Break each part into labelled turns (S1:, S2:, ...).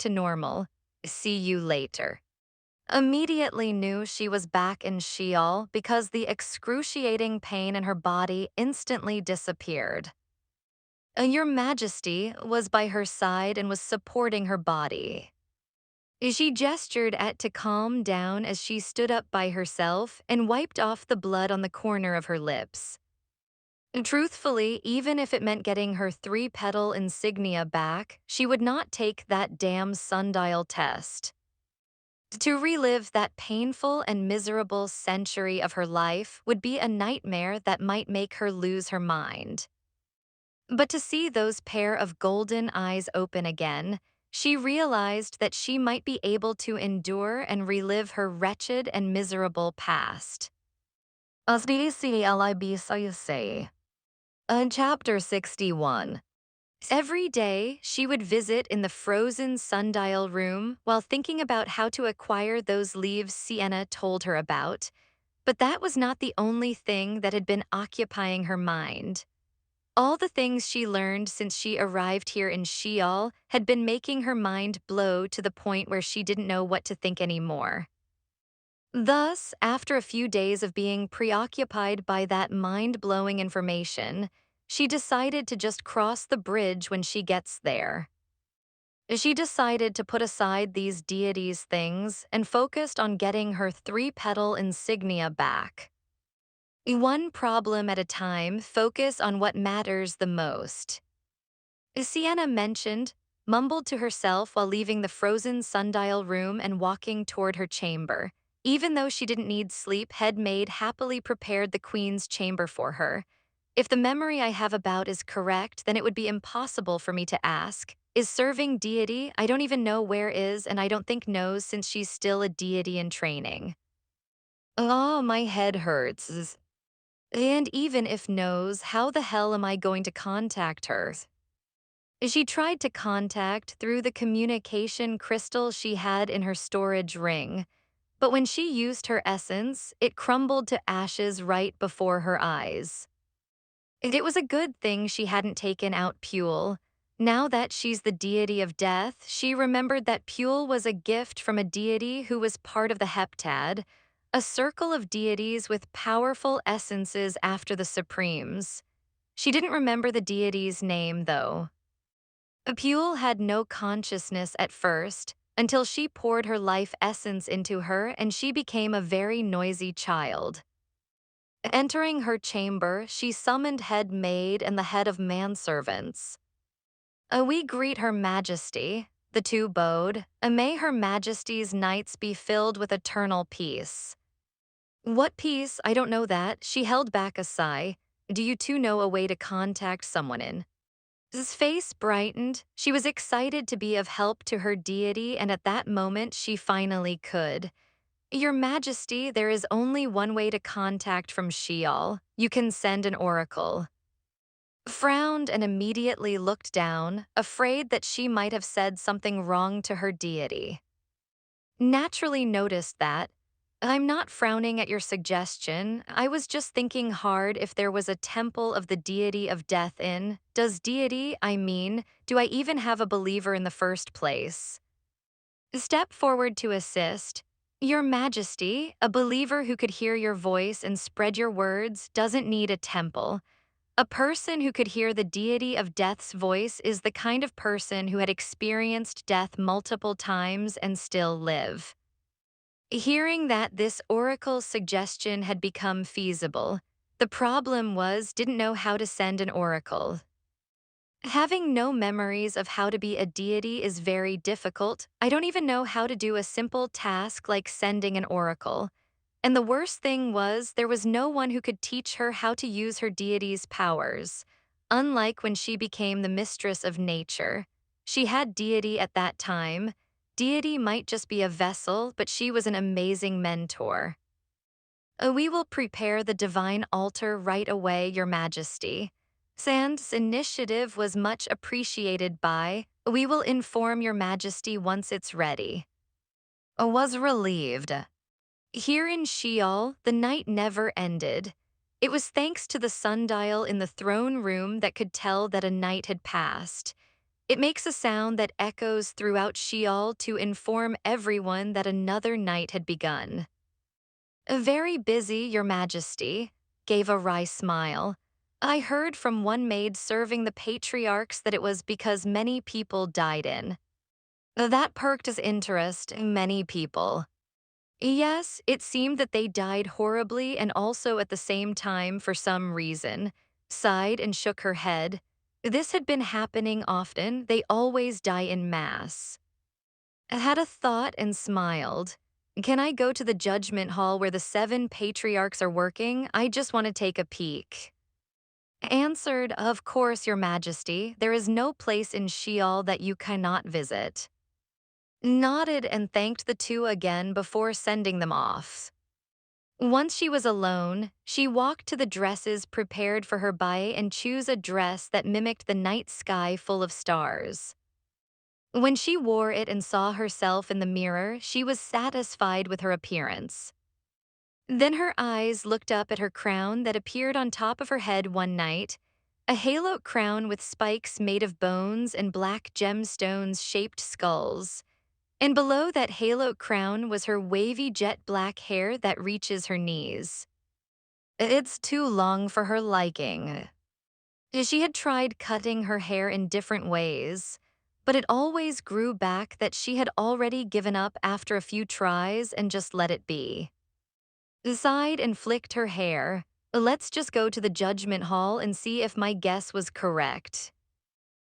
S1: to normal. See you later." Immediately knew she was back in Sheol because the excruciating pain in her body instantly disappeared. Your Majesty was by her side and was supporting her body. She gestured at to calm down as she stood up by herself and wiped off the blood on the corner of her lips. Truthfully, even if it meant getting her three-petal insignia back, she would not take that damn sundial test. To relive that painful and miserable century of her life would be a nightmare that might make her lose her mind. But to see those pair of golden eyes open again, she realized that she might be able to endure and relive her wretched and miserable past. Chapter 61. Every day, she would visit in the frozen sundial room while thinking about how to acquire those leaves Sienna told her about, but that was not the only thing that had been occupying her mind. All the things she learned since she arrived here in Sheol had been making her mind blow to the point where she didn't know what to think anymore. Thus, after a few days of being preoccupied by that mind-blowing information, she decided to just cross the bridge when she gets there. She decided to put aside these deities' things and focused on getting her three-petal insignia back. One problem at a time, focus on what matters the most. Sienna mumbled to herself while leaving the frozen sundial room and walking toward her chamber. Even though she didn't need sleep, head maid happily prepared the queen's chamber for her. If the memory I have about is correct, then it would be impossible for me to ask. Is serving deity? I don't even know where is, and I don't think knows since she's still a deity in training. Oh, my head hurts. And even if knows, how the hell am I going to contact her? She tried to contact through the communication crystal she had in her storage ring, but when she used her essence, it crumbled to ashes right before her eyes. It was a good thing she hadn't taken out Pule. Now that she's the deity of death, she remembered that Pule was a gift from a deity who was part of the heptad, a circle of deities with powerful essences after the supremes. She didn't remember the deity's name, though. Pule had no consciousness at first, until she poured her life essence into her and she became a very noisy child. Entering her chamber, she summoned head maid and the head of manservants. We greet her majesty, the two bowed, and may her majesty's nights be filled with eternal peace. What peace? I don't know that. She held back a sigh. Do you two know a way to contact someone in? His face brightened. She was excited to be of help to her deity, and at that moment she finally could. Your Majesty, there is only one way to contact from Sheol. You can send an oracle. Frowned and immediately looked down, afraid that she might have said something wrong to her deity. Naturally noticed that. I'm not frowning at your suggestion. I was just thinking hard if there was a temple of the deity of death in. Do I even have a believer in the first place? Step forward to assist. Your Majesty, a believer who could hear your voice and spread your words doesn't need a temple. A person who could hear the deity of death's voice is the kind of person who had experienced death multiple times and still live. Hearing that this oracle's suggestion had become feasible, the problem was didn't know how to send an oracle. Having no memories of how to be a deity is very difficult. I don't even know how to do a simple task like sending an oracle. And the worst thing was there was no one who could teach her how to use her deity's powers. Unlike when she became the mistress of nature, she had deity at that time. Deity might just be a vessel, but she was an amazing mentor. We will prepare the divine altar right away, Your Majesty. Sand's initiative was much appreciated by. We will inform Your Majesty once it's ready. Was relieved. Here in Sheol, the night never ended. It was thanks to the sundial in the throne room that could tell that a night had passed. It makes a sound that echoes throughout Sheol to inform everyone that another night had begun. Very busy, Your Majesty, gave a wry smile. I heard from one maid serving the patriarchs that it was because many people died in. That perked his interest, many people. Yes, it seemed that they died horribly and also at the same time for some reason. Sighed and shook her head. This had been happening often, they always die in mass. Had a thought and smiled. Can I go to the judgment hall where the 7 patriarchs are working? I just want to take a peek. Answered, of course, Your Majesty. There is no place in Sheol that you cannot visit. Nodded and thanked the two again before sending them off. Once she was alone, she walked to the dresses prepared for her by and chose a dress that mimicked the night sky full of stars. When she wore it and saw herself in the mirror, she was satisfied with her appearance. Then her eyes looked up at her crown that appeared on top of her head one night, a halo crown with spikes made of bones and black gemstones-shaped skulls. And below that halo crown was her wavy jet black hair that reaches her knees. It's too long for her liking. She had tried cutting her hair in different ways, but it always grew back that she had already given up after a few tries and just let it be. Sighed and flicked her hair. Let's just go to the judgment hall and see if my guess was correct.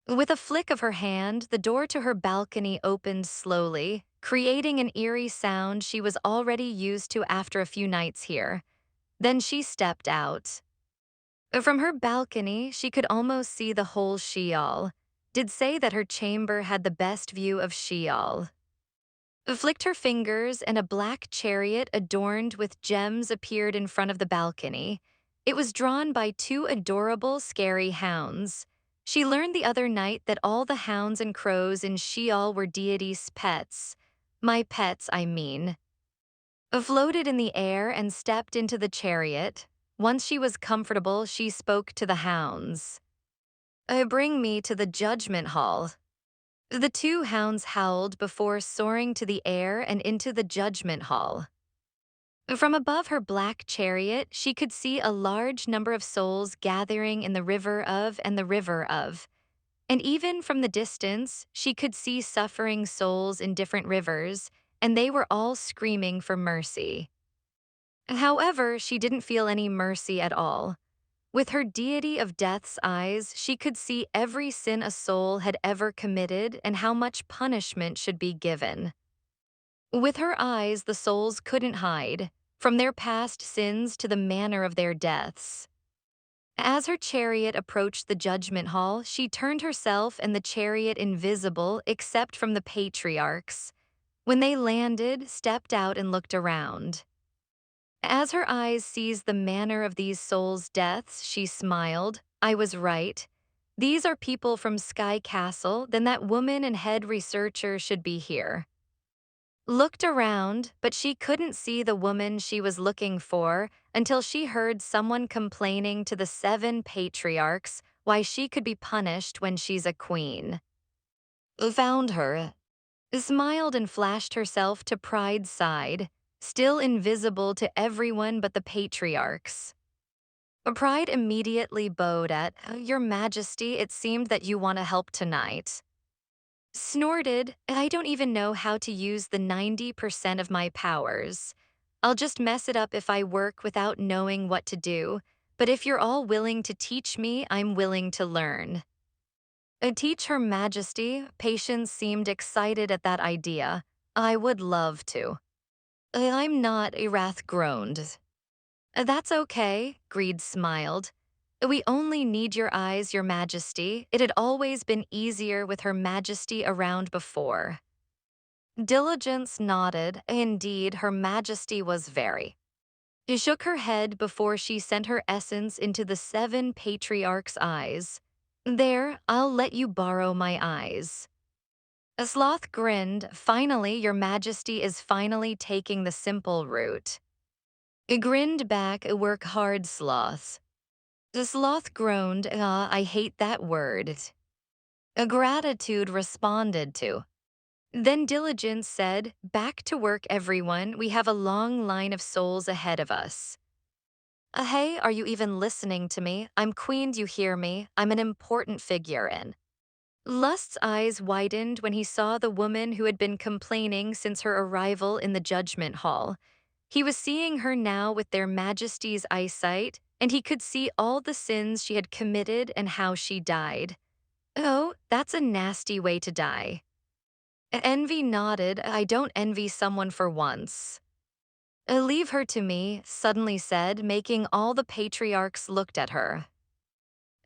S1: With a flick of her hand, the door to her balcony opened slowly, creating an eerie sound she was already used to after a few nights here. Then she stepped out. From her balcony, she could almost see the whole Sheol. Did say that her chamber had the best view of Sheol. Flicked her fingers and a black chariot adorned with gems appeared in front of the balcony. It was drawn by 2 adorable, scary hounds. She learned the other night that all the hounds and crows in Sheol were deities' pets. My pets, I mean. Floated in the air and stepped into the chariot. Once she was comfortable, she spoke to the hounds. Bring me to the judgment hall. The 2 hounds howled before soaring to the air and into the judgment hall. From above her black chariot, she could see a large number of souls gathering in the river of and the river of. And even from the distance, she could see suffering souls in different rivers, and they were all screaming for mercy. However, she didn't feel any mercy at all. With her deity of death's eyes, she could see every sin a soul had ever committed and how much punishment should be given. With her eyes, the souls couldn't hide, from their past sins to the manner of their deaths. As her chariot approached the judgment hall, she turned herself and the chariot invisible except from the patriarchs. When they landed, stepped out and looked around. As her eyes seized the manner of these souls' deaths, she smiled. I was right. These are people from Sky Castle, then that woman and head researcher should be here. Looked around, but she couldn't see the woman she was looking for until she heard someone complaining to the 7 patriarchs why she could be punished when she's a queen. Found her. Smiled and flashed herself to Pride's side, still invisible to everyone but the patriarchs. Pride immediately bowed at, Your Majesty, it seemed that you want to help tonight. Snorted, I don't even know how to use the 90% of my powers. I'll just mess it up if I work without knowing what to do, but if you're all willing to teach me, I'm willing to learn. Teach Her Majesty, Patience seemed excited at that idea. I would love to. I'm not, Erath groaned. That's okay, Greed smiled. We only need your eyes, Your Majesty. It had always been easier with Her Majesty around before. Diligence nodded. Indeed, Her Majesty was very. She shook her head before she sent her essence into the 7 patriarchs' eyes. There, I'll let you borrow my eyes. A sloth grinned. Finally, Your Majesty is finally taking the simple route. It grinned back, work hard, sloths. The sloth groaned, I hate that word. A gratitude responded to. Then Diligence said, "Back to work, everyone. We have a long line of souls ahead of us." Hey, are you even listening to me? I'm Queen, do you hear me? I'm an important figure in. Lust's eyes widened when he saw the woman who had been complaining since her arrival in the judgment hall. He was seeing her now with their majesty's eyesight, and he could see all the sins she had committed and how she died. Oh, that's a nasty way to die. Envy nodded. I don't envy someone for once. Leave her to me, suddenly said, making all the patriarchs looked at her.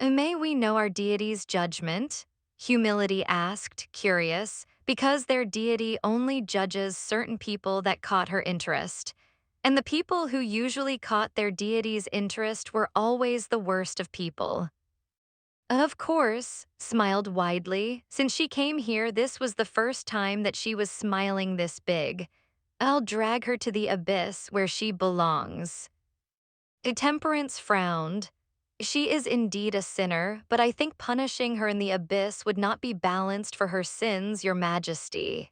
S1: May we know our deity's judgment? Humility asked, curious, because their deity only judges certain people that caught her interest. And the people who usually caught their deity's interest were always the worst of people. Of course, smiled widely. Since she came here, this was the first time that she was smiling this big. I'll drag her to the abyss where she belongs. Temperance frowned. She is indeed a sinner, but I think punishing her in the abyss would not be balanced for her sins, Your Majesty.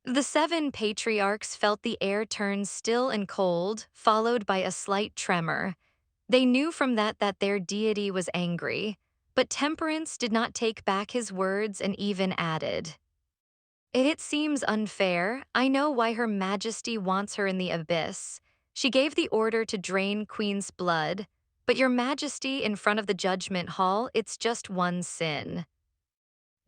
S1: The 7 patriarchs felt the air turn still and cold, followed by a slight tremor. They knew from that their deity was angry, but Temperance did not take back his words and even added, "It seems unfair. I know why Her Majesty wants her in the abyss. She gave the order to drain Queen's blood, but Your Majesty, in front of the judgment hall, it's just one sin."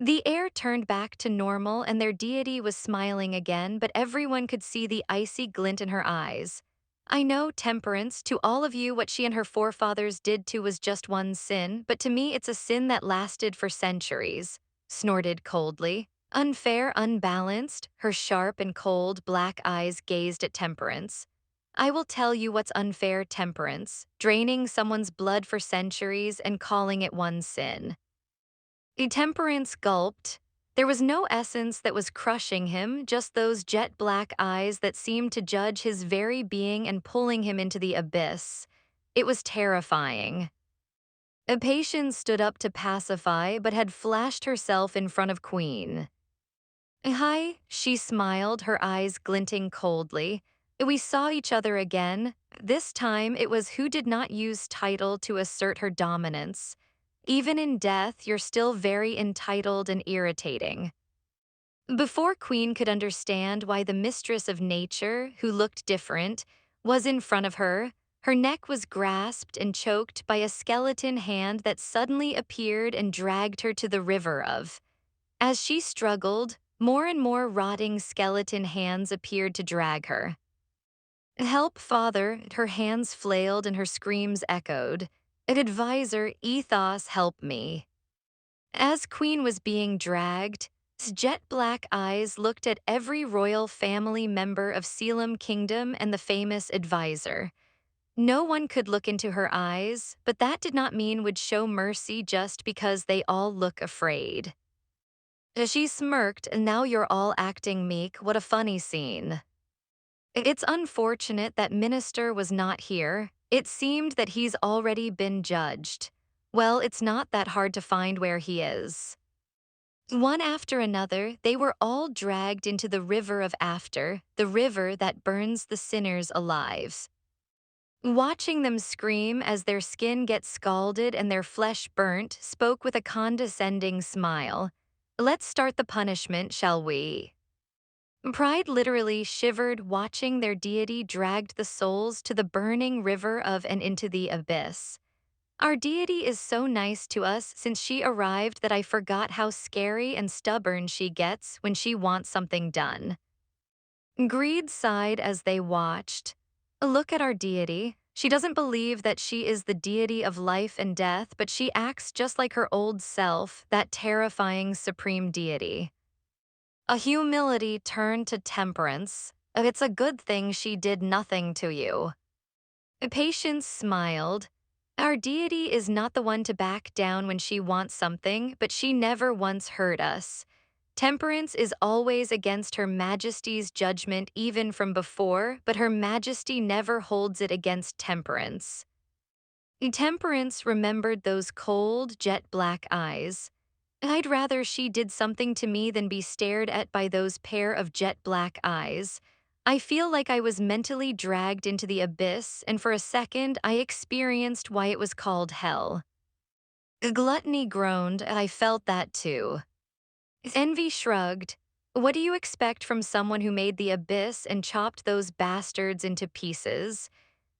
S1: The air turned back to normal and their deity was smiling again, but everyone could see the icy glint in her eyes. I know, Temperance, to all of you what she and her forefathers did to was just one sin, but to me it's a sin that lasted for centuries, snorted coldly. Unfair, unbalanced, her sharp and cold black eyes gazed at Temperance. I will tell you what's unfair, Temperance, draining someone's blood for centuries and calling it one sin. Temperance gulped. There was no essence that was crushing him, just those jet black eyes that seemed to judge his very being and pulling him into the abyss. It was terrifying. Patience stood up to pacify, but had flashed herself in front of Queen. Hi, she smiled, her eyes glinting coldly. We saw each other again. This time it was who did not use title to assert her dominance. Even in death, you're still very entitled and irritating. Before Queen could understand why the mistress of nature, who looked different, was in front of her, her neck was grasped and choked by a skeleton hand that suddenly appeared and dragged her to the river of. As she struggled, more and more rotting skeleton hands appeared to drag her. Help, father, her hands flailed and her screams echoed. An advisor, ethos, help me. As Queen was being dragged, his jet-black eyes looked at every royal family member of Selim Kingdom and the famous advisor. No one could look into her eyes, but that did not mean would show mercy just because they all look afraid. She smirked, and now you're all acting meek. What a funny scene. It's unfortunate that Minister was not here. It seemed that he's already been judged. Well, it's not that hard to find where he is. One after another, they were all dragged into the river of after, the river that burns the sinners alive. Watching them scream as their skin gets scalded and their flesh burnt spoke with a condescending smile. Let's start the punishment, shall we? Pride literally shivered watching their deity dragged the souls to the burning river of and into the abyss. Our deity is so nice to us since she arrived that I forgot how scary and stubborn she gets when she wants something done. Greed sighed as they watched. Look at our deity. She doesn't believe that she is the deity of life and death, but she acts just like her old self, that terrifying supreme deity. A humility turned to Temperance. It's a good thing she did nothing to you. Patience smiled. Our deity is not the one to back down when she wants something, but she never once hurt us. Temperance is always against Her Majesty's judgment even from before, but Her Majesty never holds it against Temperance. Temperance remembered those cold, jet-black eyes. I'd rather she did something to me than be stared at by those pair of jet black eyes. I feel like I was mentally dragged into the abyss, and for a second I experienced why it was called hell. Gluttony groaned, and I felt that too. Envy shrugged. What do you expect from someone who made the abyss and chopped those bastards into pieces?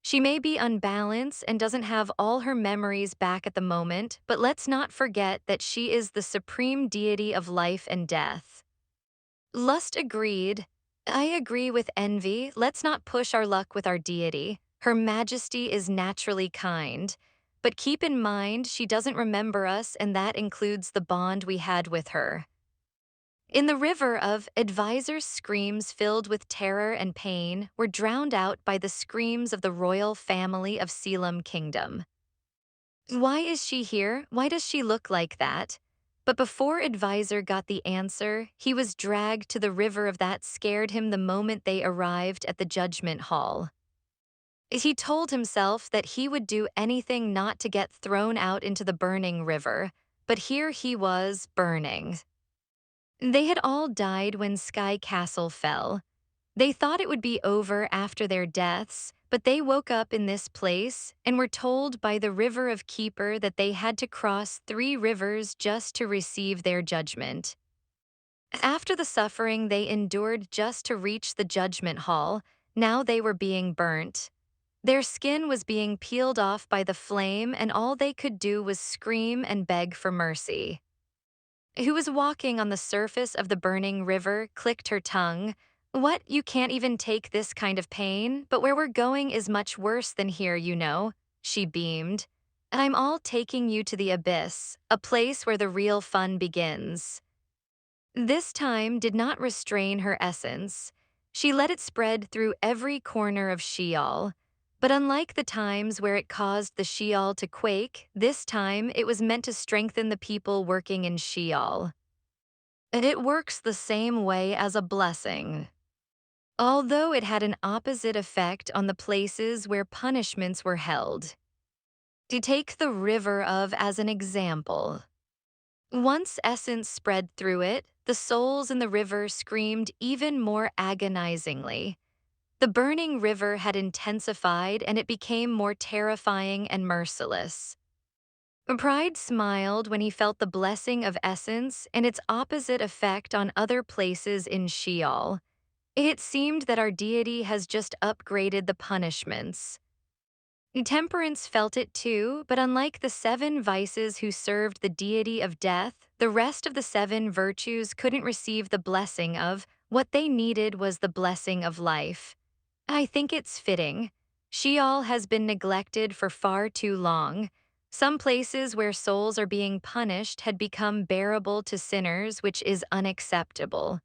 S1: She may be unbalanced and doesn't have all her memories back at the moment, but let's not forget that she is the supreme deity of life and death. Lust agreed. I agree with envy. Let's not push our luck with our deity. Her majesty is naturally kind. But keep in mind, she doesn't remember us, and that includes the bond we had with her. In the river of advisors' screams filled with terror and pain were drowned out by the screams of the royal family of Selim Kingdom. Why is she here? Why does she look like that? But before Advisor got the answer, he was dragged to the river of that scared him the moment they arrived at the judgment hall. He told himself that he would do anything not to get thrown out into the burning river, but here he was, burning. They had all died when Sky Castle fell. They thought it would be over after their deaths, but they woke up in this place and were told by the River of Keeper that they had to cross 3 rivers just to receive their judgment. After the suffering they endured just to reach the judgment hall, now they were being burnt. Their skin was being peeled off by the flame, and all they could do was scream and beg for mercy. Who was walking on the surface of the burning river clicked her tongue. What, you can't even take this kind of pain? But where we're going is much worse than here, you know, she beamed. And I'm all taking you to the abyss, a place where the real fun begins. This time did not restrain her essence. She let it spread through every corner of Sheol. But unlike the times where it caused the Sheol to quake, this time it was meant to strengthen the people working in Sheol. And it works the same way as a blessing. Although it had an opposite effect on the places where punishments were held. To take the river of as an example. Once essence spread through it, the souls in the river screamed even more agonizingly. The burning river had intensified and it became more terrifying and merciless. Pride smiled when he felt the blessing of essence and its opposite effect on other places in Sheol. It seemed that our deity has just upgraded the punishments. Temperance felt it too, but unlike the 7 vices who served the deity of death, the rest of the 7 virtues couldn't receive the blessing of what they needed was the blessing of life. I think it's fitting. Sheol has been neglected for far too long. Some places where souls are being punished had become bearable to sinners, which is unacceptable.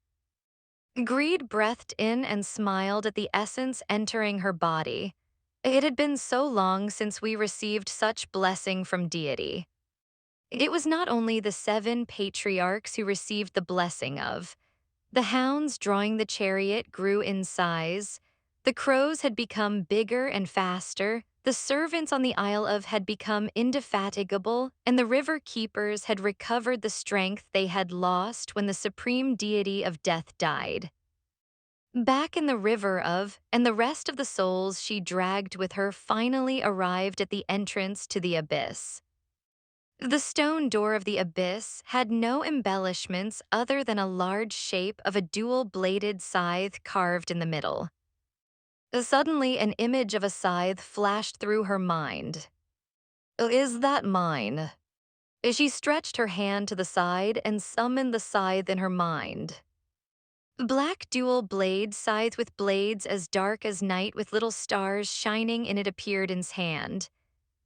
S1: Greed breathed in and smiled at the essence entering her body. It had been so long since we received such blessing from deity. It was not only the 7 patriarchs who received the blessing of. The hounds drawing the chariot grew in size. The crows had become bigger and faster. The servants on the Isle of had become indefatigable, and the river keepers had recovered the strength they had lost when the supreme deity of death died. Back in the river of, and the rest of the souls she dragged with her finally arrived at the entrance to the abyss. The stone door of the abyss had no embellishments other than a large shape of a dual-bladed scythe carved in the middle. Suddenly, an image of a scythe flashed through her mind. Is that mine? She stretched her hand to the side and summoned the scythe in her mind. Black dual-blade scythe with blades as dark as night with little stars shining in it appeared in his hand.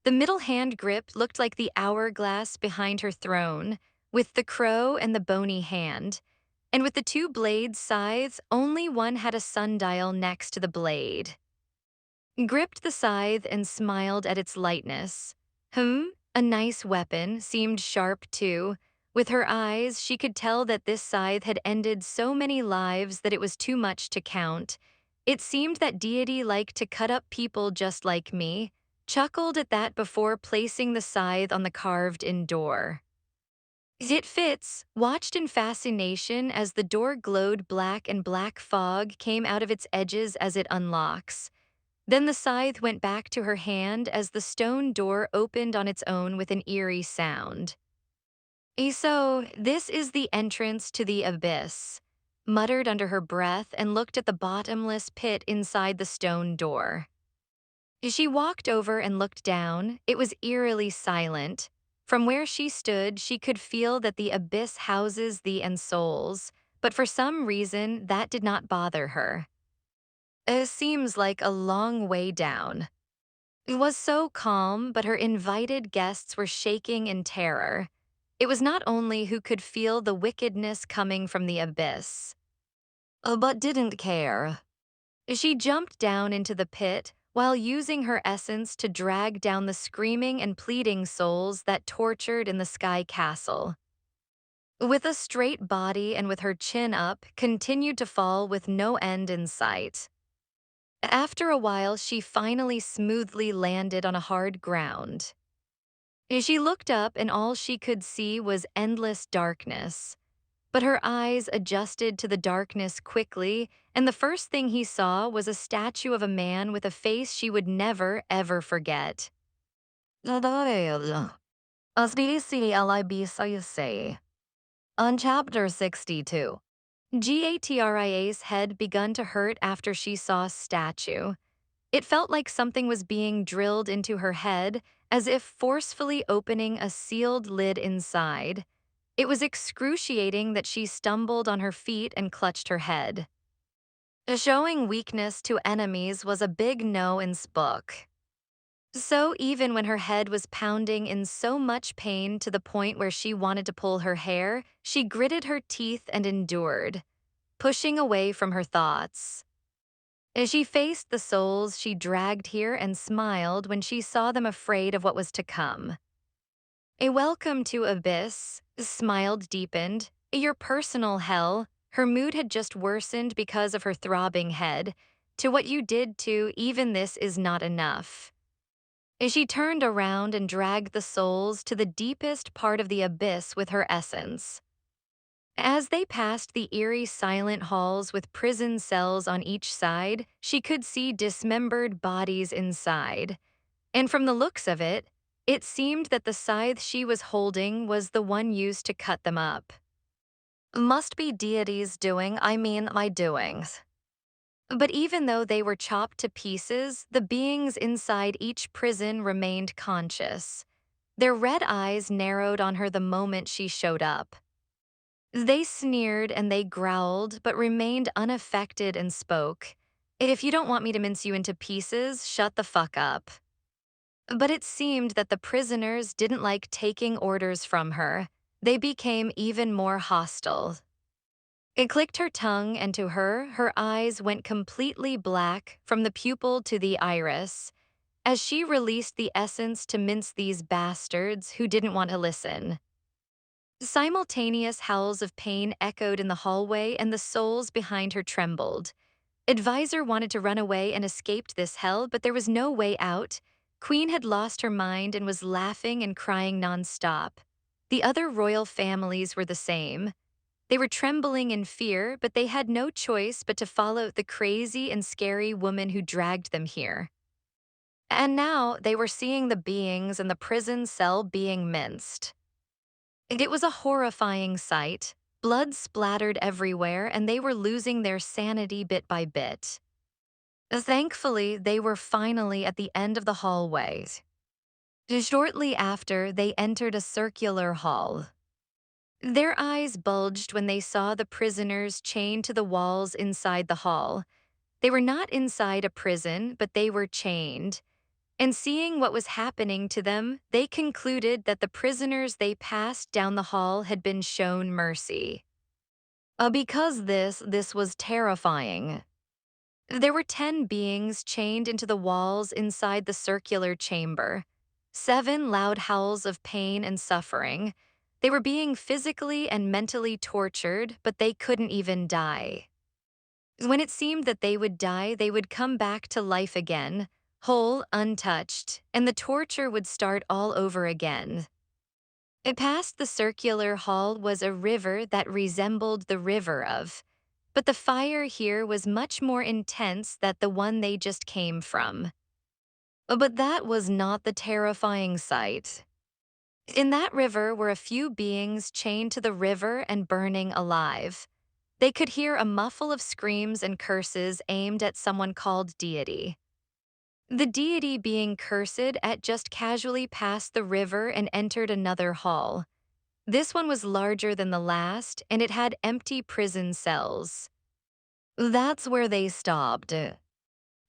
S1: The middle hand grip looked like the hourglass behind her throne, with the crow and the bony hand. And with the 2 blade scythes, only one had a sundial next to the blade. Gripped the scythe and smiled at its lightness. A nice weapon, seemed sharp too. With her eyes, she could tell that this scythe had ended so many lives that it was too much to count. It seemed that deity liked to cut up people just like me, chuckled at that before placing the scythe on the carved-in door. It fits, watched in fascination as the door glowed black and black fog came out of its edges as it unlocks. Then the scythe went back to her hand as the stone door opened on its own with an eerie sound. So, this is the entrance to the abyss, muttered under her breath and looked at the bottomless pit inside the stone door. She walked over and looked down. It was eerily silent. From where she stood, she could feel that the abyss houses the souls, but for some reason, that did not bother her. It seems like a long way down. It was so calm, but her invited guests were shaking in terror. It was not only who could feel the wickedness coming from the abyss, but didn't care. She jumped down into the pit while using her essence to drag down the screaming and pleading souls that tortured in the sky castle. With a straight body and with her chin up, continued to fall with no end in sight. After a while, she finally smoothly landed on a hard ground. She looked up and all she could see was endless darkness. But her eyes adjusted to the darkness quickly, and the first thing he saw was a statue of a man with a face she would never, ever forget. On chapter 62, Gatria's head begun to hurt after she saw statue. It felt like something was being drilled into her head, as if forcefully opening a sealed lid inside. It was excruciating that she stumbled on her feet and clutched her head. Showing weakness to enemies was a big no in this book. So even when her head was pounding in so much pain to the point where she wanted to pull her hair, she gritted her teeth and endured, pushing away from her thoughts. As she faced the souls she dragged here and smiled when she saw them afraid of what was to come. A welcome to Abyss, smiled deepened. Your personal hell, her mood had just worsened because of her throbbing head. To what you did to, even this is not enough. As she turned around and dragged the souls to the deepest part of the abyss with her essence. As they passed the eerie silent halls with prison cells on each side, she could see dismembered bodies inside. And from the looks of it, it seemed that the scythe she was holding was the one used to cut them up. Must be deities doing, my doings. But even though they were chopped to pieces, the beings inside each prison remained conscious. Their red eyes narrowed on her the moment she showed up. They sneered and they growled, but remained unaffected and spoke. If you don't want me to mince you into pieces, shut the fuck up. But it seemed that the prisoners didn't like taking orders from her. They became even more hostile. It clicked her tongue, and to her, her eyes went completely black from the pupil to the iris, as she released the essence to mince these bastards who didn't want to listen. Simultaneous howls of pain echoed in the hallway, and the souls behind her trembled. Advisor wanted to run away and escaped this hell, but there was no way out. Queen had lost her mind and was laughing and crying nonstop. The other royal families were the same. They were trembling in fear, but they had no choice but to follow the crazy and scary woman who dragged them here. And now they were seeing the beings in the prison cell being minced. It was a horrifying sight. Blood splattered everywhere, and they were losing their sanity bit by bit. Thankfully, they were finally at the end of the hallway. Shortly after, they entered a circular hall. Their eyes bulged when they saw the prisoners chained to the walls inside the hall. They were not inside a prison, but they were chained. And seeing what was happening to them, they concluded that the prisoners they passed down the hall had been shown mercy. Because this was terrifying. There were 10 beings chained into the walls inside the circular chamber. 7 loud howls of pain and suffering. They were being physically and mentally tortured, but they couldn't even die. When it seemed that they would die, they would come back to life again, whole, untouched, and the torture would start all over again. Past the circular hall was a river that resembled the river of, but the fire here was much more intense than the one they just came from. But that was not the terrifying sight. In that river were a few beings chained to the river and burning alive. They could hear a muffle of screams and curses aimed at someone called deity. The deity being cursed at just casually passed the river and entered another hall. This one was larger than the last, and it had empty prison cells. That's where they stopped. I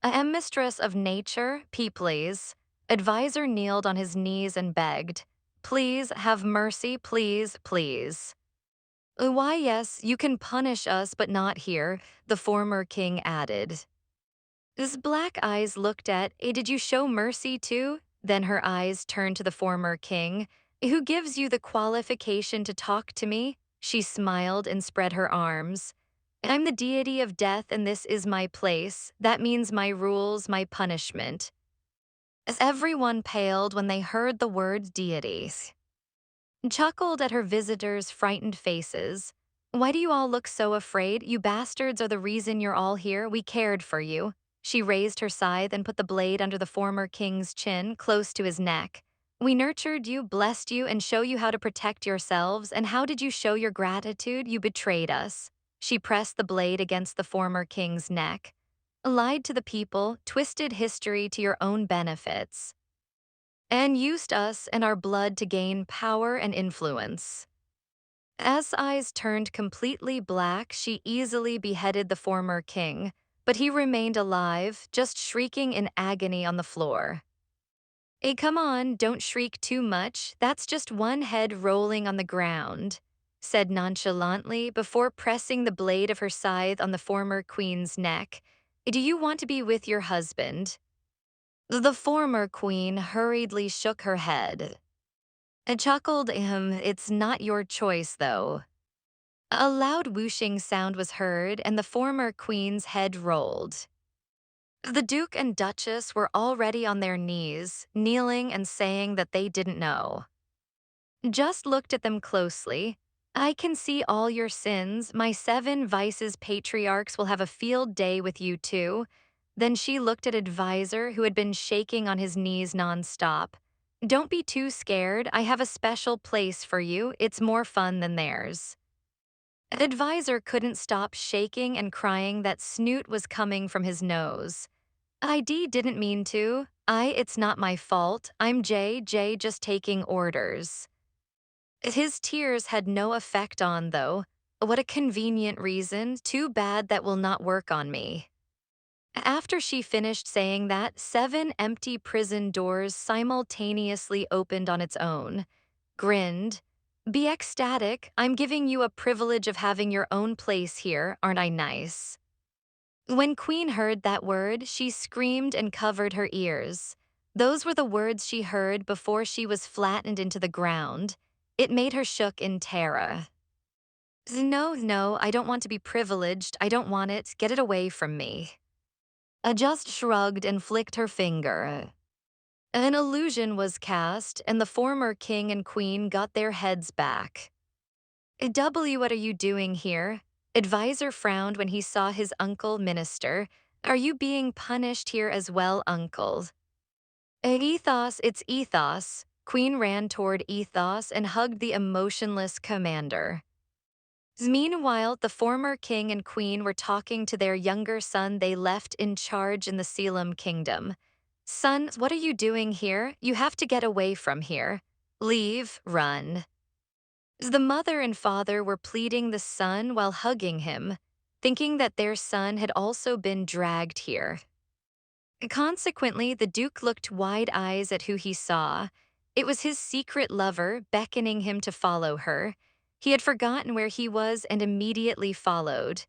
S1: am mistress of nature, please. Advisor kneeled on his knees and begged, please have mercy, please, please. Why, yes, you can punish us, but not here, the former king added. His black eyes looked at, did you show mercy too? Then her eyes turned to the former king. Who gives you the qualification to talk to me? She smiled and spread her arms. I'm the deity of death and this is my place. That means my rules, my punishment. As everyone paled when they heard the word deities. Chuckled at her visitors' frightened faces. Why do you all look so afraid? You bastards are the reason you're all here. We cared for you. She raised her scythe and put the blade under the former king's chin, close to his neck. We nurtured you, blessed you, and show you how to protect yourselves. And how did you show your gratitude? You betrayed us. She pressed the blade against the former king's neck. Lied to the people, twisted history to your own benefits, and used us and our blood to gain power and influence. As eyes turned completely black, she easily beheaded the former king, but he remained alive, just shrieking in agony on the floor. Hey, come on, don't shriek too much. That's just one head rolling on the ground, said nonchalantly before pressing the blade of her scythe on the former queen's neck. Do you want to be with your husband? The former queen hurriedly shook her head. And chuckled, it's not your choice, though. A loud whooshing sound was heard, and the former queen's head rolled. The Duke and Duchess were already on their knees, kneeling and saying that they didn't know. Just looked at them closely. I can see all your sins. My 7 vices patriarchs will have a field day with you too. Then she looked at Advisor, who had been shaking on his knees nonstop. Don't be too scared. I have a special place for you. It's more fun than theirs. Advisor couldn't stop shaking and crying that snoot was coming from his nose. ID didn't mean to. It's not my fault. I'm J just taking orders. His tears had no effect on, though. What a convenient reason. Too bad that will not work on me. After she finished saying that, 7 empty prison doors simultaneously opened on its own. Grinned. Be ecstatic. I'm giving you a privilege of having your own place here, aren't I nice? When Queen heard that word, she screamed and covered her ears. Those were the words she heard before she was flattened into the ground. It made her shook in terror. No, I don't want to be privileged. I don't want it. Get it away from me. Just shrugged and flicked her finger. An illusion was cast, and the former king and queen got their heads back. W, what are you doing here? Advisor frowned when he saw his uncle minister. Are you being punished here as well, uncle? Ethos, it's ethos. Queen ran toward ethos and hugged the emotionless commander. Meanwhile, the former king and queen were talking to their younger son they left in charge in the Selim kingdom. Son, what are you doing here? You have to get away from here. Leave, run. The mother and father were pleading the son while hugging him, thinking that their son had also been dragged here. Consequently, the Duke looked wide eyes at who he saw. It was his secret lover beckoning him to follow her. He had forgotten where he was and immediately followed.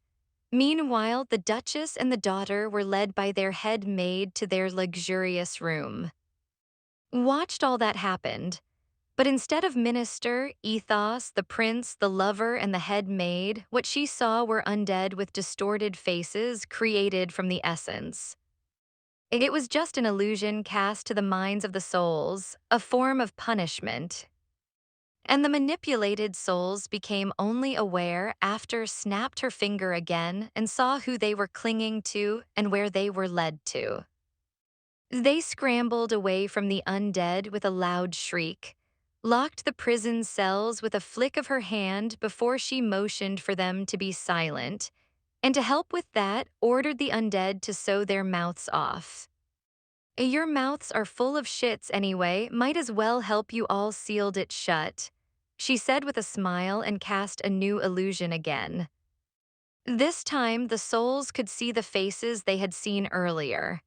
S1: Meanwhile, the Duchess and the daughter were led by their head maid to their luxurious room. Watched all that happened, but instead of minister, ethos, the prince, the lover, and the head maid, what she saw were undead with distorted faces created from the essence. It was just an illusion cast to the minds of the souls, a form of punishment. And the manipulated souls became only aware after snapped her finger again and saw who they were clinging to and where they were led to. They scrambled away from the undead with a loud shriek, locked the prison cells with a flick of her hand before she motioned for them to be silent, and to help with that, ordered the undead to sew their mouths off. Your mouths are full of shits anyway, might as well help you all sealed it shut, she said with a smile and cast a new illusion again. This time, the souls could see the faces they had seen earlier.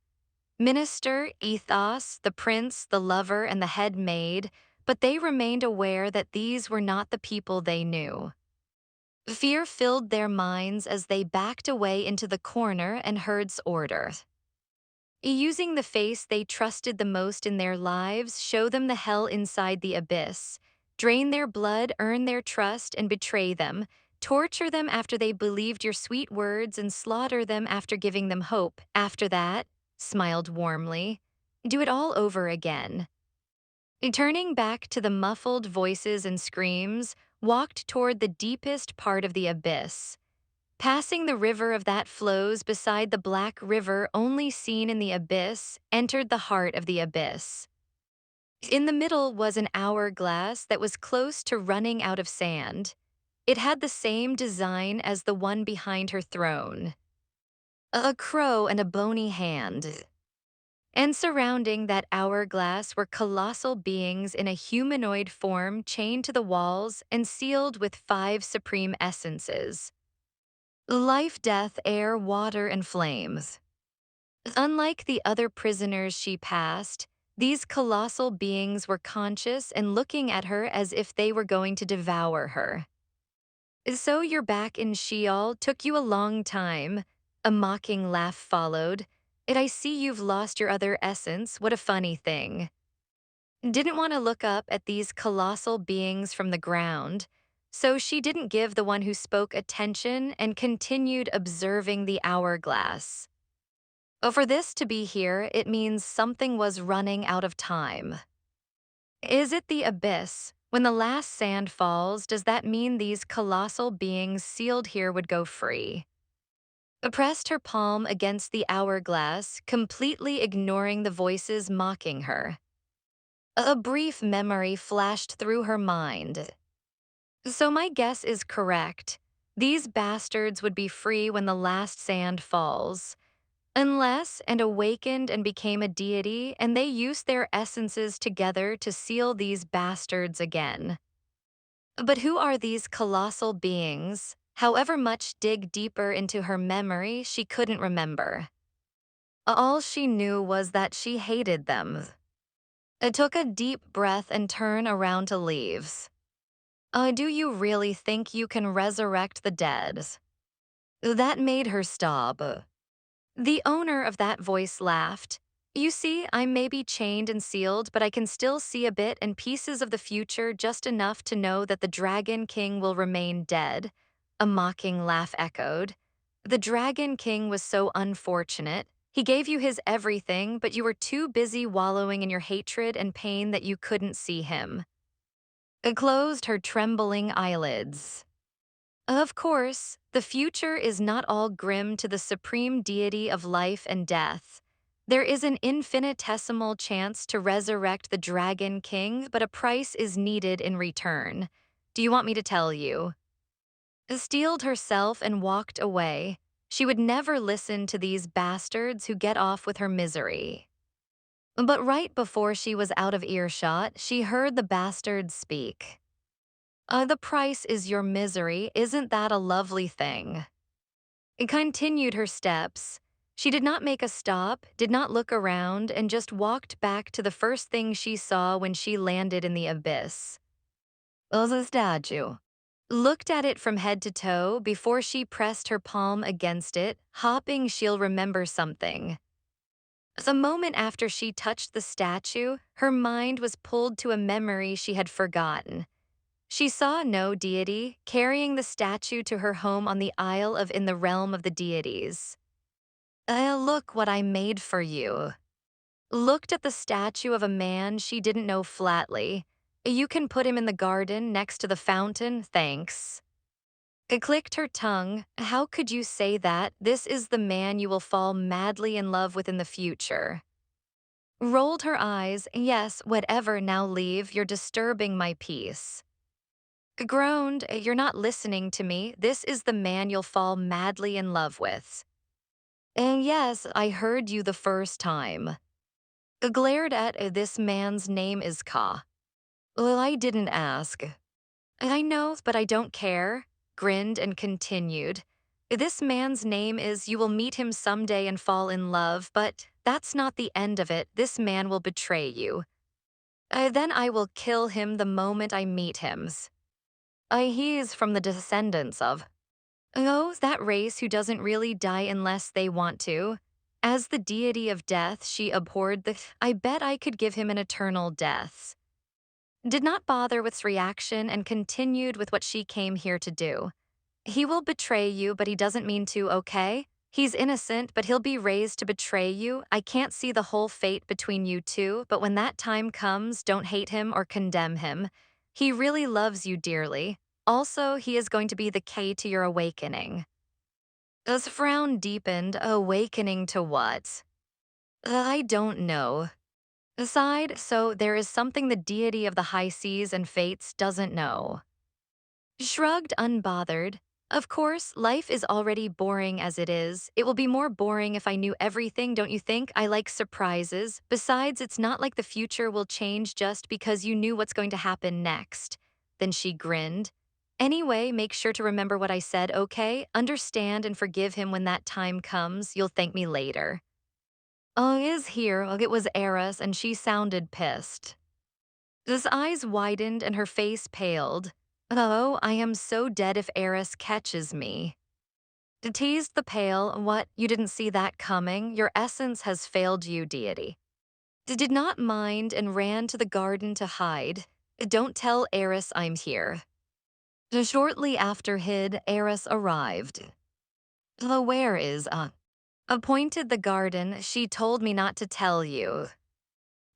S1: Minister, Ethos, the prince, the lover, and the head maid, but they remained aware that these were not the people they knew. Fear filled their minds as they backed away into the corner and heard order. Using the face they trusted the most in their lives, show them the hell inside the abyss, drain their blood, earn their trust, and betray them, torture them after they believed your sweet words, and slaughter them after giving them hope. After that, smiled warmly, do it all over again. Turning back to the muffled voices and screams, walked toward the deepest part of the abyss. Passing the river of that flows beside the black river only seen in the abyss, entered the heart of the abyss. In the middle was an hourglass that was close to running out of sand. It had the same design as the one behind her throne. A crow and a bony hand. And surrounding that hourglass were colossal beings in a humanoid form chained to the walls and sealed with 5 supreme essences. Life, death, air, water, and flames. Unlike the other prisoners she passed, these colossal beings were conscious and looking at her as if they were going to devour her. So you're back in Sheol, took you a long time. A mocking laugh followed. I see you've lost your other essence, what a funny thing. Didn't want to look up at these colossal beings from the ground, so she didn't give the one who spoke attention and continued observing the hourglass. For this to be here, it means something was running out of time. Is it the abyss? When the last sand falls, does that mean these colossal beings sealed here would go free? Pressed her palm against the hourglass, completely ignoring the voices mocking her. A brief memory flashed through her mind. So my guess is correct. These bastards would be free when the last sand falls. Unless and awakened and became a deity, and they used their essences together to seal these bastards again. But who are these colossal beings? However much dig deeper into her memory, she couldn't remember. All she knew was that she hated them. It took a deep breath and turned around to leave. Do you really think you can resurrect the dead? That made her stop. The owner of that voice laughed. You see, I may be chained and sealed, but I can still see a bit and pieces of the future, just enough to know that the Dragon King will remain dead. A mocking laugh echoed. The Dragon King was so unfortunate. He gave you his everything, but you were too busy wallowing in your hatred and pain that you couldn't see him. It closed her trembling eyelids. Of course, the future is not all grim to the supreme deity of life and death. There is an infinitesimal chance to resurrect the Dragon King, but a price is needed in return. Do you want me to tell you? Steeled herself and walked away. She would never listen to these bastards who get off with her misery. But right before she was out of earshot, she heard the bastards speak. The price is your misery, isn't that a lovely thing? It continued her steps. She did not make a stop, did not look around, and just walked back to the first thing she saw when she landed in the abyss. The statue. Looked at it from head to toe before she pressed her palm against it, hoping she'll remember something. The moment after she touched the statue, her mind was pulled to a memory she had forgotten. She saw no deity, carrying the statue to her home on the Isle of in the realm of the deities. Look what I made for you. Looked at the statue of a man she didn't know flatly. You can put him in the garden next to the fountain, thanks. Clicked her tongue. How could you say that? This is the man you will fall madly in love with in the future. Rolled her eyes. Yes, whatever, now leave, you're disturbing my peace. Groaned. You're not listening to me. This is the man you'll fall madly in love with. And yes, I heard you the first time. Glared at. This man's name is Ka. Well, I didn't ask. I know, but I don't care. Grinned and continued. This man's name is, you will meet him someday and fall in love, but that's not the end of it. This man will betray you. Then I will kill him the moment I meet him. He's from the descendants of. Oh, that race who doesn't really die unless they want to. As the deity of death, she abhorred the. I bet I could give him an eternal death. Did not bother with reaction and continued with what she came here to do. He will betray you, but he doesn't mean to, okay? He's innocent, but he'll be raised to betray you. I can't see the whole fate between you two, but when that time comes, don't hate him or condemn him. He really loves you dearly. Also, he is going to be the key to your awakening. His frown deepened. Awakening to what? I don't know. Aside, so there is something the deity of the high seas and fates doesn't know. Shrugged, unbothered. Of course, life is already boring as it is. It will be more boring if I knew everything, don't you think? I like surprises. Besides, it's not like the future will change just because you knew what's going to happen next. Then she grinned. Anyway, make sure to remember what I said, okay? Understand and forgive him when that time comes. You'll thank me later. Is here. It was Eris, and she sounded pissed. His eyes widened and her face paled. Oh, I am so dead if Eris catches me. Teased the pale. What? You didn't see that coming? Your essence has failed you, deity. Did not mind and ran to the garden to hide. Don't tell Eris I'm here. Shortly after hid, Eris arrived. Where is, Appointed the garden. She told me not to tell you.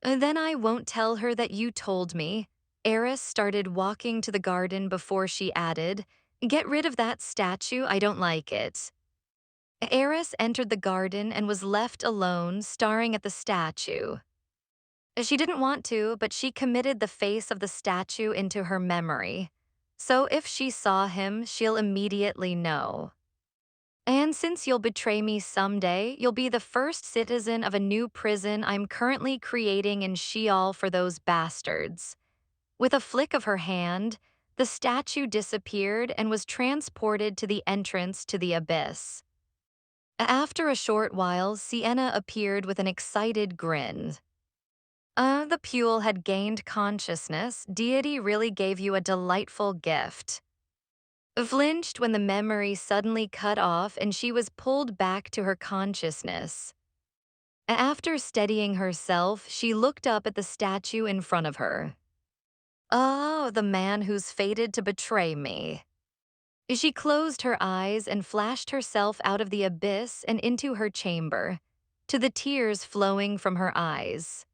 S1: Then I won't tell her that you told me. Eris started walking to the garden before she added, Get rid of that statue, I don't like it. Eris entered the garden and was left alone, staring at the statue. She didn't want to, but she committed the face of the statue into her memory. So if she saw him, she'll immediately know. And since you'll betray me someday, you'll be the first citizen of a new prison I'm currently creating in Sheol for those bastards. With a flick of her hand, the statue disappeared and was transported to the entrance to the abyss. After a short while, Sienna appeared with an excited grin. The Pule had gained consciousness. Deity really gave you a delightful gift. Flinched when the memory suddenly cut off and she was pulled back to her consciousness. After steadying herself, she looked up at the statue in front of her. Oh, the man who's fated to betray me. She closed her eyes and flashed herself out of the abyss and into her chamber, to the tears flowing from her eyes.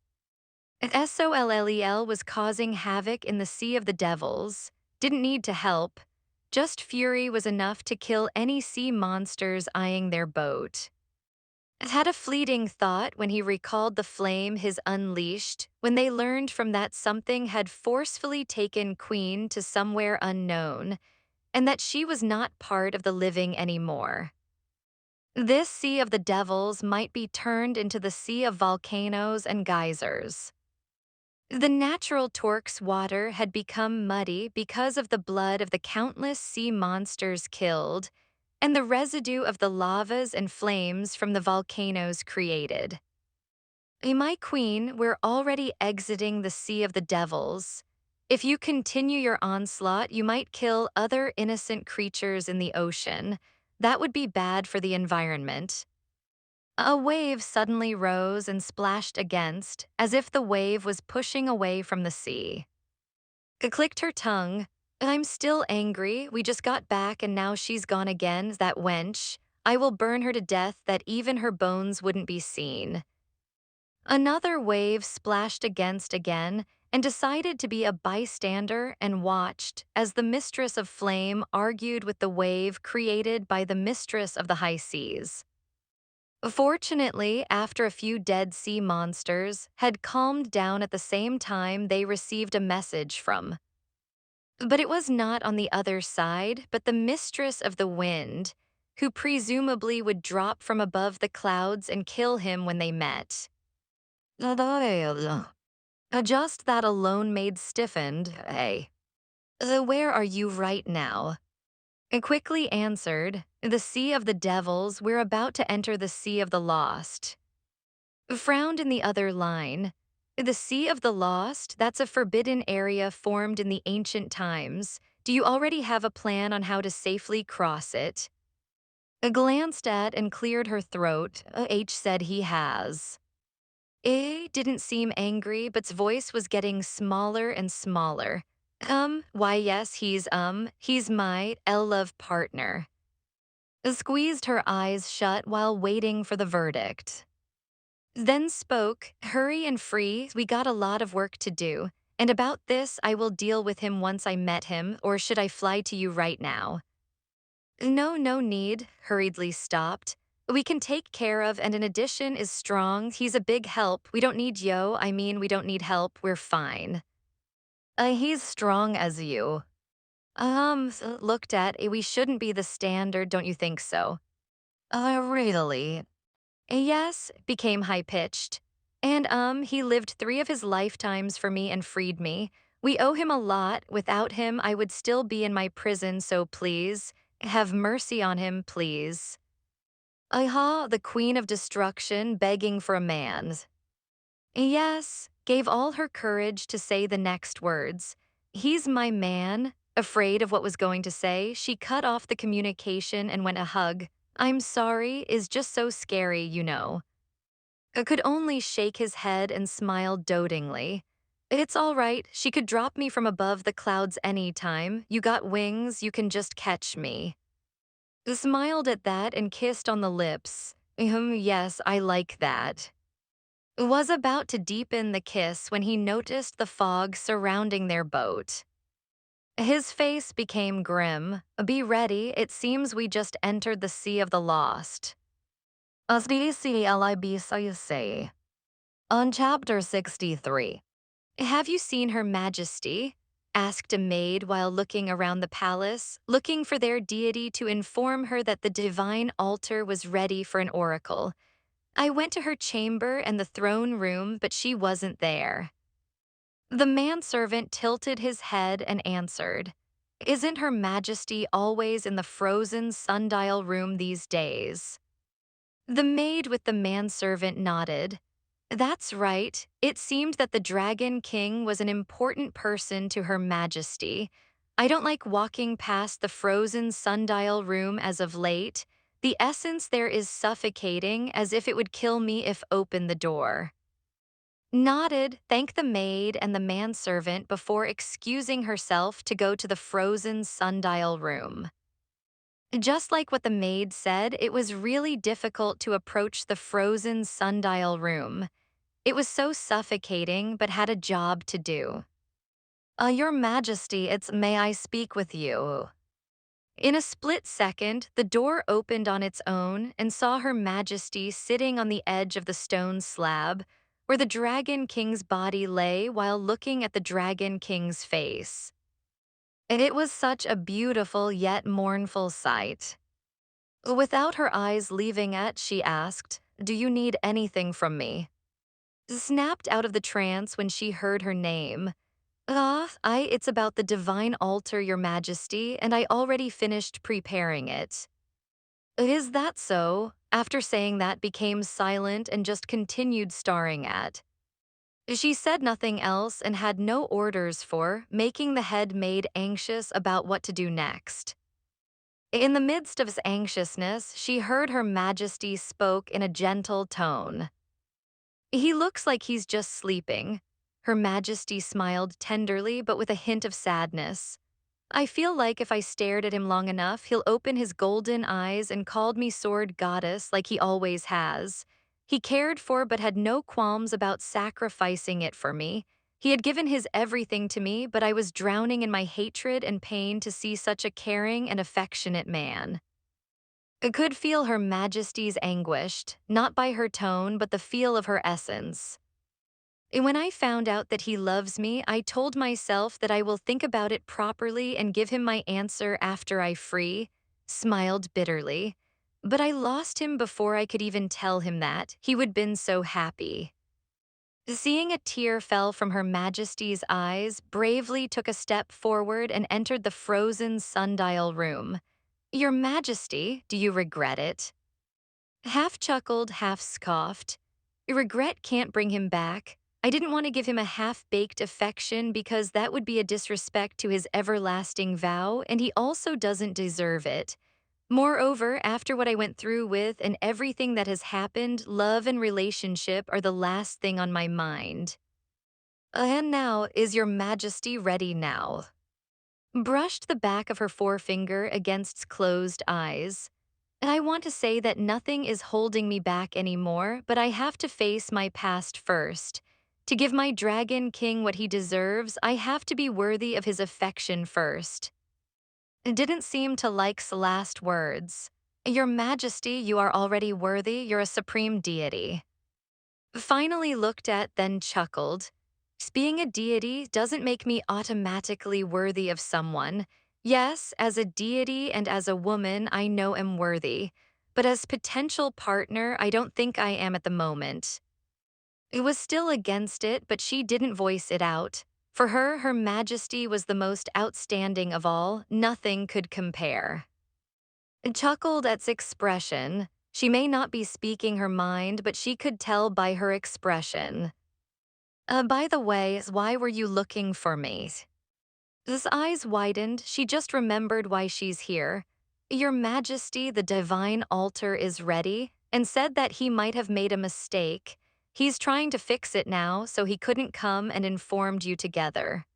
S1: Sollel was causing havoc in the Sea of the Devils. Didn't need to help. Just fury was enough to kill any sea monsters eyeing their boat. Had a fleeting thought when he recalled the flame his unleashed, when they learned from that something had forcefully taken Queen to somewhere unknown, and that she was not part of the living anymore. This Sea of the Devils might be turned into the sea of volcanoes and geysers. The natural Torque's water had become muddy because of the blood of the countless sea monsters killed and the residue of the lavas and flames from the volcanoes created. My queen, we're already exiting the Sea of the Devils. If you continue your onslaught, you might kill other innocent creatures in the ocean. That would be bad for the environment. A wave suddenly rose and splashed against, as if the wave was pushing away from the sea. Clicked her tongue. I'm still angry. We just got back and now she's gone again, that wench. I will burn her to death that even her bones wouldn't be seen. Another wave splashed against again, and decided to be a bystander and watched as the mistress of flame argued with the wave created by the mistress of the high seas. Fortunately, after a few dead sea monsters had calmed down at the same time, they received a message from. But it was not on the other side, but the mistress of the wind, who presumably would drop from above the clouds and kill him when they met. Just that alone made stiffened. Hey, where are you right now? And quickly answered, the sea of the devils, we're about to enter the sea of the lost. Frowned in the other line. The Sea of the Lost, that's a forbidden area formed in the ancient times. Do you already have a plan on how to safely cross it? Glanced at and cleared her throat. H said he has. A didn't seem angry, but's voice was getting smaller and smaller. Why yes, he's my love partner. Squeezed her eyes shut while waiting for the verdict. Then spoke, hurry and free, we got a lot of work to do. And about this, I will deal with him once I met him, or should I fly to you right now? No, no need, hurriedly stopped. We can take care of, and in addition is strong, he's a big help. We don't need we don't need help, we're fine. He's strong as you. Looked at, we shouldn't be the standard, don't you think so? Really? Yes, became high-pitched. And he lived 3 of his lifetimes for me and freed me. We owe him a lot. Without him, I would still be in my prison, so please, have mercy on him, please. Aha, the queen of destruction begging for a man's. Yes, gave all her courage to say the next words. He's my man. Afraid of what was going to say, she cut off the communication and went a hug. I'm sorry is just so scary, you know. I could only shake his head and smile dotingly. It's all right, she could drop me from above the clouds any time. You got wings, you can just catch me. Smiled at that and kissed on the lips. Yes, I like that. Was about to deepen the kiss when he noticed the fog surrounding their boat. His face became grim. Be ready, it seems we just entered the Sea of the Lost. As say. On chapter 63. Have you seen Her Majesty? Asked a maid while looking around the palace, looking for their deity to inform her that the divine altar was ready for an oracle. I went to her chamber and the throne room, but she wasn't there. The manservant tilted his head and answered, Isn't Her Majesty always in the frozen sundial room these days? The maid with the manservant nodded. That's right. It seemed that the Dragon King was an important person to Her Majesty. I don't like walking past the frozen sundial room as of late. The essence there is suffocating, as if it would kill me if open the door. Nodded, thanked the maid and the manservant before excusing herself to go to the frozen sundial room. Just like what the maid said, it was really difficult to approach the frozen sundial room. It was so suffocating, but had a job to do. Your Majesty, it's may I speak with you? In a split second, the door opened on its own and saw Her Majesty sitting on the edge of the stone slab, where the Dragon King's body lay while looking at the Dragon King's face. It was such a beautiful yet mournful sight. Without her eyes leaving it, she asked, Do you need anything from me? Snapped out of the trance when she heard her name. It's about the divine altar, Your Majesty, and I already finished preparing it. Is that so? After saying that, became silent and just continued staring at. She said nothing else and had no orders for, making the head maid anxious about what to do next. In the midst of his anxiousness, she heard Her Majesty spoke in a gentle tone. He looks like he's just sleeping. Her Majesty smiled tenderly but with a hint of sadness. I feel like if I stared at him long enough, he'll open his golden eyes and called me sword goddess like he always has. He cared for but had no qualms about sacrificing it for me. He had given his everything to me, but I was drowning in my hatred and pain to see such a caring and affectionate man. I could feel Her Majesty's anguished, not by her tone, but the feel of her essence. And when I found out that he loves me, I told myself that I will think about it properly and give him my answer after I free, smiled bitterly. But I lost him before I could even tell him that. He would been so happy. Seeing a tear fell from Her Majesty's eyes, bravely took a step forward and entered the frozen sundial room. Your Majesty, do you regret it? Half chuckled, half scoffed. Regret can't bring him back. I didn't want to give him a half-baked affection because that would be a disrespect to his everlasting vow, and he also doesn't deserve it. Moreover, after what I went through with and everything that has happened, love and relationship are the last thing on my mind. And now, is Your Majesty ready now? Brushed the back of her forefinger against closed eyes. And I want to say that nothing is holding me back anymore, but I have to face my past first. To give my Dragon King what he deserves, I have to be worthy of his affection first. It didn't seem to like's last words. Your Majesty, you are already worthy, you're a supreme deity. Finally looked at, then chuckled. Being a deity doesn't make me automatically worthy of someone. Yes, as a deity and as a woman, I know am worthy. But as potential partner, I don't think I am at the moment. It was still against it, but she didn't voice it out. For her, Her Majesty was the most outstanding of all. Nothing could compare. Chuckled at its expression. She may not be speaking her mind, but she could tell by her expression. By the way, why were you looking for me? His eyes widened. She just remembered why she's here. Your Majesty, the divine altar is ready, and said that he might have made a mistake. He's trying to fix it now, so he couldn't come and informed you together.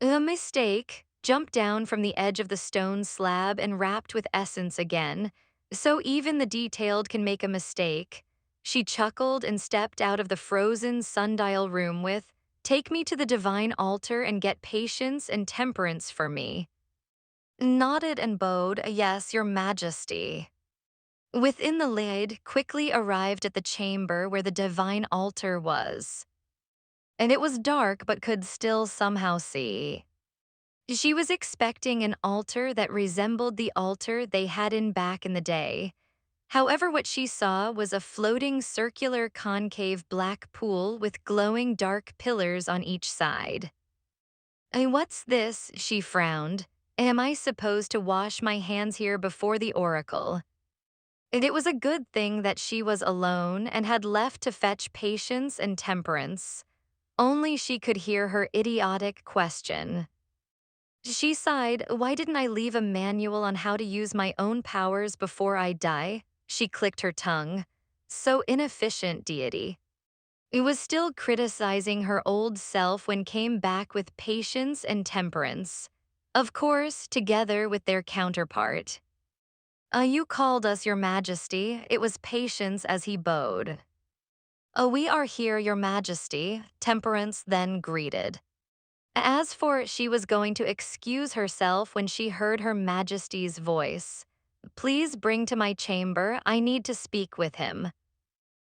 S1: A mistake, jumped down from the edge of the stone slab and wrapped with essence again, so even the detailed can make a mistake. She chuckled and stepped out of the frozen sundial room with, "Take me to the divine altar and get patience and temperance for me." Nodded and bowed, "Yes, Your Majesty." Within the lid, quickly arrived at the chamber where the divine altar was. And it was dark but could still somehow see. She was expecting an altar that resembled the altar they had in back in the day. However, what she saw was a floating circular concave black pool with glowing dark pillars on each side. What's this?" she frowned. "Am I supposed to wash my hands here before the oracle?" And it was a good thing that she was alone and had left to fetch patience and temperance. Only she could hear her idiotic question. She sighed. "Why didn't I leave a manual on how to use my own powers before I die?" She clicked her tongue. So inefficient, deity. It was still criticizing her old self when came back with patience and temperance. Of course, together with their counterpart. You called us, Your Majesty." It was patience as he bowed. We are here, Your Majesty," Temperance then greeted. As for she was going to excuse herself when she heard Her Majesty's voice. "Please bring to my chamber, I need to speak with him."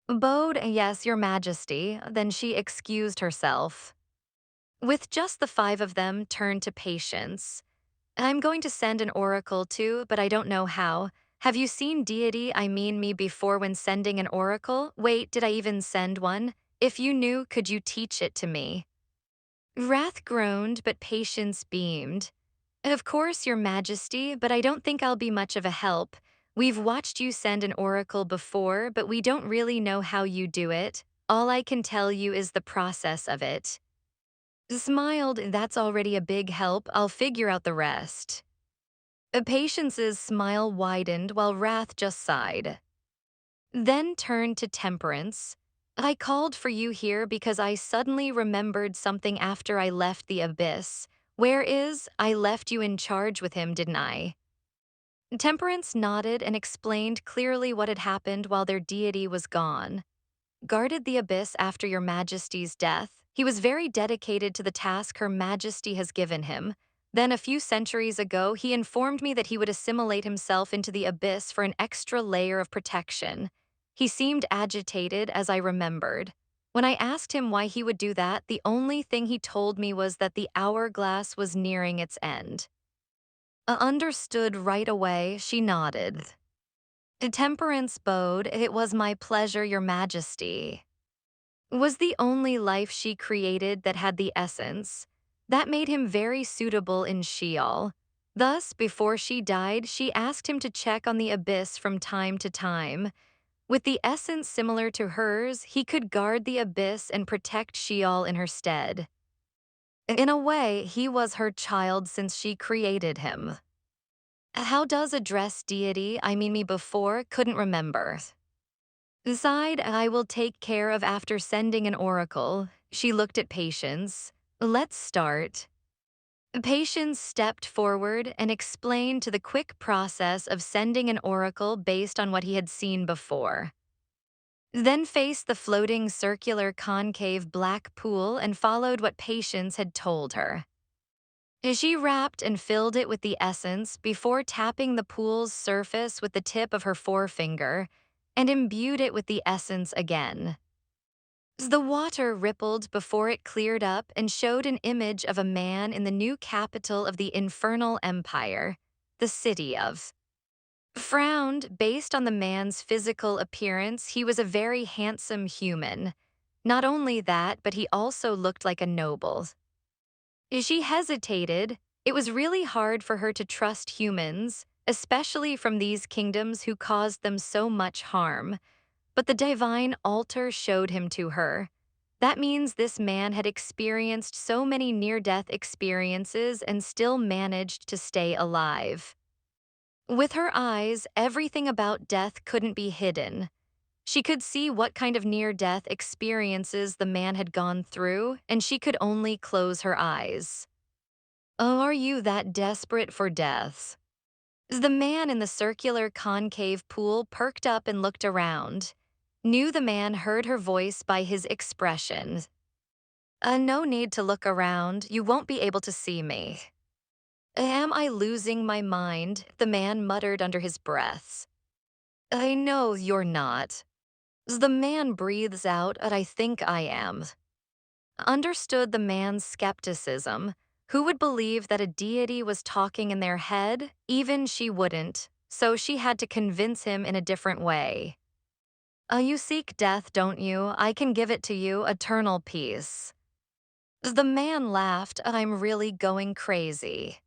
S1: Bowed, "Yes, Your Majesty," then she excused herself. With just the five of them, turned to Patience. "I'm going to send an oracle too, but I don't know how. Have you seen deity, I mean me, before when sending an oracle? Wait, did I even send one? If you knew, could you teach it to me?" Wrath groaned, but Patience beamed. "Of course, Your Majesty, but I don't think I'll be much of a help. We've watched you send an oracle before, but we don't really know how you do it. All I can tell you is the process of it." Smiled, "That's already a big help. I'll figure out the rest." Patience's smile widened while Wrath just sighed. Then turned to Temperance. "I called for you here because I suddenly remembered something after I left the abyss. I left you in charge with him, didn't I?" Temperance nodded and explained clearly what had happened while their deity was gone. "Guarded the abyss after Your Majesty's death. He was very dedicated to the task Her Majesty has given him. Then, a few centuries ago, he informed me that he would assimilate himself into the abyss for an extra layer of protection. He seemed agitated, as I remembered. When I asked him why he would do that, the only thing he told me was that the hourglass was nearing its end. I understood right away, she nodded. Temperance bowed, "It was my pleasure, Your Majesty." Was the only life she created that had the essence. That made him very suitable in Sheol. Thus, before she died, she asked him to check on the abyss from time to time. With the essence similar to hers, he could guard the abyss and protect Sheol in her stead. In a way, he was her child since she created him. How does address deity, I mean me before, couldn't remember. Sighed, "I will take care of after sending an oracle." She looked at Patience. "Let's start." Patience stepped forward and explained to the quick process of sending an oracle based on what he had seen before. Then faced the floating circular concave black pool and followed what Patience had told her. She wrapped and filled it with the essence before tapping the pool's surface with the tip of her forefinger and imbued it with the essence again. The water rippled before it cleared up and showed an image of a man in the new capital of the infernal empire, the city of. Frowned, based on the man's physical appearance, he was a very handsome human. Not only that, but he also looked like a noble. She hesitated. It was really hard for her to trust humans, especially from these kingdoms who caused them so much harm. But the divine altar showed him to her. That means this man had experienced so many near-death experiences and still managed to stay alive. With her eyes, everything about death couldn't be hidden. She could see what kind of near-death experiences the man had gone through, and she could only close her eyes. "Oh, are you that desperate for death?" The man in the circular concave pool perked up and looked around. Knew the man heard her voice by his expression. No need to look around, you won't be able to see me." "Am I losing my mind?" the man muttered under his breath. "I know you're not." The man breathes out, "I think I am." Understood the man's skepticism. Who would believe that a deity was talking in their head? Even she wouldn't, so she had to convince him in a different way. You seek death, don't you? I can give it to you, eternal peace." The man laughed, "I'm really going crazy."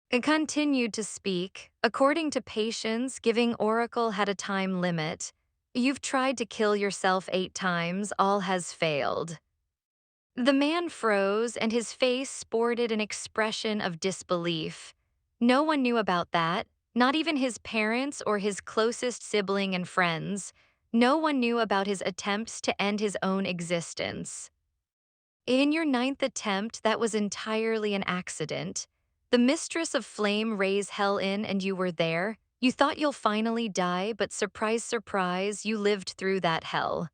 S1: It continued to speak. According to Patience, giving oracle had a time limit. "You've tried to kill yourself 8 times, all has failed." The man froze and his face sported an expression of disbelief. No one knew about that, not even his parents or his closest sibling and friends. No one knew about his attempts to end his own existence. "In your 9th attempt, that was entirely an accident. The mistress of flame raised hell in and you were there. You thought you'll finally die, but surprise, surprise, you lived through that hell."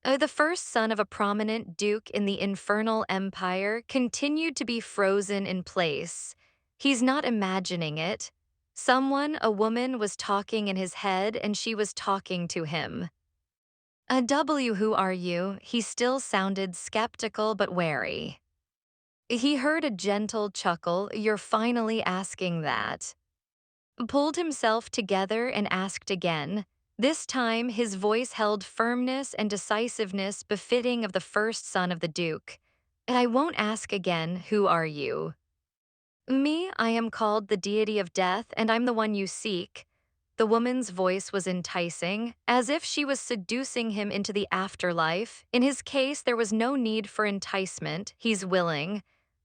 S1: The first son of a prominent duke in the infernal empire continued to be frozen in place. He's not imagining it. Someone, a woman, was talking in his head and she was talking to him. Who are you?" He still sounded skeptical but wary. He heard a gentle chuckle. "You're finally asking that." Pulled himself together and asked again. This time, his voice held firmness and decisiveness befitting of the first son of the Duke. "I won't ask again, who are you?" "Me, I am called the deity of death, and I'm the one you seek." The woman's voice was enticing, as if she was seducing him into the afterlife. In his case, there was no need for enticement. He's willing.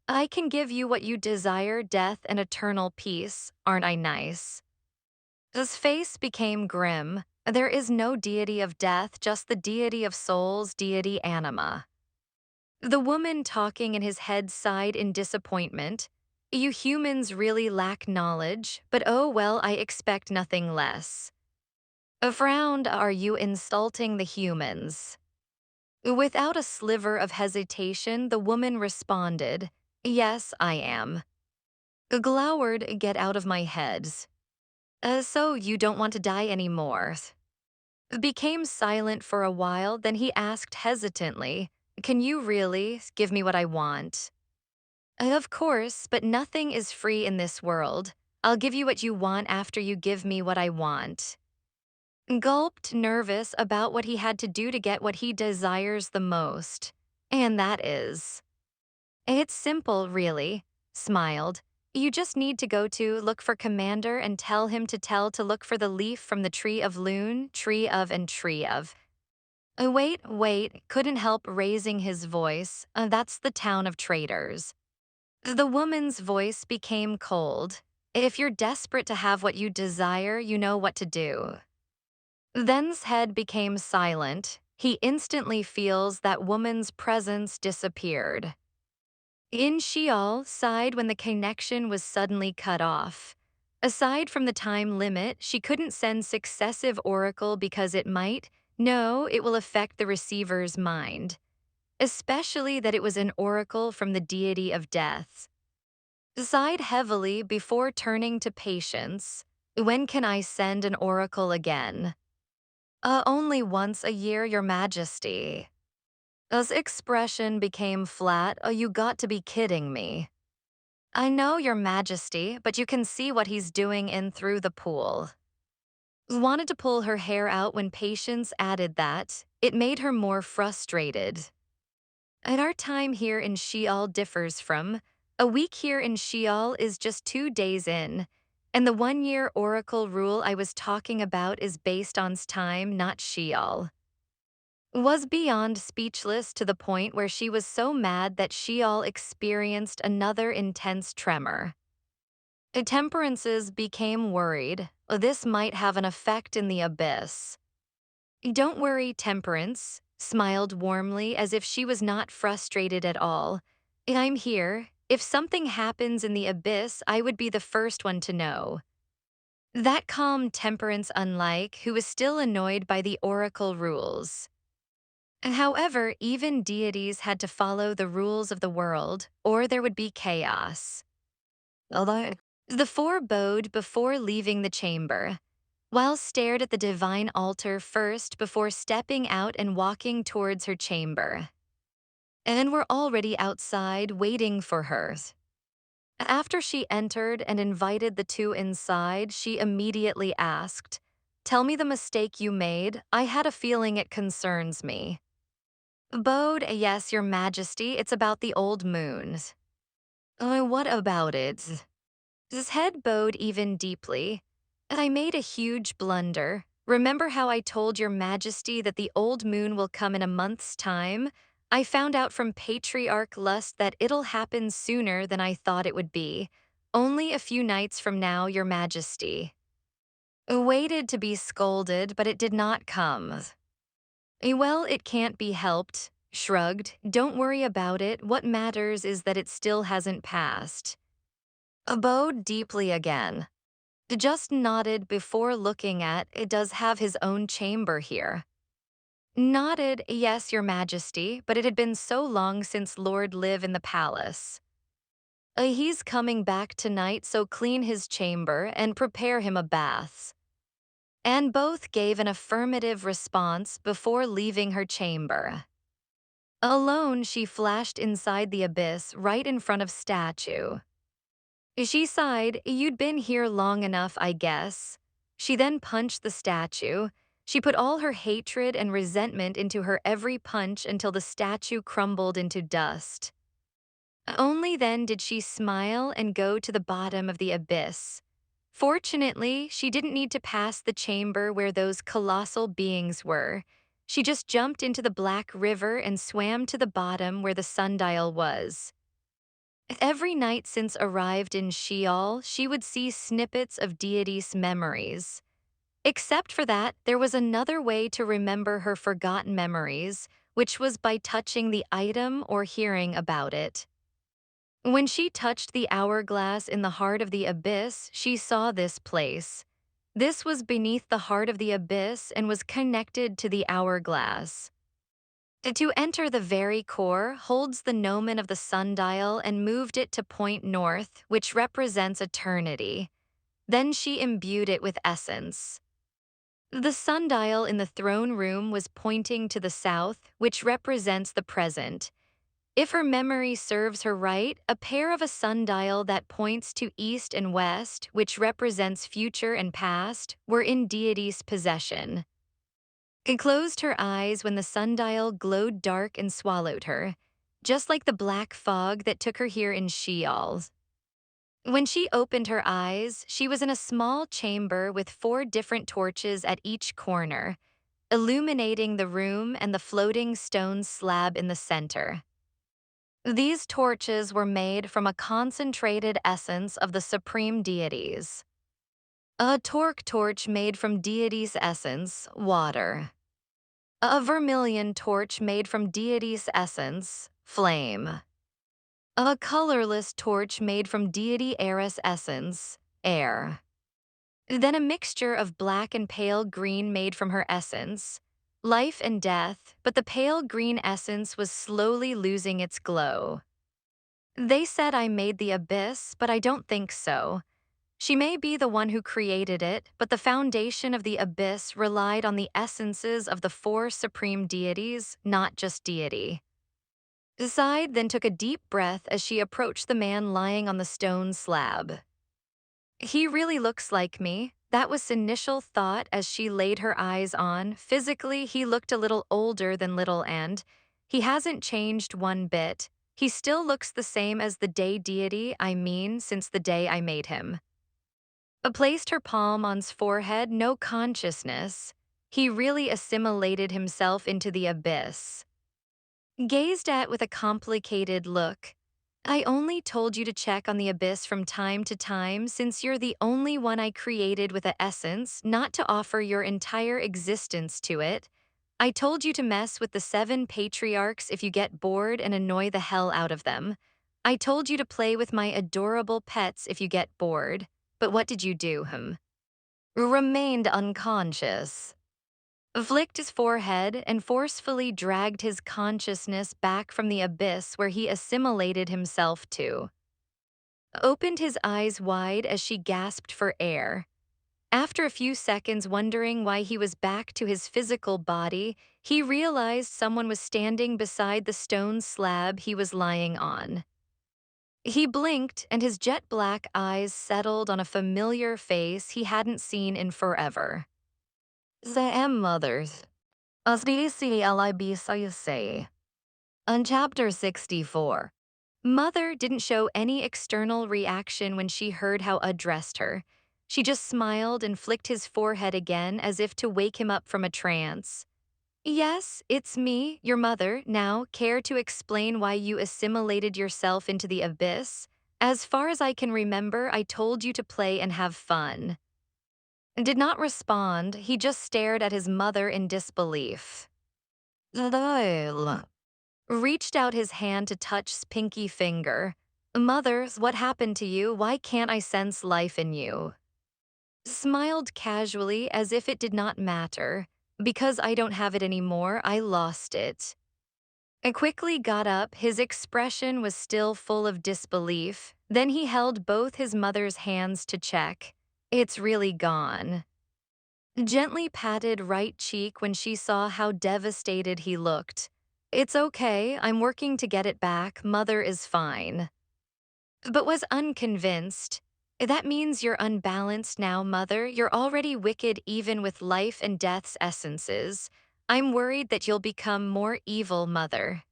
S1: "I can give you what you desire, death and eternal peace. Aren't I nice?" His face became grim. "There is no deity of death, just the deity of souls, deity anima." The woman talking in his head sighed in disappointment. "You humans really lack knowledge, but oh well, I expect nothing less." A frowned, "Are you insulting the humans?" Without a sliver of hesitation, the woman responded, "Yes, I am." Glowered, "Get out of my head." So you don't want to die anymore?" Became silent for a while, then he asked hesitantly, "Can you really give me what I want?" Of course, but nothing is free in this world. I'll give you what you want after you give me what I want." Gulped, nervous about what he had to do to get what he desires the most. And that is. "It's simple, really," smiled. "You just need to go to look for Commander and tell him to tell to look for the leaf from the tree of loon, tree of and tree of." Wait, couldn't help raising his voice. That's the town of traders." The woman's voice became cold. "If you're desperate to have what you desire, you know what to do." Then's head became silent. He instantly feels that woman's presence disappeared. In Sheol, sighed when the connection was suddenly cut off. Aside from the time limit, she couldn't send successive oracle because it might. No, it will affect the receiver's mind. Especially that it was an oracle from the deity of death. Sighed heavily before turning to patience. "When can I send an oracle again?" Only once a year, Your Majesty." His expression became flat. You got to be kidding me." "I know, Your Majesty, but you can see what he's doing in through the pool." Wanted to pull her hair out when Patience added that. It made her more frustrated. "And our time here in Sheol differs from. A week here in Sheol is just 2 days in. And the 1-year oracle rule I was talking about is based on time, not Sheol." Was beyond speechless to the point where she was so mad that Sheol experienced another intense tremor. Temperances became worried. This might have an effect in the abyss. "Don't worry, Temperance," smiled warmly as if she was not frustrated at all. "I'm here. If something happens in the abyss, I would be the first one to know." That calmed Temperance unlike, who was still annoyed by the oracle rules. However, even deities had to follow the rules of the world, or there would be chaos. Although the four bowed before leaving the chamber, while stared at the divine altar first before stepping out and walking towards her chamber. And were already outside waiting for her. After she entered and invited the two inside, she immediately asked, "Tell me the mistake you made. I had a feeling it concerns me." Bowed, "Yes, Your Majesty, it's about the old moon." What about it?" His head bowed even deeply. "I made a huge blunder. Remember how I told Your Majesty that the old moon will come in a month's time? I found out from Patriarch Lust that it'll happen sooner than I thought it would be. Only a few nights from now, Your Majesty." Waited to be scolded, but it did not come. "Well, it can't be helped," shrugged. "Don't worry about it. What matters is that it still hasn't passed." Bowed deeply again. Just nodded before looking at, "It does have his own chamber here." Nodded, "Yes, Your Majesty, but it had been so long since Lord live in the palace." He's coming back tonight, so clean his chamber and prepare him a bath." And both gave an affirmative response before leaving her chamber. Alone, she flashed inside the abyss right in front of statue. She sighed, "You'd been here long enough, I guess." She then punched the statue. She put all her hatred and resentment into her every punch until the statue crumbled into dust. Only then did she smile and go to the bottom of the abyss. Fortunately, she didn't need to pass the chamber where those colossal beings were. She just jumped into the black river and swam to the bottom where the sundial was. Every night since arrived in Sheol, she would see snippets of deity's memories. Except for that, there was another way to remember her forgotten memories, which was by touching the item or hearing about it. When she touched the hourglass in the heart of the abyss, she saw this place. This was beneath the heart of the abyss and was connected to the hourglass. To enter the very core holds the gnomon of the sundial and moved it to point north, which represents eternity. Then she imbued it with essence. The sundial in the throne room was pointing to the south, which represents the present. If her memory serves her right, a pair of a sundial that points to east and west, which represents future and past, were in deity's possession. She closed her eyes when the sundial glowed dark and swallowed her, just like the black fog that took her here in Sheol. When she opened her eyes, she was in a small chamber with 4 different torches at each corner, illuminating the room and the floating stone slab in the center. These torches were made from a concentrated essence of the supreme deities. A torque torch made from deity's essence, water. A vermilion torch made from deity's essence, flame. A colorless torch made from deity Eris essence, air. Then a mixture of black and pale green made from her essence, life and death, but the pale green essence was slowly losing its glow. They said I made the abyss, but I don't think so. She may be the one who created it, but the foundation of the abyss relied on the essences of the 4 supreme deities, not just deity. Sighed, then took a deep breath as she approached the man lying on the stone slab. He really looks like me. That was initial thought as she laid her eyes on. Physically, he looked a little older than Little and he hasn't changed one bit. He still looks the same as the day deity, I mean, since the day I made him. Placed her palm on's forehead, no consciousness. He really assimilated himself into the abyss. Gazed at with a complicated look. I only told you to check on the abyss from time to time since you're the only one I created with a essence, not to offer your entire existence to it. I told you to mess with the 7 patriarchs if you get bored and annoy the hell out of them. I told you to play with my adorable pets if you get bored. But what did you do, Remained unconscious. Flicked his forehead and forcefully dragged his consciousness back from the abyss where he assimilated himself to. Opened his eyes wide as she gasped for air. After a few seconds wondering why he was back to his physical body, he realized someone was standing beside the stone slab he was lying on. He blinked and his jet-black eyes settled on a familiar face he hadn't seen in forever. Sam Mothers. As DCLIB say. On chapter 64. Mother didn't show any external reaction when she heard how addressed her. She just smiled and flicked his forehead again as if to wake him up from a trance. Yes, it's me, your mother. Now, care to explain why you assimilated yourself into the abyss? As far as I can remember, I told you to play and have fun. Did not respond, he just stared at his mother in disbelief. Reached out his hand to touch pinky finger. Mother, what happened to you? Why can't I sense life in you? Smiled casually as if it did not matter. Because I don't have it anymore, I lost it. I quickly got up, his expression was still full of disbelief. Then he held both his mother's hands to check. It's really gone. Gently patted right cheek when she saw how devastated he looked. It's okay, I'm working to get it back, mother is fine. But was unconvinced. That means you're unbalanced now, mother. You're already wicked even with life and death's essences. I'm worried that you'll become more evil, mother.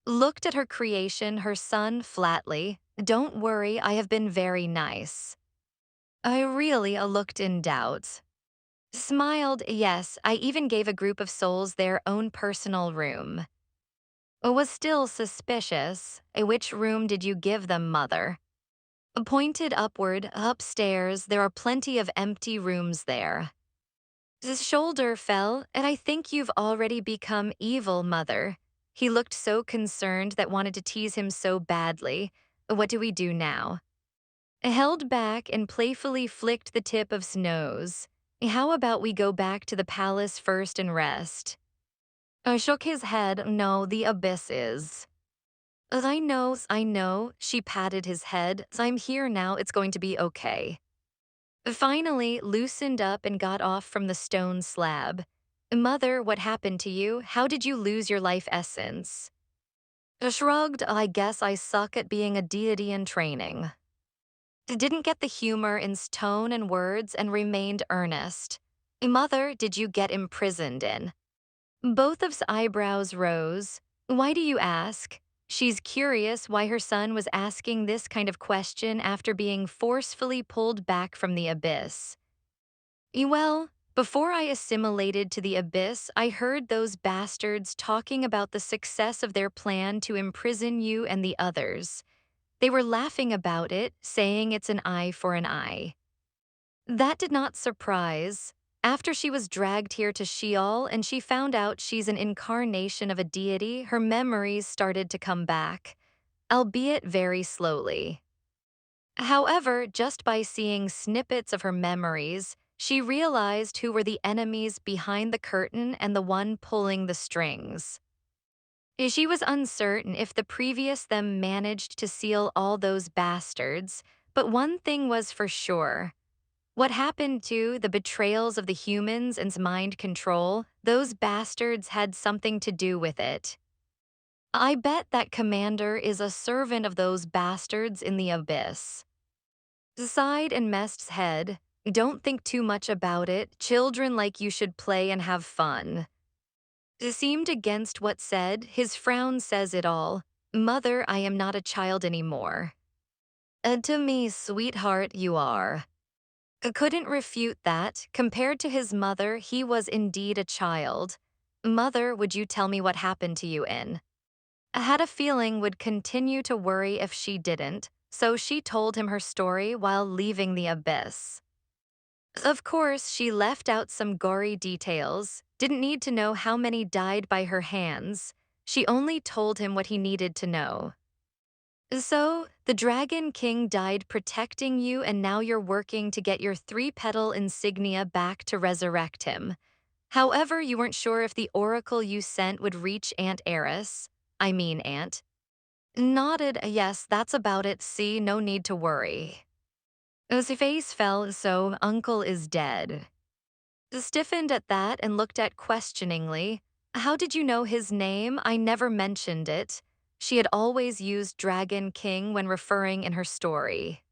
S1: Looked at her creation, her son, flatly. Don't worry, I have been very nice. I really looked in doubt. Smiled, yes, I even gave a group of souls their own personal room. Was still suspicious. Which room did you give them, mother? Pointed upward, upstairs, there are plenty of empty rooms there. His shoulder fell, and I think you've already become evil, mother. He looked so concerned that wanted to tease him so badly. What do we do now? Held back and playfully flicked the tip of his nose. How about we go back to the palace first and rest? Shook his head. No, the abyss is. I know, she patted his head. I'm here now, it's going to be okay. Finally, loosened up and got off from the stone slab. Mother, what happened to you? How did you lose your life essence? Shrugged, I guess I suck at being a deity in training. Didn't get the humor in tone and words and remained earnest. Mother, did you get imprisoned in? Both of eyebrows rose. Why do you ask? She's curious why her son was asking this kind of question after being forcefully pulled back from the abyss. Well, before I assimilated to the abyss, I heard those bastards talking about the success of their plan to imprison you and the others. They were laughing about it, saying it's an eye for an eye. That did not surprise. After she was dragged here to Sheol and she found out she's an incarnation of a deity, her memories started to come back, albeit very slowly. However, just by seeing snippets of her memories, she realized who were the enemies behind the curtain and the one pulling the strings. She was uncertain if the previous them managed to seal all those bastards, but one thing was for sure. What happened to the betrayals of the humans and mind control, those bastards had something to do with it. I bet that commander is a servant of those bastards in the abyss. Sighed and Mest's head. Don't think too much about it. Children like you should play and have fun. Seemed against what said, his frown says it all. Mother, I am not a child anymore. To me, sweetheart, you are. Couldn't refute that. Compared to his mother, he was indeed a child. Mother, would you tell me what happened to you in? I had a feeling would continue to worry if she didn't, so she told him her story while leaving the abyss. Of course, she left out some gory details, didn't need to know how many died by her hands. She only told him what he needed to know. So, the Dragon King died protecting you and now you're working to get your three-petal insignia back to resurrect him. However, you weren't sure if the oracle you sent would reach Aunt Eris. I mean Aunt. Nodded, yes, that's about it, see, no need to worry. His face fell, so Uncle is dead. Stiffened at that and looked at questioningly. How did you know his name? I never mentioned it. She had always used Dragon King when referring in her story.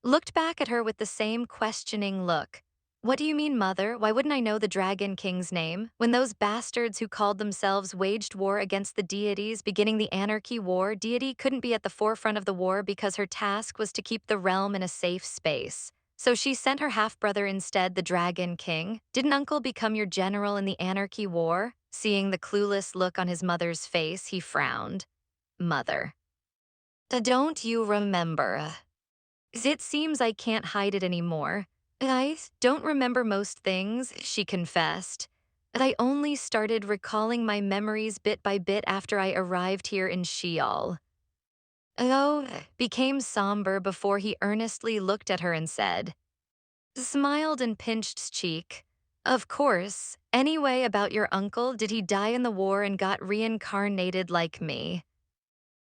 S1: Looked back at her with the same questioning look. What do you mean, Mother? Why wouldn't I know the Dragon King's name? When those bastards who called themselves waged war against the deities, beginning the Anarchy War, deity couldn't be at the forefront of the war because her task was to keep the realm in a safe space. So she sent her half-brother instead, the Dragon King. Didn't Uncle become your general in the Anarchy War? Seeing the clueless look on his mother's face, he frowned. Mother. Don't you remember? It seems I can't hide it anymore. I don't remember most things, she confessed. I only started recalling my memories bit by bit after I arrived here in Sheol. Oh, became somber before he earnestly looked at her and said, smiled and pinched cheek. Of course. Anyway, about your uncle, did he die in the war and got reincarnated like me?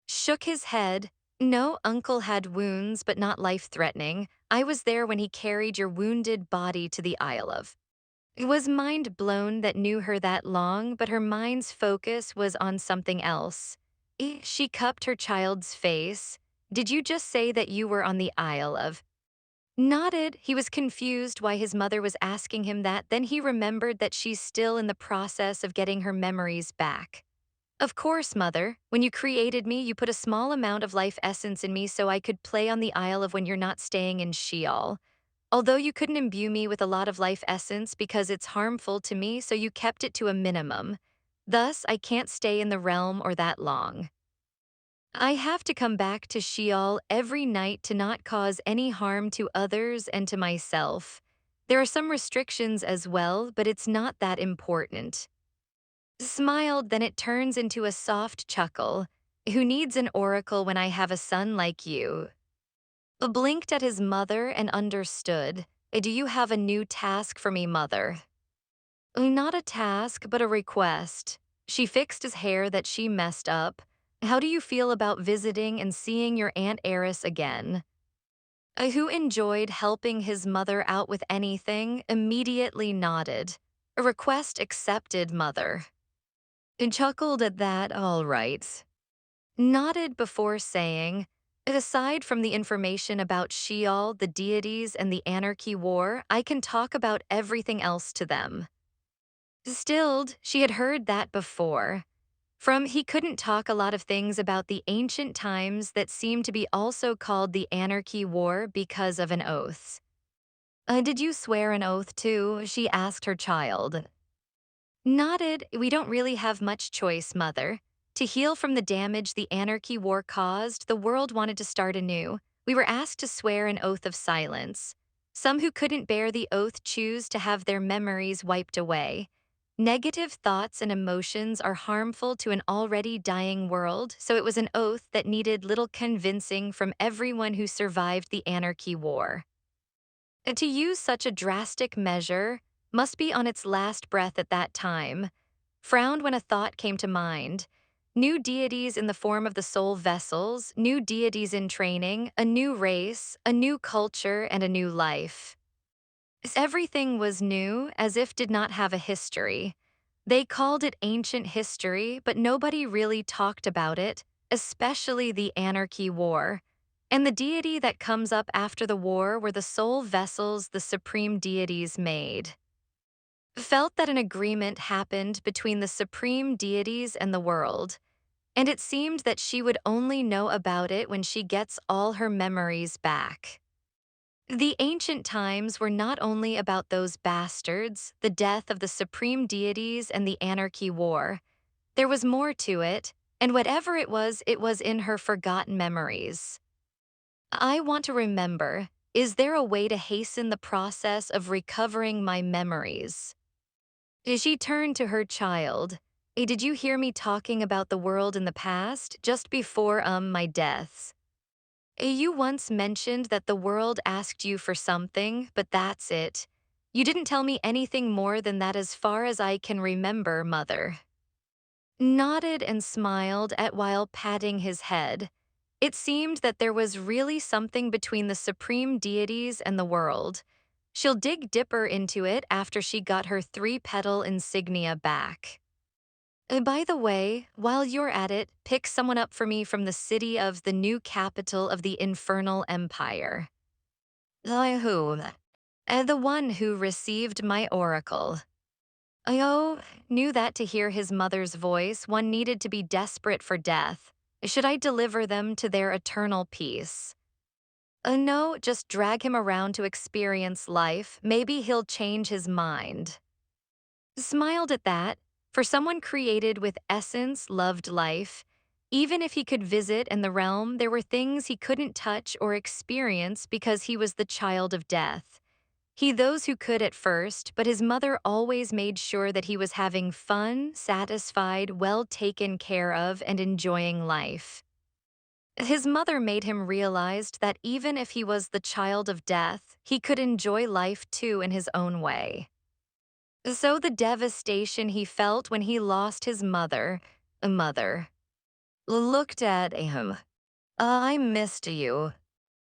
S1: Shook his head. No, Uncle had wounds, but not life-threatening. I was there when he carried your wounded body to the Isle of. It was mind blown that knew her that long, but her mind's focus was on something else. She cupped her child's face. Did you just say that you were on the Isle of? Nodded. He was confused why his mother was asking him that, then he remembered that she's still in the process of getting her memories back. Of course, Mother. When you created me, you put a small amount of life essence in me so I could play on the Isle of when you're not staying in Sheol. Although you couldn't imbue me with a lot of life essence because it's harmful to me, so you kept it to a minimum. Thus, I can't stay in the realm or that long. I have to come back to Sheol every night to not cause any harm to others and to myself. There are some restrictions as well, but it's not that important. Smiled, then it turns into a soft chuckle. Who needs an oracle when I have a son like you? Blinked at his mother and understood. Do you have a new task for me, Mother? Not a task, but a request. She fixed his hair that she messed up. How do you feel about visiting and seeing your Aunt Eris again? Who enjoyed helping his mother out with anything, immediately nodded. A request accepted, mother. And chuckled at that, all right. Nodded before saying, aside from the information about Sheol, the deities, and the Anarchy War, I can talk about everything else to them. Stilled, she had heard that before. From he couldn't talk a lot of things about the ancient times that seemed to be also called the Anarchy War because of an oath. Did you swear an oath too? She asked her child. Nodded, we don't really have much choice, mother. To heal from the damage the Anarchy War caused, the world wanted to start anew. We were asked to swear an oath of silence. Some who couldn't bear the oath choose to have their memories wiped away. Negative thoughts and emotions are harmful to an already dying world, so it was an oath that needed little convincing from everyone who survived the Anarchy War. And to use such a drastic measure must be on its last breath at that time. Frowned when a thought came to mind. New deities in the form of the soul vessels, new deities in training, a new race, a new culture, and a new life. Everything was new, as if did not have a history. They called it ancient history, but nobody really talked about it, especially the Anarchy War. And the deity that comes up after the war were the soul vessels the supreme deities made. Felt that an agreement happened between the supreme deities and the world, and it seemed that she would only know about it when she gets all her memories back. The ancient times were not only about those bastards, the death of the supreme deities and the Anarchy War. There was more to it, and whatever it was in her forgotten memories. I want to remember. Is there a way to hasten the process of recovering my memories? She turned to her child. Did you hear me talking about the world in the past, just before my deaths? You once mentioned that the world asked you for something, but that's it. You didn't tell me anything more than that as far as I can remember, mother. Nodded and smiled at while patting his head. It seemed that there was really something between the supreme deities and the world. She'll dig deeper into it after she got her 3-petal insignia back. By the way, while you're at it, pick someone up for me from the city of the new capital of the Infernal Empire. Who? The one who received my oracle. Oh, knew that to hear his mother's voice, one needed to be desperate for death. Should I deliver them to their eternal peace? No, just drag him around to experience life. Maybe he'll change his mind. Smiled at that. For someone created with essence, loved life. Even if he could visit in the realm, there were things he couldn't touch or experience because he was the child of death. He those who could at first, but his mother always made sure that he was having fun, satisfied, well taken care of, and enjoying life. His mother made him realize that even if he was the child of death, he could enjoy life too in his own way. So the devastation he felt when he lost his mother, looked at him. I missed you.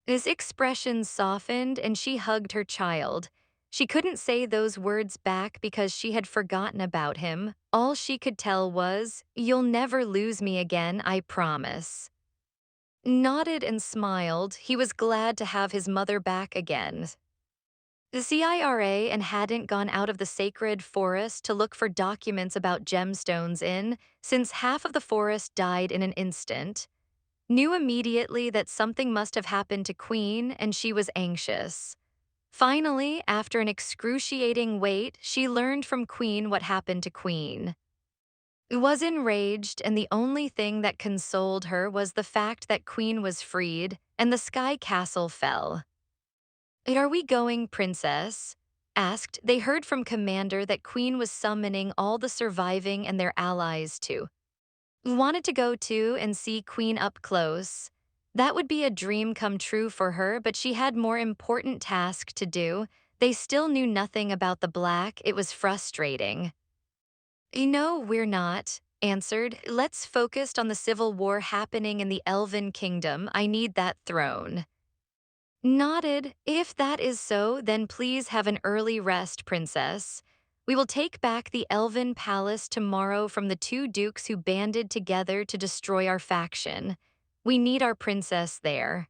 S1: His expression softened and she hugged her child. She couldn't say those words back because she had forgotten about him. All she could tell was, you'll never lose me again, I promise. Nodded and smiled. He was glad to have his mother back again. The CIRA and hadn't gone out of the sacred forest to look for documents about gemstones since half of the forest died in an instant. Knew immediately that something must have happened to Queen, and she was anxious. Finally, after an excruciating wait, she learned from Queen what happened to Queen. Was enraged, and the only thing that consoled her was the fact that Queen was freed, and the Sky Castle fell. Are we going, princess? Asked. They heard from Commander that Queen was summoning all the surviving and their allies to. Wanted to go too and see Queen up close. That would be a dream come true for her, but she had more important task to do. They still knew nothing about the Black. It was frustrating. No, we're not. answered, let's focus on the civil war happening in the Elven Kingdom. I need that throne. Nodded. If that is so, then please have an early rest, princess. We will take back the Elven Palace tomorrow from the two dukes who banded together to destroy our faction. We need our princess there.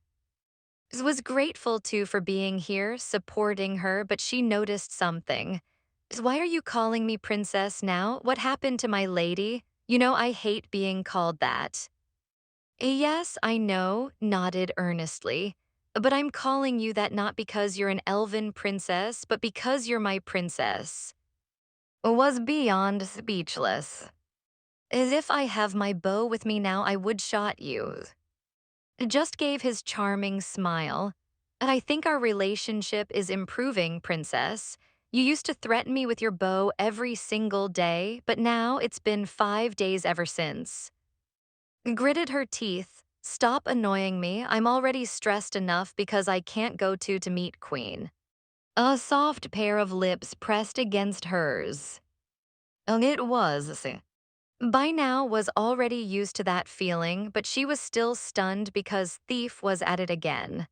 S1: Was grateful too for being here, supporting her, but she noticed something. Why are you calling me princess now? What happened to my lady? You know I hate being called that. Yes, I know, nodded earnestly. But I'm calling you that not because you're an elven princess, but because you're my princess. Was beyond speechless. As if I have my bow with me now, I would shot you. Just gave his charming smile. I think our relationship is improving, princess. You used to threaten me with your bow every single day, but now it's been 5 days ever since. Gritted her teeth. Stop annoying me. I'm already stressed enough because I can't go to meet Queen. A soft pair of lips pressed against hers. It was. By now was already used to that feeling, but she was still stunned because Thief was at it again.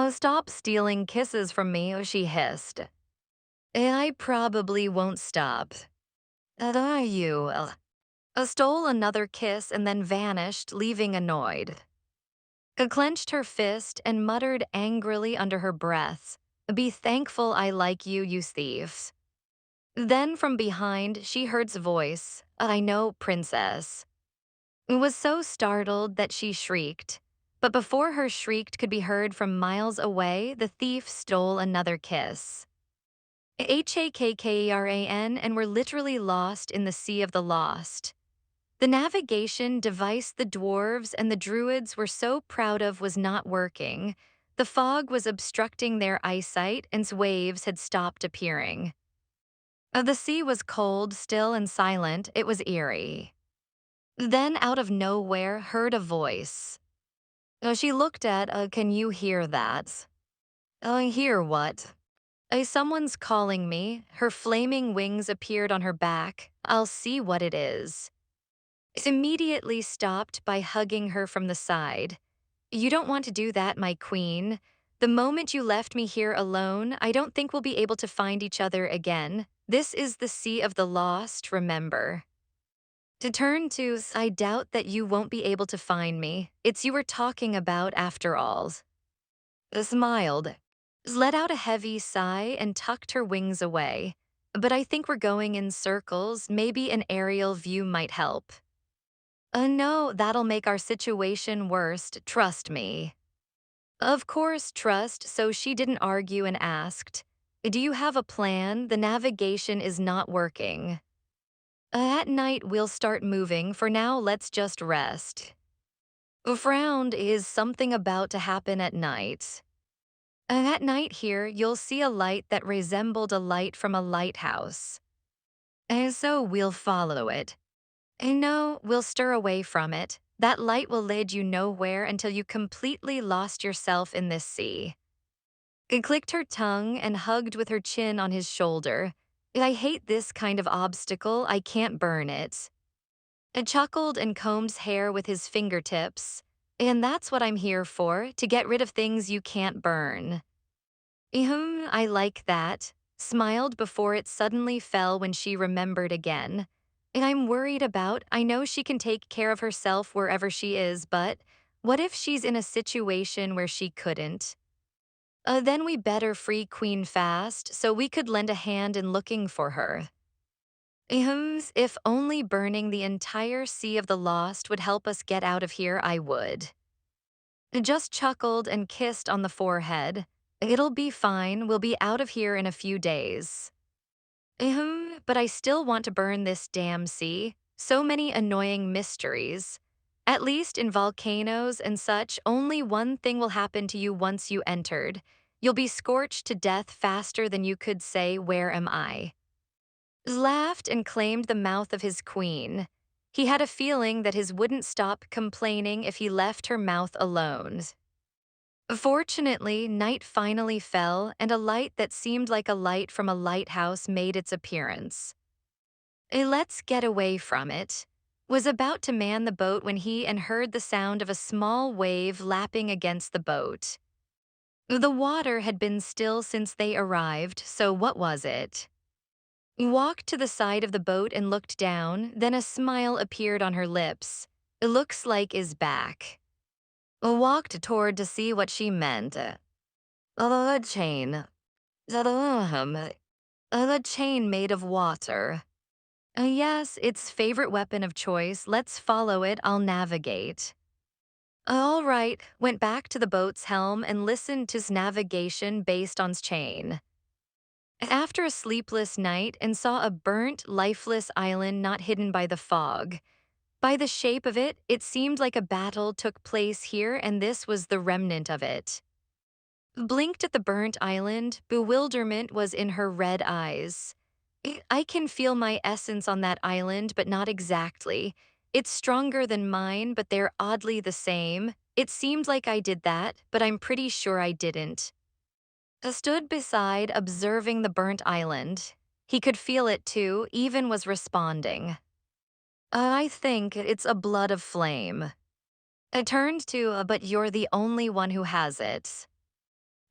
S1: Stop stealing kisses from me, she hissed. I probably won't stop. You. Stole another kiss and then vanished, leaving annoyed. Clenched her fist and muttered angrily under her breath, be thankful I like you, you thieves. Then from behind, she heard's voice, I know, princess. Was so startled that she shrieked. But before her shriek could be heard from miles away, the thief stole another kiss. Hakkaran and were literally lost in the sea of the lost. The navigation device the dwarves and the druids were so proud of was not working. The fog was obstructing their eyesight and waves had stopped appearing. The sea was cold, still, and silent. It was eerie. Then out of nowhere, heard a voice. She looked at, can you hear that? Hear what? Someone's calling me. Her flaming wings appeared on her back. I'll see what it is. Immediately stopped by hugging her from the side. You don't want to do that, my queen. The moment you left me here alone, I don't think we'll be able to find each other again. This is the sea of the lost, remember. To turn to, I doubt that you won't be able to find me. It's you we're talking about after all. Smiled, let out a heavy sigh and tucked her wings away. But I think we're going in circles. Maybe an aerial view might help. No, that'll make our situation worse, trust me. Of course, trust, so she didn't argue and asked, do you have a plan? The navigation is not working. At night, we'll start moving. For now, let's just rest. Frowned, is something about to happen at night? At night here, you'll see a light that resembled a light from a lighthouse. And so we'll follow it. No, we'll stir away from it. That light will lead you nowhere until you completely lost yourself in this sea. It clicked her tongue and hugged with her chin on his shoulder. I hate this kind of obstacle. I can't burn it. It chuckled and combed hair with his fingertips. And that's what I'm here for, to get rid of things you can't burn. I like that. Smiled before it suddenly fell when she remembered again. And I'm worried about, I know she can take care of herself wherever she is, but what if she's in a situation where she couldn't? Then we better free Queen fast so we could lend a hand in looking for her. If only burning the entire Sea of the Lost would help us get out of here, I would. Just chuckled and kissed on the forehead. It'll be fine, we'll be out of here in a few days. But I still want to burn this damn sea. So many annoying mysteries. At least in volcanoes and such, only one thing will happen to you once you entered. You'll be scorched to death faster than you could say, where am I? Laughed and claimed the mouth of his queen. He had a feeling that his wouldn't stop complaining if he left her mouth alone. Fortunately, night finally fell, and a light that seemed like a light from a lighthouse made its appearance. Let's get away from it, was about to man the boat when he and heard the sound of a small wave lapping against the boat. The water had been still since they arrived, so what was it? Walked to the side of the boat and looked down, then a smile appeared on her lips. It looks like is back. Walked toward to see what she meant. The chain. The chain made of water. Yes, its favorite weapon of choice. Let's follow it, I'll navigate. All right, went back to the boat's helm and listened to navigation based on's chain. After a sleepless night and saw a burnt, lifeless island not hidden by the fog. By the shape of it, it seemed like a battle took place here and this was the remnant of it. Blinked at the burnt island, bewilderment was in her red eyes. I can feel my essence on that island, but not exactly. It's stronger than mine, but they're oddly the same. It seemed like I did that, but I'm pretty sure I didn't. I stood beside, observing the burnt island. He could feel it too, even was responding. I think it's a blood of flame. I turned to, but you're the only one who has it.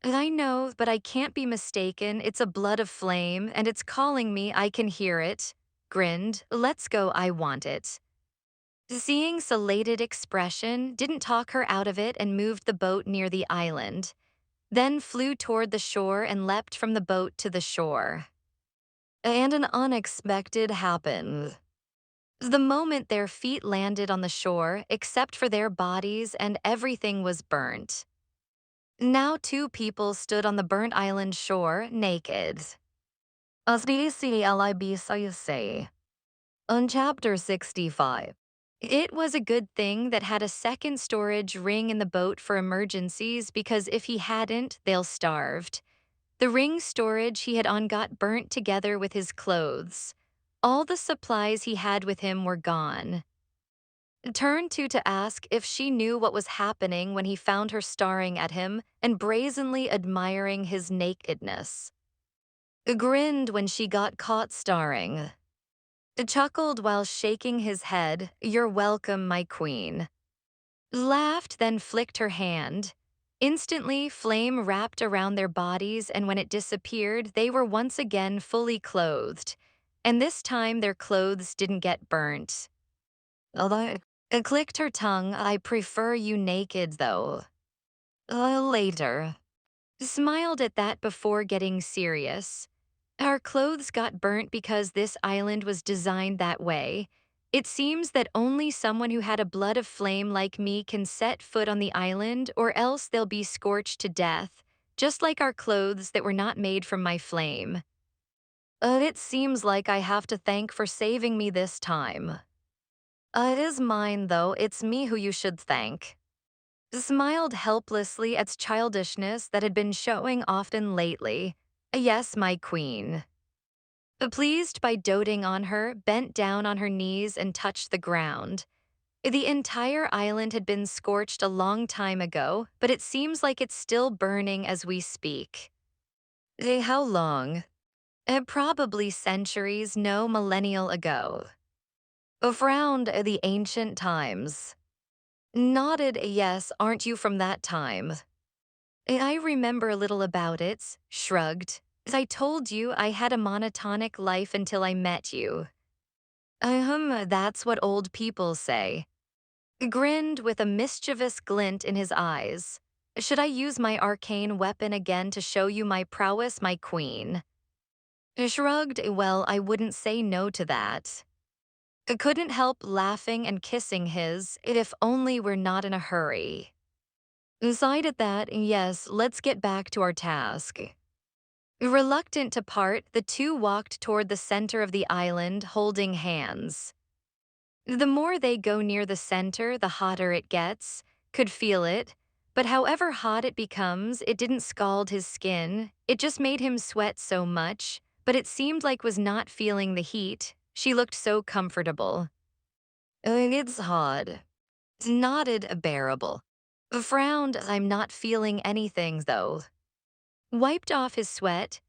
S1: I know, but I can't be mistaken. It's a blood of flame, and it's calling me. I can hear it. Grinned. Let's go, I want it. Seeing elated expression, didn't talk her out of it and moved the boat near the island. Then flew toward the shore and leapt from the boat to the shore. And an unexpected happened. The moment their feet landed on the shore, except for their bodies, and everything was burnt. Now 2 people stood on the burnt island shore, naked. As say. On chapter 65. It was a good thing that had a second storage ring in the boat for emergencies because if he hadn't, they'll starved. The ring storage he had on got burnt together with his clothes. All the supplies he had with him were gone. Turned to ask if she knew what was happening when he found her staring at him and brazenly admiring his nakedness. Grinned when she got caught staring. Chuckled while shaking his head, "You're welcome, my queen." Laughed, then flicked her hand. Instantly, flame wrapped around their bodies, and when it disappeared, they were once again fully clothed. And this time, their clothes didn't get burnt. Although it clicked her tongue, "I prefer you naked, though." Later. Smiled at that before getting serious. Our clothes got burnt because this island was designed that way. It seems that only someone who had a blood of flame like me can set foot on the island, or else they'll be scorched to death, just like our clothes that were not made from my flame. It seems like I have to thank for saving me this time. It is mine, though. It's me who you should thank. Smiled helplessly at childishness that had been showing often lately. Yes, my queen. Pleased by doting on her, bent down on her knees and touched the ground. The entire island had been scorched a long time ago, but it seems like it's still burning as we speak. How long? Probably centuries, no millennial ago. Frowned at the ancient times. Nodded, yes, aren't you from that time? I remember a little about it, shrugged. I told you I had a monotonic life until I met you. That's what old people say. Grinned with a mischievous glint in his eyes. Should I use my arcane weapon again to show you my prowess, my queen? Shrugged, well, I wouldn't say no to that. Couldn't help laughing and kissing his, if only we're not in a hurry. Sighed at that, yes, let's get back to our task. Reluctant to part, the 2 walked toward the center of the island, holding hands. The more they go near the center, the hotter it gets. Could feel it. But however hot it becomes, it didn't scald his skin. It just made him sweat so much, but it seemed like was not feeling the heat. She looked so comfortable. It's hot. Nodded, bearable. Frowned, I'm not feeling anything, though. Wiped off his sweat.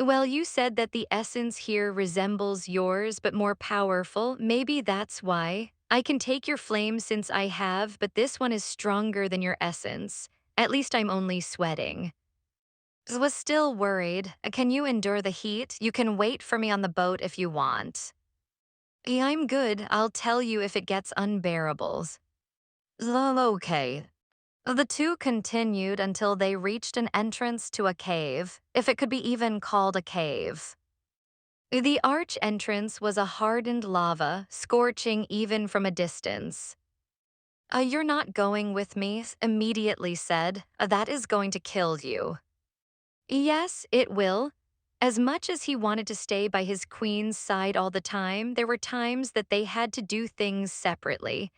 S1: Well, you said that the essence here resembles yours but more powerful. Maybe that's why. I can take your flame since I have, but this one is stronger than your essence. At least I'm only sweating. Was still worried. Can you endure the heat? You can wait for me on the boat if you want. Yeah, I'm good. I'll tell you if it gets unbearable. Okay. The two continued until they reached an entrance to a cave, if it could be even called a cave. The arch entrance was a hardened lava, scorching even from a distance. You're not going with me, immediately said. That is going to kill you. Yes, it will. As much as he wanted to stay by his queen's side all the time, there were times that they had to do things separately.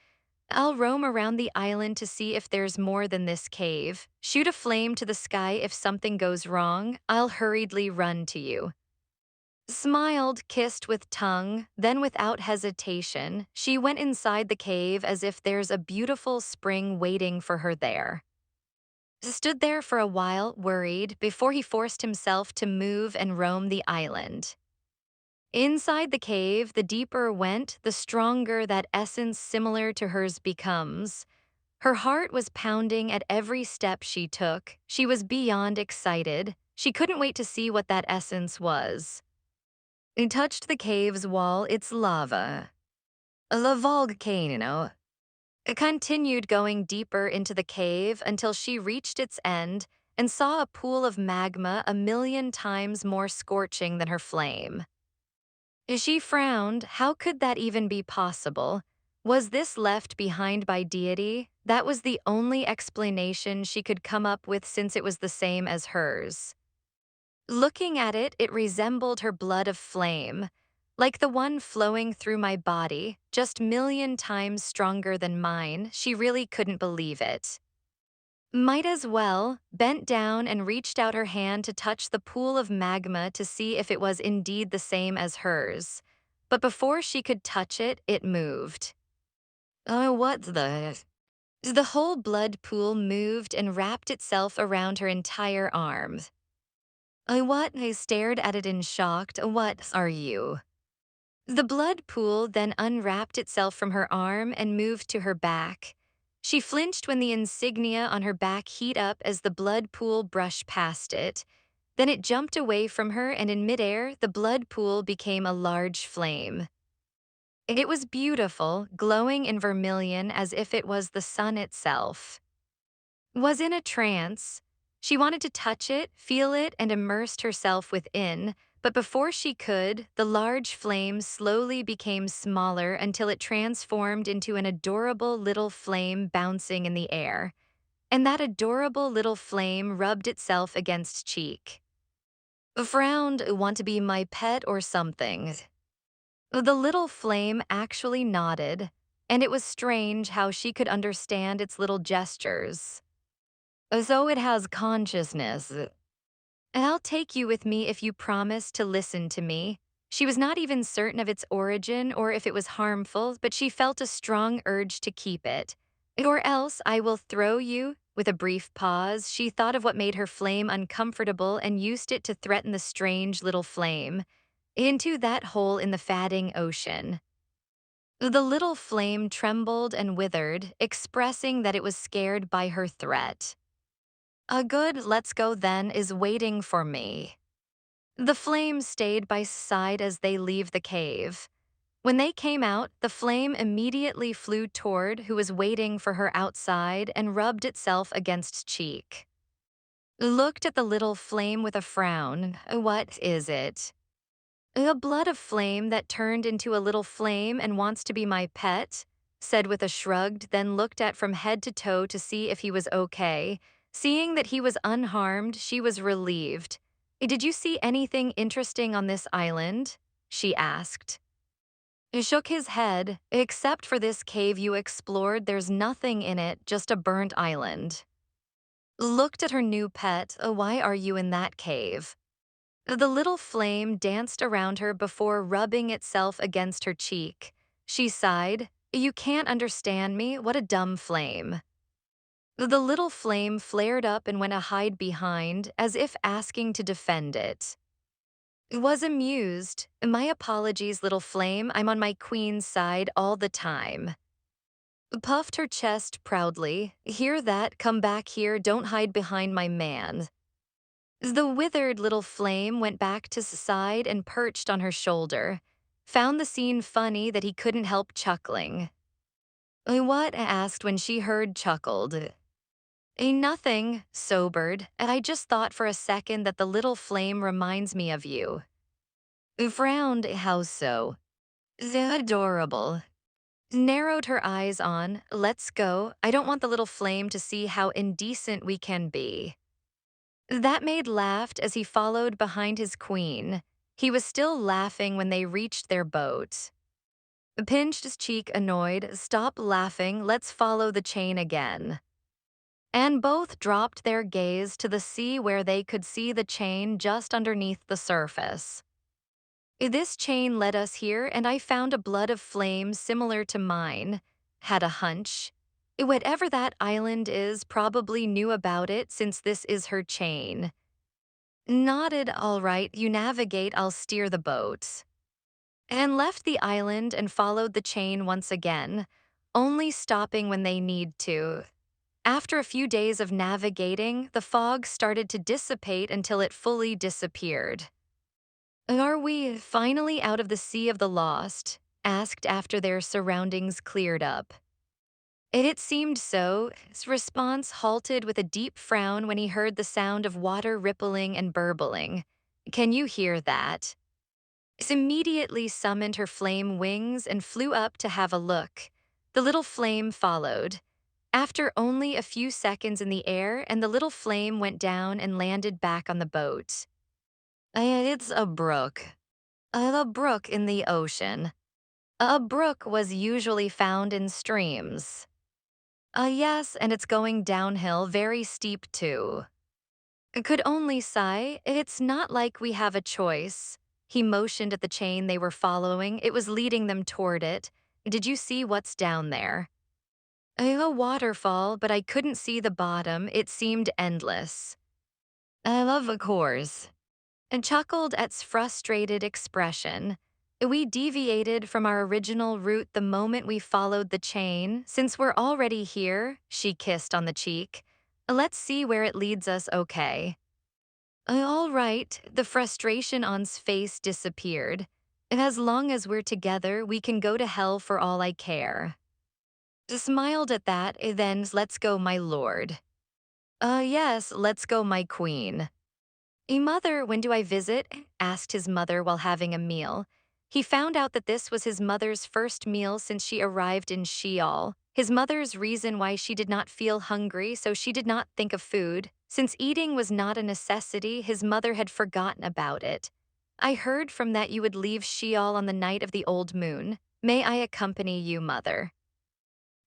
S1: I'll roam around the island to see if there's more than this cave. Shoot a flame to the sky if something goes wrong. I'll hurriedly run to you. Smiled, kissed with tongue, then without hesitation, she went inside the cave as if there's a beautiful spring waiting for her there. Stood there for a while, worried, before he forced himself to move and roam the island. Inside the cave, the deeper went, the stronger that essence similar to hers becomes. Her heart was pounding at every step she took. She was beyond excited. She couldn't wait to see what that essence was. It touched the cave's wall, its lava. A volcano. It continued going deeper into the cave until she reached its end and saw a pool of magma 1,000,000 times more scorching than her flame. She frowned. How could that even be possible? Was this left behind by deity? That was the only explanation she could come up with since it was the same as hers. Looking at it, it resembled her blood of flame, like the one flowing through my body, just 1,000,000 times stronger than mine. She really couldn't believe it. Might as well, bent down and reached out her hand to touch the pool of magma to see if it was indeed the same as hers. But before she could touch it, it moved. Oh, what the? The whole blood pool moved and wrapped itself around her entire arm. What? I stared at it in shock. What are you? The blood pool then unwrapped itself from her arm and moved to her back. She flinched when the insignia on her back heat up as the blood pool brushed past it. Then it jumped away from her, and in midair, the blood pool became a large flame. It was beautiful, glowing in vermilion as if it was the sun itself. Was in a trance. She wanted to touch it, feel it, and immersed herself within, but before she could, the large flame slowly became smaller until it transformed into an adorable little flame bouncing in the air. And that adorable little flame rubbed itself against cheek. Frowned, want to be my pet or something. The little flame actually nodded, and it was strange how she could understand its little gestures. So it has consciousness. I'll take you with me if you promise to listen to me. She was not even certain of its origin or if it was harmful, but she felt a strong urge to keep it. Or else I will throw you. With a brief pause, she thought of what made her flame uncomfortable and used it to threaten the strange little flame. Into that hole in the fatting ocean. The little flame trembled and withered, expressing that it was scared by her threat. A good let's go then is waiting for me. The flame stayed by side as they leave the cave. When they came out, the flame immediately flew toward who was waiting for her outside and rubbed itself against cheek. Looked at the little flame with a frown. What is it? A blood of flame that turned into a little flame and wants to be my pet, said with a shrug, then looked at from head to toe to see if he was okay. Seeing that he was unharmed, she was relieved. Did you see anything interesting on this island? She asked. He shook his head. Except for this cave you explored, there's nothing in it, just a burnt island. Looked at her new pet. Why are you in that cave? The little flame danced around her before rubbing itself against her cheek. She sighed. You can't understand me, what a dumb flame. The little flame flared up and went a hide behind, as if asking to defend it. Was amused. My apologies, little flame. I'm on my queen's side all the time. Puffed her chest proudly. Hear that? Come back here. Don't hide behind my man. The withered little flame went back to his side and perched on her shoulder. Found the scene funny that he couldn't help chuckling. What? Asked when she heard chuckled. Nothing, sobered. I just thought for a second that the little flame reminds me of you. Frowned. How so? Adorable. Narrowed her eyes on, let's go. I don't want the little flame to see how indecent we can be. That maid laughed as he followed behind his queen. He was still laughing when they reached their boat. Pinched his cheek, annoyed. Stop laughing, let's follow the chain again. And both dropped their gaze to the sea where they could see the chain just underneath the surface. This chain led us here, and I found a blood of flame similar to mine. Had a hunch. Whatever that island is probably knew about it since this is her chain. Nodded. All right, you navigate, I'll steer the boat. And left the island and followed the chain once again, only stopping when they need to. After a few days of navigating, the fog started to dissipate until it fully disappeared. Are we finally out of the Sea of the Lost? Asked after their surroundings cleared up. It seemed so. His response halted with a deep frown when he heard the sound of water rippling and burbling. Can you hear that? She immediately summoned her flame wings and flew up to have a look. The little flame followed. After only a few seconds in the air, and the little flame went down and landed back on the boat. It's a brook. A brook in the ocean. A brook was usually found in streams. Yes, and it's going downhill, very steep too. Could only sigh, it's not like we have a choice. He motioned at the chain they were following. It was leading them toward it. Did you see what's down there? A waterfall, but I couldn't see the bottom. It seemed endless. I love a course. And chuckled at its frustrated expression. We deviated from our original route the moment we followed the chain. Since we're already here, she kissed on the cheek. Let's see where it leads us, okay? All right, the frustration on his face disappeared. As long as we're together, we can go to hell for all I care. Smiled at that, then let's go, my lord. Yes, let's go, my queen. Mother, when do I visit? Asked his mother while having a meal. He found out that this was his mother's first meal since she arrived in Sheol. His mother's reason why she did not feel hungry, so she did not think of food. Since eating was not a necessity, his mother had forgotten about it. I heard from that you would leave Sheol on the night of the old moon. May I accompany you, mother?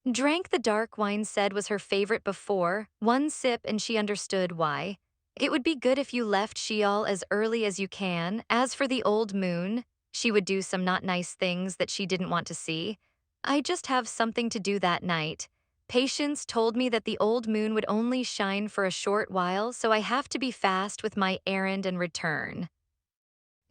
S1: Drank the dark wine said was her favorite before, one sip and she understood why. It would be good if you left Sheol as early as you can. As for the old moon, she would do some not nice things that she didn't want to see. I just have something to do that night. Patience told me that the old moon would only shine for a short while, so I have to be fast with my errand and return.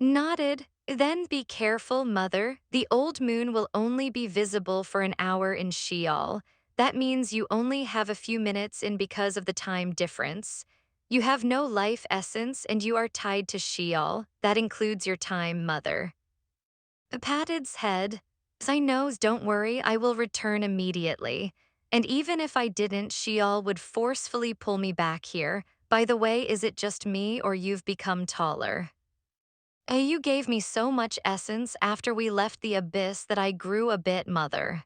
S1: Nodded. Then be careful, mother. The old moon will only be visible for an hour in Sheol. That means you only have a few minutes in because of the time difference. You have no life essence and you are tied to Sheol. That includes your time, mother. Patted head. I knows, don't worry, I will return immediately. And even if I didn't, Sheol would forcefully pull me back here. By the way, is it just me or you've become taller? You gave me so much essence after we left the abyss that I grew a bit, mother.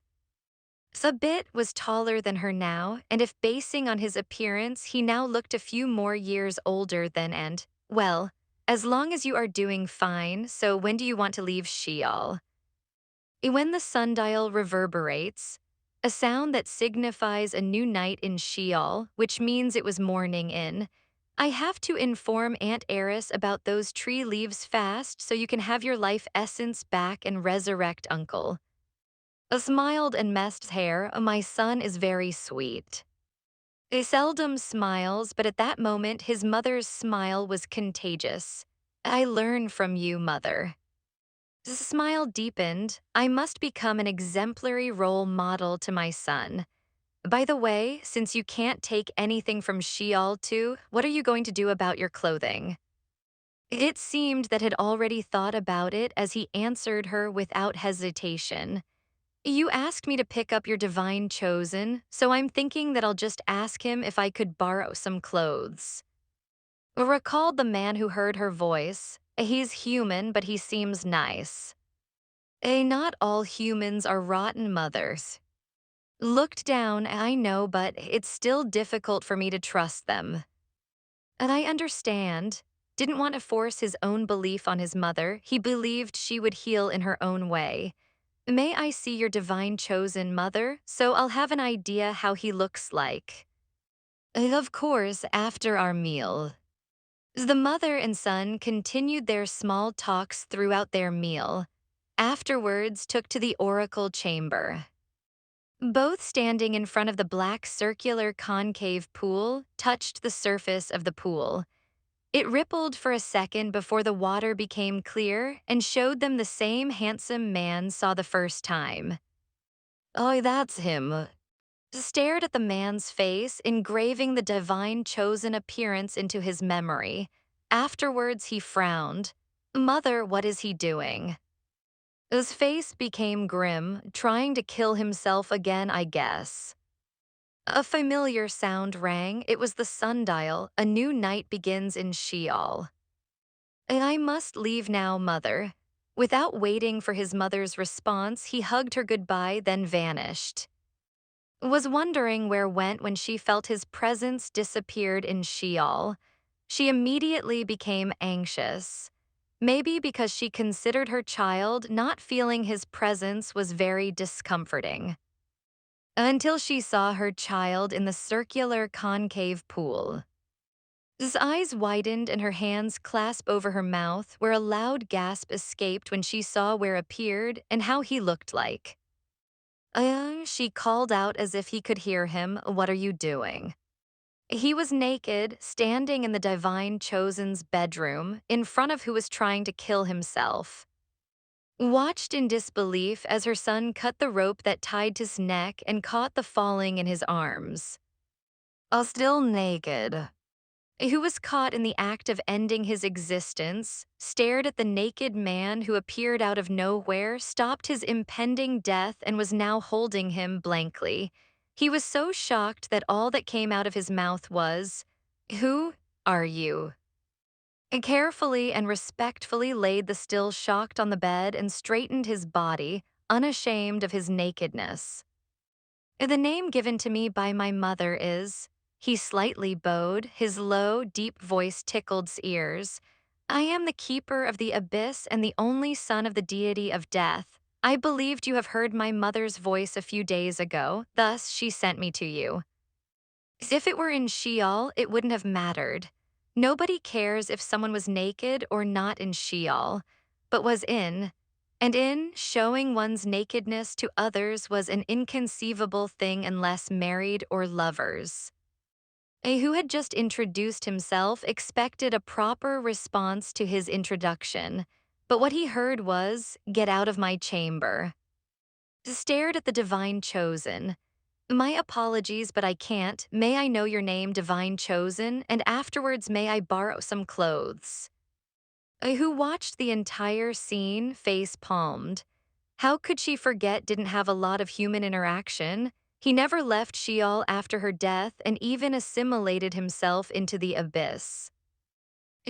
S1: A bit was taller than her now, and if basing on his appearance, he now looked a few more years older than and, well, as long as you are doing fine, so when do you want to leave Sheol? When the sundial reverberates, a sound that signifies a new night in Sheol, which means it was morning in, I have to inform Aunt Eris about those tree leaves fast so you can have your life essence back and resurrect Uncle. Smiled and messed hair, my son is very sweet. He seldom smiles, but at that moment his mother's smile was contagious. I learn from you, mother. The smile deepened. I must become an exemplary role model to my son. By the way, since you can't take anything from Sheol too, what are you going to do about your clothing? It seemed that had already thought about it as he answered her without hesitation. You asked me to pick up your divine chosen, so I'm thinking that I'll just ask him if I could borrow some clothes. Recalled the man who heard her voice. He's human, but he seems nice. Not all humans are rotten mothers. Looked down, I know, but it's still difficult for me to trust them. And I understand. Didn't want to force his own belief on his mother. He believed she would heal in her own way. May I see your divine chosen mother, so I'll have an idea how he looks like. Of course, after our meal. The mother and son continued their small talks throughout their meal. Afterwards, took to the oracle chamber. Both standing in front of the black circular concave pool, touched the surface of the pool. It rippled for a second before the water became clear and showed them the same handsome man saw the first time. Oh, that's him. Stared at the man's face, engraving the divine chosen appearance into his memory. Afterwards, he frowned. Mother, what is he doing? His face became grim, trying to kill himself again, I guess. A familiar sound rang. It was the sundial. A new night begins in Sheol. I must leave now, mother. Without waiting for his mother's response, he hugged her goodbye, then vanished. Was wondering where went when she felt his presence disappeared in Sheol. She immediately became anxious. Maybe because she considered her child, not feeling his presence was very discomforting. Until she saw her child in the circular concave pool. His eyes widened and her hands clasped over her mouth, where a loud gasp escaped when she saw where appeared and how he looked like. She called out as if he could hear him, "What are you doing?" He was naked, standing in the divine chosen's bedroom, in front of who was trying to kill himself. Watched in disbelief as her son cut the rope that tied his neck and caught the falling in his arms. Still naked. Who was caught in the act of ending his existence, stared at the naked man who appeared out of nowhere, stopped his impending death, and was now holding him blankly. He was so shocked that all that came out of his mouth was, "Who are you?" Carefully and respectfully laid the still shocked on the bed and straightened his body, unashamed of his nakedness. The name given to me by my mother is, he slightly bowed, his low, deep voice tickled ears. I am the keeper of the abyss and the only son of the deity of death. I believed you have heard my mother's voice a few days ago, thus she sent me to you. If it were in Sheol, it wouldn't have mattered. Nobody cares if someone was naked or not in Sheol, but was in. And in, showing one's nakedness to others was an inconceivable thing unless married or lovers. Who had just introduced himself expected a proper response to his introduction, but what he heard was, "Get out of my chamber." Stared at the divine chosen. My apologies, but I can't. May I know your name, divine chosen, and afterwards may I borrow some clothes? Who watched the entire scene face-palmed. How could she forget didn't have a lot of human interaction? He never left Sheol after her death and even assimilated himself into the abyss.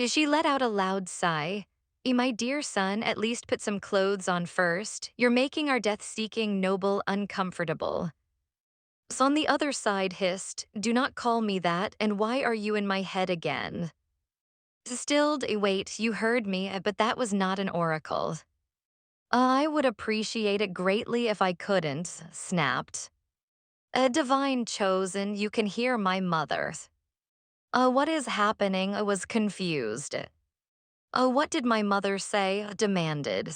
S1: She let out a loud sigh. My dear son, at least put some clothes on first. You're making our death-seeking noble uncomfortable. So on the other side hissed, "Do not call me that, and why are you in my head again?" Stilled, wait, you heard me, but that was not an oracle. I would appreciate it greatly if I couldn't, snapped. A divine chosen, you can hear my mother. What is happening? I was confused. What did my mother say? Demanded.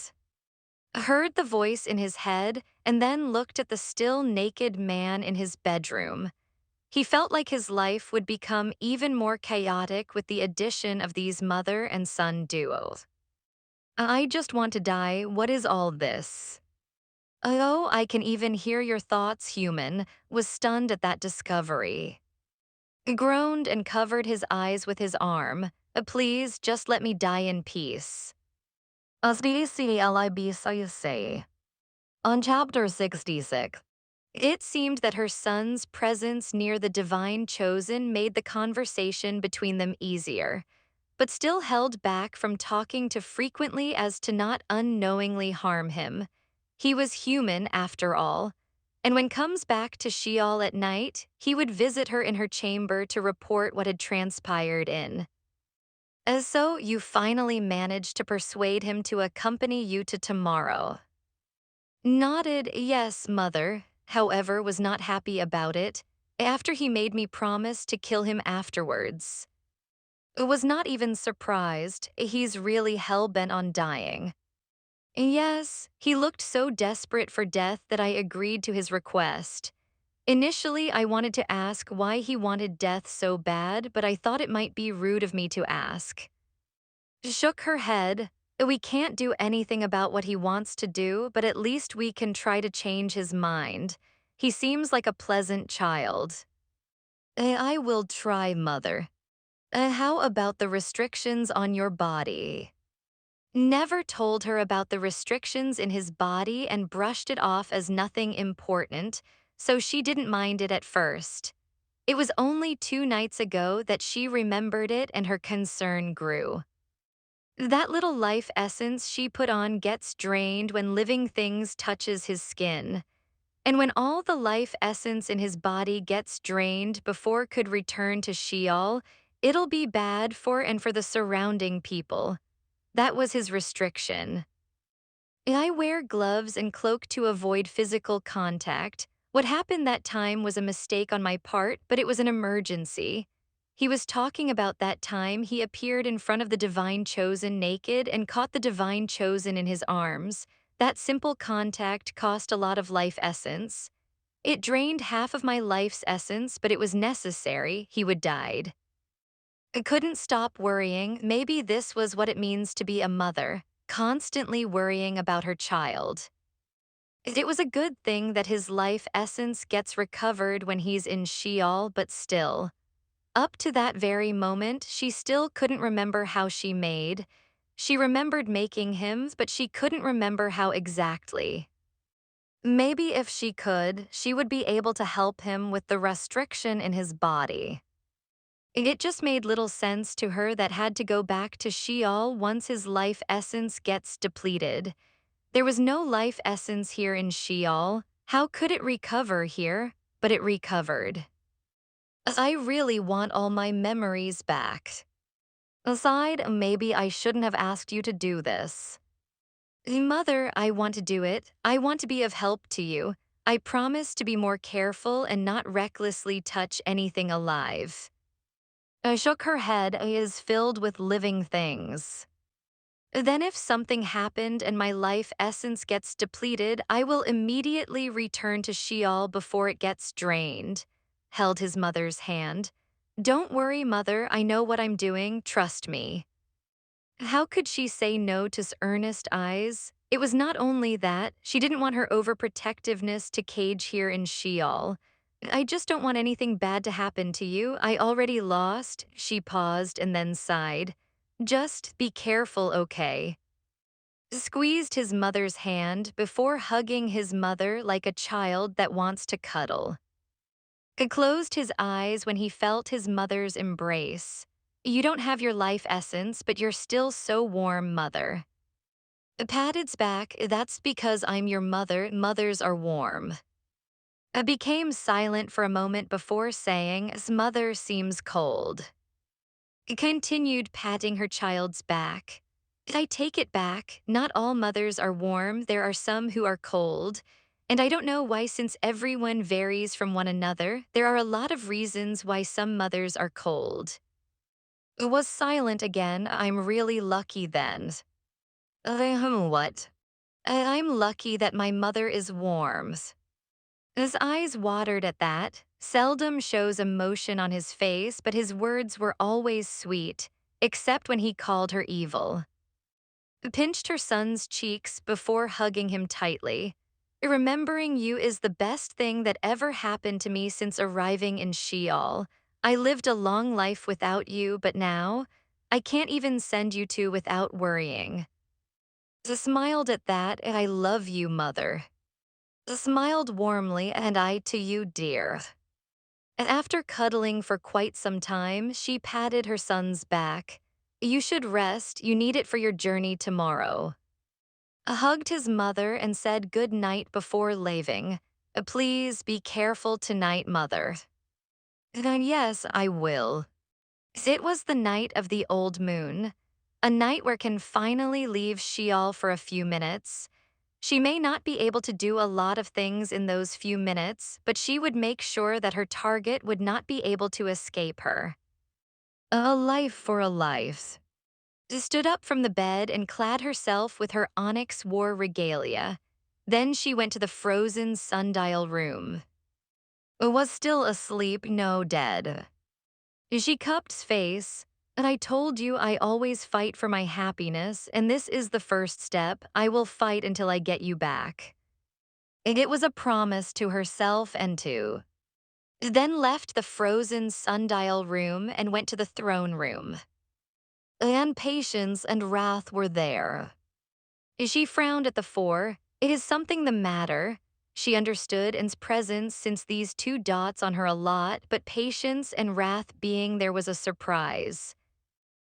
S1: Heard the voice in his head, and then looked at the still naked man in his bedroom. He felt like his life would become even more chaotic with the addition of these mother and son duos. I just want to die. What is all this? Oh, I can even hear your thoughts, human, was stunned at that discovery. He groaned and covered his eyes with his arm. Please, just let me die in peace. As say. On chapter 66, it seemed that her son's presence near the divine chosen made the conversation between them easier, but still held back from talking too frequently as to not unknowingly harm him. He was human, after all, and when comes back to Sheol at night, he would visit her in her chamber to report what had transpired in. As so, you finally managed to persuade him to accompany you to tomorrow. Nodded, yes, mother, however, was not happy about it, after he made me promise to kill him afterwards. Was not even surprised, he's really hell-bent on dying. Yes, he looked so desperate for death that I agreed to his request. Initially, I wanted to ask why he wanted death so bad, but I thought it might be rude of me to ask. Shook her head. We can't do anything about what he wants to do, but at least we can try to change his mind. He seems like a pleasant child. I will try, mother. How about the restrictions on your body? Never told her about the restrictions in his body and brushed it off as nothing important, so she didn't mind it at first. It was only 2 nights ago that she remembered it and her concern grew. That little life essence she put on gets drained when living things touches his skin. And when all the life essence in his body gets drained before could return to Sheol, it'll be bad for and for the surrounding people. That was his restriction. I wear gloves and cloak to avoid physical contact. What happened that time was a mistake on my part, but it was an emergency. He was talking about that time he appeared in front of the Divine Chosen naked and caught the Divine Chosen in his arms. That simple contact cost a lot of life essence. It drained half of my life's essence, but it was necessary. He would died. I couldn't stop worrying. Maybe this was what it means to be a mother, constantly worrying about her child. It was a good thing that his life essence gets recovered when he's in Sheol, but still. Up to that very moment, she still couldn't remember how she made. She remembered making him, but she couldn't remember how exactly. Maybe if she could, she would be able to help him with the restriction in his body. It just made little sense to her that had to go back to Sheol once his life essence gets depleted. There was no life essence here in Sheol. How could it recover here? But it recovered. I really want all my memories back. Aside, maybe I shouldn't have asked you to do this. Mother, I want to do it. I want to be of help to you. I promise to be more careful and not recklessly touch anything alive. I shook her head is filled with living things. Then if something happened and my life essence gets depleted, I will immediately return to Sheol before it gets drained. Held his mother's hand. Don't worry, mother, I know what I'm doing, trust me. How could she say no to earnest eyes? It was not only that, she didn't want her overprotectiveness to cage here in Sheol. I just don't want anything bad to happen to you. I already lost. She paused and then sighed. Just be careful, okay? Squeezed his mother's hand before hugging his mother like a child that wants to cuddle. He closed his eyes when he felt his mother's embrace. You don't have your life essence, but you're still so warm, mother. Patted back, that's because I'm your mother. Mothers are warm. I became silent for a moment before saying, mother seems cold. He continued patting her child's back. I take it back. Not all mothers are warm. There are some who are cold. And I don't know why, since everyone varies from one another, there are a lot of reasons why some mothers are cold. Was silent again. I'm really lucky then. What? I'm lucky that my mother is warm. His eyes watered at that. seldom shows emotion on his face, but his words were always sweet, except when he called her evil. Pinched her son's cheeks before hugging him tightly. Remembering you is the best thing that ever happened to me since arriving in Sheol. I lived a long life without you, but now, I can't even send you to without worrying. I smiled at that, and I love you, mother. I smiled warmly, and I to you, dear. And after cuddling for quite some time, she patted her son's back. You should rest, you need it for your journey tomorrow. Hugged his mother and said good night before leaving. Please be careful tonight, mother. Yes, I will. It was the night of the old moon, a night where can finally leave Sheol for a few minutes. She may not be able to do a lot of things in those few minutes, but she would make sure that her target would not be able to escape her. A life for a life. Stood up from the bed and clad herself with her onyx war regalia. Then she went to the frozen sundial room. Was still asleep, no dead. She cupped face, and I told you I always fight for my happiness, and this is the first step. I will fight until I get you back. It was a promise to herself and to. Then left the frozen sundial room and went to the throne room. And patience and wrath were there. She frowned at the four. It is something the matter. She understood An's presence since these two dots on her a lot, but patience and wrath being there was a surprise.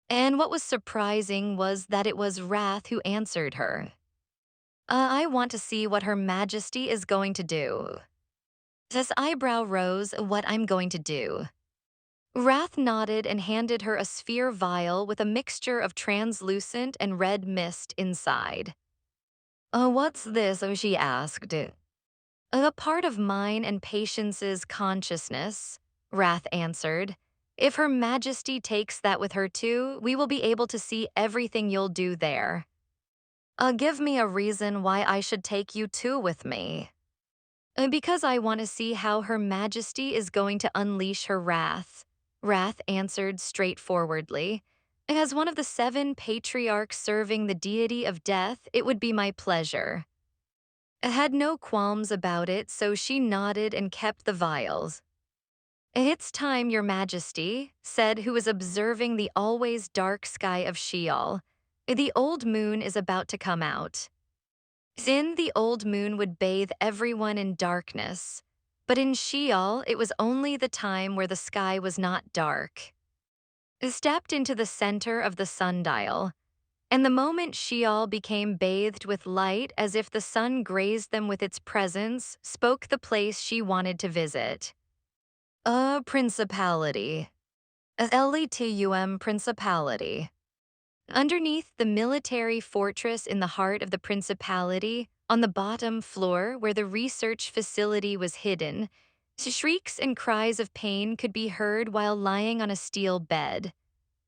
S1: And what was surprising was that it was Wrath who answered her. I want to see what Her Majesty is going to do. His eyebrow rose, what I'm going to do. Wrath nodded and handed her a sphere vial with a mixture of translucent and red mist inside. What's this? She asked. A part of mine and Patience's consciousness, Wrath answered. If Her Majesty takes that with her too, we will be able to see everything you'll do there. Give me a reason why I should take you too with me. Because I want to see how Her Majesty is going to unleash her wrath, Wrath answered straightforwardly. As one of the 7 patriarchs serving the deity of death, it would be my pleasure. I had no qualms about it, so she nodded and kept the vials. It's time, Your Majesty, said who was observing the always dark sky of Sheol. The old moon is about to come out. In the old moon would bathe everyone in darkness, but in Sheol it was only the time where the sky was not dark. Stepped into the center of the sundial, and the moment Sheol became bathed with light as if the sun grazed them with its presence, spoke the place she wanted to visit. A principality. Elitum principality. Underneath the military fortress in the heart of the principality, on the bottom floor where the research facility was hidden, shrieks and cries of pain could be heard while lying on a steel bed.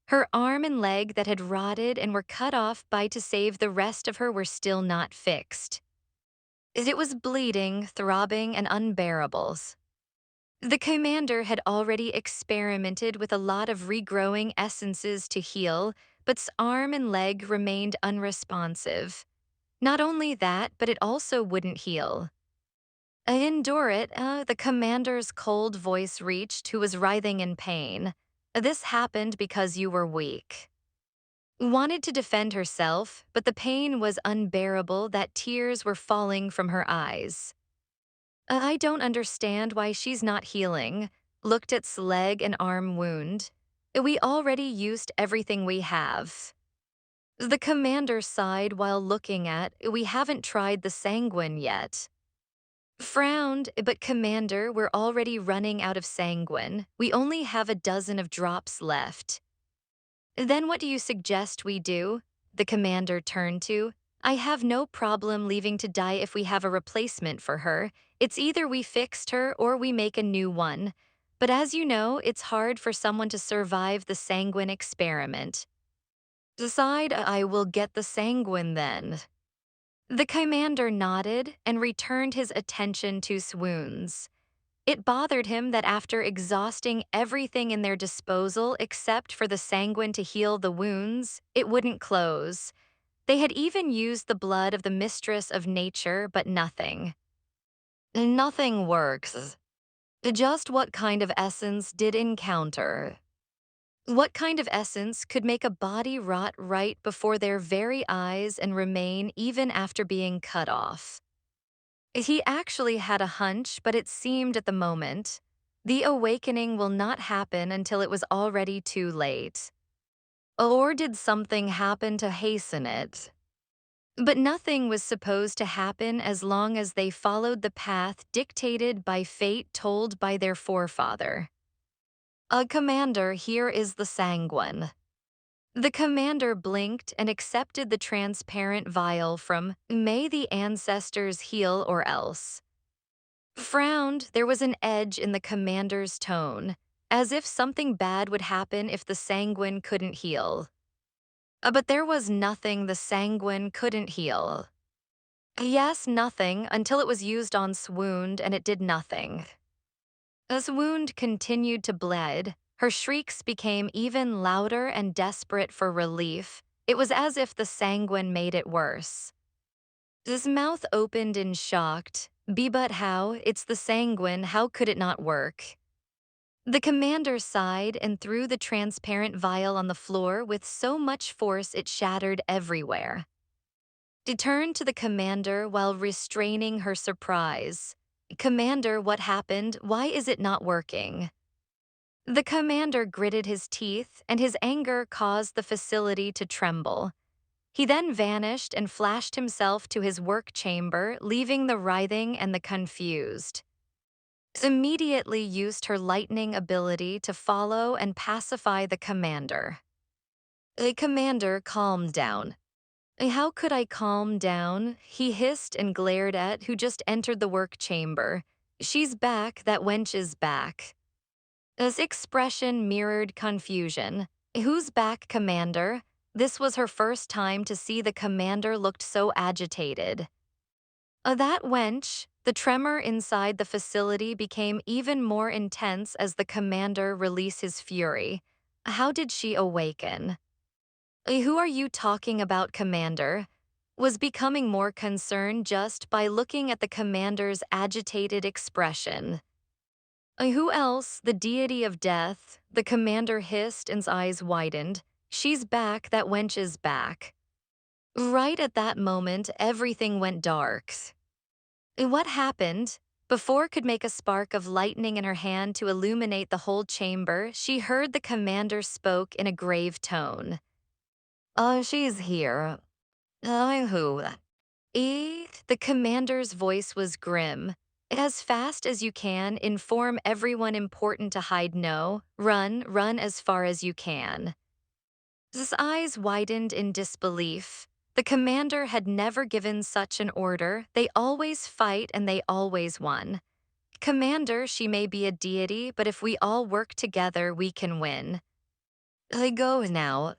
S1: Her arm and leg that had rotted and were cut off by to save the rest of her were still not fixed. It was bleeding, throbbing, and unbearable. The commander had already experimented with a lot of regrowing essences to heal, but's arm and leg remained unresponsive. Not only that, but it also wouldn't heal. Endure it, the commander's cold voice reached, who was writhing in pain. This happened because you were weak. Wanted to defend herself, but the pain was unbearable that tears were falling from her eyes. I don't understand why she's not healing. Looked at its leg and arm wound. We already used everything we have. The commander sighed while looking at, we haven't tried the sanguine yet. Frowned, but commander, we're already running out of sanguine. We only have a dozen of drops left. Then what do you suggest we do? The commander turned to. I have no problem leaving to die if we have a replacement for her. It's either we fixed her or we make a new one. But as you know, it's hard for someone to survive the sanguine experiment. Decide I will get the sanguine then. The commander nodded and returned his attention to swoons. It bothered him that after exhausting everything in their disposal except for the sanguine to heal the wounds, it wouldn't close. They had even used the blood of the mistress of nature, but nothing. Nothing works. Just what kind of essence did encounter? What kind of essence could make a body rot right before their very eyes and remain even after being cut off? He actually had a hunch, but it seemed at the moment. The awakening will not happen until it was already too late. Or did something happen to hasten it? But nothing was supposed to happen as long as they followed the path dictated by fate told by their forefather. A commander, here is the sanguine. The commander blinked and accepted the transparent vial from May the Ancestors Heal or Else. Frowned, there was an edge in the commander's tone, as if something bad would happen if the sanguine couldn't heal. But there was nothing the sanguine couldn't heal. Yes, nothing, until it was used on Swooned and it did nothing. As Swooned continued to bleed, her shrieks became even louder and desperate for relief. It was as if the sanguine made it worse. His mouth opened in shocked. But how? It's the sanguine, how could it not work? The commander sighed and threw the transparent vial on the floor with so much force it shattered everywhere. She turned to the commander while restraining her surprise. Commander, what happened? Why is it not working? The commander gritted his teeth, and his anger caused the facility to tremble. He then vanished and flashed himself to his work chamber, leaving the writhing and the confused. Immediately used her lightning ability to follow and pacify the commander. The commander calmed down. How could I calm down? He hissed and glared at who just entered the work chamber. She's back, that wench is back. His expression mirrored confusion. Who's back, Commander? This was her first time to see the commander looked so agitated. That wench. The tremor inside the facility became even more intense as the commander released his fury. How did she awaken? Who are you talking about, Commander? Was becoming more concerned just by looking at the commander's agitated expression. Who else? The deity of death. The commander hissed and his eyes widened. She's back, that wench is back. Right at that moment, everything went dark. What happened? Before could make a spark of lightning in her hand to illuminate the whole chamber, she heard the commander spoke in a grave tone. She's here. Who? The commander's voice was grim. As fast as you can, inform everyone important to hide no. Run as far as you can. His eyes widened in disbelief. The commander had never given such an order. They always fight and they always won. Commander, she may be a deity, but if we all work together, we can win. I go now.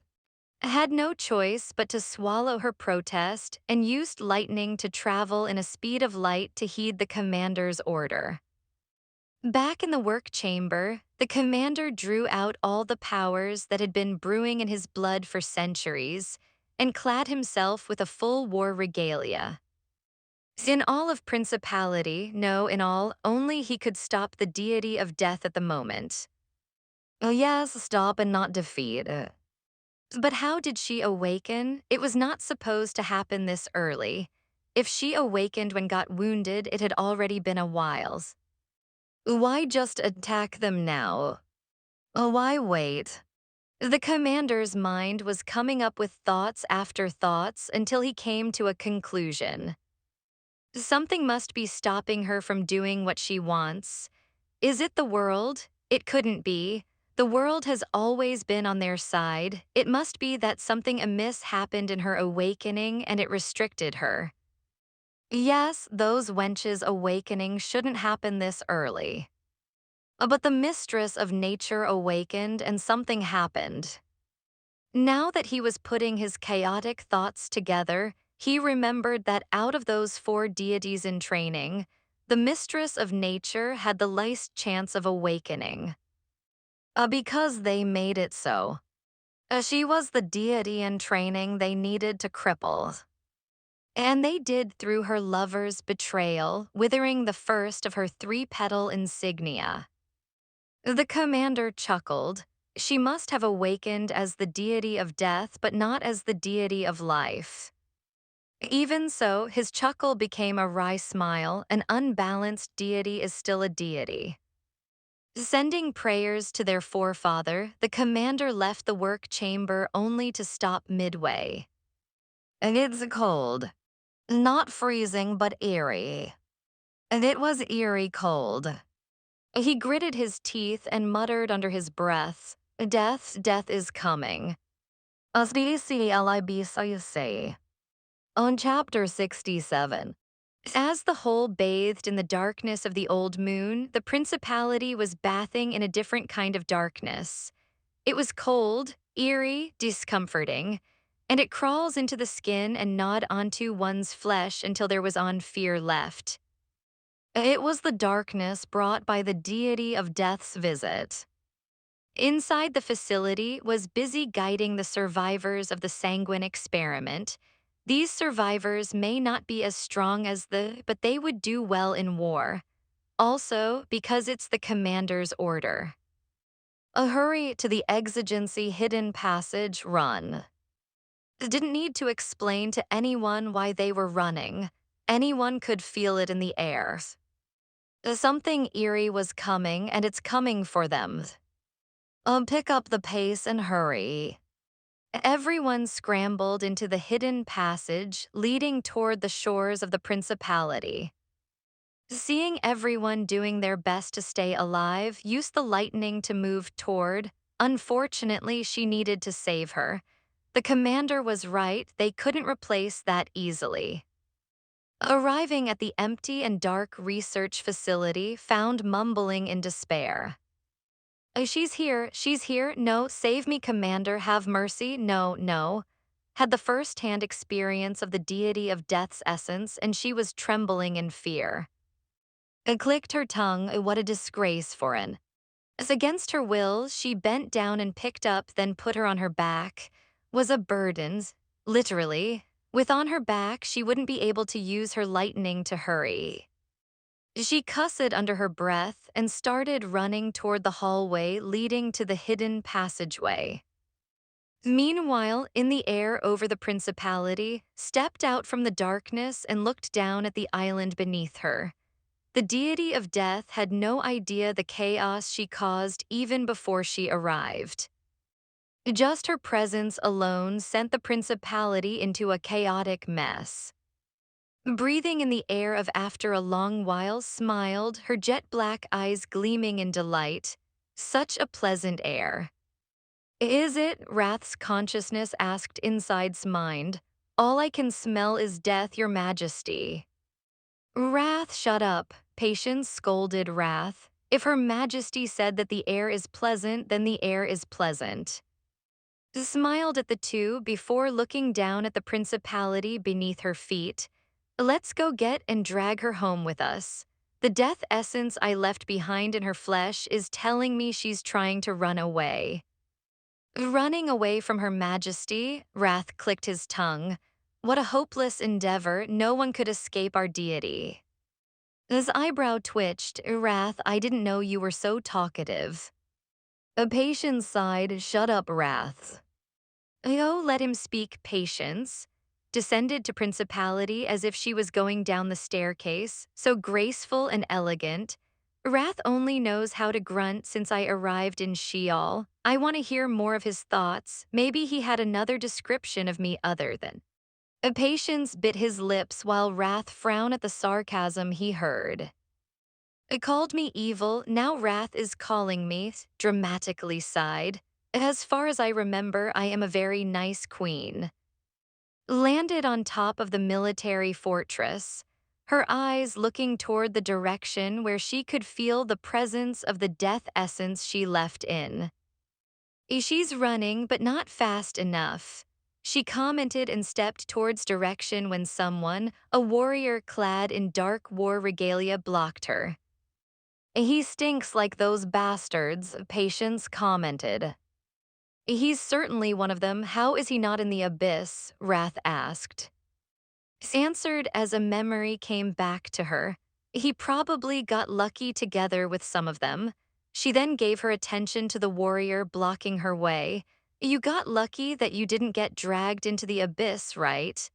S1: Had no choice but to swallow her protest and used lightning to travel in a speed of light to heed the commander's order. Back in the work chamber, the commander drew out all the powers that had been brewing in his blood for centuries and clad himself with a full war regalia. In all of principality, no, in all, only he could stop the deity of death at the moment. Yes, stop and not defeat. But how did she awaken? It was not supposed to happen this early. If she awakened when got wounded, it had already been a while. Why just attack them now? Why wait? The commander's mind was coming up with thoughts after thoughts until he came to a conclusion. Something must be stopping her from doing what she wants. Is it the world? It couldn't be. The world has always been on their side. It must be that something amiss happened in her awakening and it restricted her. Yes, those wenches' awakening shouldn't happen this early. But the mistress of nature awakened and something happened. Now that he was putting his chaotic thoughts together, he remembered that out of those 4 deities in training, the mistress of nature had the least chance of awakening. Because they made it so. She was the deity in training they needed to cripple. And they did through her lover's betrayal, withering the first of her three-petal insignia. The commander chuckled. She must have awakened as the deity of death, but not as the deity of life. Even so, his chuckle became a wry smile. An unbalanced deity is still a deity. Sending prayers to their forefather, the commander left the work chamber only to stop midway. It's cold. Not freezing, but eerie. It was eerie cold. He gritted his teeth and muttered under his breath, death is coming. Say. On chapter 67. As the whole bathed in the darkness of the old moon, the principality was bathing in a different kind of darkness. It was cold, eerie, discomforting, and it crawls into the skin and gnawed onto one's flesh until there was on fear left. It was the darkness brought by the deity of death's visit. Inside the facility was busy guiding the survivors of the sanguine experiment. These survivors may not be as strong as but they would do well in war. Also, because it's the commander's order. A hurry to the exigency hidden passage run. Didn't need to explain to anyone why they were running. Anyone could feel it in the air. Something eerie was coming, and it's coming for them. Pick up the pace and hurry. Everyone scrambled into the hidden passage leading toward the shores of the principality. Seeing everyone doing their best to stay alive used the lightning to move toward. Unfortunately, she needed to save her. The commander was right, they couldn't replace that easily. Arriving at the empty and dark research facility, found mumbling in despair. She's here, no, save me, Commander, have mercy, no. Had the first-hand experience of the deity of death's essence, and she was trembling in fear. Clicked her tongue, what a disgrace for an. As against her will, she bent down and picked up, then put her on her back. Was a burden, literally. With on her back, she wouldn't be able to use her lightning to hurry. She cussed under her breath and started running toward the hallway leading to the hidden passageway. Meanwhile, in the air over the principality, stepped out from the darkness and looked down at the island beneath her. The deity of death had no idea the chaos she caused even before she arrived. Just her presence alone sent the principality into a chaotic mess. Breathing in the air of after a long while smiled, her jet-black eyes gleaming in delight. Such a pleasant air. Is it? Wrath's consciousness asked inside's mind. All I can smell is death, your majesty. Wrath, shut up. Patience scolded Wrath. If her majesty said that the air is pleasant, then the air is pleasant. Smiled at the two before looking down at the principality beneath her feet. Let's go get and drag her home with us. The death essence I left behind in her flesh is telling me she's trying to run away. Running away from her majesty, Wrath clicked his tongue. What a hopeless endeavor, no one could escape our deity. His eyebrow twitched. Wrath, I didn't know you were so talkative. Patience sighed, shut up, Wrath. Oh, let him speak, Patience. Descended to principality as if she was going down the staircase, so graceful and elegant. Wrath only knows how to grunt since I arrived in Sheol. I want to hear more of his thoughts. Maybe he had another description of me other than. Patience bit his lips while Wrath frowned at the sarcasm he heard. It called me evil, now Wrath is calling me, dramatically sighed. As far as I remember, I am a very nice queen. Landed on top of the military fortress, her eyes looking toward the direction where she could feel the presence of the death essence she left in. She's running, but not fast enough. She commented and stepped towards direction when someone, a warrior clad in dark war regalia, blocked her. He stinks like those bastards, Patience commented. He's certainly one of them. How is he not in the abyss? Wrath asked. Answered as a memory came back to her. He probably got lucky together with some of them. She then gave her attention to the warrior blocking her way. You got lucky that you didn't get dragged into the abyss, right?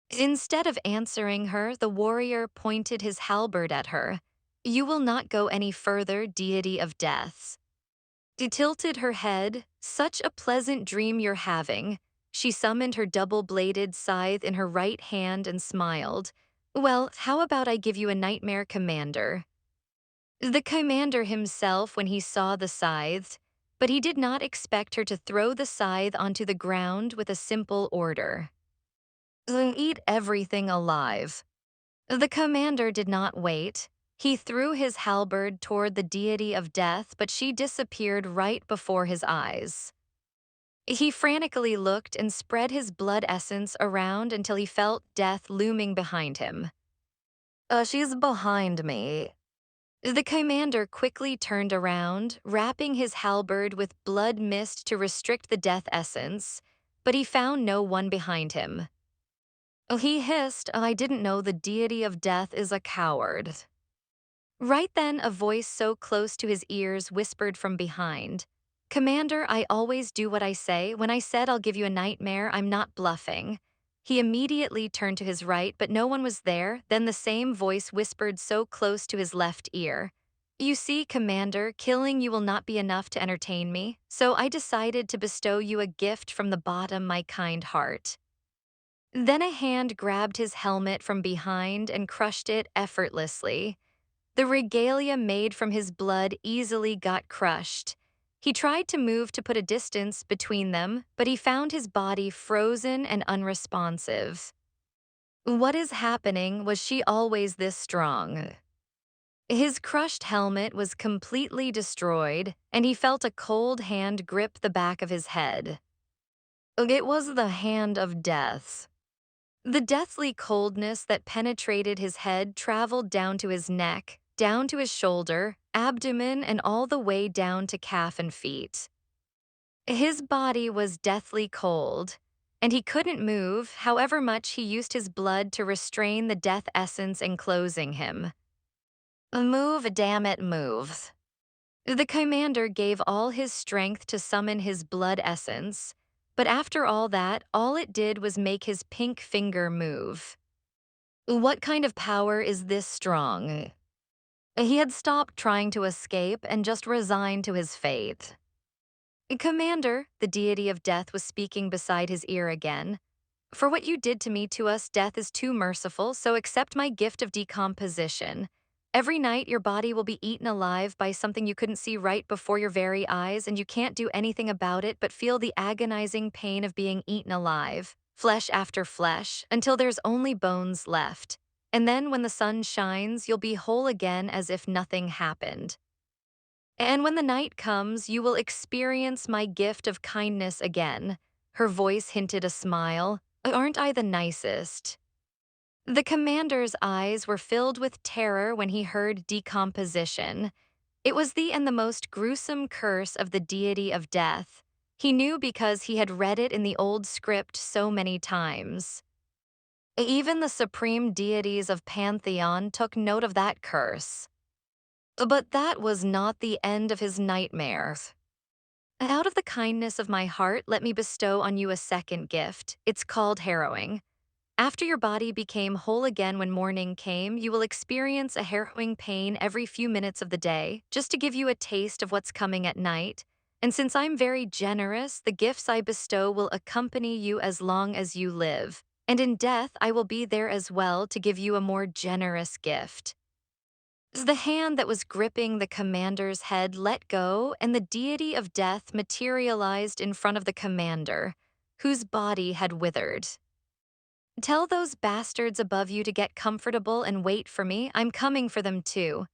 S1: Instead of answering her, the warrior pointed his halberd at her. You will not go any further, deity of deaths. She tilted her head. Such a pleasant dream you're having. She summoned her double-bladed scythe in her right hand and smiled. Well, how about I give you a nightmare, commander? The commander himself when he saw the scythe, but he did not expect her to throw the scythe onto the ground with a simple order. Eat everything alive. The commander did not wait. He threw his halberd toward the deity of death, but she disappeared right before his eyes. He frantically looked and spread his blood essence around until he felt death looming behind him. She's behind me. The commander quickly turned around, wrapping his halberd with blood mist to restrict the death essence, but he found no one behind him. He hissed, I didn't know the deity of death is a coward. Right then, a voice so close to his ears whispered from behind, Commander, I always do what I say. When I said I'll give you a nightmare, I'm not bluffing. He immediately turned to his right, but no one was there. Then the same voice whispered so close to his left ear. You see, Commander, killing you will not be enough to entertain me, so I decided to bestow you a gift from the bottom of my kind heart. Then a hand grabbed his helmet from behind and crushed it effortlessly. The regalia made from his blood easily got crushed. He tried to move to put a distance between them, but he found his body frozen and unresponsive. What is happening? Was she always this strong? His crushed helmet was completely destroyed, and he felt a cold hand grip the back of his head. It was the hand of death. The deathly coldness that penetrated his head traveled down to his neck, down to his shoulder, abdomen, and all the way down to calf and feet. His body was deathly cold, and he couldn't move, however much he used his blood to restrain the death essence enclosing him. Move, damn it, move. The commander gave all his strength to summon his blood essence, but after all that, all it did was make his pink finger move. What kind of power is this strong? He had stopped trying to escape and just resigned to his fate. Commander, the deity of death was speaking beside his ear again. For what you did to me, to us, death is too merciful, so accept my gift of decomposition. Every night, your body will be eaten alive by something you couldn't see right before your very eyes, and you can't do anything about it but feel the agonizing pain of being eaten alive, flesh after flesh, until there's only bones left. And then when the sun shines, you'll be whole again as if nothing happened. And when the night comes, you will experience my gift of kindness again. Her voice hinted a smile. Aren't I the nicest? The commander's eyes were filled with terror when he heard decomposition. It was the most gruesome curse of the deity of death. He knew because he had read it in the old script so many times. Even the supreme deities of Pantheon took note of that curse. But that was not the end of his nightmares. Out of the kindness of my heart, let me bestow on you a second gift. It's called harrowing. After your body became whole again when morning came, you will experience a harrowing pain every few minutes of the day, just to give you a taste of what's coming at night. And since I'm very generous, the gifts I bestow will accompany you as long as you live. And in death, I will be there as well to give you a more generous gift. The hand that was gripping the commander's head let go, and the deity of death materialized in front of the commander, whose body had withered. Tell those bastards above you to get comfortable and wait for me. I'm coming for them too.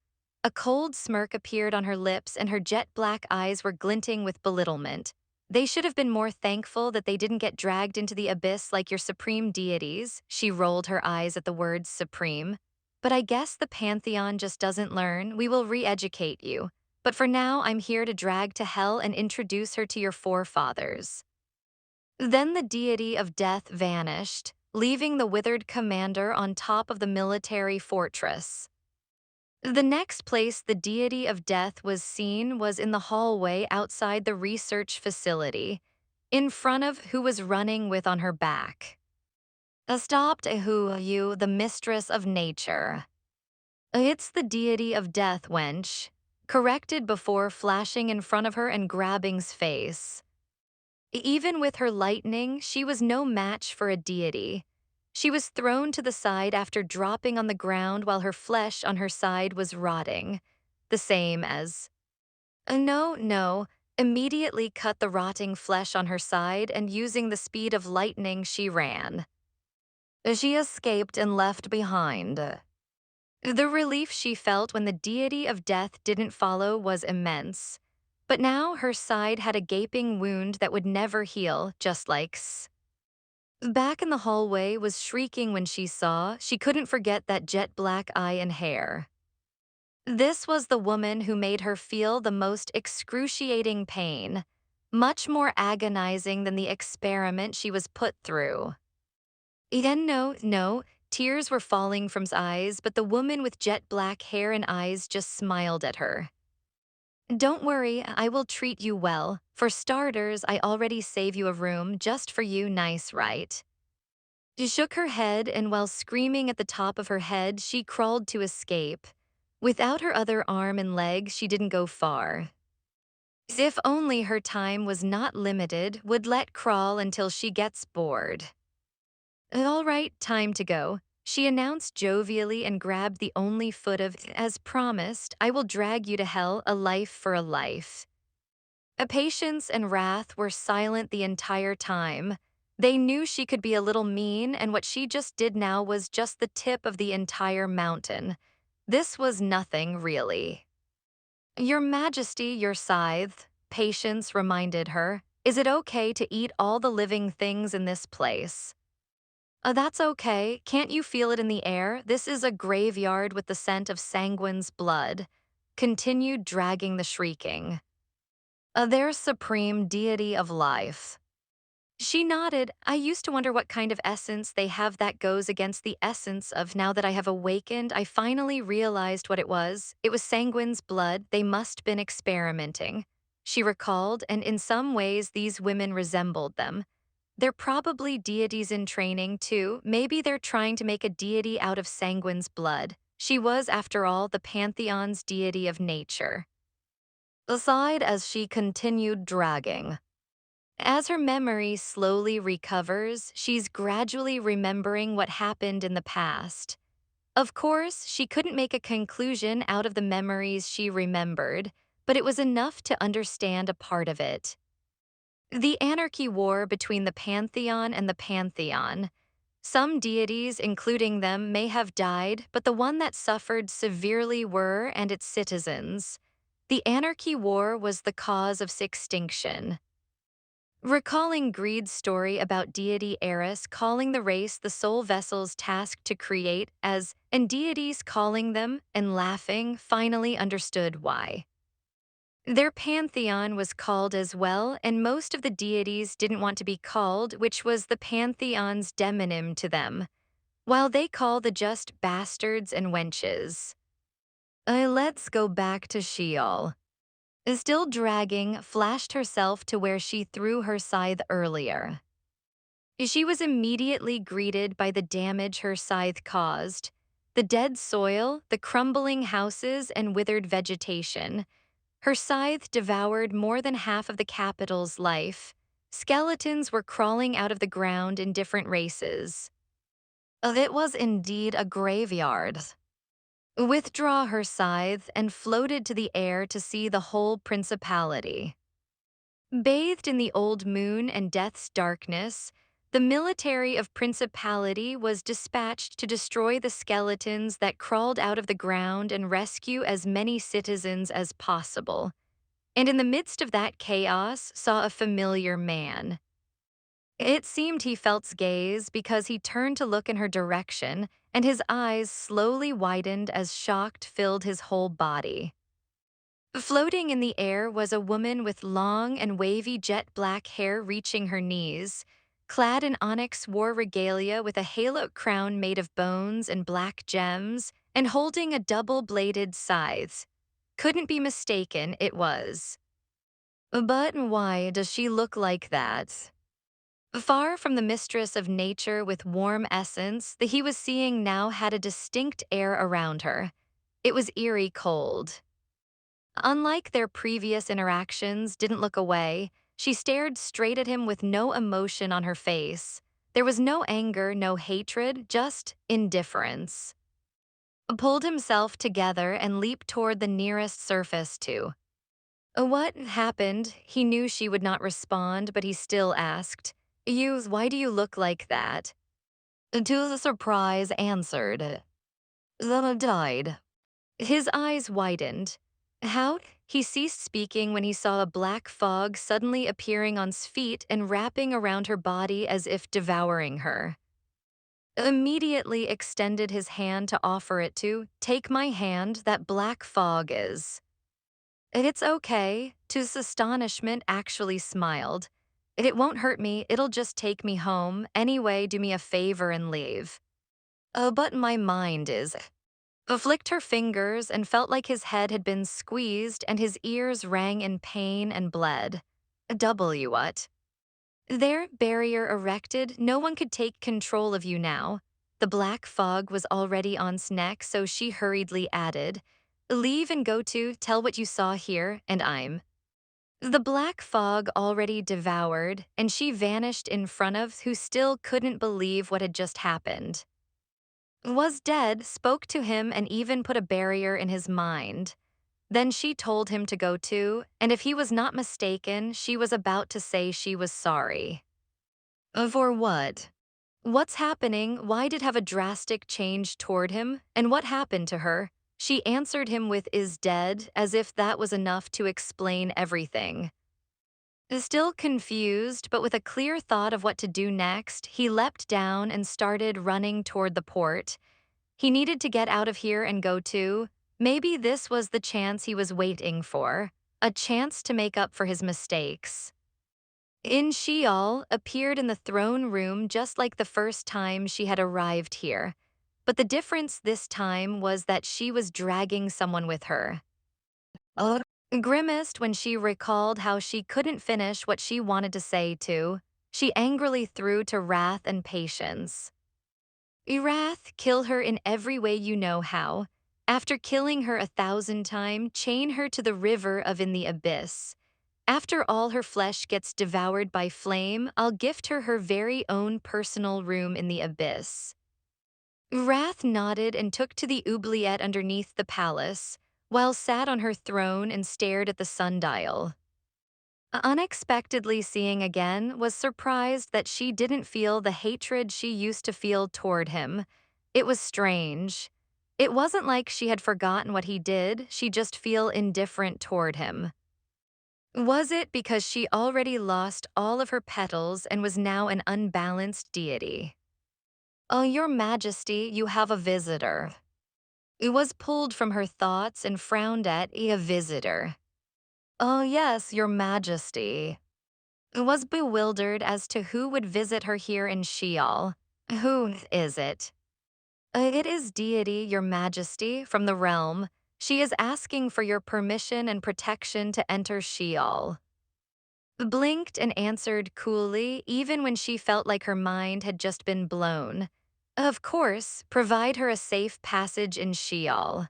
S1: A cold smirk appeared on her lips and her jet black eyes were glinting with belittlement. They should have been more thankful that they didn't get dragged into the abyss like your supreme deities. She rolled her eyes at the words supreme. But I guess the pantheon just doesn't learn. We will re-educate you. But for now, I'm here to drag to hell and introduce her to your forefathers. Then the deity of death vanished, leaving the withered commander on top of the military fortress. The next place the deity of death was seen was in the hallway outside the research facility, in front of who was running with on her back. Stopped who you, the mistress of nature. It's the deity of death, wench, corrected before flashing in front of her and grabbing's face. Even with her lightning, she was no match for a deity. She was thrown to the side after dropping on the ground while her flesh on her side was rotting. The same as, no, immediately cut the rotting flesh on her side and using the speed of lightning she ran. She escaped and left behind. The relief she felt when the deity of death didn't follow was immense. But now her side had a gaping wound that would never heal, just like Back in the hallway was shrieking when she couldn't forget that jet black eye and hair. This was the woman who made her feel the most excruciating pain, much more agonizing than the experiment she was put through. No, tears were falling from his eyes, but the woman with jet black hair and eyes just smiled at her. Don't worry, I will treat you well. For starters, I already save you a room just for you, nice, right? She shook her head, and while screaming at the top of her head, she crawled to escape. Without her other arm and leg, she didn't go far. If only her time was not limited, would let crawl until she gets bored. All right, time to go, she announced jovially and grabbed the only foot of, as promised, I will drag you to hell, a life for a life. Patience and wrath were silent the entire time. They knew she could be a little mean, and what she just did now was just the tip of the entire mountain. This was nothing, really. Your Majesty, your scythe, Patience reminded her. Is it okay to eat all the living things in this place? That's okay. Can't you feel it in the air? This is a graveyard with the scent of Sanguine's blood. Continued dragging the shrieking. Their supreme deity of life. She nodded. I used to wonder what kind of essence they have that goes against the essence of now that I have awakened, I finally realized what it was. It was Sanguine's blood. They must been experimenting. She recalled, and in some ways these women resembled them. They're probably deities in training, too. Maybe they're trying to make a deity out of Sanguine's blood. She was, after all, the pantheon's deity of nature. Aside as she continued dragging. As her memory slowly recovers, she's gradually remembering what happened in the past. Of course, she couldn't make a conclusion out of the memories she remembered, but it was enough to understand a part of it. The anarchy war between the pantheon and the pantheon. Some deities, including them, may have died, but the one that suffered severely were and its citizens. The anarchy war was the cause of extinction. Recalling Greed's story about deity Eris calling the race the sole vessels tasked to create as, and deities calling them, and laughing, finally understood why. Their pantheon was called as well, and most of the deities didn't want to be called, which was the pantheon's demonym to them, while they call the just bastards and wenches. Let's go back to Sheol. Still dragging, flashed herself to where she threw her scythe earlier. She was immediately greeted by the damage her scythe caused. The dead soil, the crumbling houses, and withered vegetation. Her scythe devoured more than half of the capital's life. Skeletons were crawling out of the ground in different races. It was indeed a graveyard. Withdraw her scythe and floated to the air to see the whole principality. Bathed in the old moon and death's darkness, the military of principality was dispatched to destroy the skeletons that crawled out of the ground and rescue as many citizens as possible. and in the midst of that chaos saw a familiar man. It seemed he felt's gaze because he turned to look in her direction, and his eyes slowly widened as shock filled his whole body. Floating in the air was a woman with long and wavy jet black hair reaching her knees, clad in onyx war regalia with a halo crown made of bones and black gems, and holding a double-bladed scythe. Couldn't be mistaken, it was. But why does she look like that? Far from the mistress of nature with warm essence, the he was seeing now had a distinct air around her. It was eerie cold. Unlike their previous interactions, didn't look away. She stared straight at him with no emotion on her face. There was no anger, no hatred, just indifference. Pulled himself together and leaped toward the nearest surface too. What happened? He knew she would not respond, but he still asked, why do you look like that? To the surprise answered, that I died. His eyes widened. How? He ceased speaking when he saw a black fog suddenly appearing on his feet and wrapping around her body as if devouring her. Immediately extended his hand to offer it to, take my hand, that black fog is. It's okay, to his astonishment actually smiled. It won't hurt me, it'll just take me home, anyway do me a favor and leave. But my mind is. Flicked her fingers and felt like his head had been squeezed and his ears rang in pain and bled. W what? Their barrier erected, no one could take control of you now. The black fog was already on his neck, so she hurriedly added, leave and go to, tell what you saw here, and I'm. The black fog already devoured, and she vanished in front of who still couldn't believe what had just happened. Was dead, spoke to him and even put a barrier in his mind. Then she told him to go too, and if he was not mistaken, she was about to say she was sorry. For what? What's happening? Why did have a drastic change toward him? And what happened to her? She answered him with is dead, as if that was enough to explain everything. Still confused, but with a clear thought of what to do next, he leapt down and started running toward the port. He needed to get out of here and go too. Maybe this was the chance he was waiting for, a chance to make up for his mistakes. In Sheol appeared in the throne room just like the first time she had arrived here, but the difference this time was that she was dragging someone with her. Uh, Grimaced when she recalled how she couldn't finish what she wanted to say to. She angrily threw to wrath and patience. Wrath, kill her in every way you know how. After killing her 1,000 times, chain her to the river of in the abyss. After all her flesh gets devoured by flame, I'll gift her her very own personal room in the abyss. Wrath nodded and took to the oubliette underneath the palace, while sat on her throne and stared at the sundial. Unexpectedly seeing again, was surprised that she didn't feel the hatred she used to feel toward him. It was strange. It wasn't like she had forgotten what he did, she just feel indifferent toward him. Was it because she already lost all of her petals and was now an unbalanced deity? Oh, your majesty, you have a visitor. It was pulled from her thoughts and frowned at a visitor. Oh yes, your majesty. Was bewildered as to who would visit her here in Sheol. Who is it? It is deity, your majesty, from the realm. She is asking for your permission and protection to enter Sheol. Blinked and answered coolly, even when she felt like her mind had just been blown. Of course, provide her a safe passage in Sheol.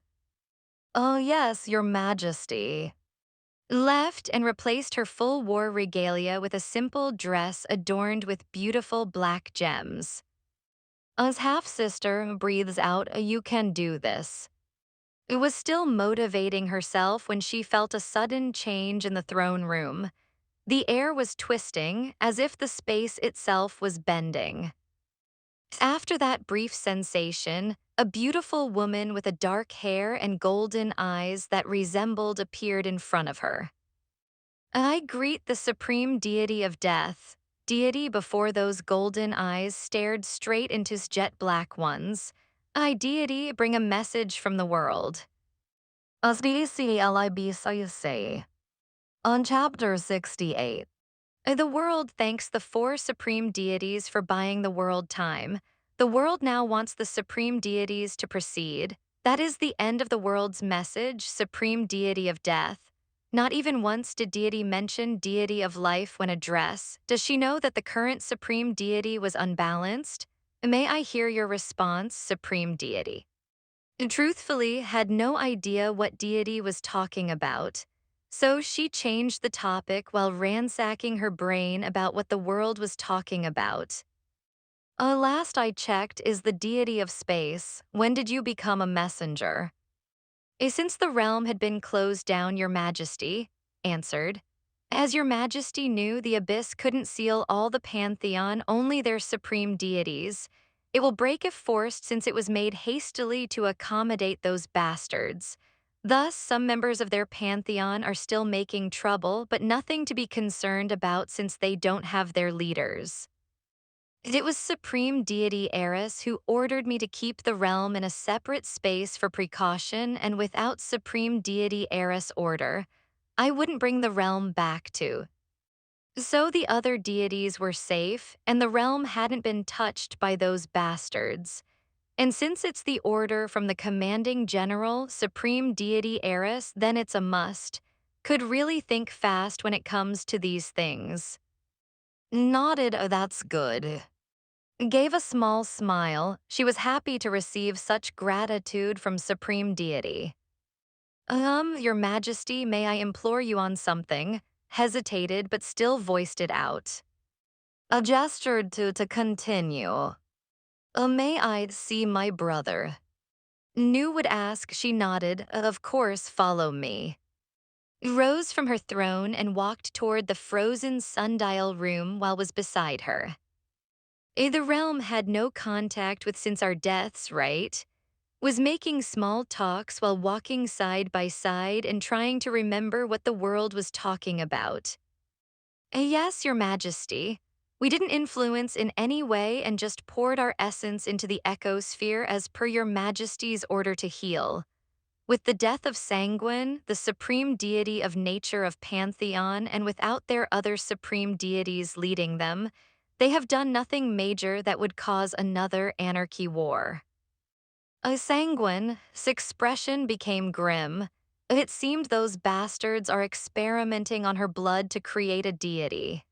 S1: Oh yes, your majesty. Left and replaced her full war regalia with a simple dress adorned with beautiful black gems. As half-sister breathes out, you can do this. It was still motivating herself when she felt a sudden change in the throne room. The air was twisting, as if the space itself was bending. After that brief sensation, a beautiful woman with a dark hair and golden eyes that resembled appeared in front of her. I greet the supreme deity of death. Deity before those golden eyes stared straight into his jet black ones. I, deity, bring a message from the world. As DCLIB say. On chapter 68. The world thanks the four supreme deities for buying the world time. The world now wants the supreme deities to proceed. That is the end of the world's message, supreme deity of death. Not even once did deity mention deity of life when addressed. Does she know that the current supreme deity was unbalanced? May I hear your response, supreme deity? Truthfully, had no idea what deity was talking about. So she changed the topic while ransacking her brain about what the world was talking about. Last I checked is the deity of space. When did you become a messenger? Since the realm had been closed down, your majesty, answered. As your majesty knew, the abyss couldn't seal all the pantheon, only their supreme deities. It will break if forced, since it was made hastily to accommodate those bastards. Thus, some members of their pantheon are still making trouble, but nothing to be concerned about since they don't have their leaders. It was Supreme Deity Eris who ordered me to keep the realm in a separate space for precaution, and without Supreme Deity Eris' order, I wouldn't bring the realm back to. So the other deities were safe, and the realm hadn't been touched by those bastards. And since it's the order from the commanding general, Supreme Deity Eris, then it's a must. Could really think fast when it comes to these things. Nodded, that's good. Gave a small smile. She was happy to receive such gratitude from Supreme Deity. Your Majesty, may I implore you on something? Hesitated, but still voiced it out. Gestured to continue. May I see my brother? Knew would ask, she nodded. Of course, follow me. Rose from her throne and walked toward the frozen sundial room while was beside her. The realm had no contact with since our deaths, right? Was making small talks while walking side by side and trying to remember what the world was talking about. Yes, your majesty. We didn't influence in any way and just poured our essence into the ecosphere as per your majesty's order to heal. With the death of Sanguine, the supreme deity of nature of Pantheon, and without their other supreme deities leading them, they have done nothing major that would cause another anarchy war. A Sanguine's expression became grim. It seemed those bastards are experimenting on her blood to create a deity.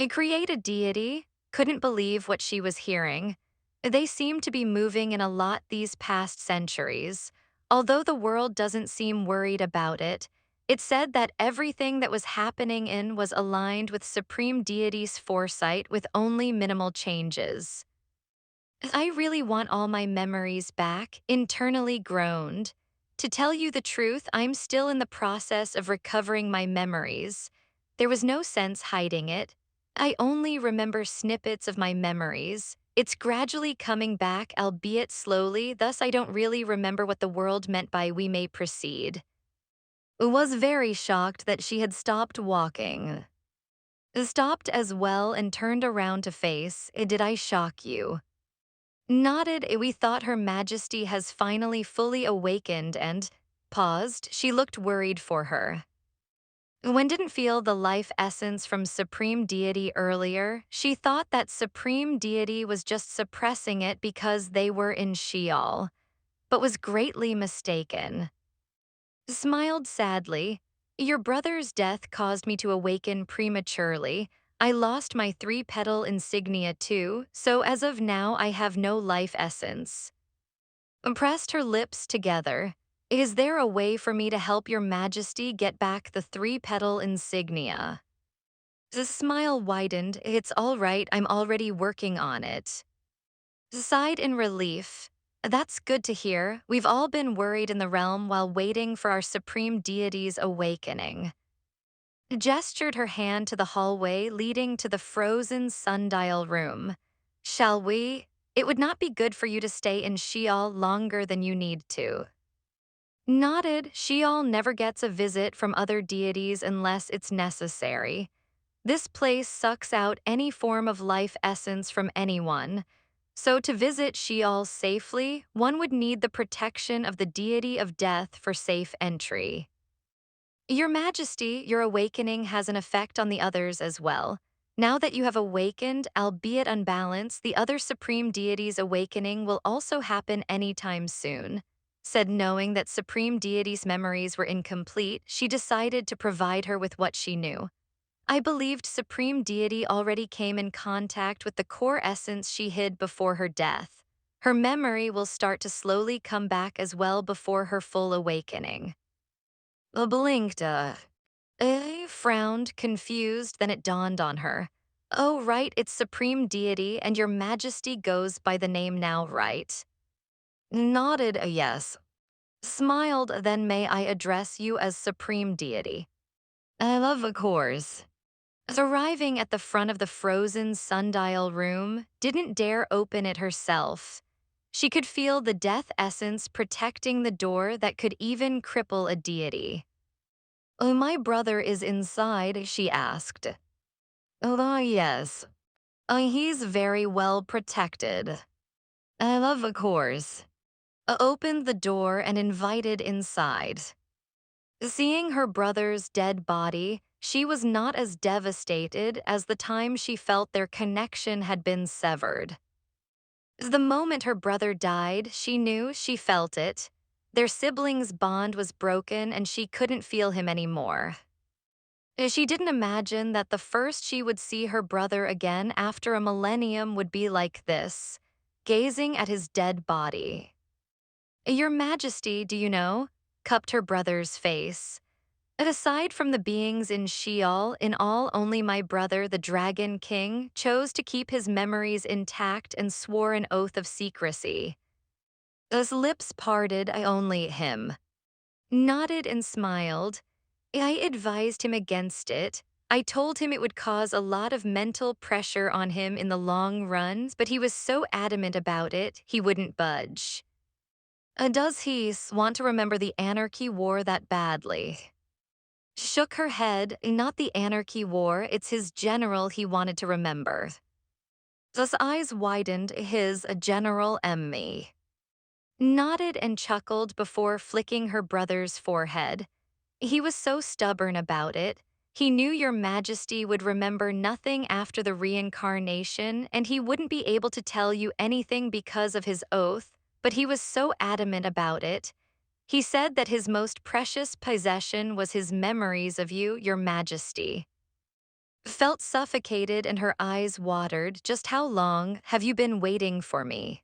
S1: Create a deity? Couldn't believe what she was hearing. They seem to be moving in a lot these past centuries. Although the world doesn't seem worried about it, it said that everything that was happening in was aligned with Supreme Deity's foresight with only minimal changes. I really want all my memories back, internally groaned. To tell you the truth, I'm still in the process of recovering my memories. There was no sense hiding it. I only remember snippets of my memories. It's gradually coming back, albeit slowly, thus I don't really remember what the world meant by we may proceed. Was very shocked that she had stopped walking. Stopped as well and turned around to face, did I shock you? Nodded, we thought Her Majesty has finally fully awakened and paused. She looked worried for her. When didn't feel the life essence from Supreme Deity earlier, she thought that Supreme Deity was just suppressing it because they were in Sheol, but was greatly mistaken. Smiled sadly. Your brother's death caused me to awaken prematurely. I lost my 3-petal insignia too, so as of now I have no life essence. Pressed her lips together. Is there a way for me to help your majesty get back the 3-petal insignia? The smile widened. It's all right, I'm already working on it. Sighed in relief. That's good to hear. We've all been worried in the realm while waiting for our supreme deity's awakening. Gestured her hand to the hallway leading to the frozen sundial room. Shall we? It would not be good for you to stay in Sheol longer than you need to. Nodded, Sheol never gets a visit from other deities unless it's necessary. This place sucks out any form of life essence from anyone. So to visit Sheol safely, one would need the protection of the deity of death for safe entry. Your Majesty, your awakening has an effect on the others as well. Now that you have awakened, albeit unbalanced, the other supreme deity's awakening will also happen anytime soon. Said knowing that supreme deity's memories were incomplete, she decided to provide her with what she knew. I believed supreme deity already came in contact with the core essence she hid before her death. Her memory will start to slowly come back as well before her full awakening. Blinked, frowned, confused, then it dawned on her. Oh, right, it's Supreme Deity, and your Majesty goes by the name now, right? Nodded a yes. Smiled, then may I address you as Supreme Deity? I love a course. Arriving at the front of the frozen sundial room, didn't dare open it herself. She could feel the death essence protecting the door that could even cripple a deity. Oh, my brother is inside, she asked. Oh, yes. He's very well protected. I love a course. Opened the door and invited inside. Seeing her brother's dead body, she was not as devastated as the time she felt their connection had been severed. The moment her brother died, she knew she felt it. Their siblings' bond was broken and she couldn't feel him anymore. She didn't imagine that the first she would see her brother again after a millennium would be like this, gazing at his dead body. Your Majesty, do you know? Cupped her brother's face. And aside from the beings in Sheol, in all only my brother, the Dragon King, chose to keep his memories intact and swore an oath of secrecy. As lips parted, I only him. Nodded and smiled. I advised him against it. I told him it would cause a lot of mental pressure on him in the long run, but he was so adamant about it, he wouldn't budge. Does he want to remember the Anarchy War that badly? Shook her head. Not the Anarchy War, it's his general he wanted to remember. His eyes widened, his General Emmy. Nodded and chuckled before flicking her brother's forehead. He was so stubborn about it. He knew your Majesty would remember nothing after the reincarnation, and he wouldn't be able to tell you anything because of his oath, but he was so adamant about it. He said that his most precious possession was his memories of you, your Majesty. Felt suffocated and her eyes watered. Just how long have you been waiting for me?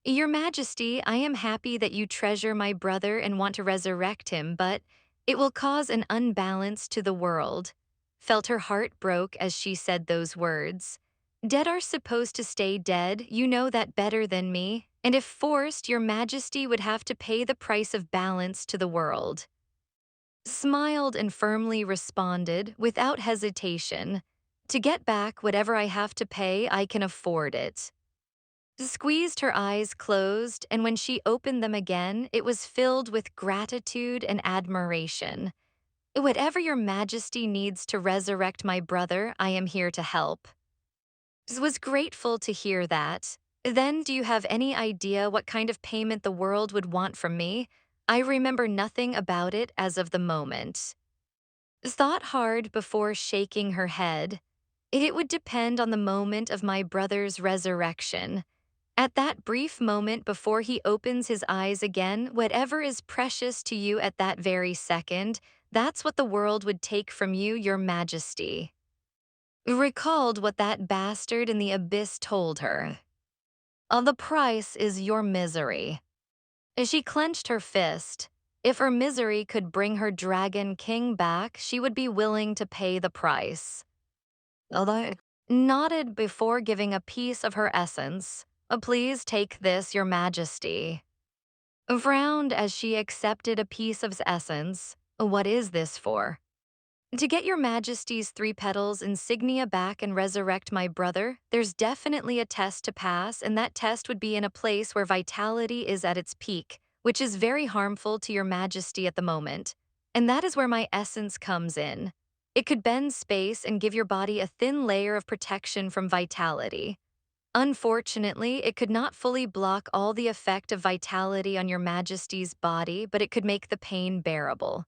S1: Your Majesty, I am happy that you treasure my brother and want to resurrect him, but it will cause an unbalance to the world. Felt her heart broke as she said those words. Dead are supposed to stay dead, you know that better than me, and if forced, your Majesty would have to pay the price of balance to the world. Smiled and firmly responded, without hesitation. To get back whatever I have to pay, I can afford it. Squeezed her eyes closed, and when she opened them again, it was filled with gratitude and admiration. Whatever your Majesty needs to resurrect my brother, I am here to help. Was grateful to hear that. Then, do you have any idea what kind of payment the world would want from me? I remember nothing about it as of the moment. Thought hard before shaking her head. It would depend on the moment of my brother's resurrection. At that brief moment before he opens his eyes again, whatever is precious to you at that very second, that's what the world would take from you, your Majesty. Recalled what that bastard in the abyss told her. The price is your misery. She clenched her fist. If her misery could bring her Dragon King back, she would be willing to pay the price. Although nodded before giving a piece of her essence. Please take this, your Majesty. Frowned as she accepted a piece of essence. What is this for? To get your Majesty's 3 petals insignia back and resurrect my brother, there's definitely a test to pass, and that test would be in a place where vitality is at its peak, which is very harmful to your majesty at the moment. And that is where my essence comes in. It could bend space and give your body a thin layer of protection from vitality. Unfortunately, it could not fully block all the effect of vitality on your majesty's body, but it could make the pain bearable.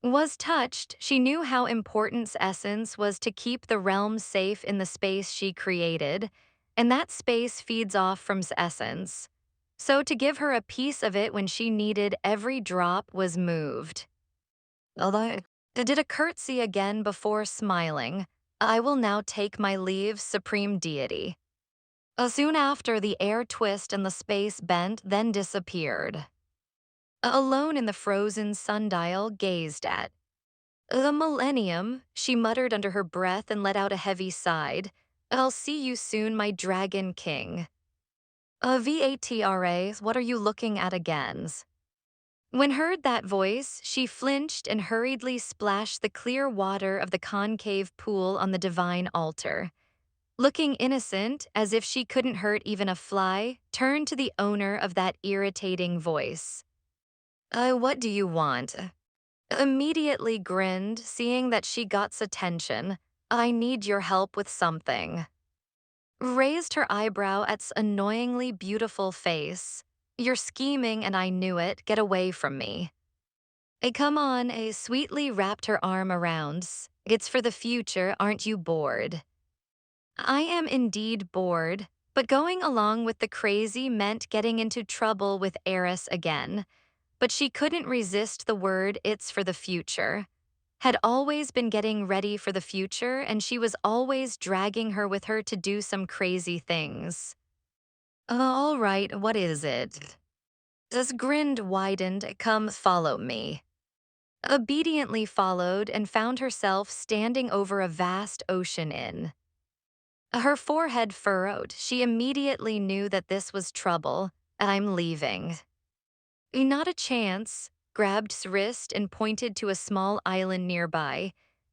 S1: Was touched, she knew how important's essence was to keep the realm safe in the space she created, and that space feeds off from's essence. So to give her a piece of it when she needed every drop was moved. Although did a curtsy again before smiling. I will now take my leave, supreme deity. Soon after, the air twist and the space bent, then disappeared. Alone in the frozen sundial gazed at. The millennium, she muttered under her breath and let out a heavy sigh. I'll see you soon, my dragon king. Vatra, what are you looking at again? When heard that voice, she flinched and hurriedly splashed the clear water of the concave pool on the divine altar. Looking innocent, as if she couldn't hurt even a fly, turned to the owner of that irritating voice. What do you want? Immediately grinned, seeing that she got's attention. I need your help with something. Raised her eyebrow at's annoyingly beautiful face. You're scheming and I knew it, get away from me. Come on, sweetly wrapped her arm around. It's for the future, aren't you bored? I am indeed bored, but going along with the crazy meant getting into trouble with Eris again. But she couldn't resist the word it's for the future. Had always been getting ready for the future, and she was always dragging her with her to do some crazy things. All right, what is it? This grinned widened, come follow me. Obediently followed and found herself standing over a vast ocean in. Her forehead furrowed, she immediately knew that this was trouble. I'm leaving. Not a chance, grabbed's wrist and pointed to a small island nearby.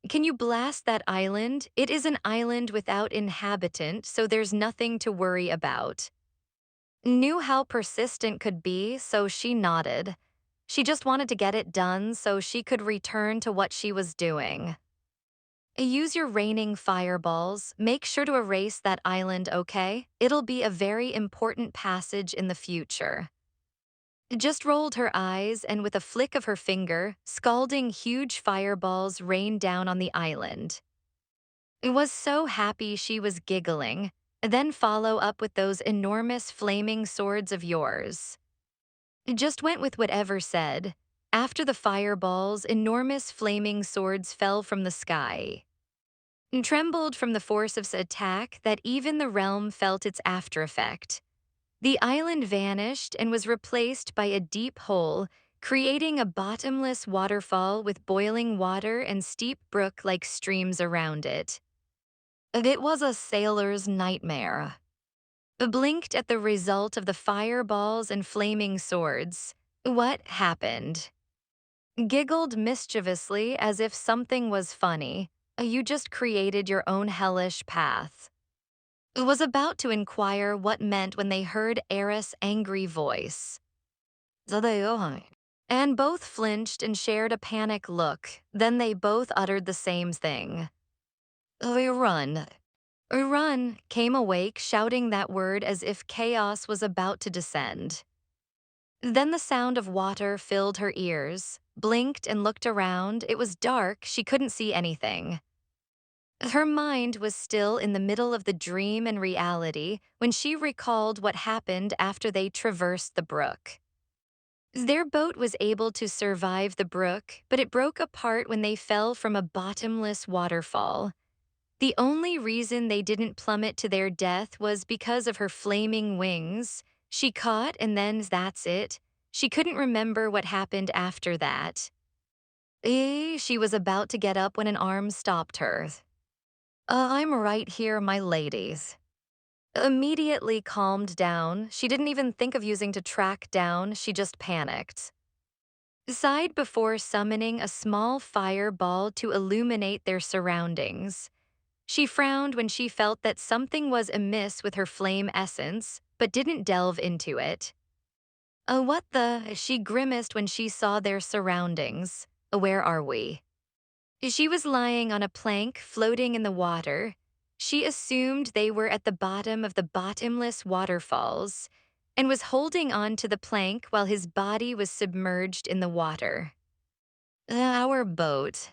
S1: Can you blast that island? It is an island without inhabitant, so there's nothing to worry about. Knew how persistent could be, so she nodded. She just wanted to get it done so she could return to what she was doing. Use your raining fireballs. Make sure to erase that island, okay? It'll be a very important passage in the future. Just rolled her eyes, and with a flick of her finger, scalding huge fireballs rained down on the island. Was so happy she was giggling. Then follow up with those enormous flaming swords of yours. Just went with whatever said. After the fireballs, enormous flaming swords fell from the sky. Trembled from the force of its attack that even the realm felt its after effect. The island vanished and was replaced by a deep hole, creating a bottomless waterfall with boiling water and steep brook-like streams around it. It was a sailor's nightmare. Blinked at the result of the fireballs and flaming swords. What happened? Giggled mischievously as if something was funny. You just created your own hellish path. Was about to inquire what meant when they heard Eris' angry voice. And both flinched and shared a panic look. Then they both uttered the same thing. Run. Run, came awake, shouting that word as if chaos was about to descend. Then the sound of water filled her ears. Blinked and looked around. It was dark, she couldn't see anything. Her mind was still in the middle of the dream and reality when she recalled what happened after they traversed the brook. Their boat was able to survive the brook, but it broke apart when they fell from a bottomless waterfall. The only reason they didn't plummet to their death was because of her flaming wings. She caught, and then that's it. She couldn't remember what happened after that. She was about to get up when an arm stopped her. I'm right here, my ladies. Immediately calmed down, she didn't even think of using to track down, she just panicked. Sighed before summoning a small fireball to illuminate their surroundings. She frowned when she felt that something was amiss with her flame essence, but didn't delve into it. What the? She grimaced when she saw their surroundings. Where are we? She was lying on a plank floating in the water. She assumed they were at the bottom of the bottomless waterfalls and was holding on to the plank while his body was submerged in the water. Our boat.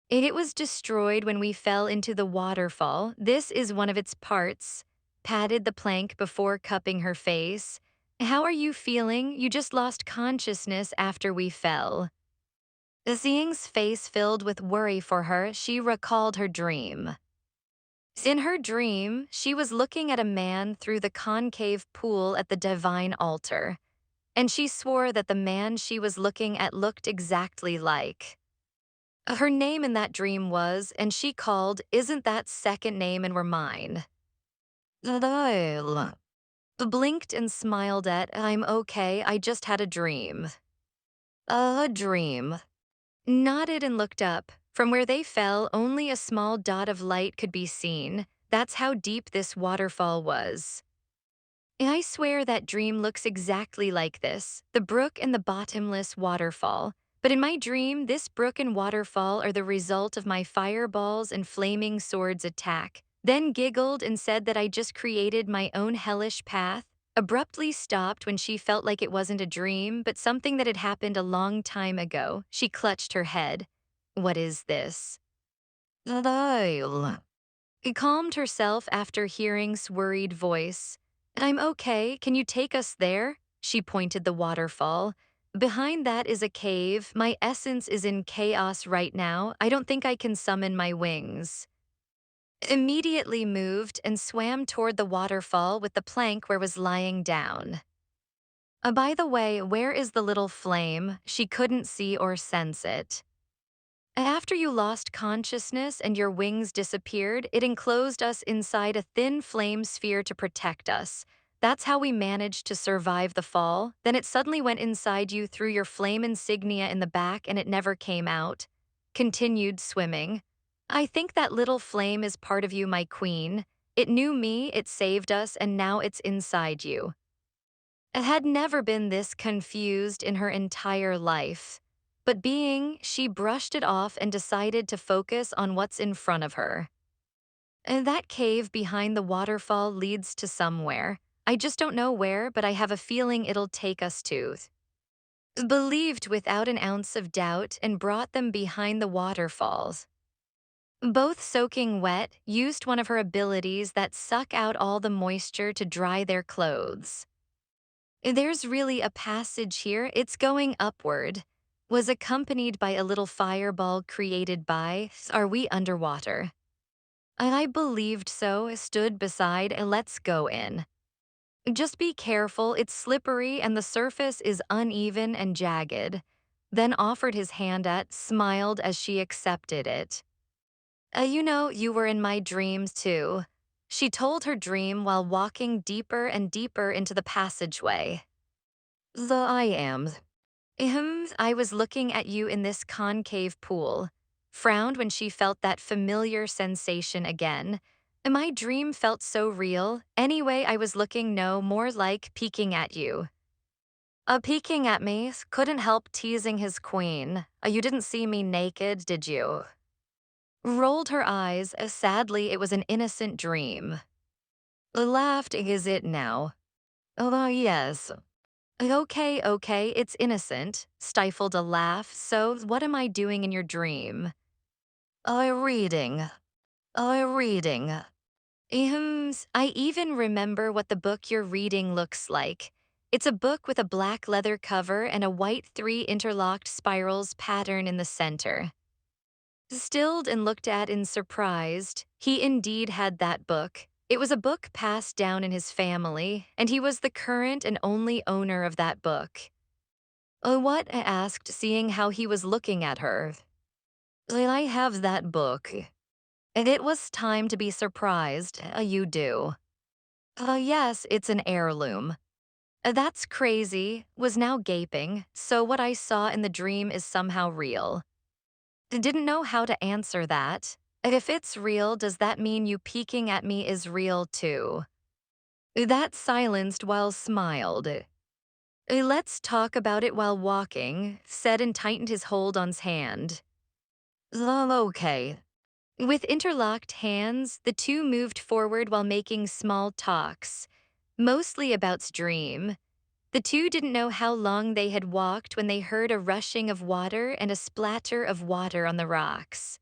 S1: It was destroyed when we fell into the waterfall. This is one of its parts. Patted the plank before cupping her face. How are you feeling? You just lost consciousness after we fell. Seeing's face filled with worry for her, she recalled her dream. In her dream, she was looking at a man through the concave pool at the divine altar, and she swore that the man she was looking at looked exactly like. Her name in that dream was, and she called, isn't that second name in her mind? Lyle. Blinked and smiled at, I'm okay, I just had a dream. A dream. Nodded and looked up. From where they fell, only a small dot of light could be seen. That's how deep this waterfall was. I swear that dream looks exactly like this, the brook and the bottomless waterfall. But in my dream, this brook and waterfall are the result of my fireballs and flaming swords attack. Then giggled and said that I just created my own hellish path. Abruptly stopped when she felt like it wasn't a dream, but something that had happened a long time ago. She clutched her head. What is this? Lyle. Calmed herself after hearing's worried voice. I'm okay, can you take us there? She pointed the waterfall. Behind that is a cave. My essence is in chaos right now. I don't think I can summon my wings. Immediately moved and swam toward the waterfall with the plank where was lying down. By the way, where is the little flame? She couldn't see or sense it. After you lost consciousness and your wings disappeared, it enclosed us inside a thin flame sphere to protect us. That's how we managed to survive the fall. Then it suddenly went inside you through your flame insignia in the back and it never came out. Continued swimming. I think that little flame is part of you, my queen. It knew me, it saved us, and now it's inside you. It had never been this confused in her entire life. But she brushed it off and decided to focus on what's in front of her. And that cave behind the waterfall leads to somewhere. I just don't know where, but I have a feeling it'll take us to. Believed without an ounce of doubt and brought them behind the waterfalls. Both soaking wet, used one of her abilities that suck out all the moisture to dry their clothes. There's really a passage here, it's going upward. Was accompanied by a little fireball created by, are we underwater? I believed so, stood beside, let's go in. Just be careful, it's slippery and the surface is uneven and jagged. Then offered his hand smiled as she accepted it. You know, you were in my dreams too. She told her dream while walking deeper and deeper into the passageway. I am. I was looking at you in this concave pool. Frowned when she felt that familiar sensation again. My dream felt so real. Anyway, I was looking more like peeking at you. Peeking at me, couldn't help teasing his queen. You didn't see me naked, did you? Rolled her eyes, sadly it was an innocent dream. Laughed, is it now? Yes. Okay, it's innocent, stifled a laugh, so what am I doing in your dream? Reading. Reading. I even remember what the book you're reading looks like. It's a book with a black leather cover and a white 3 interlocked spirals pattern in the center. Stilled and looked at in surprised, he indeed had that book. It was a book passed down in his family, and he was the current and only owner of that book. What? I asked, seeing how he was looking at her. I have that book. And it was time to be surprised. You do. Yes, it's an heirloom. That's crazy, was now gaping, so what I saw in the dream is somehow real. Didn't know how to answer that. If it's real, does that mean you peeking at me is real too? That silenced while smiled. Let's talk about it while walking, said and tightened his hold on's hand. Okay. With interlocked hands, the two moved forward while making small talks, mostly about's dream. The two didn't know how long they had walked when they heard a rushing of water and a splatter of water on the rocks.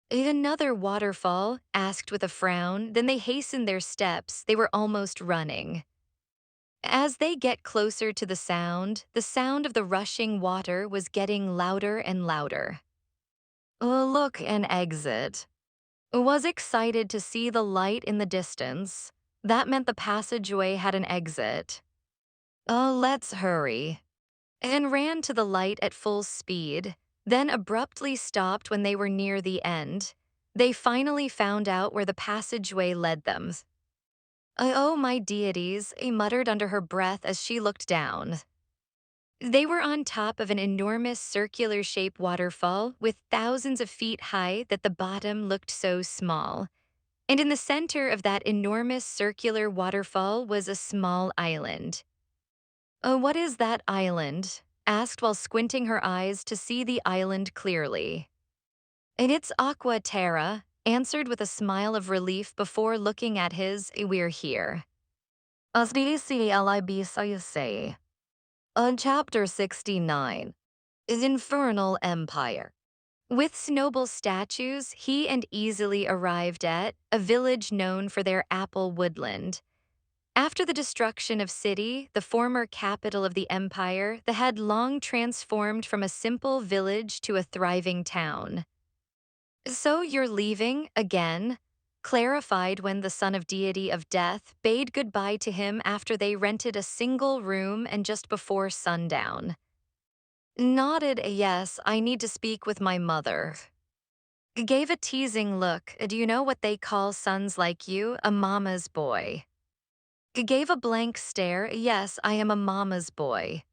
S1: Another waterfall, asked with a frown, then they hastened their steps, they were almost running. As they get closer to the sound of the rushing water was getting louder and louder. Look, an exit. Was excited to see the light in the distance. That meant the passageway had an exit. Let's hurry. And ran to the light at full speed, then abruptly stopped when they were near the end. They finally found out where the passageway led them. Oh, my deities, he muttered under her breath as she looked down. They were on top of an enormous circular-shaped waterfall with thousands of feet high that the bottom looked so small. And in the center of that enormous circular waterfall was a small island. What is that island? Asked while squinting her eyes to see the island clearly. And it's Aqua Terra, answered with a smile of relief before looking at his, we're here. Say. On Chapter 69, is Infernal Empire. With noble statues, he and easily arrived at a village known for their apple woodland. After the destruction of City, the former capital of the empire, that had long transformed from a simple village to a thriving town. So you're leaving again? Clarified when the son of deity of death bade goodbye to him after they rented a single room and just before sundown. Nodded a yes, I need to speak with my mother. Gave a teasing look, do you know what they call sons like you? A mama's boy. Gave a blank stare, yes, I am a mama's boy.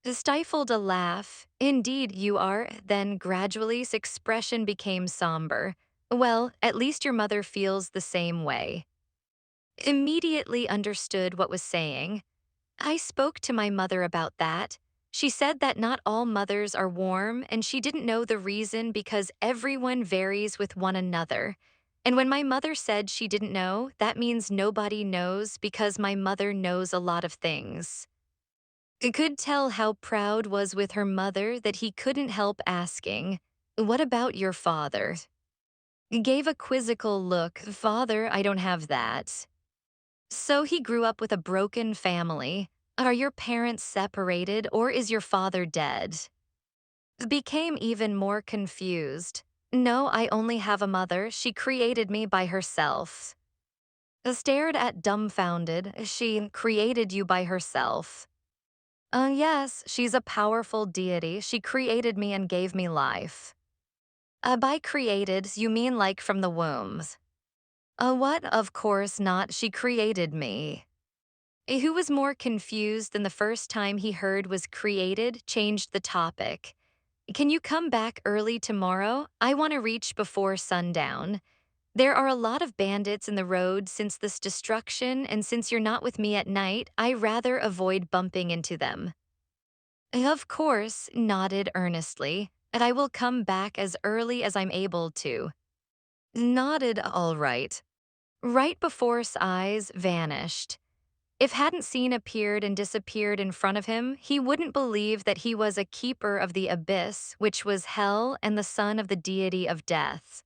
S1: Stifled a laugh, indeed you are, then gradually his expression became somber. Well, at least your mother feels the same way. Immediately understood what was saying. I spoke to my mother about that. She said that not all mothers are warm, and she didn't know the reason because everyone varies with one another. And when my mother said she didn't know, that means nobody knows because my mother knows a lot of things. I could tell how proud was with her mother that he couldn't help asking, what about your father? Gave a quizzical look, father, I don't have that. So he grew up with a broken family. Are your parents separated or is your father dead? Became even more confused. No, I only have a mother. She created me by herself. Stared at dumbfounded. She created you by herself. Yes, she's a powerful deity. She created me and gave me life. By created, you mean like from the womb. What? Of course not. She created me. Who was more confused than the first time he heard was created, changed the topic. Can you come back early tomorrow? I want to reach before sundown. There are a lot of bandits in the road since this destruction, and since you're not with me at night, I rather avoid bumping into them. Of course, nodded earnestly, and I will come back as early as I'm able to. Nodded all right. Right before his eyes vanished. If hadn't seen appeared and disappeared in front of him, he wouldn't believe that he was a keeper of the abyss, which was hell and the son of the deity of death.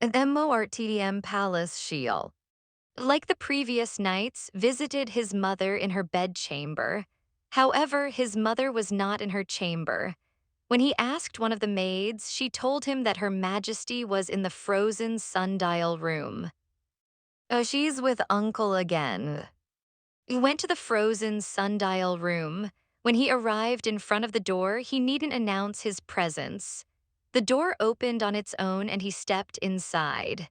S1: An MORTM Palace Sheol. Like the previous nights, visited his mother in her bedchamber. However, his mother was not in her chamber. When he asked one of the maids, she told him that Her Majesty was in the frozen sundial room. She's with Uncle again. He went to the frozen sundial room. When he arrived in front of the door, he needn't announce his presence. The door opened on its own and he stepped inside.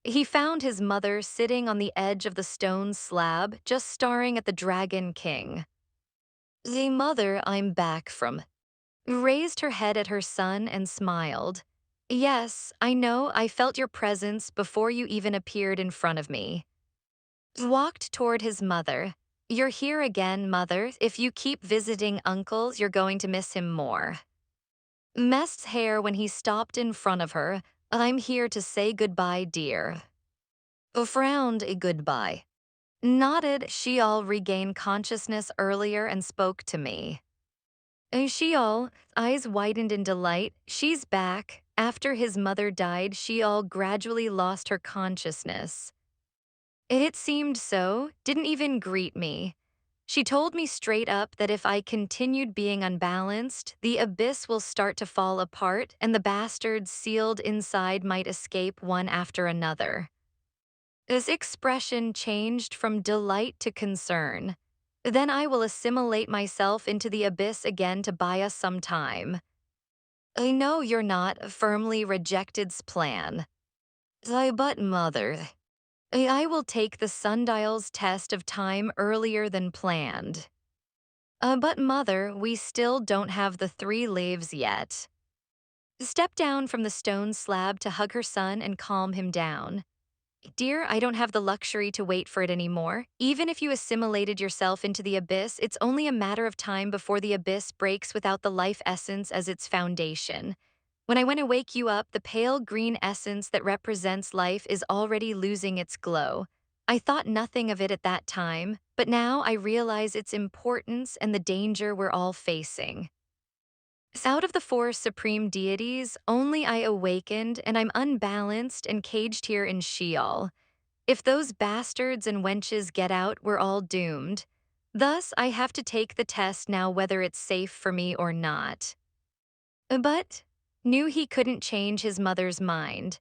S1: He found his mother sitting on the edge of the stone slab, just staring at the Dragon King. The mother I'm back from. Raised her head at her son and smiled. Yes, I know, I felt your presence before you even appeared in front of me. Walked toward his mother. You're here again, mother. If you keep visiting uncles, you're going to miss him more. Messed hair when he stopped in front of her. I'm here to say goodbye, dear. Frowned a goodbye. Nodded, Sheol regained consciousness earlier and spoke to me. Sheol, eyes widened in delight, she's back. After his mother died, Sheol gradually lost her consciousness. It seemed so, didn't even greet me. She told me straight up that if I continued being unbalanced, the abyss will start to fall apart and the bastards sealed inside might escape one after another. This expression changed from delight to concern. Then I will assimilate myself into the abyss again to buy us some time. I know you're not, firmly rejected's plan. But mother, I will take the sundial's test of time earlier than planned. But mother, we still don't have the 3 leaves yet. Step down from the stone slab to hug her son and calm him down. Dear, I don't have the luxury to wait for it anymore. Even if you assimilated yourself into the abyss, it's only a matter of time before the abyss breaks without the life essence as its foundation. When I went to wake you up, the pale green essence that represents life is already losing its glow. I thought nothing of it at that time, but now I realize its importance and the danger we're all facing. Out of the 4 supreme deities, only I awakened, and I'm unbalanced and caged here in Sheol. If those bastards and wenches get out, we're all doomed. Thus, I have to take the test now whether it's safe for me or not. But knew he couldn't change his mother's mind.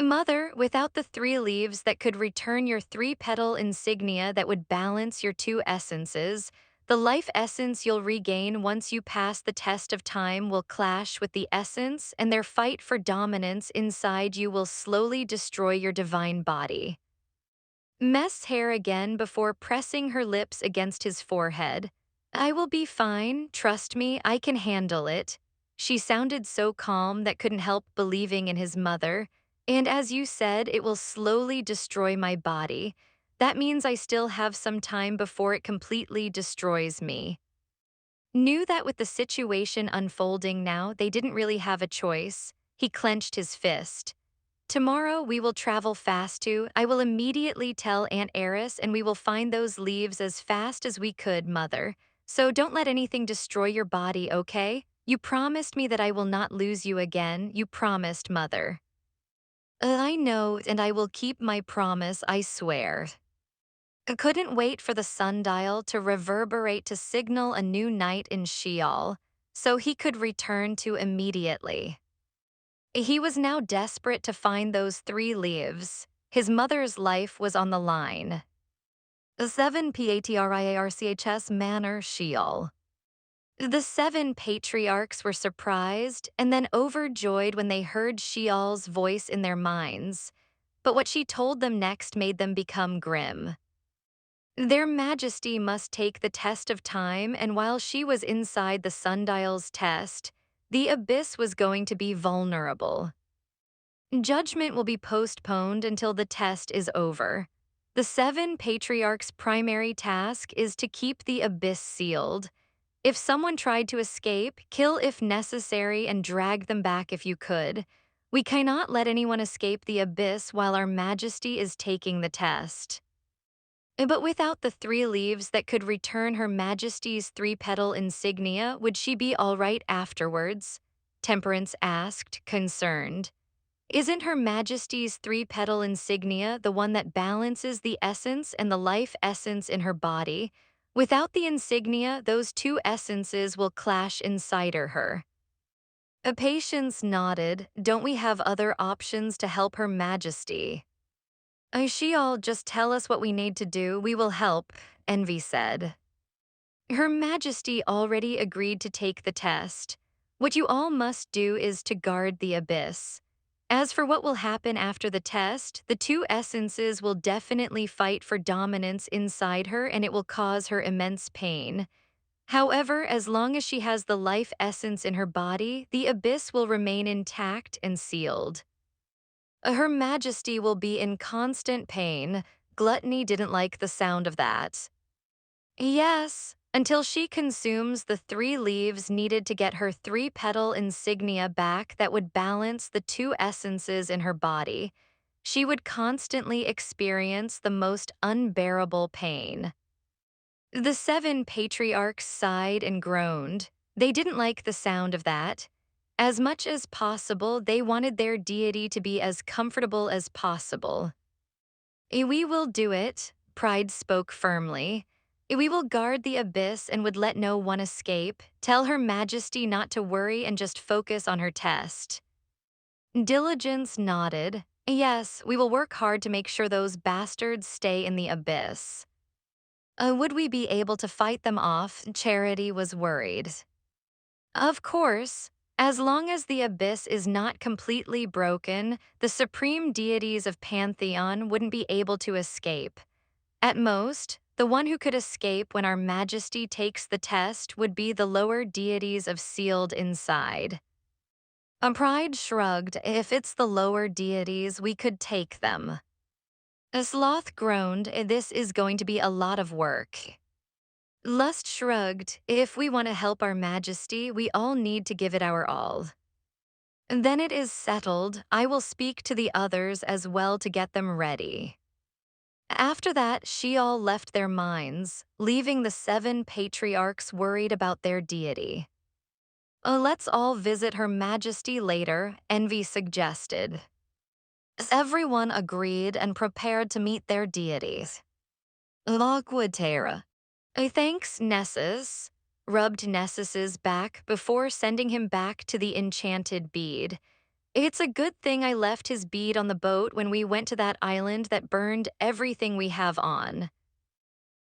S1: Mother, without the 3 leaves that could return your 3-petal insignia that would balance your 2 essences, the life essence you'll regain once you pass the test of time will clash with the essence, and their fight for dominance inside you will slowly destroy your divine body. Mess hair again before pressing her lips against his forehead. I will be fine, trust me, I can handle it. She sounded so calm that couldn't help believing in his mother. And as you said, it will slowly destroy my body. That means I still have some time before it completely destroys me. Knew that with the situation unfolding now, they didn't really have a choice. He clenched his fist. Tomorrow we will travel fast to. I will immediately tell Aunt Eris and we will find those leaves as fast as we could, Mother. So don't let anything destroy your body, okay? You promised me that I will not lose you again. You promised, Mother. I know, and I will keep my promise, I swear. I couldn't wait for the sundial to reverberate to signal a new night in Sheol, so he could return to immediately. He was now desperate to find those 3 leaves. His mother's life was on the line. 7 Patriarchs Manor, Sheol. The 7 patriarchs were surprised and then overjoyed when they heard Sheol's voice in their minds, but what she told them next made them become grim. Their Majesty must take the test of time, and while she was inside the sundial's test, the abyss was going to be vulnerable. Judgment will be postponed until the test is over. The 7 patriarchs' primary task is to keep the abyss sealed. If someone tried to escape, kill if necessary and drag them back if you could. We cannot let anyone escape the abyss while our Majesty is taking the test. But without the 3 leaves that could return Her Majesty's 3-petal insignia, would she be all right afterwards? Temperance asked, concerned. Isn't Her Majesty's 3-petal insignia the one that balances the essence and the life essence in her body? Without the insignia, those 2 essences will clash inside her. Patience nodded. Don't we have other options to help Her Majesty? Sheol, just tell us what we need to do, we will help, Envy said. Her Majesty already agreed to take the test. What you all must do is to guard the abyss. As for what will happen after the test, the 2 essences will definitely fight for dominance inside her and it will cause her immense pain. However, as long as she has the life essence in her body, the abyss will remain intact and sealed. Her Majesty will be in constant pain. Gluttony didn't like the sound of that. Yes, until she consumes the 3 leaves needed to get her 3 petal insignia back that would balance the 2 essences in her body. She would constantly experience the most unbearable pain. The 7 patriarchs sighed and groaned. They didn't like the sound of that. As much as possible, they wanted their deity to be as comfortable as possible. We will do it, Pride spoke firmly. We will guard the abyss and would let no one escape. Tell Her Majesty not to worry and just focus on her test. Diligence nodded. Yes, we will work hard to make sure those bastards stay in the abyss. Would we be able to fight them off? Charity was worried. Of course. As long as the abyss is not completely broken, the supreme deities of Pantheon wouldn't be able to escape. At most, the one who could escape when Our Majesty takes the test would be the lower deities of sealed inside. Pride shrugged. If it's the lower deities, we could take them. A sloth groaned. This is going to be a lot of work. Lust shrugged. If we want to help Our Majesty, we all need to give it our all. Then it is settled. I will speak to the others as well to get them ready. After that, she all left their minds, leaving the 7 patriarchs worried about their deity. Let's all visit Her Majesty later, Envy suggested. Everyone agreed and prepared to meet their deities. Lockwood Terra. Thanks, Nessus, rubbed Nessus's back before sending him back to the enchanted bead. It's a good thing I left his bead on the boat when we went to that island that burned everything we have on.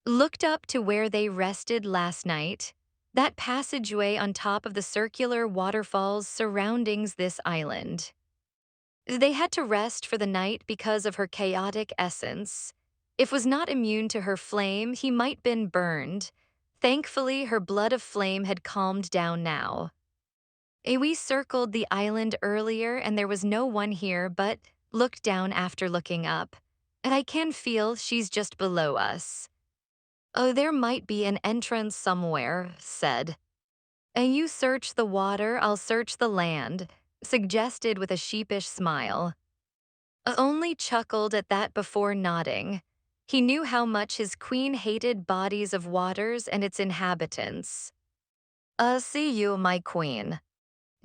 S1: Looked up to where they rested last night. That passageway on top of the circular waterfalls surroundings this island. They had to rest for the night because of her chaotic essence. If was not immune to her flame, he might been burned. Thankfully, her blood of flame had calmed down now. We circled the island earlier and there was no one here but looked down after looking up. And I can feel she's just below us. There might be an entrance somewhere, said. And you search the water, I'll search the land, suggested with a sheepish smile. Only chuckled at that before nodding. He knew how much his queen hated bodies of waters and its inhabitants. See you, my queen.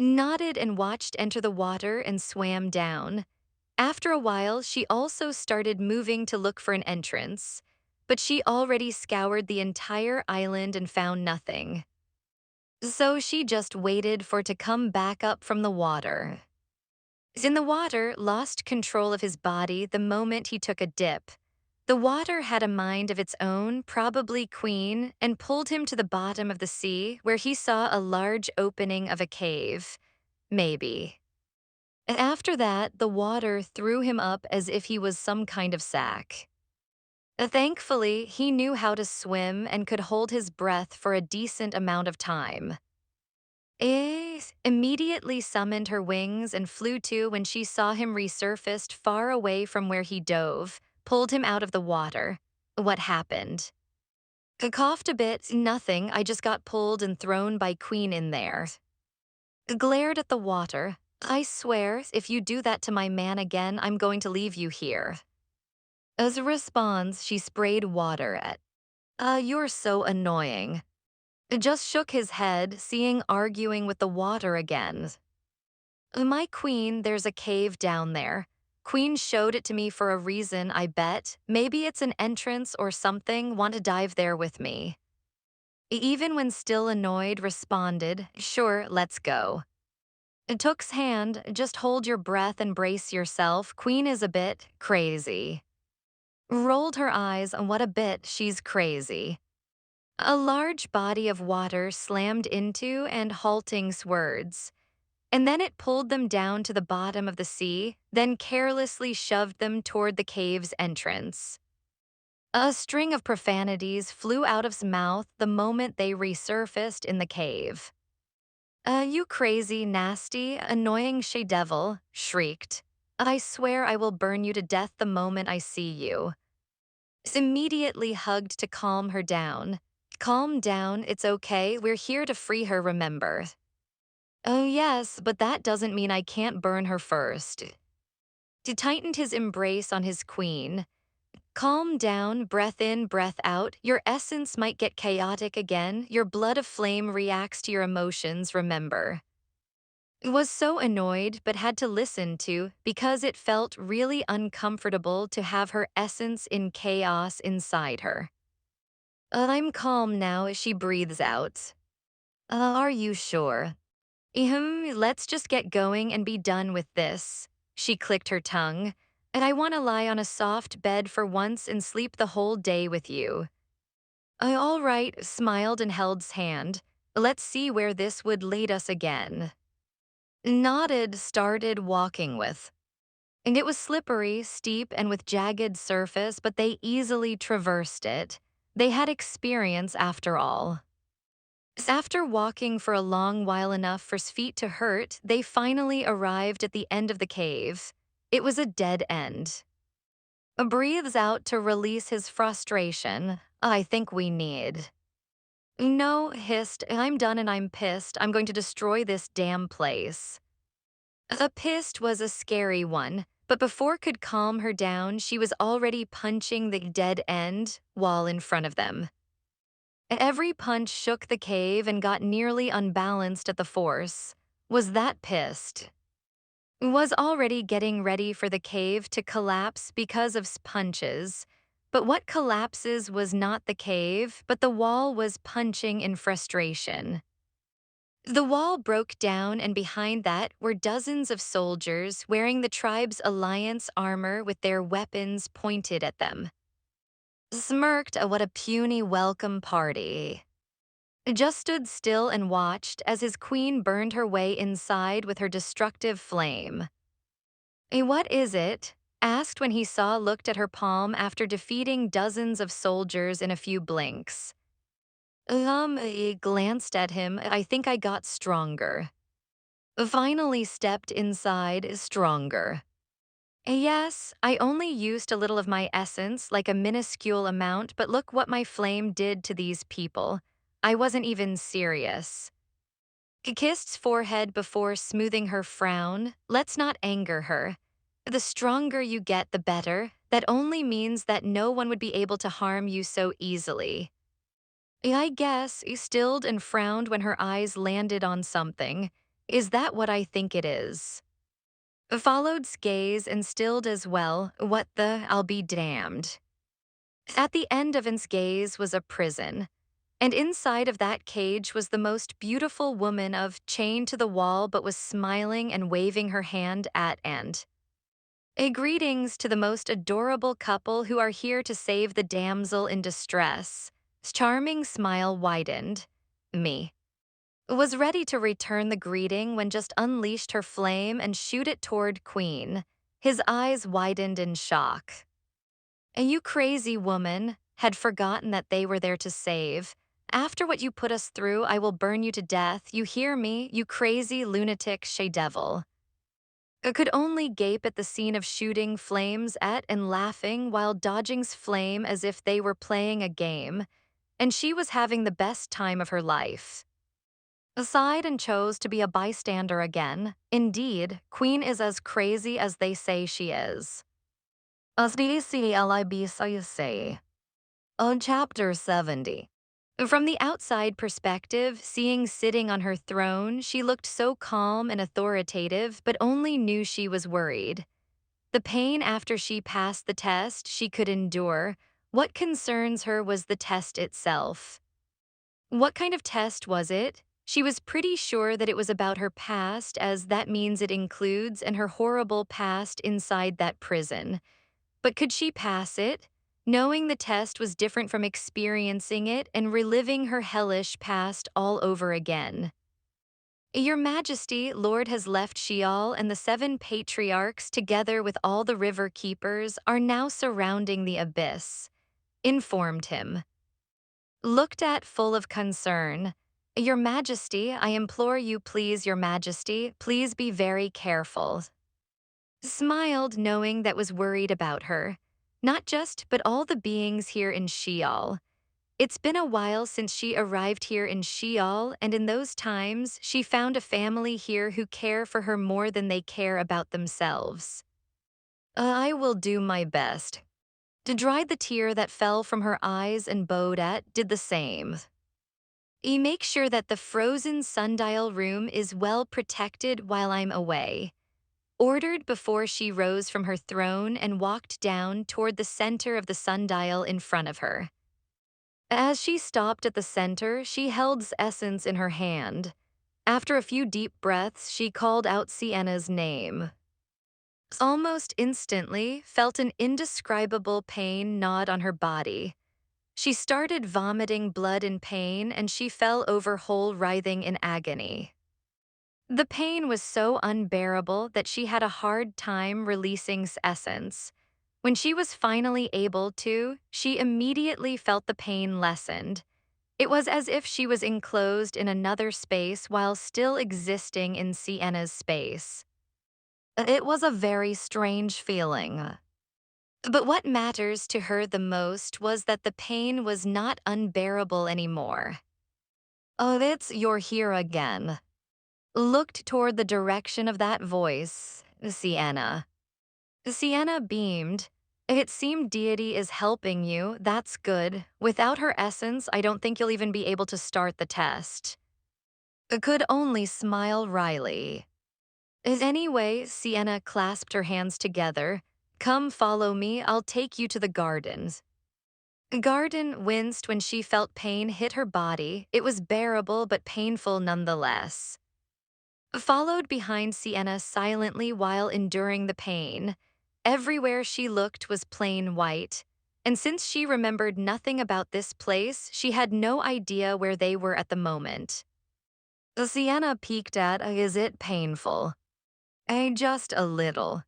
S1: Nodded and watched enter the water and swam down. After a while, she also started moving to look for an entrance, but she already scoured the entire island and found nothing. So she just waited for it to come back up from the water. In the water, lost control of his body the moment he took a dip. The water had a mind of its own, probably queen, and pulled him to the bottom of the sea where he saw a large opening of a cave. Maybe. After that, the water threw him up as if he was some kind of sack. Thankfully, he knew how to swim and could hold his breath for a decent amount of time. Immediately summoned her wings and flew to when she saw him resurfaced far away from where he dove, pulled him out of the water. What happened? Coughed a bit. Nothing, I just got pulled and thrown by Queen in there. Glared at the water. I swear, if you do that to my man again, I'm going to leave you here. As a response, she sprayed water at. You're so annoying. Just shook his head, seeing arguing with the water again. My queen, there's a cave down there. Queen showed it to me for a reason, I bet. Maybe it's an entrance or something. Want to dive there with me? Even when still annoyed, responded, sure, let's go. Took's hand, just hold your breath and brace yourself. Queen is a bit crazy. Rolled her eyes, what a bit, she's crazy. A large body of water slammed into and halting swords. And then it pulled them down to the bottom of the sea, then carelessly shoved them toward the cave's entrance. A string of profanities flew out of his mouth the moment they resurfaced in the cave. You crazy, nasty, annoying she-devil, shrieked. I swear I will burn you to death the moment I see you. Immediately hugged to calm her down. Calm down, it's okay, we're here to free her, remember? Oh yes, but that doesn't mean I can't burn her first. He tightened his embrace on his queen. Calm down, breath in, breath out. Your essence might get chaotic again. Your blood of flame reacts to your emotions, remember. Was so annoyed but had to listen to because it felt really uncomfortable to have her essence in chaos inside her. I'm calm now, she breathes out. Are you sure? Let's just get going and be done with this. She clicked her tongue. And I want to lie on a soft bed for once and sleep the whole day with you. All right, smiled and held's hand. Let's see where this would lead us again. Nodded, started walking with. And it was slippery, steep, and with jagged surface, but they easily traversed it. They had experience after all. After walking for a long while enough for feet to hurt, they finally arrived at the end of the cave. It was a dead end. Breathes out to release his frustration. I think we need. No, hissed, I'm done and I'm pissed. I'm going to destroy this damn place. A pissed was a scary one, but before could calm her down, she was already punching the dead end wall in front of them. Every punch shook the cave and got nearly unbalanced at the force. Was that pissed? Was already getting ready for the cave to collapse because of punches. But what collapses was not the cave, but the wall was punching in frustration. The wall broke down, and behind that were dozens of soldiers wearing the tribe's alliance armor with their weapons pointed at them. Smirked at what a puny welcome party. Just stood still and watched as his queen burned her way inside with her destructive flame. What is it? Asked when he looked at her palm after defeating dozens of soldiers in a few blinks. He glanced at him. I think I got stronger. Finally stepped inside, stronger. Yes, I only used a little of my essence, like a minuscule amount, but look what my flame did to these people. I wasn't even serious. Kissed forehead before smoothing her frown. Let's not anger her. The stronger you get, the better. That only means that no one would be able to harm you so easily. I guess, stilled and frowned when her eyes landed on something. Is that what I think it is? Followed's gaze and stilled as well. What the, I'll be damned. At the end of its gaze was a prison. And inside of that cage was the most beautiful woman chained to the wall but was smiling and waving her hand at and. Greetings to the most adorable couple who are here to save the damsel in distress. Charming smile widened. Me. Was ready to return the greeting when just unleashed her flame and shoot it toward Queen. His eyes widened in shock. You crazy woman, had forgotten that they were there to save. After what you put us through, I will burn you to death. You hear me, you crazy lunatic she-devil. I could only gape at the scene of shooting flames at and laughing while dodging's flame as if they were playing a game, and she was having the best time of her life. Sighed and chose to be a bystander again. Indeed, Queen is as crazy as they say she is. As say. On Chapter 70. From the outside perspective, seeing sitting on her throne, she looked so calm and authoritative, but only knew she was worried. The pain after she passed the test she could endure. What concerns her was the test itself. What kind of test was it? She was pretty sure that it was about her past, as that means it includes and her horrible past inside that prison. But could she pass it? Knowing the test was different from experiencing it and reliving her hellish past all over again. Your Majesty, Lord has left Sheol, and the 7 patriarchs, together with all the river keepers, are now surrounding the abyss. Informed him. Looked at full of concern. Your Majesty, I implore you, please, Your Majesty, please be very careful. Smiled, knowing that was worried about her. Not just, but all the beings here in Sheol. It's been a while since she arrived here in Sheol, and in those times, she found a family here who care for her more than they care about themselves. I will do my best. To dry the tear that fell from her eyes, and Bodat did the same. Make sure that the frozen sundial room is well protected while I'm away. Ordered before she rose from her throne and walked down toward the center of the sundial in front of her. As she stopped at the center, she held essence in her hand. After a few deep breaths, she called out Sienna's name. Almost instantly, felt an indescribable pain gnawed on her body. She started vomiting blood in pain, and she fell over whole, writhing in agony. The pain was so unbearable that she had a hard time releasing essence. When she was finally able to, she immediately felt the pain lessened. It was as if she was enclosed in another space while still existing in Sienna's space. It was a very strange feeling. But what matters to her the most was that the pain was not unbearable anymore. Oh, it's you're here again. Looked toward the direction of that voice, Sienna. Sienna beamed. It seemed deity is helping you, that's good. Without her essence, I don't think you'll even be able to start the test. Could only smile wryly. Anyway, Sienna clasped her hands together. Come follow me, I'll take you to the gardens. Garden winced when she felt pain hit her body. It was bearable but painful nonetheless. Followed behind Sienna silently while enduring the pain. Everywhere she looked was plain white, and since she remembered nothing about this place, she had no idea where they were at the moment. Sienna peeked at, is it painful? Just a little.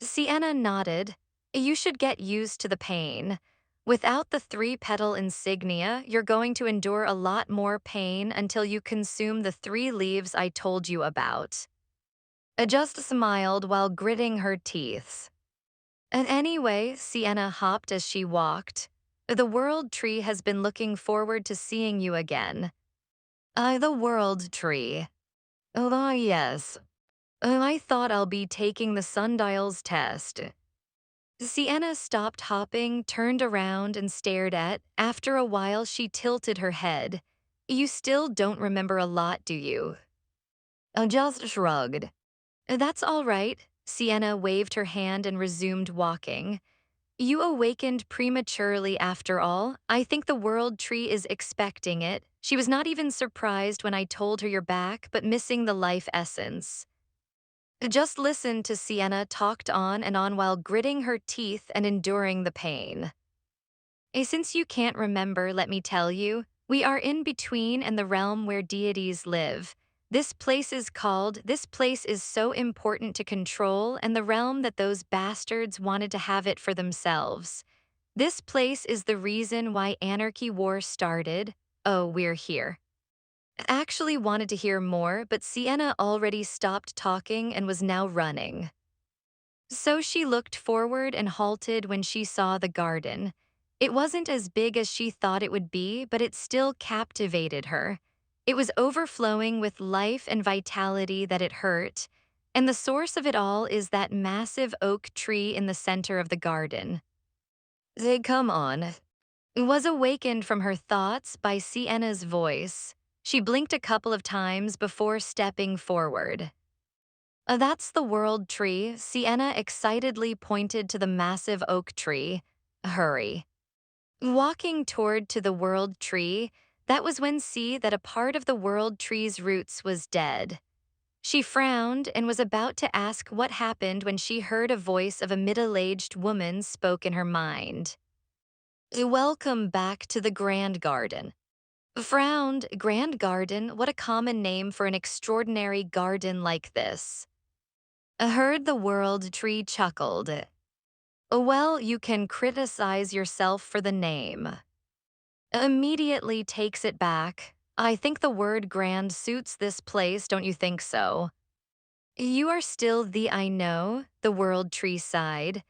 S1: Sienna nodded. You should get used to the pain. Without the three-petal insignia, you're going to endure a lot more pain until you consume the 3 leaves I told you about. Just smiled while gritting her teeth. And anyway, Sienna hopped as she walked. The world tree has been looking forward to seeing you again. The world tree. Oh, yes. I thought I'll be taking the sundial's test. Sienna stopped hopping, turned around, and stared at. After a while, she tilted her head. You still don't remember a lot, do you? Just shrugged. That's all right. Sienna waved her hand and resumed walking. You awakened prematurely after all. I think the world tree is expecting it. She was not even surprised when I told her you're back, but missing the life essence. Just listened to Sienna talked on and on while gritting her teeth and enduring the pain. Since you can't remember, let me tell you, we are in between and the realm where deities live. This place is so important to control, and the realm that those bastards wanted to have it for themselves. This place is the reason why Anarchy War started. Oh, we're here. Actually wanted to hear more, but Sienna already stopped talking and was now running. So she looked forward and halted when she saw the garden. It wasn't as big as she thought it would be, but it still captivated her. It was overflowing with life and vitality that it hurt, and the source of it all is that massive oak tree in the center of the garden. They come on. Was awakened from her thoughts by Sienna's voice. She blinked a couple of times before stepping forward. That's the world tree. Sienna excitedly pointed to the massive oak tree. Hurry. Walking toward to the world tree, that was when see that a part of the world tree's roots was dead. She frowned and was about to ask what happened when she heard a voice of a middle-aged woman spoke in her mind. Welcome back to the Grand Garden. Frowned, Grand Garden, what a common name for an extraordinary garden like this. Heard the world tree chuckled. Well, you can criticize yourself for the name. Immediately takes it back. I think the word grand suits this place, don't you think so? You are still the I know, the world tree sighed.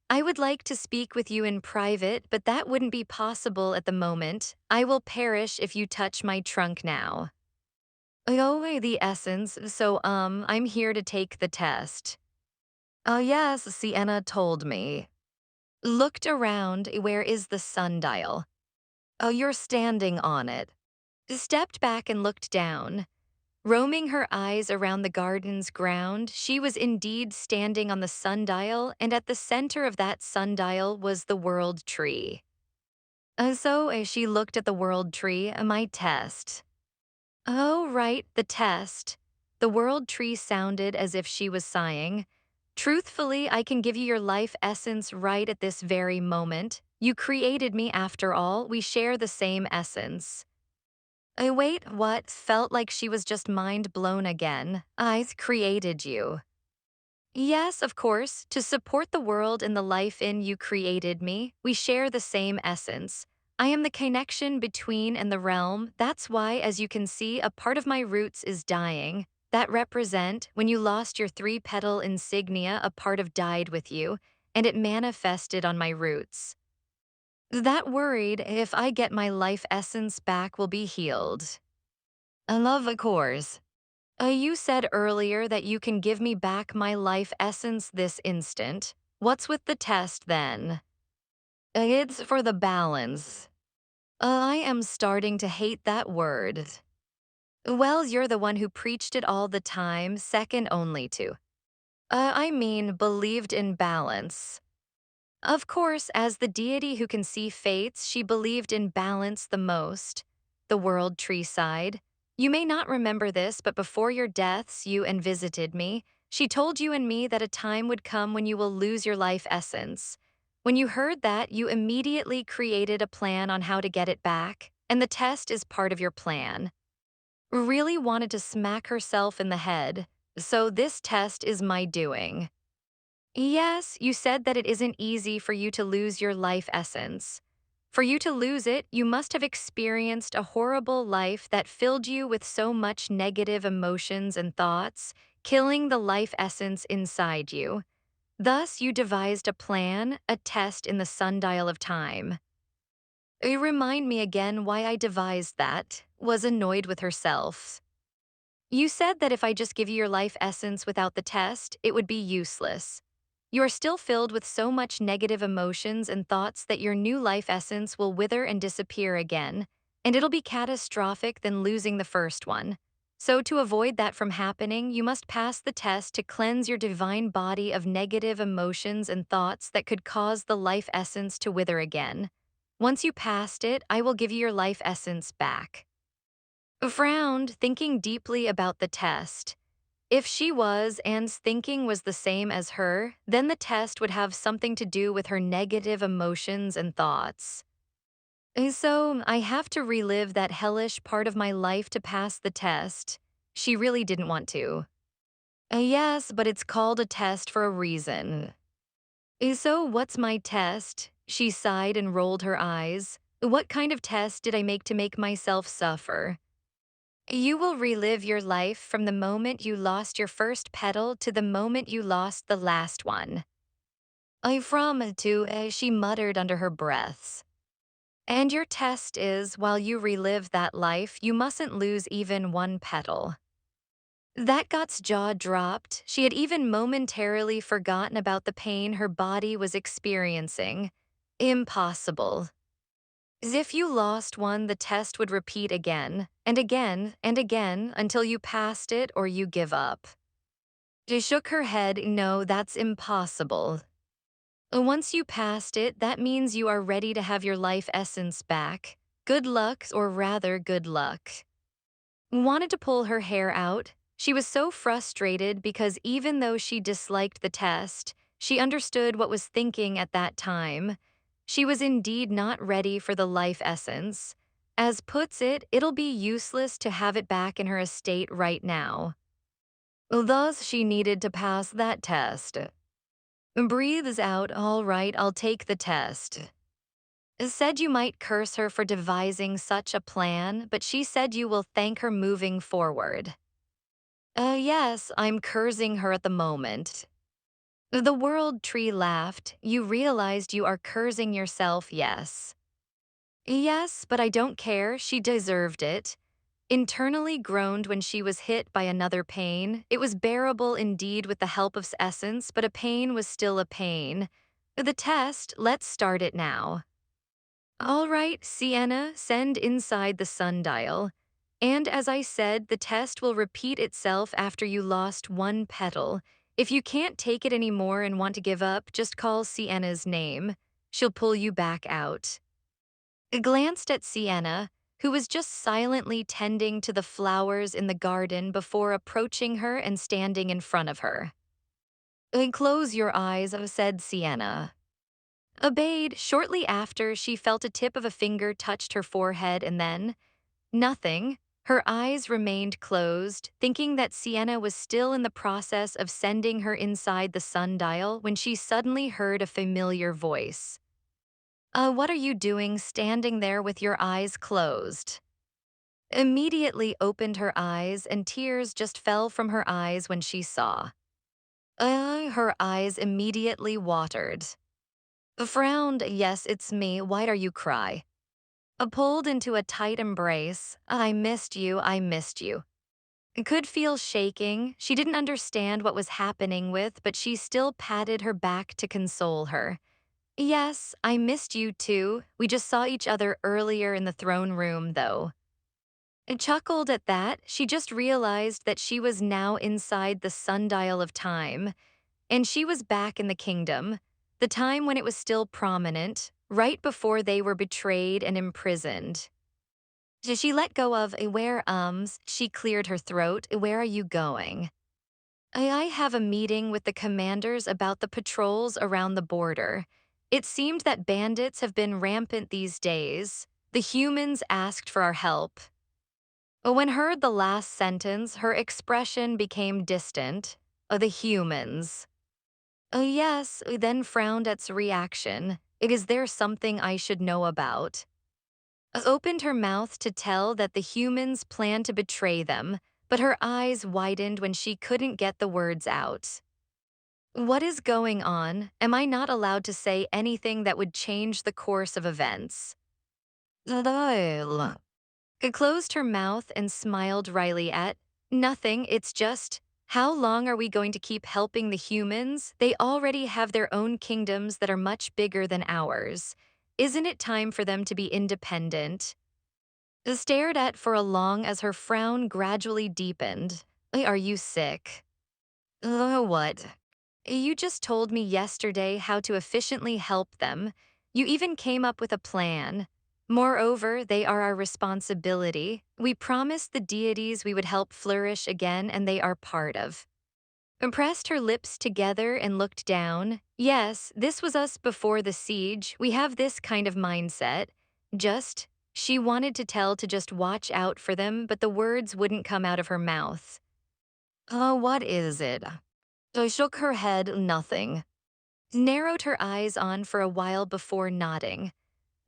S1: I would like to speak with you in private, but that wouldn't be possible at the moment. I will perish if you touch my trunk now. Oh, the essence, so, I'm here to take the test. Oh, yes, Sienna told me. Looked around, where is the sundial? Oh, you're standing on it. Stepped back and looked down. Roaming her eyes around the garden's ground, she was indeed standing on the sundial, and at the center of that sundial was the world tree. So, as she looked at the world tree, my test. Oh, right, the test. The world tree sounded as if she was sighing. Truthfully, I can give you your life essence right at this very moment. You created me after all, we share the same essence. Wait, what? Felt like she was just mind blown again. I created you. Yes, of course, to support the world and the life in you created me, we share the same essence. I am the connection between and the realm. That's why, as you can see, a part of my roots is dying. That represent, when you lost your three-petal insignia, a part of died with you, and it manifested on my roots. That worried if I get my life essence back will be healed. I love a course. You said earlier that you can give me back my life essence this instant. What's with the test then? It's for the balance. I am starting to hate that word. Well, you're the one who preached it all the time, second only to. I mean, believed in balance. Of course, as the deity who can see fates, she believed in balance the most. The world tree sighed. You may not remember this, but before your deaths, you and visited me. She told you and me that a time would come when you will lose your life essence. When you heard that, you immediately created a plan on how to get it back, and the test is part of your plan. Really wanted to smack herself in the head, so this test is my doing. Yes, you said that it isn't easy for you to lose your life essence. For you to lose it, you must have experienced a horrible life that filled you with so much negative emotions and thoughts, killing the life essence inside you. Thus, you devised a plan, a test in the sundial of time. Remind me again why I devised that, was annoyed with herself. You said that if I just give you your life essence without the test, it would be useless. You are still filled with so much negative emotions and thoughts that your new life essence will wither and disappear again, and it'll be catastrophic than losing the first one. So to avoid that from happening, you must pass the test to cleanse your divine body of negative emotions and thoughts that could cause the life essence to wither again. Once you passed it, I will give you your life essence back. Frowned, thinking deeply about the test. If she was, Anne's thinking was the same as her, then the test would have something to do with her negative emotions and thoughts. So, I have to relive that hellish part of my life to pass the test. She really didn't want to. Yes, but it's called a test for a reason. So, what's my test? She sighed and rolled her eyes. What kind of test did I make myself suffer? You will relive your life from the moment you lost your first petal to the moment you lost the last one. I from to, she muttered under her breaths. And your test is, while you relive that life, you mustn't lose even one petal. That got's jaw dropped. She had even momentarily forgotten about the pain her body was experiencing. Impossible. As if you lost one, the test would repeat again, and again, and again, until you passed it or you give up. She shook her head, no, that's impossible. Once you passed it, that means you are ready to have your life essence back. Good luck, or rather, good luck. Wanted to pull her hair out. She was so frustrated because even though she disliked the test, she understood what was thinking at that time. She was indeed not ready for the life essence. As puts it, it'll be useless to have it back in her estate right now. Thus, she needed to pass that test. Breathes out, all right, I'll take the test. Said you might curse her for devising such a plan, but she said you will thank her moving forward. Yes, I'm cursing her at the moment. The world tree laughed. You realized you are cursing yourself, yes. Yes, but I don't care, she deserved it. Internally groaned when she was hit by another pain. It was bearable indeed with the help of essence, but a pain was still a pain. The test, let's start it now. All right, Sienna, send inside the sundial. And as I said, the test will repeat itself after you lost one petal. If you can't take it anymore and want to give up, just call Sienna's name. She'll pull you back out. I glanced at Sienna, who was just silently tending to the flowers in the garden before approaching her and standing in front of her. Close your eyes, said Sienna. Obeyed. Shortly after, she felt a tip of a finger touched her forehead and then, nothing. Her eyes remained closed, thinking that Sienna was still in the process of sending her inside the sundial when she suddenly heard a familiar voice. What are you doing standing there with your eyes closed? Immediately opened her eyes and tears just fell from her eyes when she saw. Her eyes immediately watered. Frowned, yes, it's me, why are you cry? Pulled into a tight embrace, I missed you, I missed you. Could feel shaking, she didn't understand what was happening with, but she still patted her back to console her. Yes, I missed you too. We just saw each other earlier in the throne room, though. I chuckled at that. She just realized that she was now inside the sundial of time, and she was back in the kingdom, the time when it was still prominent, right before they were betrayed and imprisoned. She let go of where she cleared her throat. Where are you going? I have a meeting with the commanders about the patrols around the border. It seemed that bandits have been rampant these days. The humans asked for our help. When heard the last sentence, her expression became distant. The humans. Yes, then frowned at its reaction. Is there something I should know about? Opened her mouth to tell that the humans planned to betray them, but her eyes widened when she couldn't get the words out. What is going on? Am I not allowed to say anything that would change the course of events? Closed her mouth and smiled wryly at, nothing, it's just, how long are we going to keep helping the humans? They already have their own kingdoms that are much bigger than ours. Isn't it time for them to be independent? Stared at for a long as her frown gradually deepened. Are you sick? What? You just told me yesterday how to efficiently help them. You even came up with a plan. Moreover, they are our responsibility. We promised the deities we would help flourish again, and they are part of. Pressed her lips together and looked down. Yes, this was us before the siege. We have this kind of mindset. She wanted to tell to just watch out for them, but the words wouldn't come out of her mouth. What is it? So shook her head, nothing. Narrowed her eyes on for a while before nodding.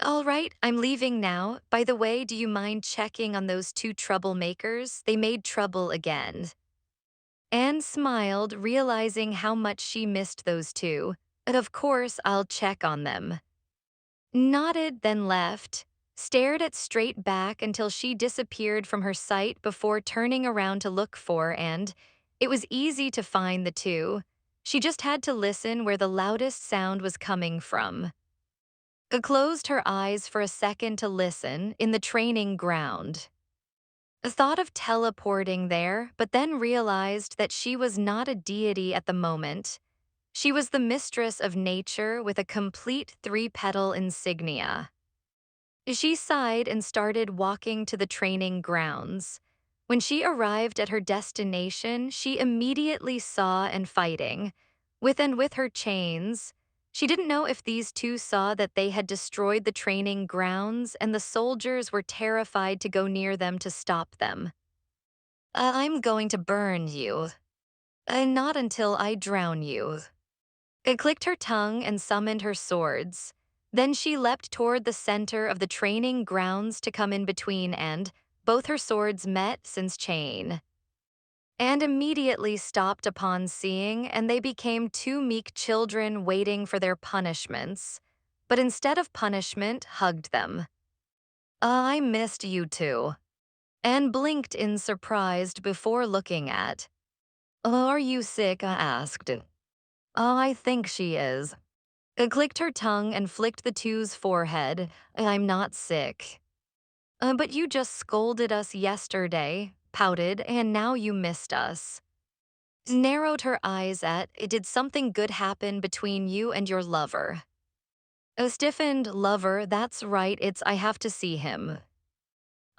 S1: All right, I'm leaving now. By the way, do you mind checking on those two troublemakers? They made trouble again. Anne smiled, realizing how much she missed those two. Of course, I'll check on them. Nodded, then left. Stared at straight back until she disappeared from her sight before turning around to look for and it was easy to find the two. She just had to listen where the loudest sound was coming from. Closed her eyes for a second to listen in the training ground. Thought of teleporting there, but then realized that she was not a deity at the moment. She was the mistress of nature with a complete three-petal insignia. She sighed and started walking to the training grounds. When she arrived at her destination, she immediately saw and fighting. With her chains. She didn't know if these two saw that they had destroyed the training grounds and the soldiers were terrified to go near them to stop them. I'm going to burn you. Not until I drown you. It clicked her tongue and summoned her swords. Then she leapt toward the center of the training grounds to come in between and both her swords met since chain. and immediately stopped upon seeing, and they became two meek children waiting for their punishments, but instead of punishment, hugged them. I missed you too, and blinked in surprise before looking at. Are you sick? I asked. I think she is. I clicked her tongue and flicked the two's forehead. I'm not sick. But you just scolded us yesterday, pouted, and now you missed us. Narrowed her eyes at, did something good happen between you and your lover? A stiffened lover, that's right, it's I have to see him.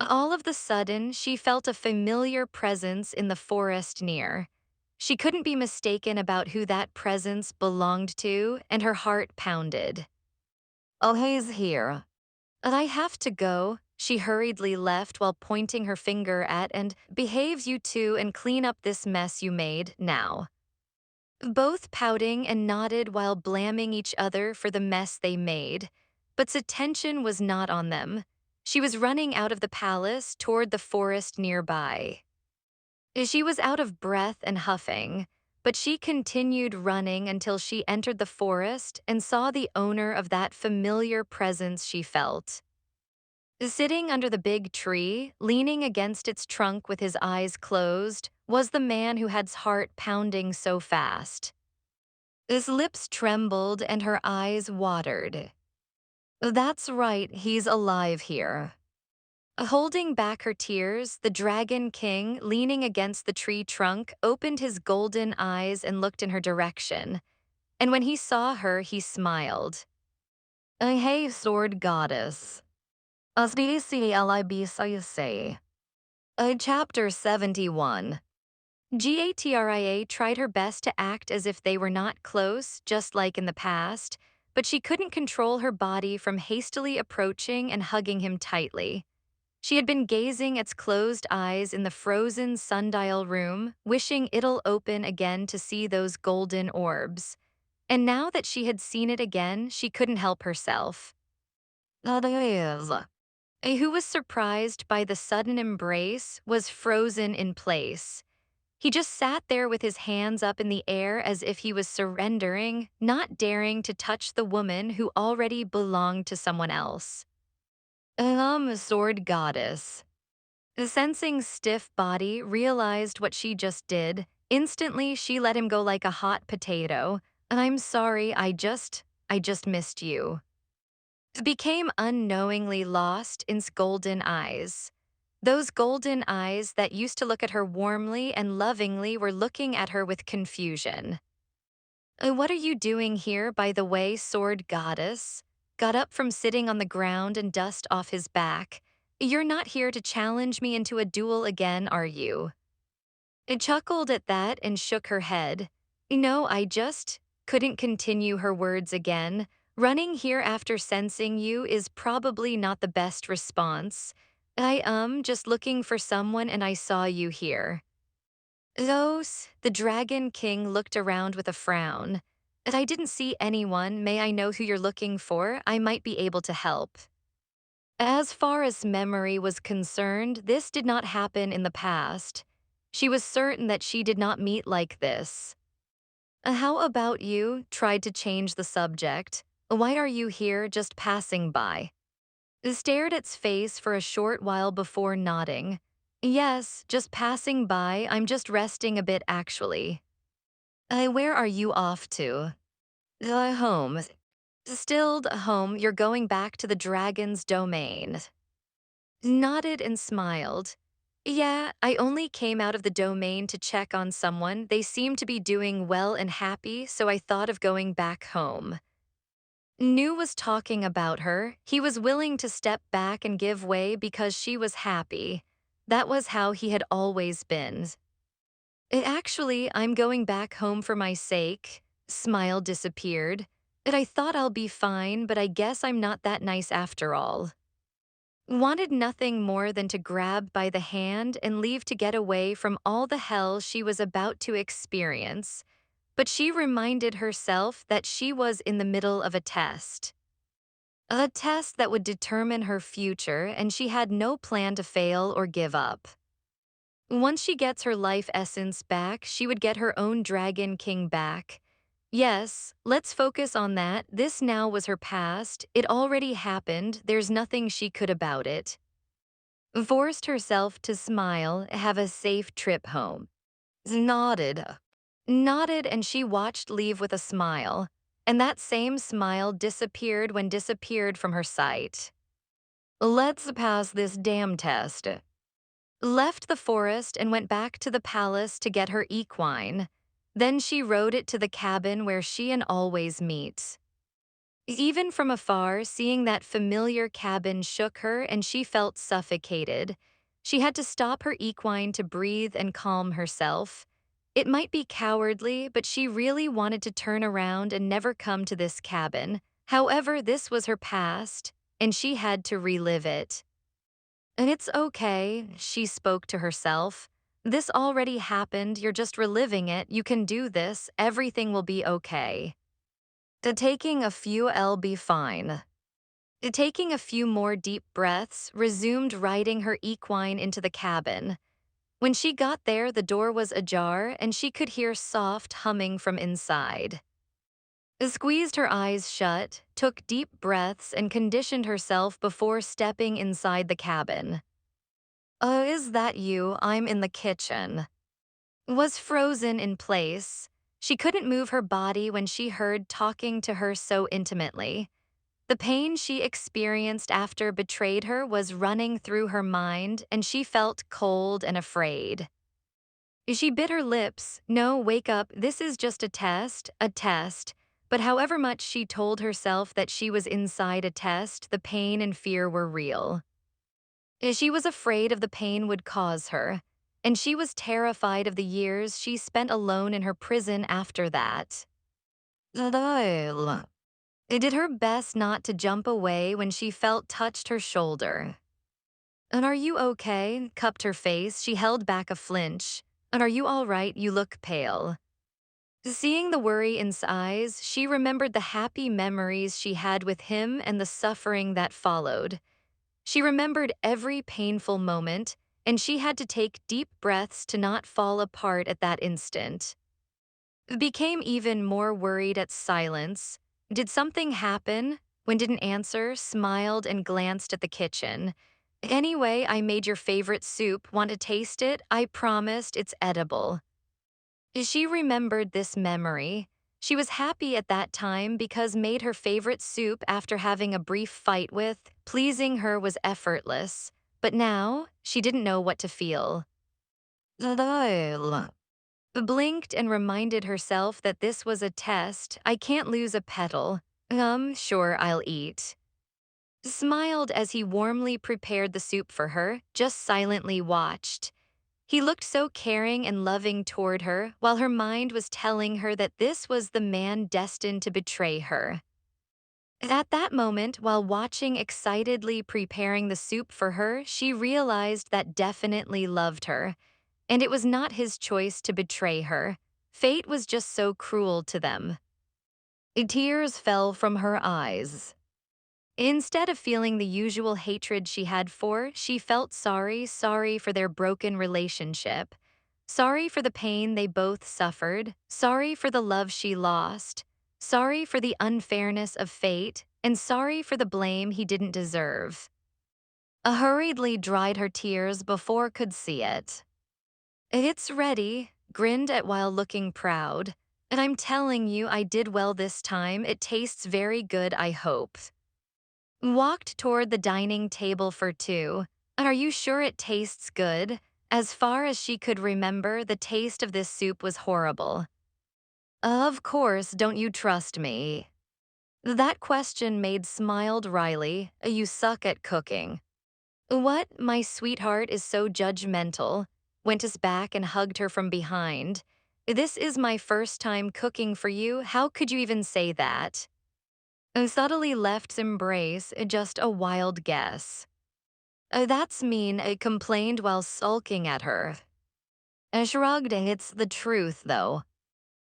S1: All of the sudden, she felt a familiar presence in the forest near. She couldn't be mistaken about who that presence belonged to, and her heart pounded. Oh, he's here. I have to go. She hurriedly left while pointing her finger at and behaves you two and clean up this mess you made now. Both pouting and nodded while blaming each other for the mess they made, but's attention was not on them. She was running out of the palace toward the forest nearby. She was out of breath and huffing, but she continued running until she entered the forest and saw the owner of that familiar presence she felt. Sitting under the big tree, leaning against its trunk with his eyes closed, was the man who had his heart pounding so fast. His lips trembled and her eyes watered. That's right, he's alive here. Holding back her tears, the Dragon King, leaning against the tree trunk, opened his golden eyes and looked in her direction. And when he saw her, he smiled. Hey, sword goddess. Asdclibsay. Chapter 71. Gatria tried her best to act as if they were not close, just like in the past, but she couldn't control her body from hastily approaching and hugging him tightly. She had been gazing at its closed eyes in the frozen sundial room, wishing it'll open again to see those golden orbs. And now that she had seen it again, she couldn't help herself. Who was surprised by the sudden embrace was frozen in place. He just sat there with his hands up in the air as if he was surrendering, not daring to touch the woman who already belonged to someone else. Sword goddess. Sensing stiff body realized what she just did. Instantly, she let him go like a hot potato. I'm sorry, I just missed you. Became unknowingly lost in golden eyes. Those golden eyes that used to look at her warmly and lovingly were looking at her with confusion. What are you doing here, by the way, sword goddess? Got up from sitting on the ground and dust off his back. You're not here to challenge me into a duel again, are you? It chuckled at that and shook her head. No, I just couldn't continue her words again. Running here after sensing you is probably not the best response. Just looking for someone and I saw you here. Those, the Dragon King looked around with a frown. I didn't see anyone. May I know who you're looking for? I might be able to help. As far as memory was concerned, this did not happen in the past. She was certain that she did not meet like this. How about you? Tried to change the subject. Why are you here, just passing by? Stared at its face for a short while before nodding. Yes, just passing by. I'm just resting a bit, actually. Where are you off to? Home. Stilled home, you're going back to the dragon's domain. Nodded and smiled. Yeah, I only came out of the domain to check on someone. They seem to be doing well and happy, so I thought of going back home. Nu was talking about her. He was willing to step back and give way because she was happy. That was how he had always been. Actually, I'm going back home for my sake. Smile disappeared. I thought I'll be fine, but I guess I'm not that nice after all. Wanted nothing more than to grab by the hand and leave to get away from all the hell she was about to experience. But she reminded herself that she was in the middle of a test. A test that would determine her future, and she had no plan to fail or give up. Once she gets her life essence back, she would get her own Dragon King back. Yes, let's focus on that. This now was her past. It already happened. There's nothing she could about it. Forced herself to smile, have a safe trip home. Nodded. Nodded, and she watched leave with a smile. And that same smile disappeared when disappeared from her sight. Let's pass this damn test. Left the forest and went back to the palace to get her equine. Then she rode it to the cabin where she and always meet. Even from afar, seeing that familiar cabin shook her and she felt suffocated. She had to stop her equine to breathe and calm herself. It might be cowardly, but she really wanted to turn around and never come to this cabin. However, this was her past, and she had to relive it. And it's okay, she spoke to herself. This already happened, you're just reliving it, you can do this, everything will be okay. Taking a few, I'll be fine. Taking a few more deep breaths, resumed riding her equine into the cabin. When she got there, the door was ajar and she could hear soft humming from inside. Squeezed her eyes shut, took deep breaths, and conditioned herself before stepping inside the cabin. Is that you? I'm in the kitchen. Was frozen in place. She couldn't move her body when she heard talking to her so intimately. The pain she experienced after betrayed her was running through her mind, and she felt cold and afraid. She bit her lips. No, wake up, this is just a test, a test. But however much she told herself that she was inside a test, the pain and fear were real. She was afraid of the pain would cause her, and she was terrified of the years she spent alone in her prison after that. Did her best not to jump away when she felt touched her shoulder. And are you okay? Cupped her face, she held back a flinch. And are you all right? You look pale. Seeing the worry in his eyes, she remembered the happy memories she had with him and the suffering that followed. She remembered every painful moment, and she had to take deep breaths to not fall apart at that instant. Became even more worried at silence. Did something happen? When didn't answer, smiled and glanced at the kitchen. Anyway, I made your favorite soup. Want to taste it? I promised it's edible. She remembered this memory. She was happy at that time because made her favorite soup after having a brief fight with. Pleasing her was effortless. But now, she didn't know what to feel. Blinked and reminded herself that this was a test. I can't lose a petal. Sure, I'll eat. Smiled as he warmly prepared the soup for her, just silently watched. He looked so caring and loving toward her, while her mind was telling her that this was the man destined to betray her. At that moment, while watching excitedly preparing the soup for her, she realized that definitely loved her. And it was not his choice to betray her. Fate was just so cruel to them. Tears fell from her eyes. Instead of feeling the usual hatred she had for, she felt sorry for their broken relationship. Sorry for the pain they both suffered, sorry for the love she lost, sorry for the unfairness of fate, and sorry for the blame he didn't deserve. Hurriedly dried her tears before could see it. It's ready, grinned at while looking proud. And I'm telling you, I did well this time. It tastes very good, I hope. Walked toward the dining table for two. Are you sure it tastes good? As far as she could remember, the taste of this soup was horrible. Of course, don't you trust me? That question made smiled wryly. You suck at cooking. What? My sweetheart is so judgmental. Went us back and hugged her from behind. This is my first time cooking for you. How could you even say that? Subtly left's embrace, just a wild guess. That's mean, complained while sulking at her. Shrugged, it's the truth, though.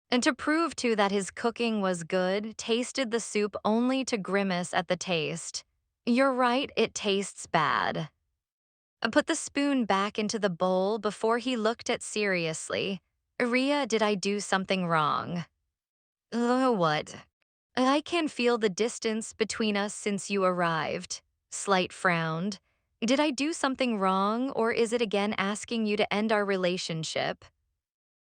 S1: And to prove, too, that his cooking was good, tasted the soup only to grimace at the taste. You're right, it tastes bad. Put the spoon back into the bowl before he looked at seriously. Ria, did I do something wrong? What? I can feel the distance between us since you arrived. Slight frowned. Did I do something wrong, or is it again asking you to end our relationship?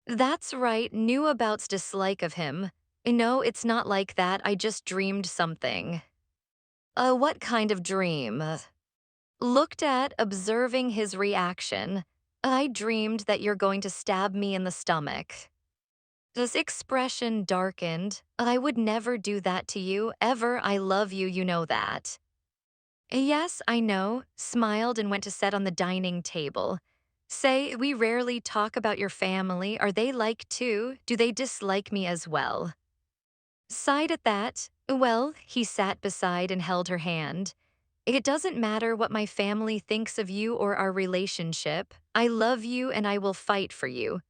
S1: That's right, knew about's dislike of him. No, it's not like that, I just dreamed something. What kind of dream? Looked at, observing his reaction. I dreamed that you're going to stab me in the stomach. His expression darkened. I would never do that to you, ever. I love you, you know that. Yes, I know, smiled and went to sit on the dining table. Say, we rarely talk about your family. Are they like too? Do they dislike me as well? Sighed at that. Well, he sat beside and held her hand. It doesn't matter what my family thinks of you or our relationship. I love you and I will fight for you.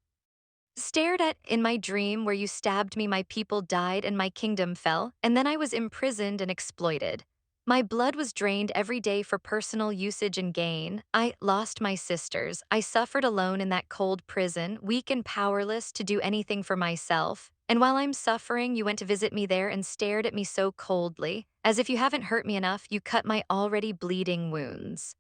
S1: Stared at in my dream where you stabbed me, my people died and my kingdom fell, and then I was imprisoned and exploited. My blood was drained every day for personal usage and gain. I lost my sisters. I suffered alone in that cold prison, weak and powerless to do anything for myself. And while I'm suffering, you went to visit me there and stared at me so coldly, as if you haven't hurt me enough, you cut my already bleeding wounds.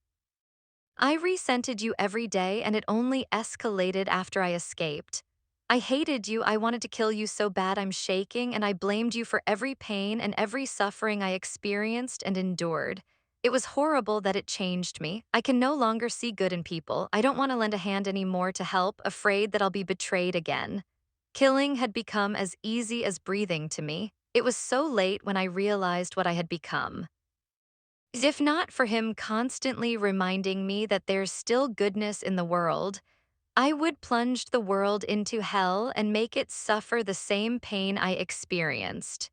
S1: I resented you every day and it only escalated after I escaped. I hated you, I wanted to kill you so bad I'm shaking, and I blamed you for every pain and every suffering I experienced and endured. It was horrible that it changed me. I can no longer see good in people. I don't want to lend a hand anymore to help, afraid that I'll be betrayed again. Killing had become as easy as breathing to me. It was so late when I realized what I had become. If not for him constantly reminding me that there's still goodness in the world, I would plunge the world into hell and make it suffer the same pain I experienced.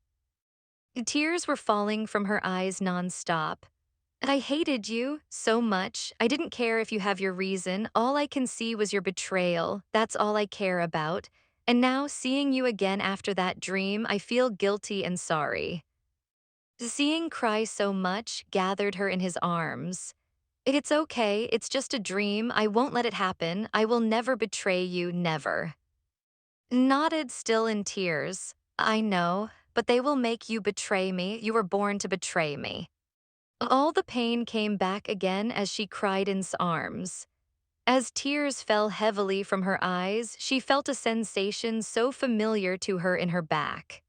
S1: Tears were falling from her eyes nonstop. I hated you so much. I didn't care if you have your reason. All I can see was your betrayal. That's all I care about. And now, seeing you again after that dream, I feel guilty and sorry. Seeing cry so much gathered her in his arms. It's okay, it's just a dream. I won't let it happen. I will never betray you, never. Nodded, still in tears. I know, but they will make you betray me. You were born to betray me. All the pain came back again as she cried in his arms. As tears fell heavily from her eyes, she felt a sensation so familiar to her in her back.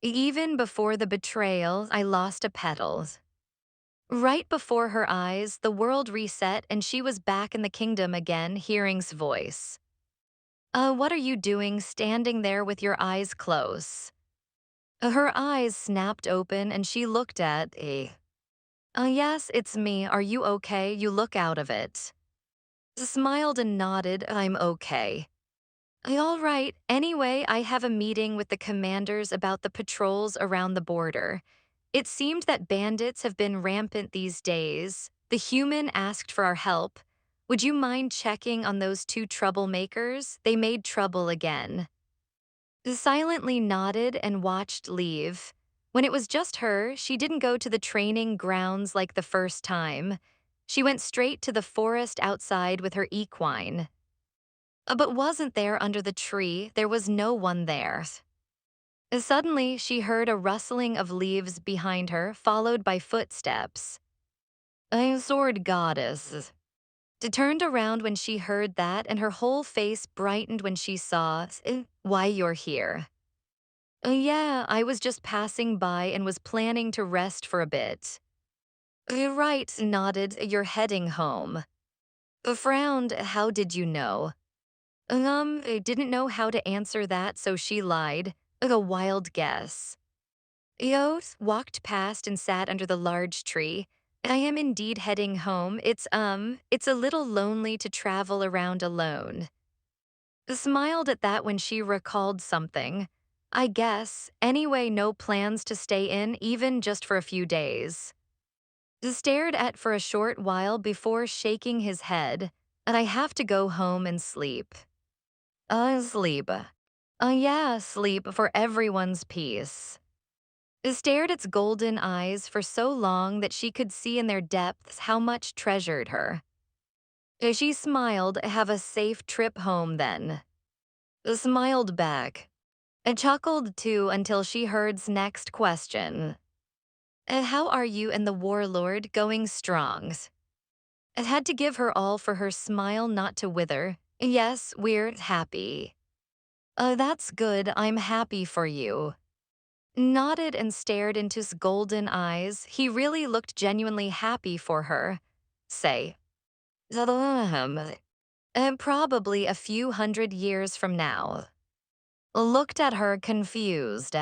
S1: Even before the betrayal, I lost a petal. Right before her eyes, the world reset and she was back in the kingdom again, hearing's voice. What are you doing standing there with your eyes closed? Her eyes snapped open and she looked at a. Yes, it's me. Are you okay? You look out of it. Smiled and nodded. I'm okay. All right. Anyway, I have a meeting with the commanders about the patrols around the border. It seemed that bandits have been rampant these days. The human asked for our help. Would you mind checking on those two troublemakers? They made trouble again. Silently nodded and watched leave. When it was just her, she didn't go to the training grounds like the first time. She went straight to the forest outside with her equine. But wasn't there under the tree, there was no one there. Suddenly, she heard a rustling of leaves behind her, followed by footsteps. A sword goddess. Turned around when she heard that, and her whole face brightened when she saw why you're here. Yeah, I was just passing by and was planning to rest for a bit. Right, nodded, you're heading home. Frowned, how did you know? I didn't know how to answer that, so she lied. A wild guess. Yos walked past and sat under the large tree. I am indeed heading home. It's a little lonely to travel around alone. Smiled at that when she recalled something. I guess. Anyway, no plans to stay in, even just for a few days. Stared at for a short while before shaking his head. I have to go home and sleep. Sleep. Yeah, sleep for everyone's peace. Stared its golden eyes for so long that she could see in their depths how much treasured her. She smiled, have a safe trip home then. Smiled back. Chuckled too until she heard's next question. How are you and the warlord going strongs? It had to give her all for her smile not to wither. Yes, we're happy. That's good, I'm happy for you. Nodded and stared into his golden eyes. He really looked genuinely happy for her. Say, probably a few hundred years from now. Looked at her confused.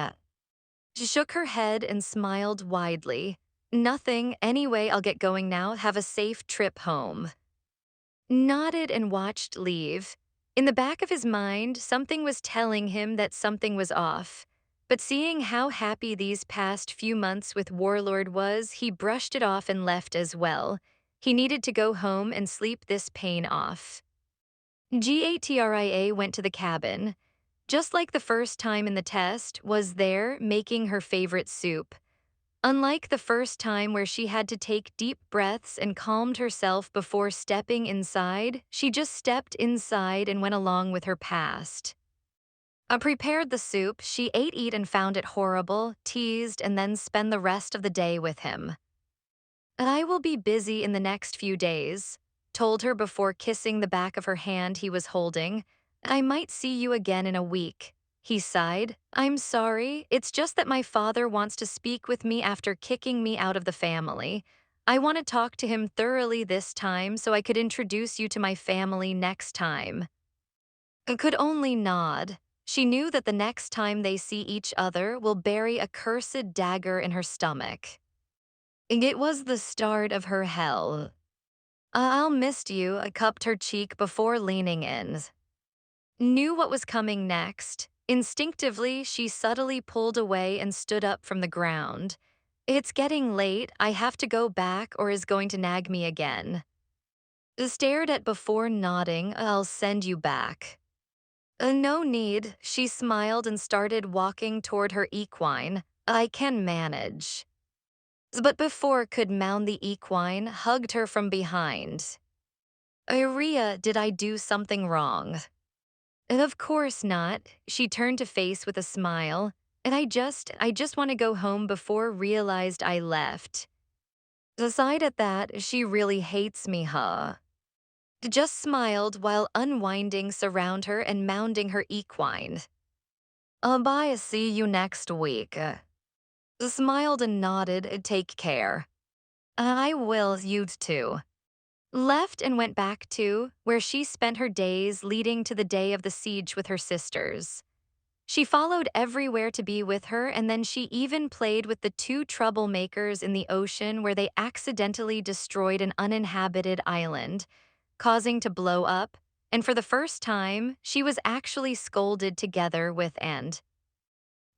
S1: She shook her head and smiled widely. Nothing, anyway, I'll get going now. Have a safe trip home. Nodded and watched leave. In the back of his mind, something was telling him that something was off. But seeing how happy these past few months with Warlord was, he brushed it off and left as well. He needed to go home and sleep this pain off. Gatria went to the cabin. Just like the first time in the test, was there making her favorite soup. Unlike the first time where she had to take deep breaths and calmed herself before stepping inside, she just stepped inside and went along with her past. Prepared the soup, she ate and found it horrible, teased, and then spent the rest of the day with him. I will be busy in the next few days, told her before kissing the back of her hand he was holding. I might see you again in a week. He sighed. I'm sorry, it's just that my father wants to speak with me after kicking me out of the family. I want to talk to him thoroughly this time so I could introduce you to my family next time. I could only nod. She knew that the next time they see each other will bury a cursed dagger in her stomach. It was the start of her hell. I'll miss you, I cupped her cheek before leaning in. Knew what was coming next. Instinctively, she subtly pulled away and stood up from the ground. It's getting late, I have to go back or is going to nag me again. Stared at before nodding, I'll send you back. No need, she smiled and started walking toward her equine. I can manage. But before could mount the equine, hugged her from behind. Iria, did I do something wrong? And of course not, she turned to face with a smile. And I just want to go home before realized I left. Aside at that, she really hates me, huh? Just smiled while unwinding surround her and mounting her equine. Bye, see you next week. Smiled and nodded, take care. I will, you too. Left and went back to where she spent her days leading to the day of the siege with her sisters. She followed everywhere to be with her, and then she even played with the two troublemakers in the ocean where they accidentally destroyed an uninhabited island, causing to blow up, and for the first time, she was actually scolded together with and.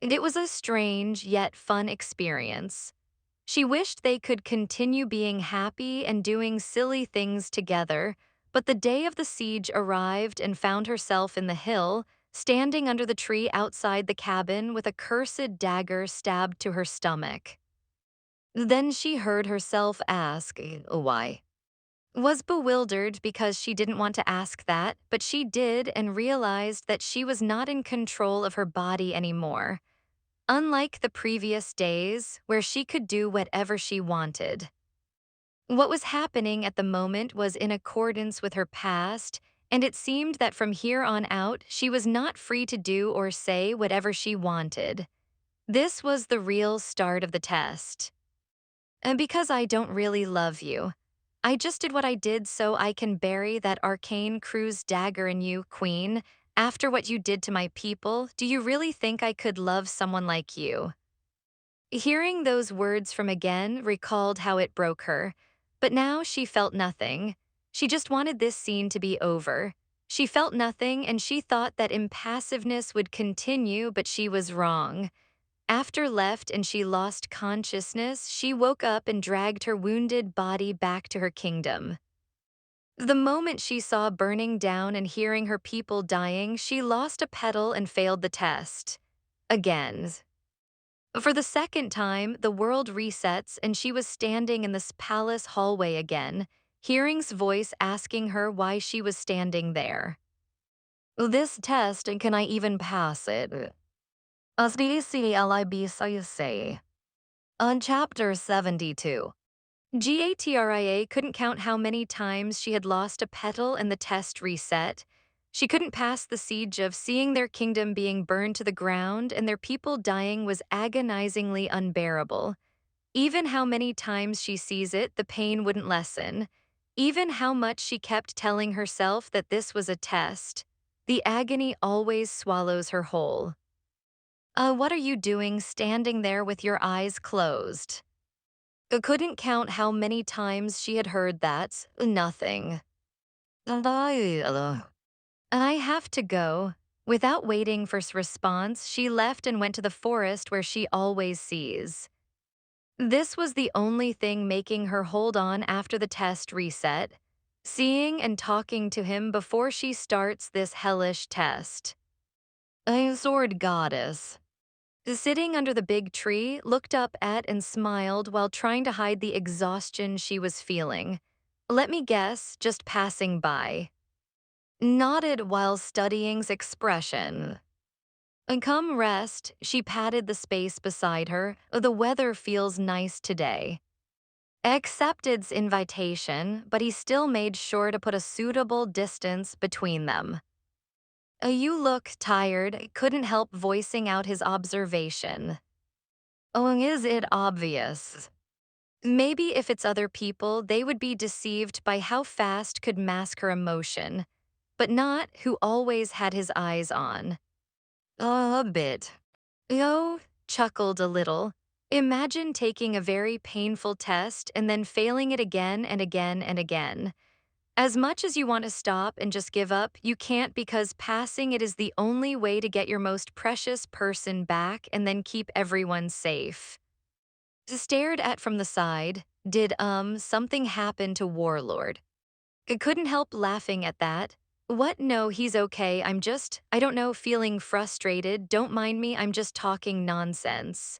S1: It was a strange yet fun experience. She wished they could continue being happy and doing silly things together, but the day of the siege arrived and found herself in the hill, standing under the tree outside the cabin with a cursed dagger stabbed to her stomach. Then she heard herself ask, why? Was bewildered because she didn't want to ask that, but she did and realized that she was not in control of her body anymore. Unlike the previous days, where she could do whatever she wanted. What was happening at the moment was in accordance with her past, and it seemed that from here on out, she was not free to do or say whatever she wanted. This was the real start of the test. And because I don't really love you, I just did what I did so I can bury that arcane cruise dagger in you, Queen. After what you did to my people, do you really think I could love someone like you? Hearing those words from again recalled how it broke her, but now she felt nothing. She just wanted this scene to be over. She felt nothing and she thought that impassiveness would continue, but she was wrong. After left and she lost consciousness, she woke up and dragged her wounded body back to her kingdom. The moment she saw burning down and hearing her people dying, she lost a petal and failed the test. Again. For the second time, the world resets and she was standing in this palace hallway again. hearing's voice asking her why she was standing there. This test, and can I even pass it? As the say. On chapter 72. Gatria couldn't count how many times she had lost a petal in the test reset. She couldn't pass the siege of seeing their kingdom being burned to the ground and their people dying was agonizingly unbearable. Even how many times she sees it, the pain wouldn't lessen. Even how much she kept telling herself that this was a test, the agony always swallows her whole. What are you doing standing there with your eyes closed? Couldn't count how many times she had heard that. Nothing. I have to go. Without waiting for response, she left and went to the forest where she always sees. This was the only thing making her hold on after the test reset, seeing and talking to him before she starts this hellish test. A sword goddess. Sitting under the big tree, looked up at and smiled while trying to hide the exhaustion she was feeling. Let me guess, just passing by. Nodded while studying's expression. And come rest, she patted the space beside her. The weather feels nice today. Accepted's invitation, but he still made sure to put a suitable distance between them. You look tired, couldn't help voicing out his observation. Oh, is it obvious? Maybe if it's other people, they would be deceived by how fast could mask her emotion, but not who always had his eyes on. A bit. Yo chuckled a little. Imagine taking a very painful test and then failing it again and again and again. As much as you want to stop and just give up, you can't because passing it is the only way to get your most precious person back and then keep everyone safe. Stared at from the side, did something happen to Warlord? I couldn't help laughing at that. What? No, he's okay. I don't know, feeling frustrated. Don't mind me, I'm just talking nonsense.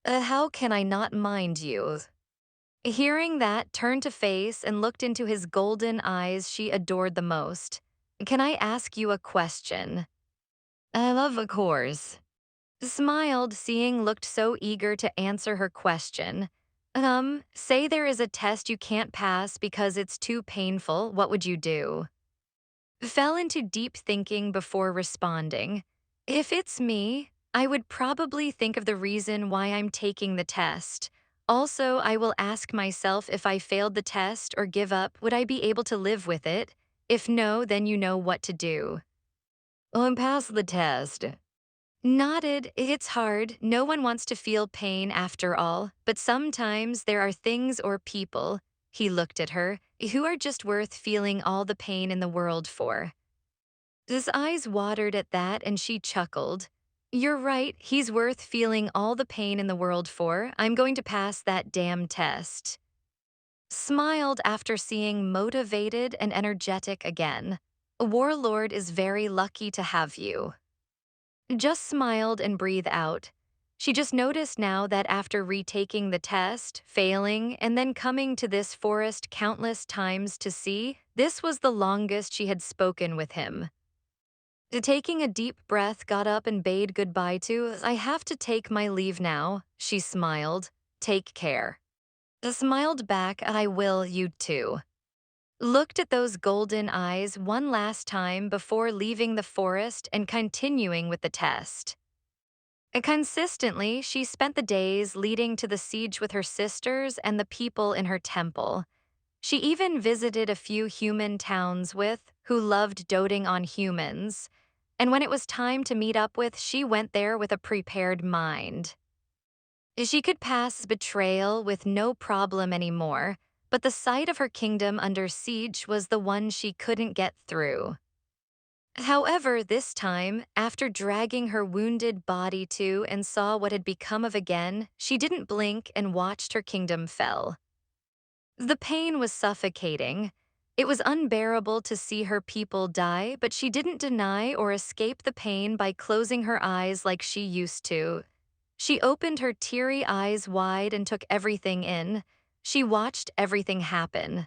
S1: How can I not mind you? Hearing that, turned to face and looked into his golden eyes she adored the most. Can I ask you a question? I love, of course. Smiled, seeing looked so eager to answer her question. Say there is a test you can't pass because it's too painful, what would you do? Fell into deep thinking before responding. If it's me, I would probably think of the reason why I'm taking the test. Also, I will ask myself if I failed the test or give up, would I be able to live with it? If no, then you know what to do. Pass the test. Nodded. It's hard. No one wants to feel pain after all, but sometimes there are things or people, he looked at her, who are just worth feeling all the pain in the world for. His eyes watered at that and she chuckled. You're right, he's worth feeling all the pain in the world for. I'm going to pass that damn test. Smiled after seeing motivated and energetic again. Warlord is very lucky to have you. Just smiled and breathed out. She just noticed now that after retaking the test, failing, and then coming to this forest countless times to see, this was the longest she had spoken with him. Taking a deep breath, got up and bade goodbye to, I have to take my leave now, she smiled. Take care. Smiled back, I will, you too. Looked at those golden eyes one last time before leaving the forest and continuing with the test. Consistently, she spent the days leading to the siege with her sisters and the people in her temple. She even visited a few human towns who loved doting on humans. And when it was time to meet up with, she went there with a prepared mind. She could pass betrayal with no problem anymore, but the sight of her kingdom under siege was the one she couldn't get through. However, this time, after dragging her wounded body to and saw what had become of again, she didn't blink and watched her kingdom fell. The pain was suffocating. It was unbearable to see her people die, but she didn't deny or escape the pain by closing her eyes like she used to. She opened her teary eyes wide and took everything in. She watched everything happen.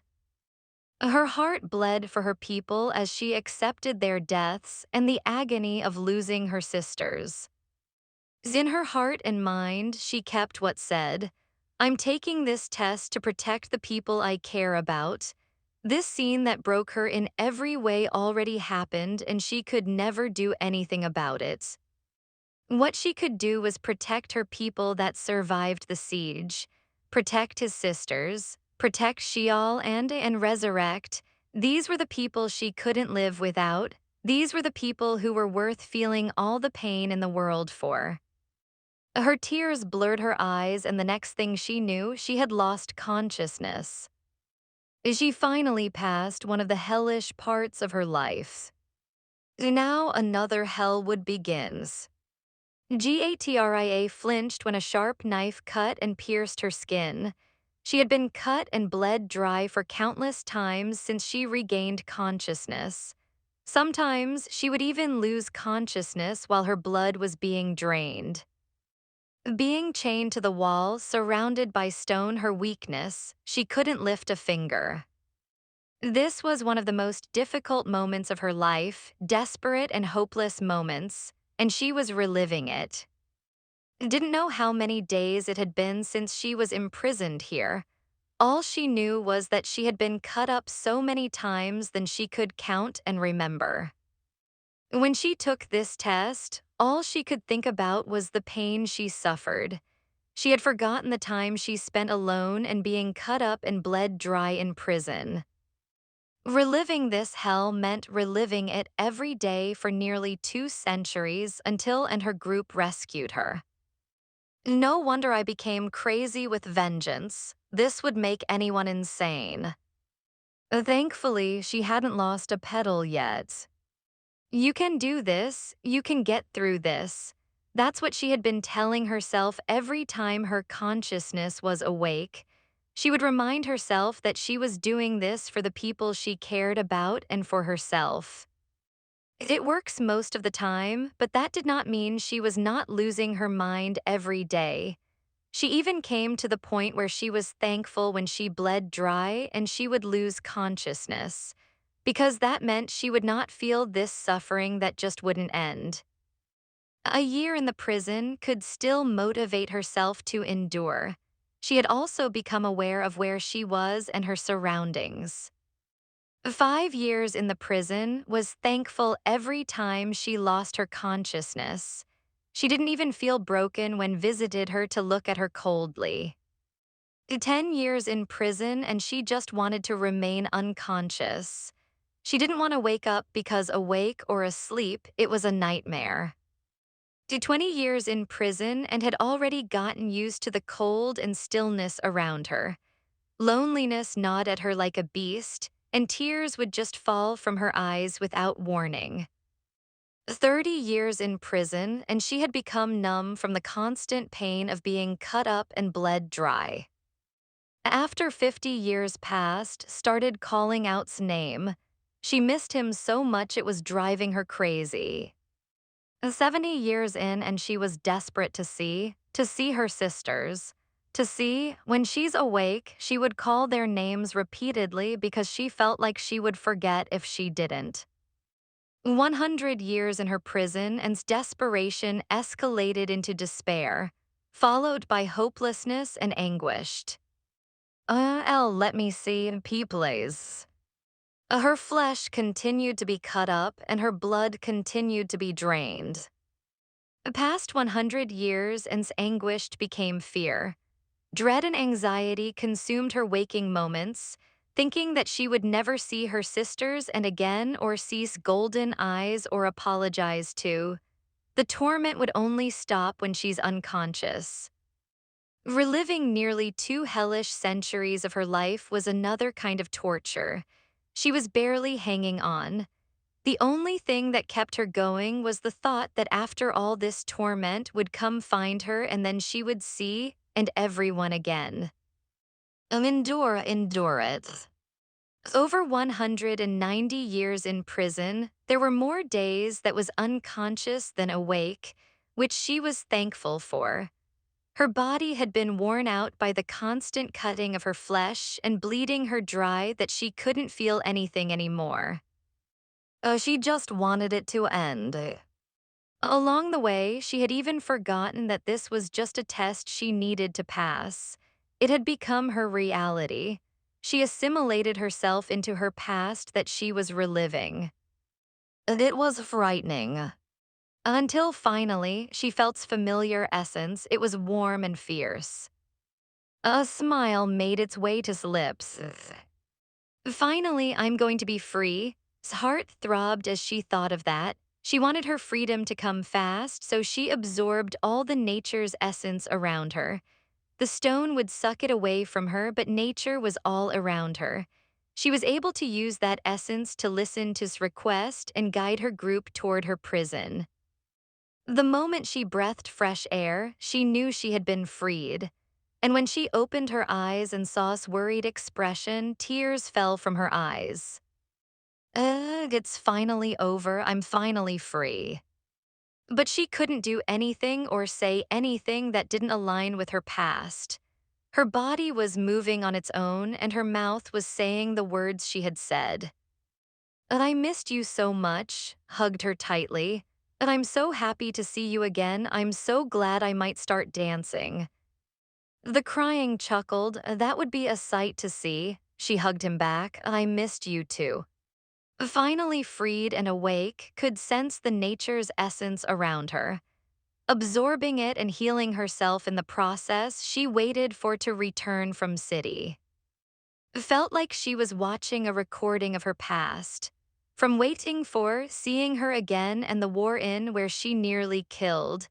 S1: Her heart bled for her people as she accepted their deaths and the agony of losing her sisters. In her heart and mind, she kept what said, "I'm taking this test to protect the people I care about." This scene that broke her in every way already happened, and she could never do anything about it. What she could do was protect her people that survived the siege, protect his sisters, protect Sheol and resurrect. These were the people she couldn't live without. These were the people who were worth feeling all the pain in the world for. Her tears blurred her eyes, and the next thing she knew, she had lost consciousness. She finally passed one of the hellish parts of her life. Now another hellwood begins. Gatra flinched when a sharp knife cut and pierced her skin. She had been cut and bled dry for countless times since she regained consciousness. Sometimes she would even lose consciousness while her blood was being drained. Being chained to the wall, surrounded by stone, her weakness, she couldn't lift a finger. This was one of the most difficult moments of her life, desperate and hopeless moments, and she was reliving it. Didn't know how many days it had been since she was imprisoned here. All she knew was that she had been cut up so many times than she could count and remember. When she took this test, all she could think about was the pain she suffered. She had forgotten the time she spent alone and being cut up and bled dry in prison. Reliving this hell meant reliving it every day for nearly 2 centuries until and her group rescued her. No wonder I became crazy with vengeance. This would make anyone insane. Thankfully, she hadn't lost a petal yet. You can do this, you can get through this. That's what she had been telling herself every time her consciousness was awake. She would remind herself that she was doing this for the people she cared about and for herself. It works most of the time, but that did not mean she was not losing her mind every day. She even came to the point where she was thankful when she bled dry and she would lose consciousness, because that meant she would not feel this suffering that just wouldn't end. A year in the prison could still motivate herself to endure. She had also become aware of where she was and her surroundings. 5 years in the prison was thankful every time she lost her consciousness. She didn't even feel broken when visited her to look at her coldly. 10 years in prison and she just wanted to remain unconscious. She didn't want to wake up because awake or asleep, it was a nightmare. 20 years in prison and had already gotten used to the cold and stillness around her. Loneliness gnawed at her like a beast, and tears would just fall from her eyes without warning. 30 years in prison, and she had become numb from the constant pain of being cut up and bled dry. After 50 years passed, started calling out's name. She missed him so much it was driving her crazy. 70 years in, and she was desperate to see her sisters. To see, when she's awake, she would call their names repeatedly because she felt like she would forget if she didn't. 100 years in her prison, and desperation escalated into despair, followed by hopelessness and anguish. Let me see, please. Her flesh continued to be cut up, and her blood continued to be drained. Past 100 years, and anguish became fear. Dread and anxiety consumed her waking moments, thinking that she would never see her sisters and again or cease golden eyes or apologize to. The torment would only stop when she's unconscious. Reliving nearly 2 hellish centuries of her life was another kind of torture. She was barely hanging on. The only thing that kept her going was the thought that after all this torment would come find her and then she would see and everyone again. Endure it. Over 190 years in prison, there were more days that was unconscious than awake, which she was thankful for. Her body had been worn out by the constant cutting of her flesh and bleeding her dry that she couldn't feel anything anymore. She just wanted it to end. Along the way, she had even forgotten that this was just a test she needed to pass. It had become her reality. She assimilated herself into her past that she was reliving. It was frightening. Until finally, she felt familiar essence. It was warm and fierce. A smile made its way to his lips. Finally, I'm going to be free. His heart throbbed as she thought of that. She wanted her freedom to come fast, so she absorbed all the nature's essence around her. The stone would suck it away from her, but nature was all around her. She was able to use that essence to listen to his request and guide her group toward her prison. The moment she breathed fresh air, she knew she had been freed. And when she opened her eyes and saw his worried expression, tears fell from her eyes. Ugh, it's finally over. I'm finally free. But she couldn't do anything or say anything that didn't align with her past. Her body was moving on its own, and her mouth was saying the words she had said. I missed you so much, hugged her tightly. And I'm so happy to see you again. I'm so glad I might start dancing. The crying chuckled. That would be a sight to see. She hugged him back. I missed you too. Finally freed and awake, could sense the nature's essence around her. Absorbing it and healing herself in the process, she waited for it to return from city. Felt like she was watching a recording of her past. From waiting for, seeing her again and the war in where she nearly killed.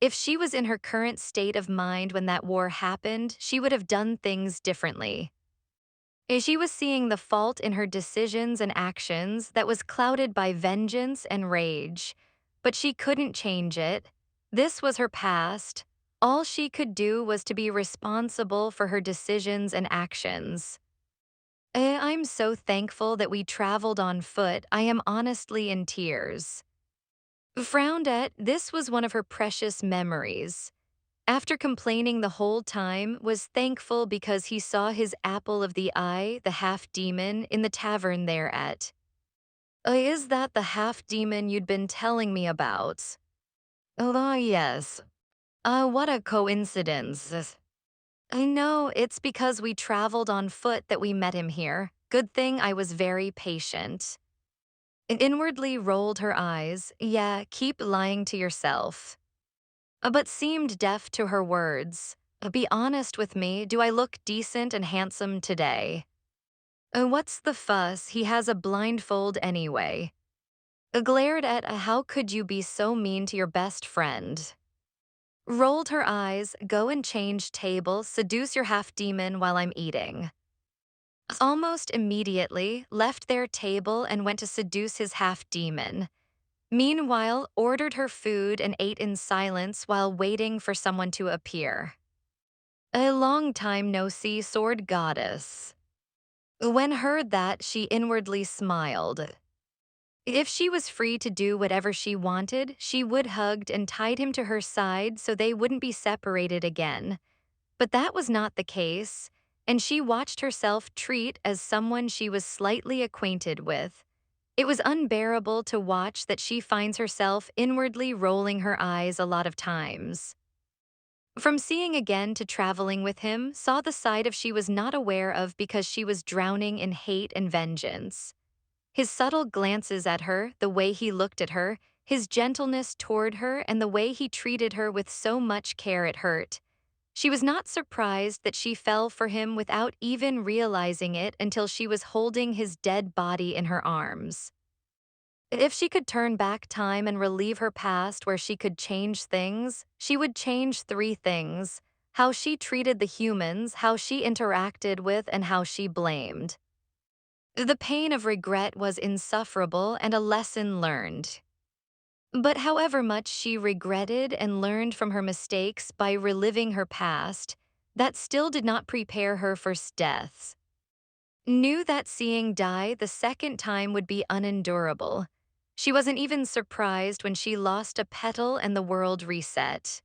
S1: If she was in her current state of mind when that war happened, she would have done things differently. She was seeing the fault in her decisions and actions that was clouded by vengeance and rage. But she couldn't change it. This was her past. All she could do was to be responsible for her decisions and actions. I'm so thankful that we traveled on foot. I am honestly in tears. Frowned at, this was one of her precious memories. After complaining the whole time, was thankful because he saw his apple of the eye, the half-demon, in the tavern there at. Is that the half-demon you'd been telling me about? Oh, yes. What a coincidence. I know, it's because we traveled on foot that we met him here. Good thing I was very patient. It inwardly rolled her eyes. Yeah, keep lying to yourself. But seemed deaf to her words. Be honest with me, do I look decent and handsome today? What's the fuss? He has a blindfold anyway. Glared at how could you be so mean to your best friend? Rolled her eyes, go and change table, seduce your half-demon while I'm eating. Almost immediately, left their table and went to seduce his half-demon. Meanwhile, ordered her food and ate in silence while waiting for someone to appear. A long time no see, sword goddess. When heard that, she inwardly smiled. If she was free to do whatever she wanted, she would hugged and tied him to her side so they wouldn't be separated again. But that was not the case, and she watched herself treat as someone she was slightly acquainted with. It was unbearable to watch that she finds herself inwardly rolling her eyes a lot of times. From seeing again to traveling with him, saw the side of she was not aware of because she was drowning in hate and vengeance. His subtle glances at her, the way he looked at her, his gentleness toward her, and the way he treated her with so much care it hurt. She was not surprised that she fell for him without even realizing it until she was holding his dead body in her arms. If she could turn back time and relieve her past where she could change things, she would change three things: how she treated the humans, how she interacted with, and how she blamed. The pain of regret was insufferable and a lesson learned. But however much she regretted and learned from her mistakes by reliving her past, that still did not prepare her for death. Knew that seeing die the second time would be unendurable. She wasn't even surprised when she lost a petal and the world reset.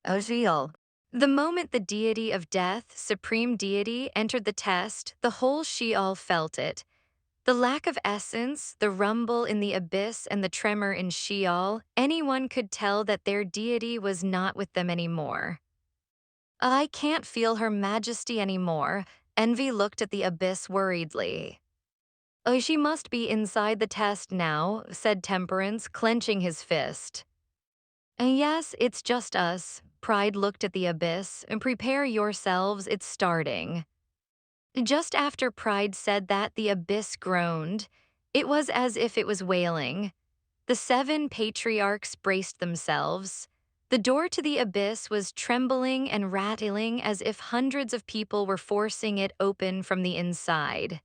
S1: Oziel. The moment the deity of death, supreme deity, entered the test, the whole Sheol felt it. The lack of essence, the rumble in the abyss, and the tremor in Sheol, anyone could tell that their deity was not with them anymore. I can't feel her majesty anymore. Envy looked at the abyss worriedly. Oh, she must be inside the test now, said Temperance, clenching his fist. Yes, it's just us. Pride looked at the abyss. And prepare yourselves, it's starting. Just after Pride said that, the abyss groaned. It was as if it was wailing. The 7 patriarchs braced themselves. The door to the abyss was trembling and rattling as if hundreds of people were forcing it open from the inside.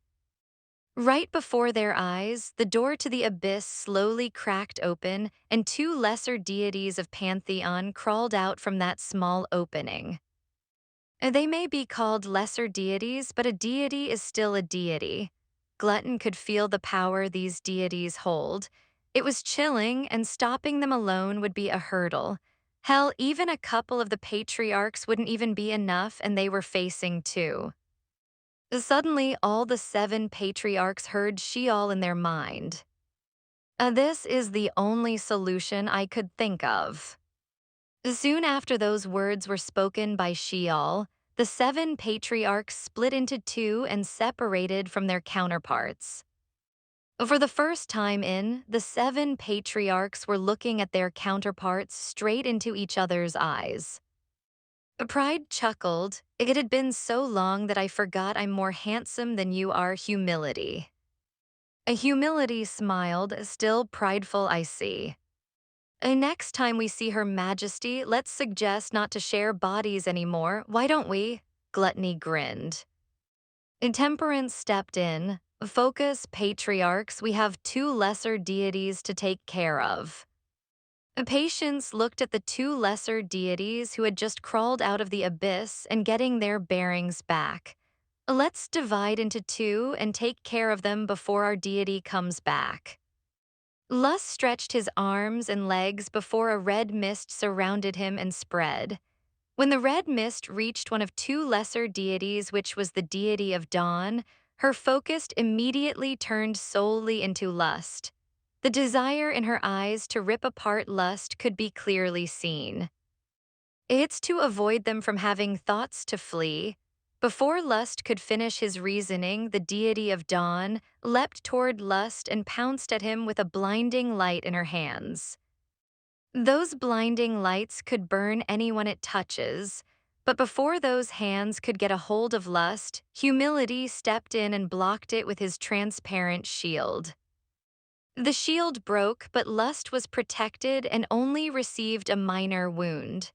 S1: Right before their eyes, the door to the abyss slowly cracked open, and 2 lesser deities of Pantheon crawled out from that small opening. They may be called lesser deities, but a deity is still a deity. Glutton could feel the power these deities hold. It was chilling, and stopping them alone would be a hurdle. Hell, even a couple of the patriarchs wouldn't even be enough, and they were facing 2. Suddenly, all the 7 patriarchs heard Sheol in their mind. This is the only solution I could think of. Soon after those words were spoken by Sheol, the 7 patriarchs split into 2 and separated from their counterparts. For the first time the 7 patriarchs were looking at their counterparts straight into each other's eyes. Pride chuckled. It had been so long that I forgot I'm more handsome than you are, Humility. A Humility smiled, still prideful, I see. Next time we see Her Majesty, let's suggest not to share bodies anymore, why don't we? Gluttony grinned. Temperance stepped in. Focus, patriarchs, we have 2 lesser deities to take care of. Patience looked at the 2 lesser deities who had just crawled out of the abyss and getting their bearings back. Let's divide into 2 and take care of them before our deity comes back. Lust stretched his arms and legs before a red mist surrounded him and spread. When the red mist reached one of 2 lesser deities, which was the deity of dawn, her focus immediately turned solely into lust. The desire in her eyes to rip apart lust could be clearly seen. It's to avoid them from having thoughts to flee. Before Lust could finish his reasoning, the deity of dawn leapt toward Lust and pounced at him with a blinding light in her hands. Those blinding lights could burn anyone it touches, but before those hands could get a hold of Lust, Humility stepped in and blocked it with his transparent shield. The shield broke, but Lust was protected and only received a minor wound.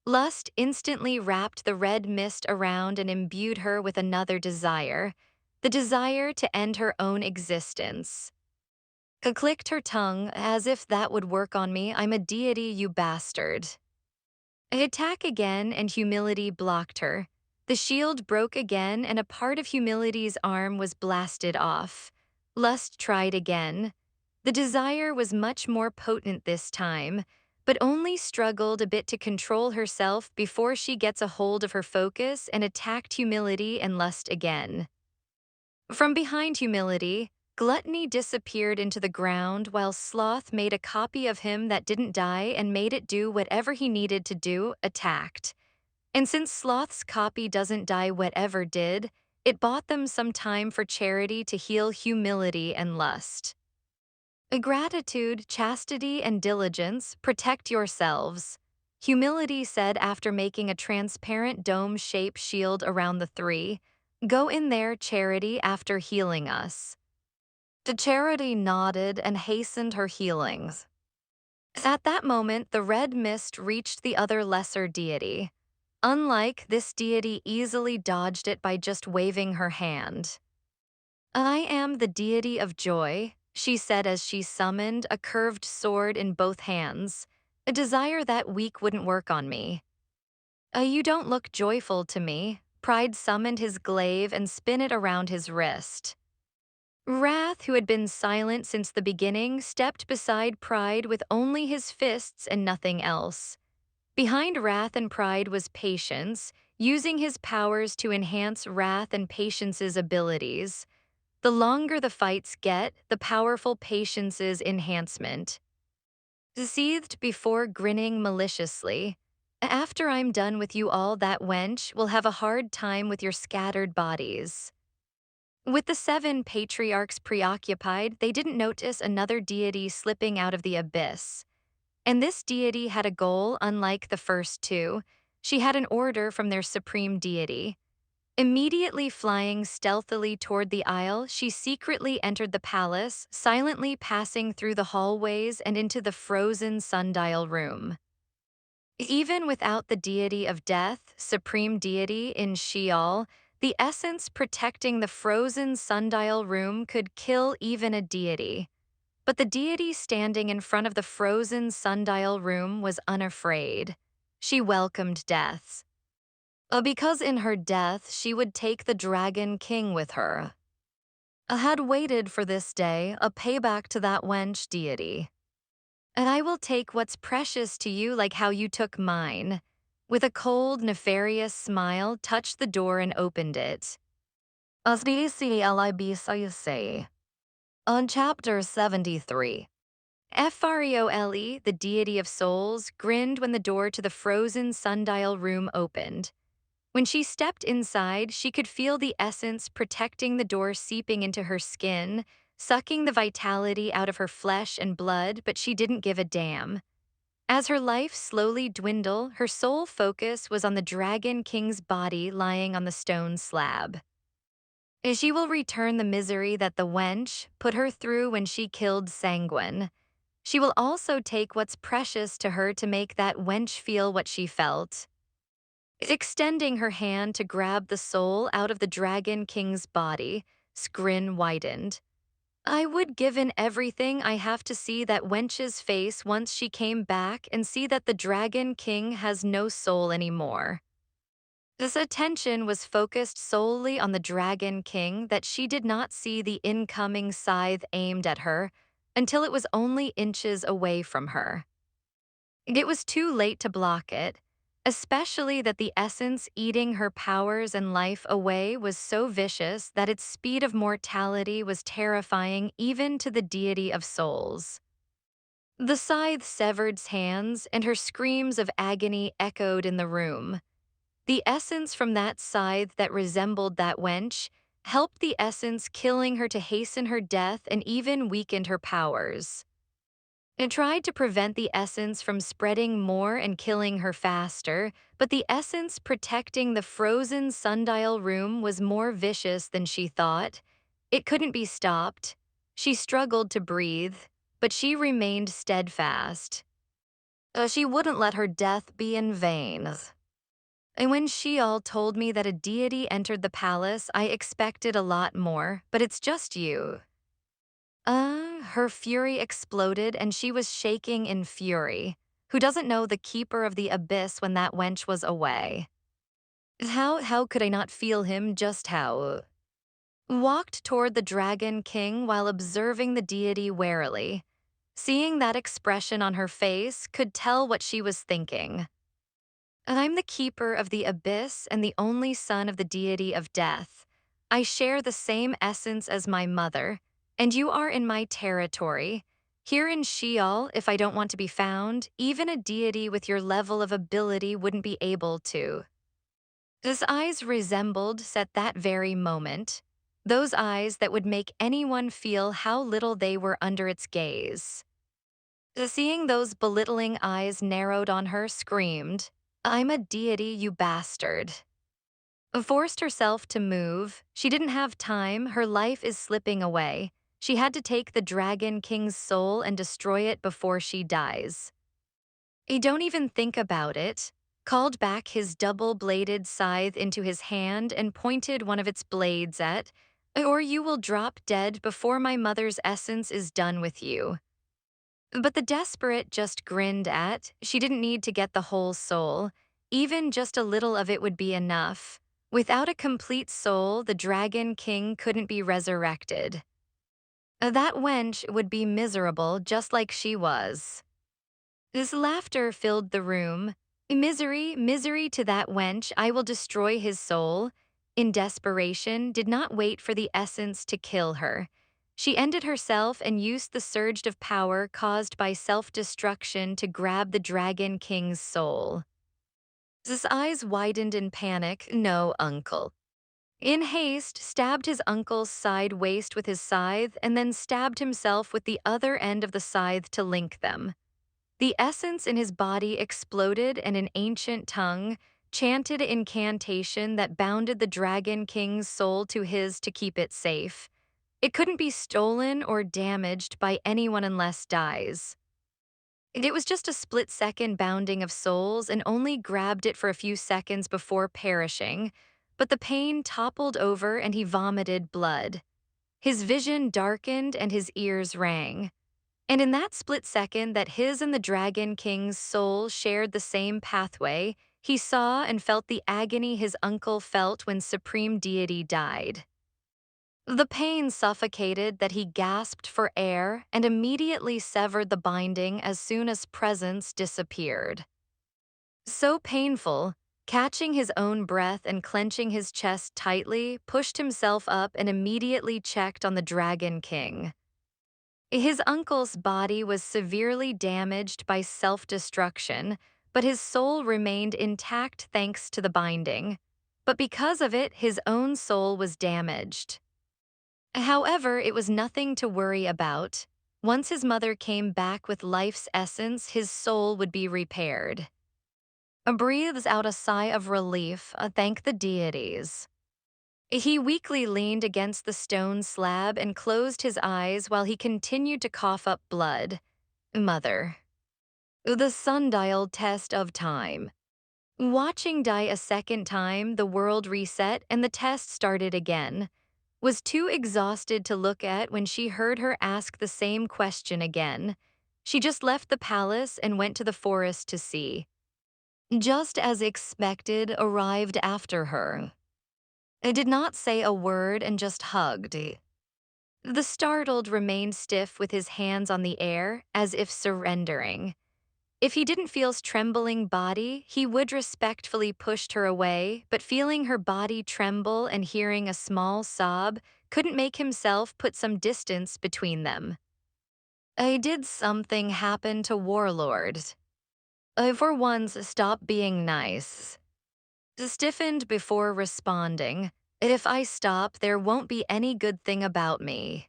S1: Lust instantly wrapped the red mist around and imbued her with another desire, the desire to end her own existence. Clicked her tongue, as if that would work on me. I'm a deity, you bastard. Attack again, and Humility blocked her. The shield broke again, and a part of Humility's arm was blasted off. Lust tried again. The desire was much more potent this time, but only struggled a bit to control herself before she gets a hold of her focus and attacked Humility and Lust again. From behind Humility, Gluttony disappeared into the ground while Sloth made a copy of him that didn't die and made it do whatever he needed to do, attacked. And since Sloth's copy doesn't die whatever did, it bought them some time for charity to heal Humility and Lust. Gratitude, chastity, and diligence, protect yourselves, Humility said after making a transparent dome-shaped shield around the 3. Go in there, Charity, after healing us. The Charity nodded and hastened her healings. At that moment, the red mist reached the other lesser deity. Unlike this deity easily dodged it by just waving her hand. I am the deity of joy, she said as she summoned a curved sword in both hands. A desire that weak wouldn't work on me. You don't look joyful to me. Pride summoned his glaive and spin it around his wrist. Wrath, who had been silent since the beginning, stepped beside Pride with only his fists and nothing else. Behind wrath and pride was patience, using his powers to enhance wrath and patience's abilities. The longer the fights get, the powerful patience's enhancement. Seethed before grinning maliciously. After I'm done with you all, that wench will have a hard time with your scattered bodies. With the 7 patriarchs preoccupied, they didn't notice another deity slipping out of the abyss. And this deity had a goal unlike the first 2. She had an order from their supreme deity. Immediately flying stealthily toward the aisle, she secretly entered the palace, silently passing through the hallways and into the frozen sundial room. Even without the deity of death, supreme deity in Sheol, the essence protecting the frozen sundial room could kill even a deity. But the deity standing in front of the frozen sundial room was unafraid. She welcomed death. Because in her death she would take the Dragon King with her. I had waited for this day, a payback to that wench deity. And I will take what's precious to you like how you took mine. With a cold, nefarious smile, touched the door and opened it. As say. On chapter 73. Frole, the deity of souls, grinned when the door to the frozen sundial room opened. When she stepped inside, she could feel the essence protecting the door seeping into her skin, sucking the vitality out of her flesh and blood, but she didn't give a damn. As her life slowly dwindled, her sole focus was on the Dragon King's body lying on the stone slab. She will return the misery that the wench put her through when she killed Sanguine. She will also take what's precious to her to make that wench feel what she felt. Extending her hand to grab the soul out of the Dragon King's body, Skrin widened. I would given everything I have to see that wench's face once she came back and see that the Dragon King has no soul anymore. This attention was focused solely on the Dragon King that she did not see the incoming scythe aimed at her until it was only inches away from her. It was too late to block it, especially that the essence eating her powers and life away was so vicious that its speed of mortality was terrifying even to the deity of souls. The scythe severed hands, and her screams of agony echoed in the room. The essence from that scythe that resembled that wench helped the essence killing her to hasten her death and even weakened her powers. It tried to prevent the essence from spreading more and killing her faster, but the essence protecting the frozen sundial room was more vicious than she thought. It couldn't be stopped. She struggled to breathe, but she remained steadfast. She wouldn't let her death be in vain. And when Sheol told me that a deity entered the palace, I expected a lot more, but it's just you. Her fury exploded and she was shaking in fury. Who doesn't know the keeper of the abyss when that wench was away? How could I not feel him just how? Walked toward the Dragon King while observing the deity warily. Seeing that expression on her face could tell what she was thinking. I'm the keeper of the abyss and the only son of the deity of death. I share the same essence as my mother, and you are in my territory. Here in Sheol, if I don't want to be found, even a deity with your level of ability wouldn't be able to. His eyes resembled at that very moment, those eyes that would make anyone feel how little they were under its gaze. Seeing those belittling eyes narrowed on her, screamed, I'm a deity, you bastard. Forced herself to move. She didn't have time. Her life is slipping away. She had to take the Dragon King's soul and destroy it before she dies. Don't even think about it. Called back his double-bladed scythe into his hand and pointed one of its blades at, or you will drop dead before my mother's essence is done with you. But the desperate just grinned at, she didn't need to get the whole soul. Even just a little of it would be enough. Without a complete soul, the Dragon King couldn't be resurrected. That wench would be miserable just like she was. This laughter filled the room. Misery, misery to that wench, I will destroy his soul. In desperation, did not wait for the essence to kill her. She ended herself and used the surge of power caused by self-destruction to grab the Dragon King's soul. His eyes widened in panic. No, uncle. In haste, stabbed his uncle's side waist with his scythe and then stabbed himself with the other end of the scythe to link them. The essence in his body exploded and an ancient tongue chanted incantation that bounded the Dragon King's soul to his to keep it safe. It couldn't be stolen or damaged by anyone unless dies. It was just a split-second bounding of souls and only grabbed it for a few seconds before perishing, but the pain toppled over and he vomited blood. His vision darkened and his ears rang. And in that split second that his and the Dragon King's soul shared the same pathway, he saw and felt the agony his uncle felt when Supreme Deity died. The pain suffocated that he gasped for air and immediately severed the binding as soon as presence disappeared. So painful, catching his own breath and clenching his chest tightly, pushed himself up and immediately checked on the Dragon King. His uncle's body was severely damaged by self-destruction, but his soul remained intact thanks to the binding. But because of it, his own soul was damaged. However, it was nothing to worry about. Once his mother came back with life's essence, his soul would be repaired. Breathes out a sigh of relief, thank the deities. He weakly leaned against the stone slab and closed his eyes while he continued to cough up blood. Mother. The sundial test of time. Watching die a second time, the world reset and the test started again. Was too exhausted to look at when she heard her ask the same question again. She just left the palace and went to the forest to see. Just as expected, arrived after her. I did not say a word and just hugged. The startled remained stiff with his hands on the air, as if surrendering. If he didn't feel's trembling body, he would respectfully pushed her away, but feeling her body tremble and hearing a small sob, couldn't make himself put some distance between them. I did something happen to Warlord. I for once stopped being nice. Stiffened before responding, if I stop, there won't be any good thing about me.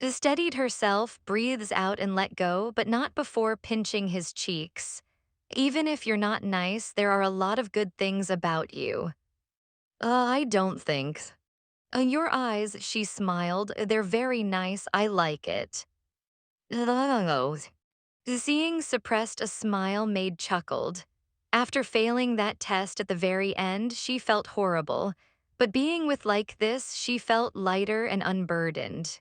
S1: Steadied herself, breathes out and let go, but not before pinching his cheeks. Even if you're not nice, there are a lot of good things about you. I don't think. Your eyes, she smiled, they're very nice, I like it. Seeing suppressed a smile made chuckled. After failing that test at the very end, she felt horrible, but being with like this, she felt lighter and unburdened.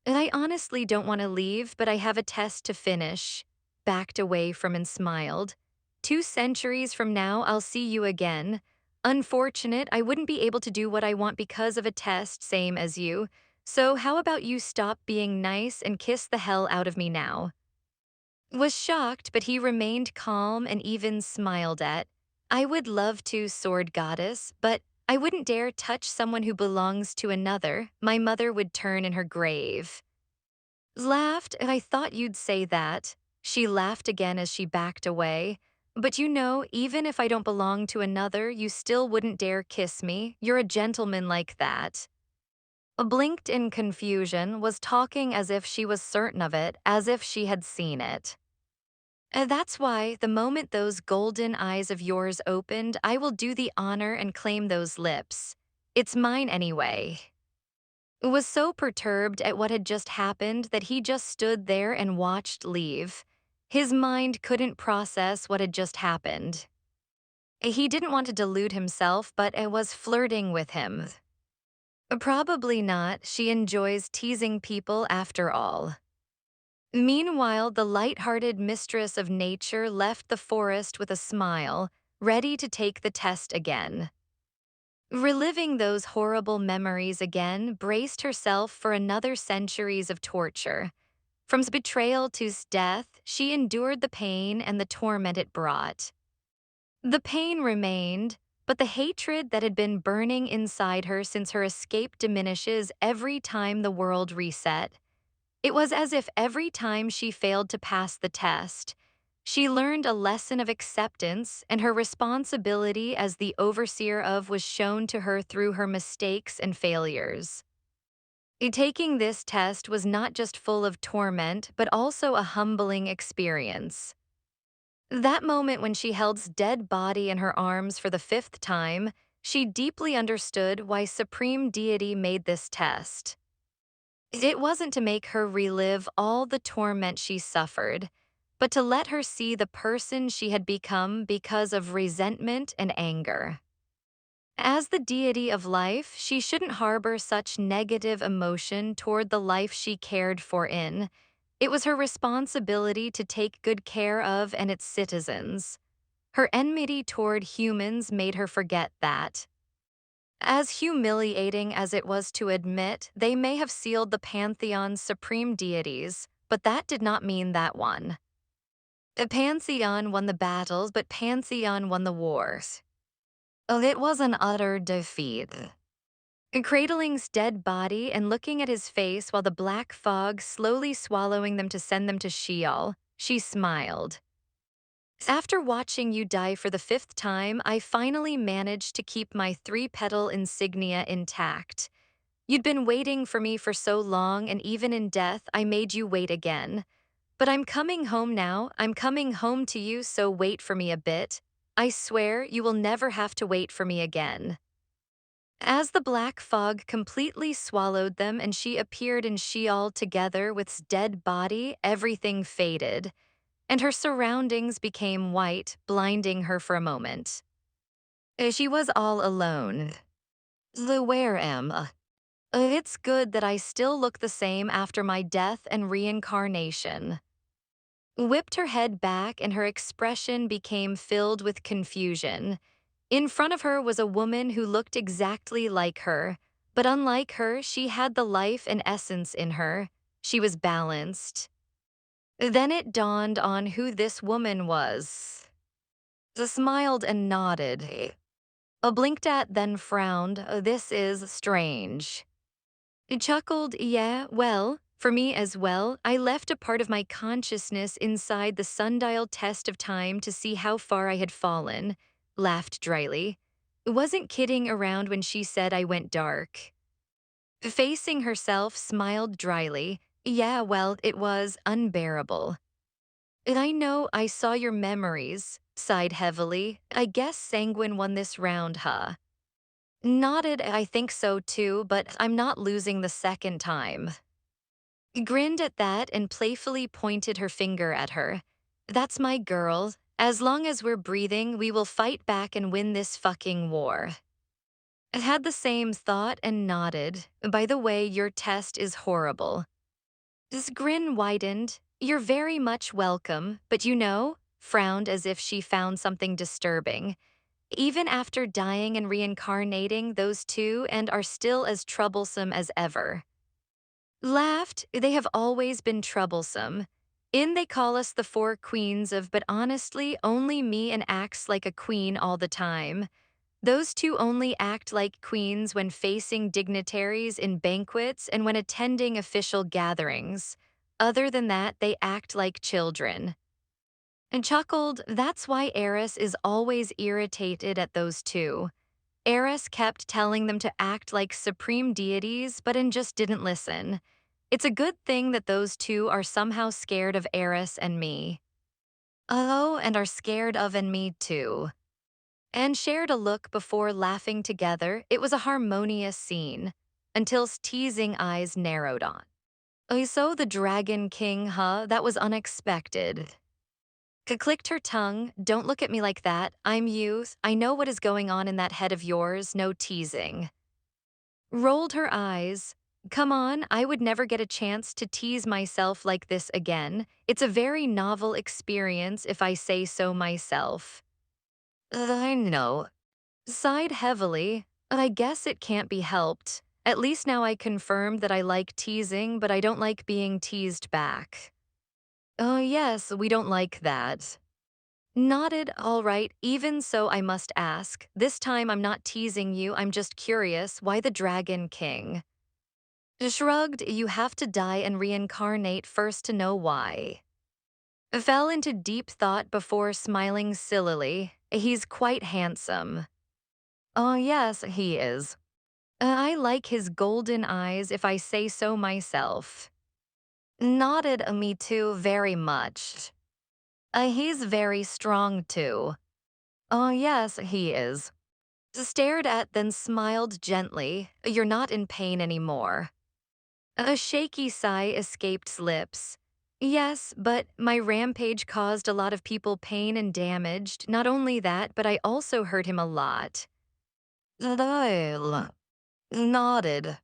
S1: I honestly don't want to leave, but I have a test to finish. Backed away from and smiled. 2 centuries from now, I'll see you again. Unfortunate, I wouldn't be able to do what I want because of a test, same as you. So how about you stop being nice and kiss the hell out of me now? Was shocked, but he remained calm and even smiled at. I would love to, sword goddess, but I wouldn't dare touch someone who belongs to another. My mother would turn in her grave. Laughed, and I thought you'd say that. She laughed again as she backed away. But you know, even if I don't belong to another, you still wouldn't dare kiss me. You're a gentleman like that. Blinked in confusion, was talking as if she was certain of it, as if she had seen it. That's why, the moment those golden eyes of yours opened, I will do the honor and claim those lips. It's mine anyway. Was so perturbed at what had just happened that he just stood there and watched leave. His mind couldn't process what had just happened. He didn't want to delude himself, but it was flirting with him. Probably not, she enjoys teasing people after all. Meanwhile, the light-hearted mistress of nature left the forest with a smile, ready to take the test again. Reliving those horrible memories again, braced herself for another centuries of torture. From betrayal to death, she endured the pain and the torment it brought. The pain remained, but the hatred that had been burning inside her since her escape diminishes every time the world reset. It was as if every time she failed to pass the test, she learned a lesson of acceptance, and her responsibility as the overseer of was shown to her through her mistakes and failures. Taking this test was not just full of torment, but also a humbling experience. That moment when she held his dead body in her arms for the fifth time, she deeply understood why Supreme Deity made this test. It wasn't to make her relive all the torment she suffered, but to let her see the person she had become because of resentment and anger. As the deity of life, she shouldn't harbor such negative emotion toward the life she cared for in. It was her responsibility to take good care of and its citizens. Her enmity toward humans made her forget that. As humiliating as it was to admit, they may have sealed the pantheon's supreme deities, but that did not mean that one. The pantheon won the battles, but pantheon won the wars. It was an utter defeat. Cradling's dead body and looking at his face while the black fog slowly swallowing them to send them to Sheol, she smiled. After watching you die for the fifth time, I finally managed to keep my three-petal insignia intact. You'd been waiting for me for so long, and even in death, I made you wait again. But I'm coming home now. I'm coming home to you, so wait for me a bit. I swear you will never have to wait for me again. As the black fog completely swallowed them and she appeared in Sheol together with his dead body, everything faded, and her surroundings became white, blinding her for a moment. She was all alone. Where am I? It's good that I still look the same after my death and reincarnation. Whipped her head back and her expression became filled with confusion. In front of her was a woman who looked exactly like her, but unlike her, she had the life and essence in her. She was balanced. Then it dawned on who this woman was. I smiled and nodded. I blinked at, then frowned. This is strange. I chuckled, yeah, well, for me as well. I left a part of my consciousness inside the sundial test of time to see how far I had fallen. Laughed dryly. Wasn't kidding around when she said I went dark. Facing herself, smiled dryly. Yeah, well, it was unbearable. I know I saw your memories, sighed heavily. I guess Sanguine won this round, huh? Nodded, I think so too, but I'm not losing the second time. Grinned at that and playfully pointed her finger at her. That's my girl. As long as we're breathing, we will fight back and win this fucking war. I had the same thought and nodded. By the way, your test is horrible. His grin widened. You're very much welcome, but you know, frowned as if she found something disturbing. Even after dying and reincarnating, those two and are still as troublesome as ever. Laughed, they have always been troublesome. In they call us the four queens of, but honestly, only me and acts like a queen all the time. Those two only act like queens when facing dignitaries in banquets and when attending official gatherings. Other than that, they act like children. And chuckled, that's why Eris is always irritated at those two. Eris kept telling them to act like supreme deities, but just didn't listen. It's a good thing that those two are somehow scared of Eris and me. Oh, and are scared of and me too. And shared a look before laughing together. It was a harmonious scene, until teasing eyes narrowed on. Oh, so the Dragon King, huh? That was unexpected. Clicked her tongue. Don't look at me like that. I'm youth. I know what is going on in that head of yours. No teasing. Rolled her eyes. Come on, I would never get a chance to tease myself like this again. It's a very novel experience if I say so myself. I know. Sighed heavily. I guess it can't be helped. At least now I confirmed that I like teasing, but I don't like being teased back. Oh yes, we don't like that. Nodded, all right, even so I must ask. This time I'm not teasing you, I'm just curious, why the Dragon King? Shrugged, you have to die and reincarnate first to know why. Fell into deep thought before smiling sillily. He's quite handsome. Oh, yes, he is. I like his golden eyes if I say so myself. Nodded, me too, very much. He's very strong too. Oh, yes, he is. Stared at, then smiled gently. You're not in pain anymore. A shaky sigh escaped lips. Yes, but my rampage caused a lot of people pain and damaged. Not only that, but I also hurt him a lot. Lyle nodded.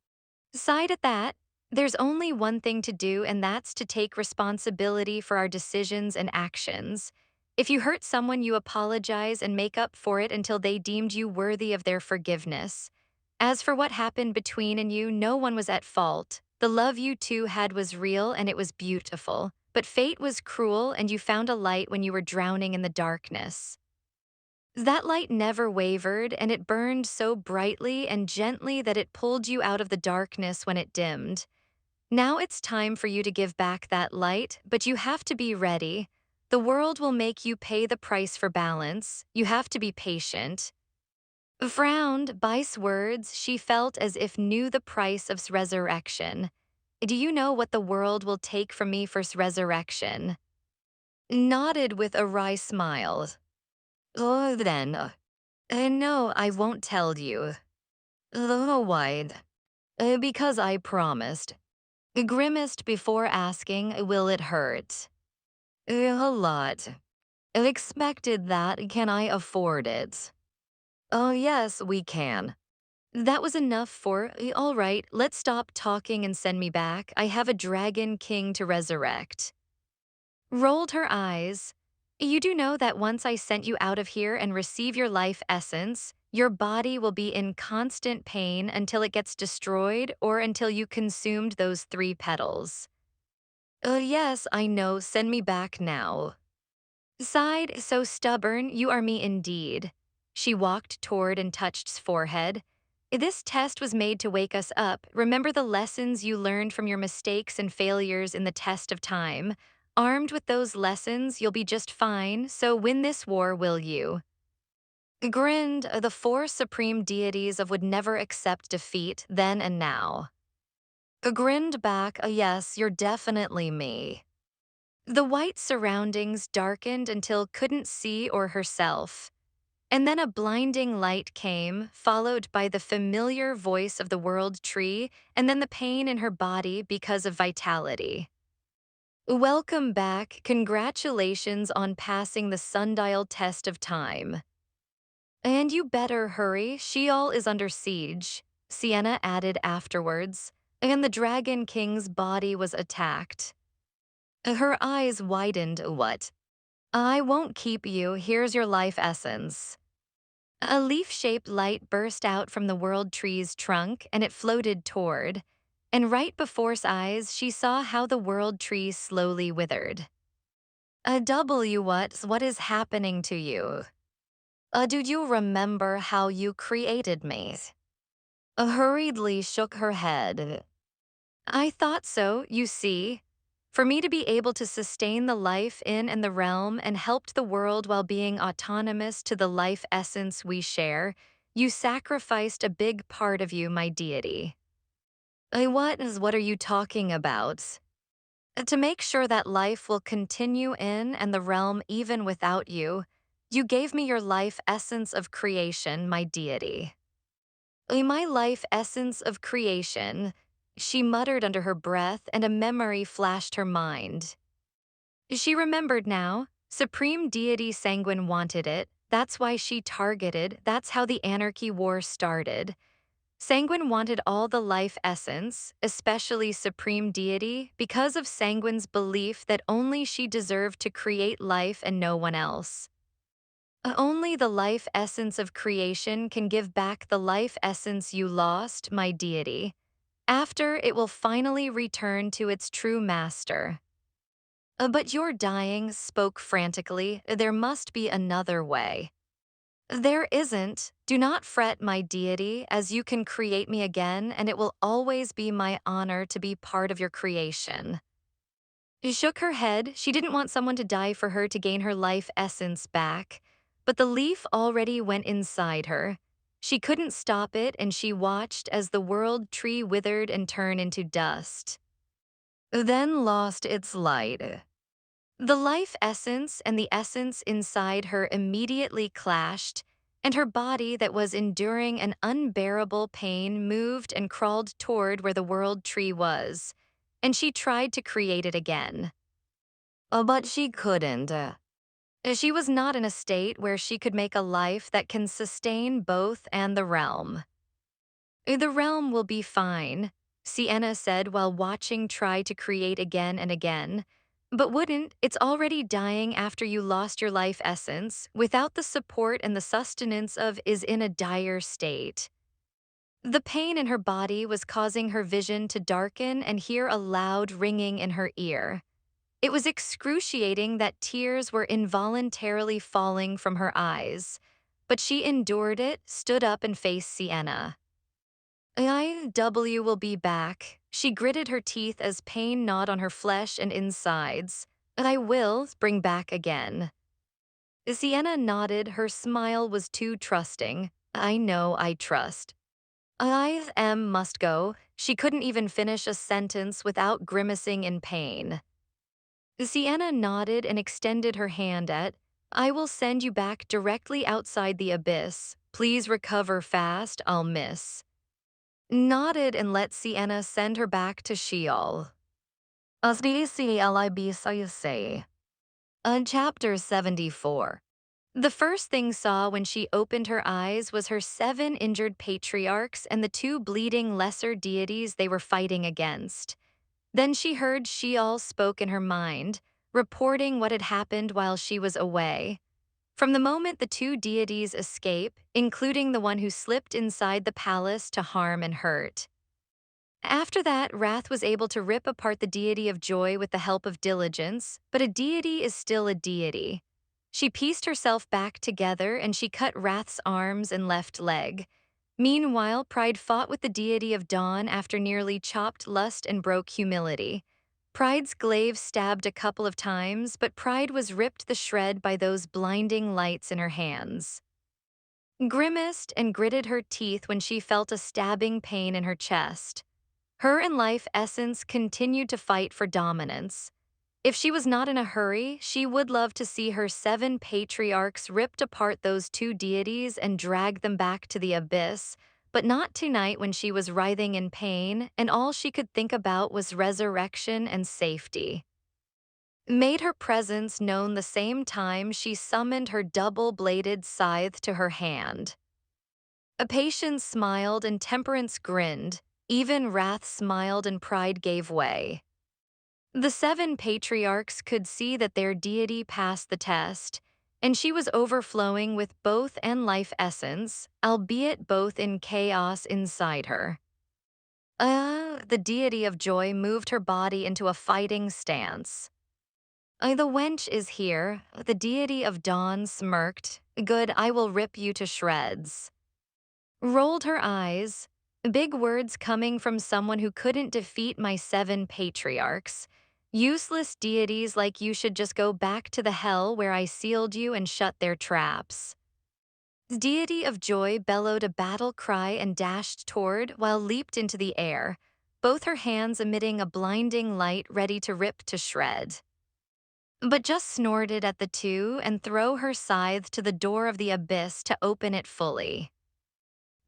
S1: Sighed at that. There's only one thing to do, and that's to take responsibility for our decisions and actions. If you hurt someone, you apologize and make up for it until they deemed you worthy of their forgiveness. As for what happened between and you, no one was at fault. The love you two had was real and it was beautiful. But fate was cruel and you found a light when you were drowning in the darkness. That light never wavered, and it burned so brightly and gently that it pulled you out of the darkness when it dimmed. Now it's time for you to give back that light, but you have to be ready. The world will make you pay the price for balance. You have to be patient. Frowned, Bice words she felt as if knew the price of resurrection. Do you know what the world will take from me for resurrection? Nodded with a wry smile. Oh, then. No, I won't tell you. Oh, why? Because I promised. Grimaced before asking, will it hurt? A lot. Expected that, can I afford it? Oh, yes, we can. That was enough for, all right, let's stop talking and send me back. I have a dragon king to resurrect. Rolled her eyes. You do know that once I sent you out of here and receive your life essence, your body will be in constant pain until it gets destroyed or until you consumed those 3 petals. Yes, I know, send me back now. Sighed, so stubborn, you are me indeed. She walked toward and touched's forehead. This test was made to wake us up. Remember the lessons you learned from your mistakes and failures in the test of time. Armed with those lessons, you'll be just fine, so win this war, will you? Grinned, the 4 supreme deities of would never accept defeat, then and now. Grinned back, yes, you're definitely me. The white surroundings darkened until couldn't see or herself. And then a blinding light came, followed by the familiar voice of the world tree, and then the pain in her body because of vitality. Welcome back. Congratulations on passing the sundial test of time. And you better hurry. Sheol is under siege, Sienna added afterwards, and the Dragon King's body was attacked. Her eyes widened. What? I won't keep you. Here's your life essence. A leaf-shaped light burst out from the world tree's trunk, and it floated toward. And right before's eyes, she saw how the world tree slowly withered. What is happening to you? Do you remember how you created me? Hurriedly shook her head. I thought so, you see. For me to be able to sustain the life in and the realm and helped the world while being autonomous to the life essence we share, you sacrificed a big part of you, my deity. What are you talking about? To make sure that life will continue in and the realm even without you, you gave me your life essence of creation, my deity. My life essence of creation, she muttered under her breath, and a memory flashed her mind. She remembered now. Supreme Deity Sanguine wanted it. That's why she targeted. That's how the Anarchy War started. Sanguine wanted all the life essence, especially Supreme Deity, because of Sanguine's belief that only she deserved to create life and no one else. Only the life essence of creation can give back the life essence you lost, my deity. After, it will finally return to its true master. But you're dying, spoke frantically. There must be another way. There isn't. Do not fret, my deity, as you can create me again, and it will always be my honor to be part of your creation. She shook her head. She didn't want someone to die for her to gain her life essence back. But the leaf already went inside her. She couldn't stop it, and she watched as the world tree withered and turned into dust. Then lost its light. The life essence and the essence inside her immediately clashed, and her body that was enduring an unbearable pain moved and crawled toward where the world tree was, and she tried to create it again. But she couldn't. She was not in a state where she could make a life that can sustain both and the realm. The realm will be fine, Sienna said while watching try to create again and again. But wouldn't, it's already dying after you lost your life essence, without the support and the sustenance of is in a dire state. The pain in her body was causing her vision to darken and hear a loud ringing in her ear. It was excruciating that tears were involuntarily falling from her eyes, but she endured it, stood up and faced Sienna. IW will be back. She gritted her teeth as pain gnawed on her flesh and insides. I will bring back again. Sienna nodded. Her smile was too trusting. I know I trust. Must go. She couldn't even finish a sentence without grimacing in pain. Sienna nodded and extended her hand I will send you back directly outside the abyss. Please recover fast, I'll miss. Nodded and let Sienna send her back to Sheol. Say. Chapter 74. The first thing saw when she opened her eyes was her 7 injured patriarchs and the 2 bleeding lesser deities they were fighting against. Then she heard Sheol spoke in her mind, reporting what had happened while she was away. From the moment the 2 deities escape, including the one who slipped inside the palace to harm and hurt. After that, Wrath was able to rip apart the deity of joy with the help of diligence, but a deity is still a deity. She pieced herself back together and she cut Wrath's arms and left leg. Meanwhile, Pride fought with the deity of dawn after nearly chopped lust and broke humility. Pride's glaive stabbed a couple of times, but Pride was ripped the shred by those blinding lights in her hands. Grimaced and gritted her teeth when she felt a stabbing pain in her chest. Her and life essence continued to fight for dominance. If she was not in a hurry, she would love to see her 7 patriarchs ripped apart those 2 deities and drag them back to the abyss, but not tonight when she was writhing in pain and all she could think about was resurrection and safety. Made her presence known the same time she summoned her double-bladed scythe to her hand. A Patience smiled and Temperance grinned. Even Wrath smiled and Pride gave way. The 7 patriarchs could see that their deity passed the test, and she was overflowing with both and life essence, albeit both in chaos inside her. The deity of joy moved her body into a fighting stance. The wench is here, the deity of dawn smirked. Good, I will rip you to shreds. Rolled her eyes. Big words coming from someone who couldn't defeat my 7 patriarchs. Useless deities like you should just go back to the hell where I sealed you and shut their traps. Deity of joy bellowed a battle cry and dashed toward while leaped into the air, both her hands emitting a blinding light ready to rip to shred. But just snorted at the 2 and throw her scythe to the door of the abyss to open it fully.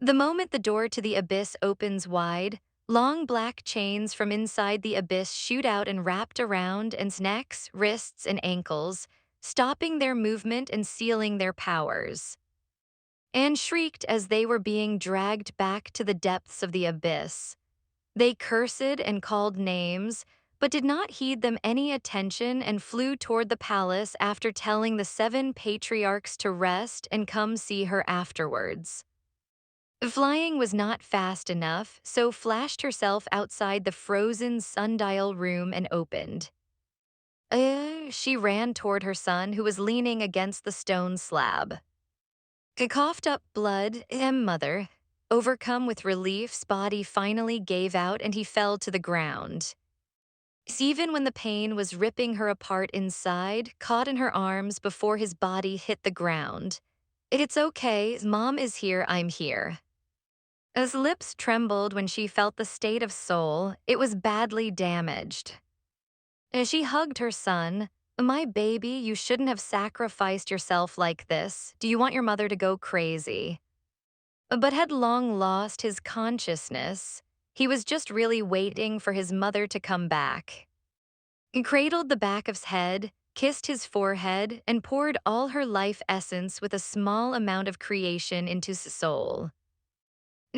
S1: The moment the door to the abyss opens wide, long black chains from inside the abyss shoot out and wrapped around its necks, wrists, and ankles, stopping their movement and sealing their powers. And shrieked as they were being dragged back to the depths of the abyss. They cursed and called names, but did not heed them any attention and flew toward the palace after telling the 7 patriarchs to rest and come see her afterwards. Flying was not fast enough, so flashed herself outside the frozen sundial room and opened. She ran toward her son, who was leaning against the stone slab. He coughed up blood, and mother. Overcome with relief's body finally gave out and he fell to the ground. Even when the pain was ripping her apart inside, caught in her arms before his body hit the ground. It's okay, Mom is here, I'm here. As lips trembled when she felt the state of soul, it was badly damaged. As she hugged her son, my baby, you shouldn't have sacrificed yourself like this. Do you want your mother to go crazy? But had long lost his consciousness. He was just really waiting for his mother to come back. He cradled the back of his head, kissed his forehead, and poured all her life essence with a small amount of creation into his soul.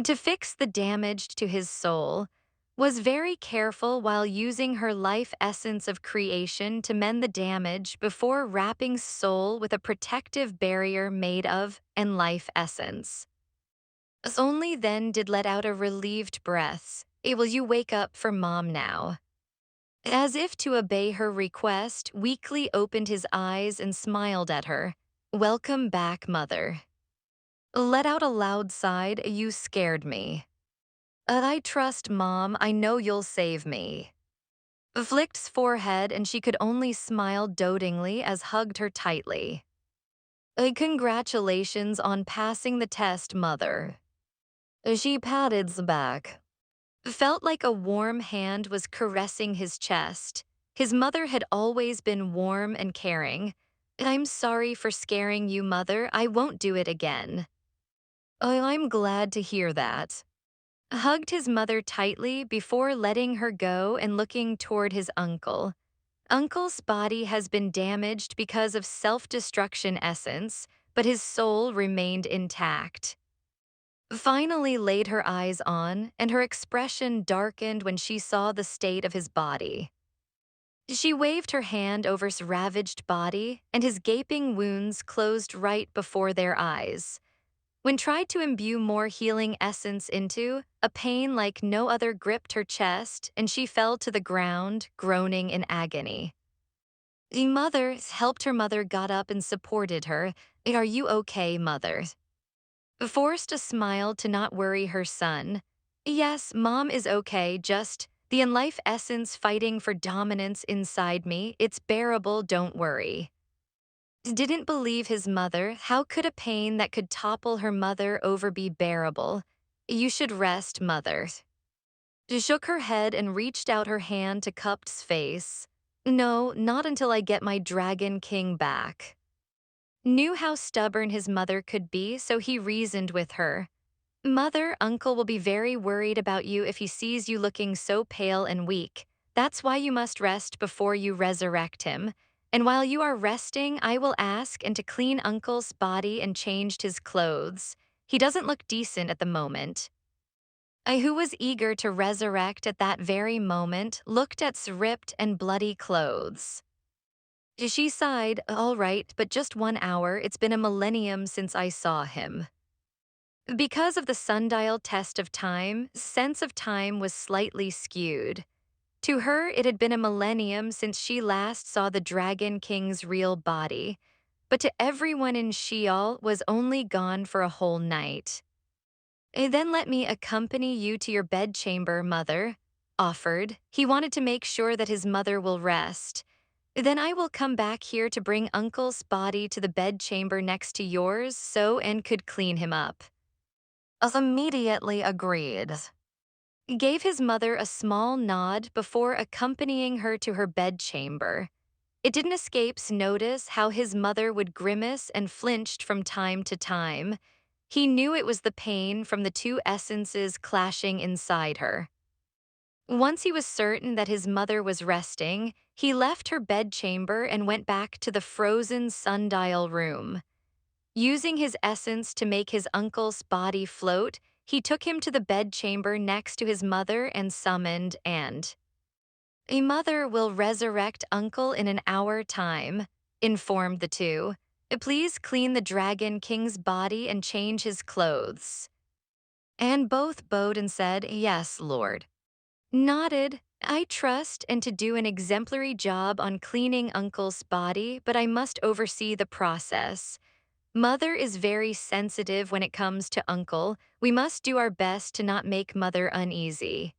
S1: To fix the damage to his soul, was very careful while using her life essence of creation to mend the damage before wrapping soul with a protective barrier made of and life essence. As only then did let out a relieved breath. Will you wake up for Mom now? As if to obey her request, weakly opened his eyes and smiled at her. Welcome back, Mother. Let out a loud sigh. You scared me. I trust, Mom. I know you'll save me. Flicked's forehead, and she could only smile dotingly as hugged her tightly. Congratulations on passing the test, Mother. She patted his back. Felt like a warm hand was caressing his chest. His mother had always been warm and caring. I'm sorry for scaring you, Mother. I won't do it again. I'm glad to hear that. Hugged his mother tightly before letting her go and looking toward his uncle. Uncle's body has been damaged because of self-destruction essence, but his soul remained intact. Finally laid her eyes on, and her expression darkened when she saw the state of his body. She waved her hand over his ravaged body, and his gaping wounds closed right before their eyes. When tried to imbue more healing essence into, a pain like no other gripped her chest, and she fell to the ground, groaning in agony. The mother helped her mother got up and supported her. Are you okay, Mother? Forced a smile to not worry her son. Yes, Mom is okay, just the in-life essence fighting for dominance inside me. It's bearable, don't worry. Didn't believe his mother. How could a pain that could topple her mother over be bearable? You should rest, Mother. She shook her head and reached out her hand to Cup's face. No, not until I get my Dragon King back. Knew how stubborn his mother could be, so he reasoned with her. Mother, Uncle will be very worried about you if he sees you looking so pale and weak. That's why you must rest before you resurrect him. And while you are resting, I will ask and to clean Uncle's body and changed his clothes. He doesn't look decent at the moment. I, who was eager to resurrect at that very moment, looked at ripped and bloody clothes. She sighed, all right, but just 1 hour. It's been a millennium since I saw him. Because of the sundial test of time, sense of time was slightly skewed. To her, it had been a millennium since she last saw the Dragon King's real body, but to everyone in Sheol was only gone for a whole night. Then let me accompany you to your bedchamber, Mother, offered. He wanted to make sure that his mother will rest. Then I will come back here to bring Uncle's body to the bedchamber next to yours so and could clean him up. Immediately agreed. Gave his mother a small nod before accompanying her to her bedchamber. It didn't escape's notice how his mother would grimace and flinched from time to time. He knew it was the pain from the two essences clashing inside her. Once he was certain that his mother was resting, he left her bedchamber and went back to the frozen sundial room. Using his essence to make his uncle's body float, he took him to the bedchamber next to his mother and summoned and a mother will resurrect Uncle in an hour time, informed the two. Please clean the Dragon King's body and change his clothes. And both bowed and said, yes, Lord. Nodded, I trust and to do an exemplary job on cleaning Uncle's body, but I must oversee the process. Mother is very sensitive when it comes to Uncle. We must do our best to not make Mother uneasy.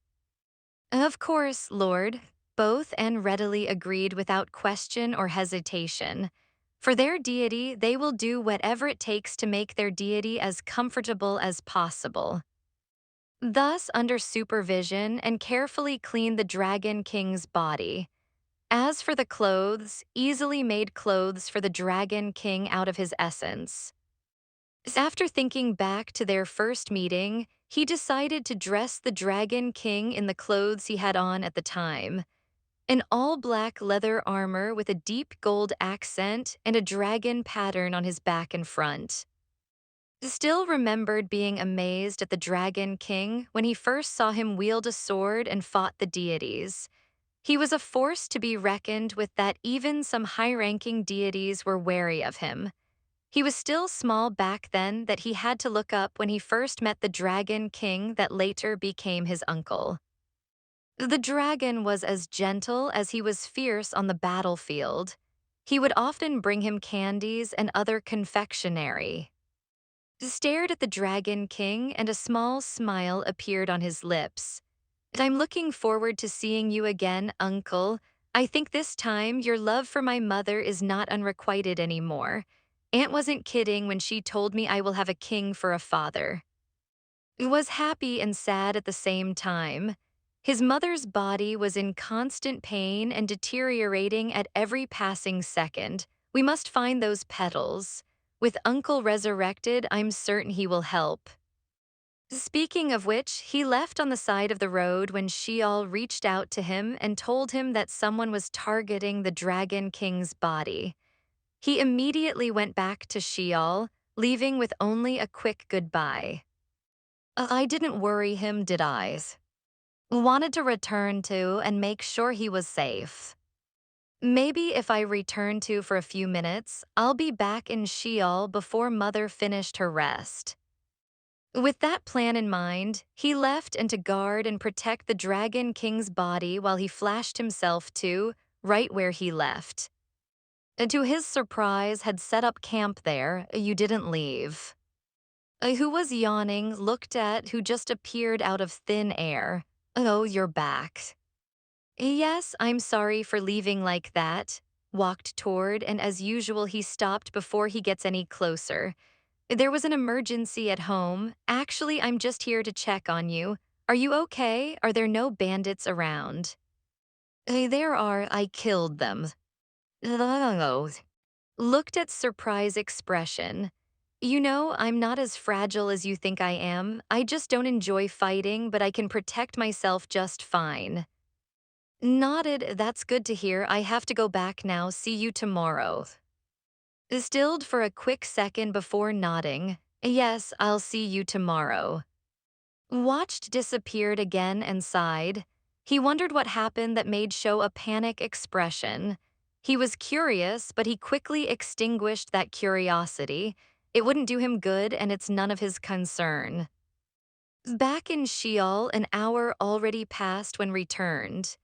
S1: Of course, Lord. Both and readily agreed without question or hesitation. For their deity, they will do whatever it takes to make their deity as comfortable as possible. Thus, under supervision, and carefully clean the Dragon King's body. As for the clothes, easily made clothes for the Dragon King out of his essence. After thinking back to their first meeting, he decided to dress the Dragon King in the clothes he had on at the time. An all-black leather armor with a deep gold accent and a dragon pattern on his back and front. Still remembered being amazed at the Dragon King when he first saw him wield a sword and fought the deities. He was a force to be reckoned with that even some high-ranking deities were wary of him. He was still small back then that he had to look up when he first met the Dragon King that later became his uncle. The dragon was as gentle as he was fierce on the battlefield. He would often bring him candies and other confectionery. Stared at the Dragon King and a small smile appeared on his lips. I'm looking forward to seeing you again, Uncle. I think this time your love for my mother is not unrequited anymore. Aunt wasn't kidding when she told me I will have a king for a father. Was happy and sad at the same time. His mother's body was in constant pain and deteriorating at every passing second. We must find those petals. With Uncle resurrected, I'm certain he will help. Speaking of which, he left on the side of the road when Sheol reached out to him and told him that someone was targeting the Dragon King's body. He immediately went back to Sheol, leaving with only a quick goodbye. I didn't worry him, did I? Wanted to return to and make sure he was safe. Maybe if I return to for a few minutes, I'll be back in Sheol before Mother finished her rest. With that plan in mind, he left and to guard and protect the Dragon King's body while he flashed himself to, right where he left. And to his surprise, had set up camp there. You didn't leave. Who was yawning, looked at who just appeared out of thin air. Oh, you're back. Yes, I'm sorry for leaving like that. Walked toward, and as usual, he stopped before he gets any closer. There was an emergency at home. Actually, I'm just here to check on you. Are you okay? Are there no bandits around? There are. I killed them. Oh. Looked at surprise expression. You know, I'm not as fragile as you think I am. I just don't enjoy fighting, but I can protect myself just fine. Nodded. That's good to hear. I have to go back now. See you tomorrow. Stilled for a quick second before nodding. Yes, I'll see you tomorrow. Watched disappeared again and sighed. He wondered what happened that made show a panic expression. He was curious, but he quickly extinguished that curiosity. It wouldn't do him good, and it's none of his concern. Back in Sheol, an hour already passed when returned.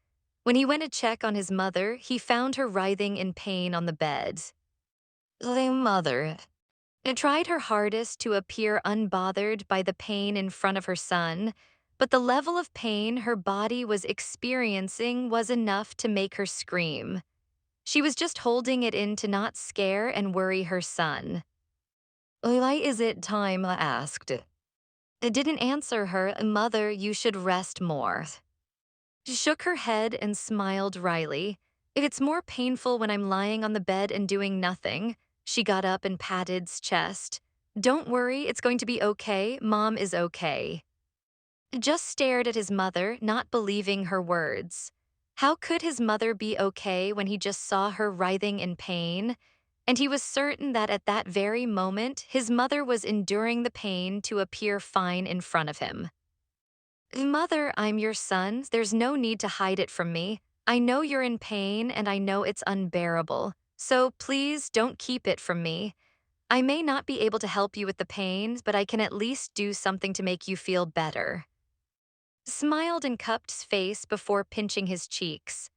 S1: When he went to check on his mother, he found her writhing in pain on the bed. The mother tried her hardest to appear unbothered by the pain in front of her son, but the level of pain her body was experiencing was enough to make her scream. She was just holding it in to not scare and worry her son. Why is it time? I asked. It didn't answer her. Mother, you should rest more. She shook her head and smiled wryly. If it's more painful when I'm lying on the bed and doing nothing. She got up and patted his chest. Don't worry, it's going to be okay. Mom is okay. Just stared at his mother, not believing her words. How could his mother be okay when he just saw her writhing in pain? And he was certain that at that very moment, his mother was enduring the pain to appear fine in front of him. Mother, I'm your son. There's no need to hide it from me. I know you're in pain and I know it's unbearable. So please don't keep it from me. I may not be able to help you with the pain, but I can at least do something to make you feel better. smiled and cupped his face before pinching his cheeks.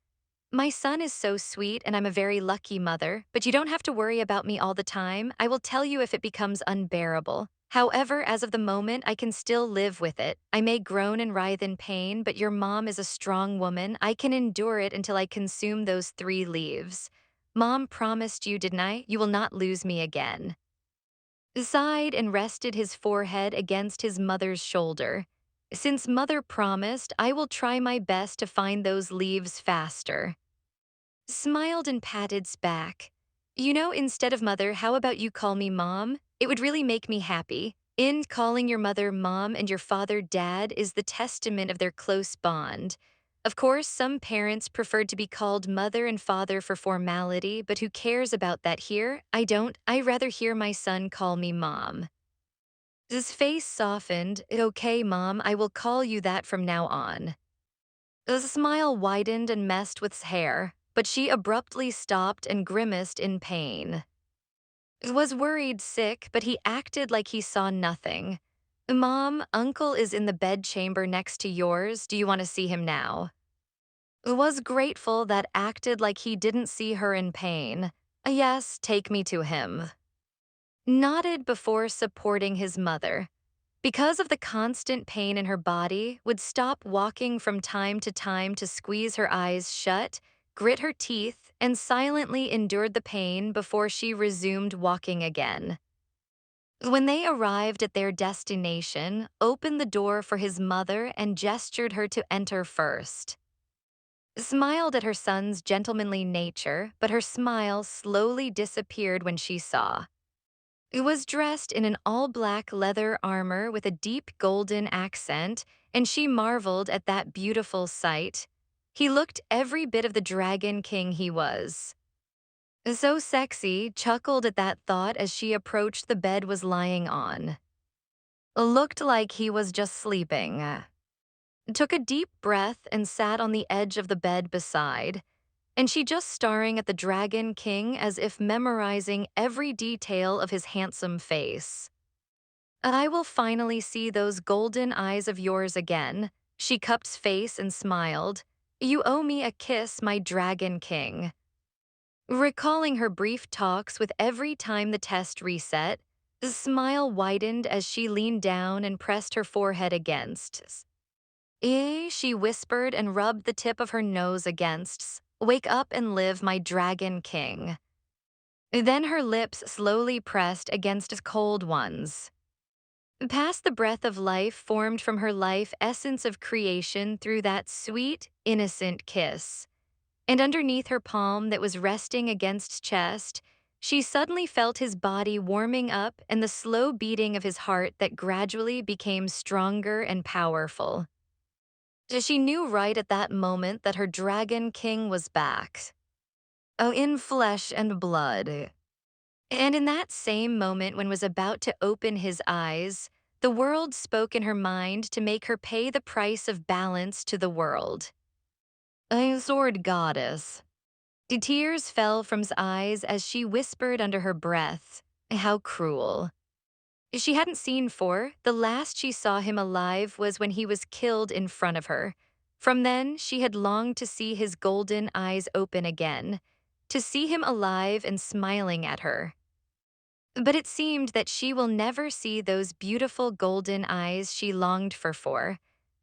S1: My son is so sweet and I'm a very lucky mother, but you don't have to worry about me all the time. I will tell you if it becomes unbearable. However, as of the moment, I can still live with it. I may groan and writhe in pain, but your mom is a strong woman. I can endure it until I consume those 3 leaves. Mom promised you, didn't I? You will not lose me again. Sighed and rested his forehead against his mother's shoulder. Since mother promised, I will try my best to find those leaves faster. Smiled and patted his back. You know, instead of mother, how about you call me mom? It would really make me happy. In calling your mother mom and your father dad is the testament of their close bond. Of course, some parents preferred to be called mother and father for formality, but who cares about that here? I don't. I rather hear my son call me mom. His face softened. Okay, mom, I will call you that from now on. The smile widened and messed with his hair, but she abruptly stopped and grimaced in pain. Was worried sick, but he acted like he saw nothing. Mom, uncle is in the bedchamber next to yours. Do you want to see him now? Was grateful that acted like he didn't see her in pain. Yes, take me to him. Nodded before supporting his mother. Because of the constant pain in her body, would stop walking from time to squeeze her eyes shut, grit her teeth, and silently endured the pain before she resumed walking again. When they arrived at their destination, opened the door for his mother and gestured her to enter first. Smiled at her son's gentlemanly nature, but her smile slowly disappeared when she saw. He was dressed in an all-black leather armor with a deep golden accent, and she marveled at that beautiful sight. He looked every bit of the Dragon King he was. So sexy, chuckled at that thought as she approached the bed was lying on. Looked like he was just sleeping. Took a deep breath and sat on the edge of the bed beside, and she just staring at the Dragon King as if memorizing every detail of his handsome face. I will finally see those golden eyes of yours again. She cupped his face and smiled. You owe me a kiss, my Dragon King. Recalling her brief talks with every time the test reset, the smile widened as she leaned down and pressed her forehead against. She whispered and rubbed the tip of her nose against. Wake up and live, my Dragon King. Then her lips slowly pressed against his cold ones. Past the breath of life formed from her life essence of creation through that sweet, innocent kiss. And underneath her palm that was resting against his chest, she suddenly felt his body warming up and the slow beating of his heart that gradually became stronger and powerful. She knew right at that moment that her Dragon King was back. Oh, in flesh and blood. And in that same moment when was about to open his eyes, the world spoke in her mind to make her pay the price of balance to the world. A sword goddess. The tears fell from his eyes as she whispered under her breath, how cruel. She hadn't seen for, the last she saw him alive was when he was killed in front of her. From then, she had longed to see his golden eyes open again, to see him alive and smiling at her. But it seemed that she will never see those beautiful golden eyes she longed for,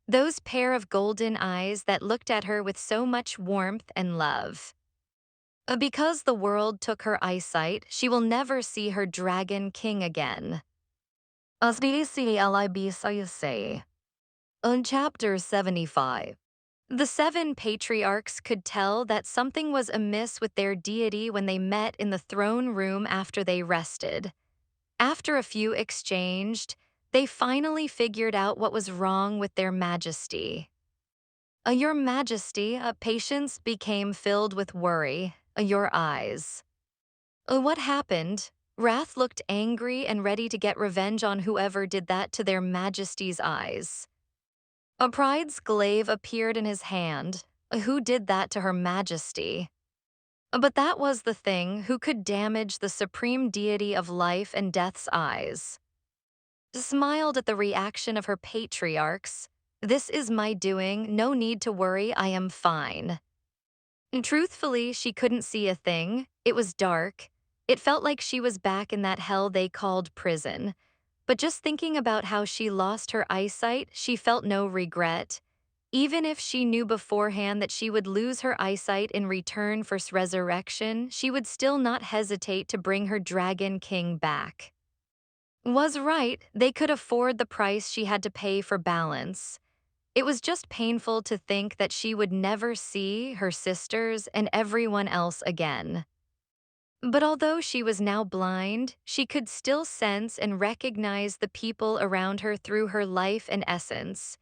S1: those pair of golden eyes that looked at her with so much warmth and love. Because the world took her eyesight, she will never see her Dragon King again. As say. On Chapter 75. The 7 patriarchs could tell that something was amiss with their deity when they met in the throne room after they rested. After a few exchanged, they finally figured out what was wrong with their majesty. Your majesty, patience became filled with worry, your eyes. What happened? Wrath looked angry and ready to get revenge on whoever did that to their majesty's eyes. A pride's glaive appeared in his hand. Who did that to her majesty? But that was the thing, who could damage the supreme deity of life and death's eyes. Smiled at the reaction of her patriarchs. This is my doing, no need to worry, I am fine. Truthfully, she couldn't see a thing. It was dark. It felt like she was back in that hell they called prison. But just thinking about how she lost her eyesight, she felt no regret. Even if she knew beforehand that she would lose her eyesight in return for resurrection, she would still not hesitate to bring her Dragon King back. Was right, they could afford the price she had to pay for balance. It was just painful to think that she would never see her sisters and everyone else again. But although she was now blind, she could still sense and recognize the people around her through her life and essence.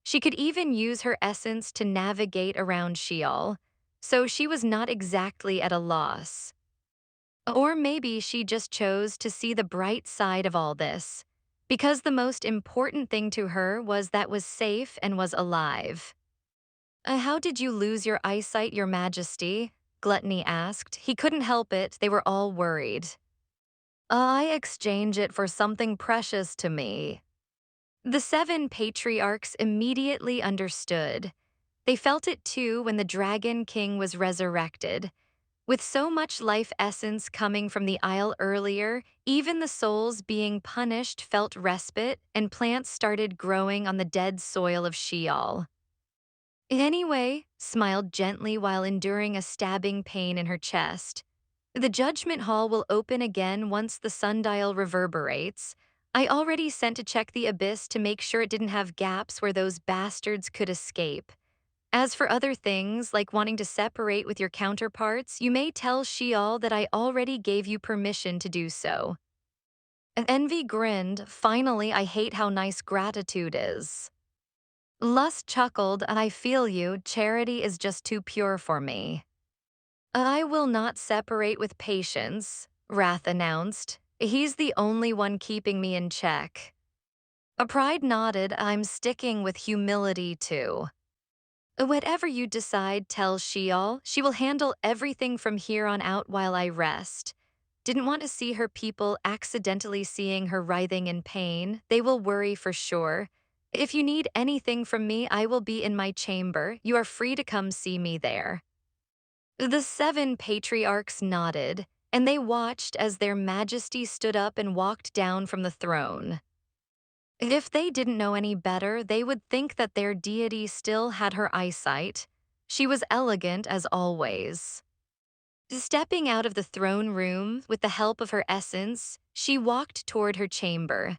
S1: She could even use her essence to navigate around Sheol, so she was not exactly at a loss. Or maybe she just chose to see the bright side of all this, because the most important thing to her was that was safe and was alive. How did you lose your eyesight, Your Majesty?" Gluttony asked. He couldn't help it, they were all worried. "I exchange it for something precious to me." The 7 patriarchs immediately understood. They felt it too when the Dragon King was resurrected. With so much life essence coming from the Isle earlier, even the souls being punished felt respite, and plants started growing on the dead soil of Sheol. "Anyway," smiled gently while enduring a stabbing pain in her chest. "The judgment hall will open again once the sundial reverberates. I already sent to check the abyss to make sure it didn't have gaps where those bastards could escape. As for other things, like wanting to separate with your counterparts, you may tell Sheol that I already gave you permission to do so." Envy grinned. "Finally, I hate how nice gratitude is." Lust chuckled. "I feel you, charity is just too pure for me." "I will not separate with patience," Wrath announced. "He's the only one keeping me in check." Pride nodded. "I'm sticking with humility too." "Whatever you decide, tell Sheol. She will handle everything from here on out while I rest." Didn't want to see her people accidentally seeing her writhing in pain. They will worry for sure. "If you need anything from me, I will be in my chamber. You are free to come see me there." The 7 patriarchs nodded, and they watched as their majesty stood up and walked down from the throne. If they didn't know any better, they would think that their deity still had her eyesight. She was elegant as always. Stepping out of the throne room with the help of her essence, she walked toward her chamber.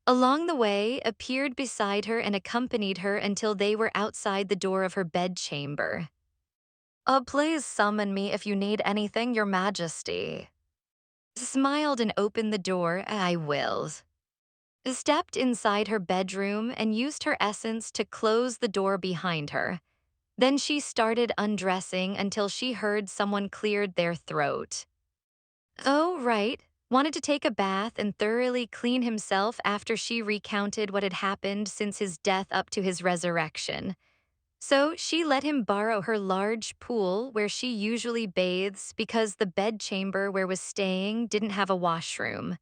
S1: Along the way, appeared beside her and accompanied her until they were outside the door of her bedchamber. Please summon me if you need anything, Your Majesty." Smiled and opened the door. "I will." Stepped inside her bedroom and used her essence to close the door behind her. Then she started undressing until she heard someone cleared their throat. "Oh, right. Wanted to take a bath and thoroughly clean himself after she recounted what had happened since his death up to his resurrection. So she let him borrow her large pool where she usually bathes because the bedchamber where was staying didn't have a washroom.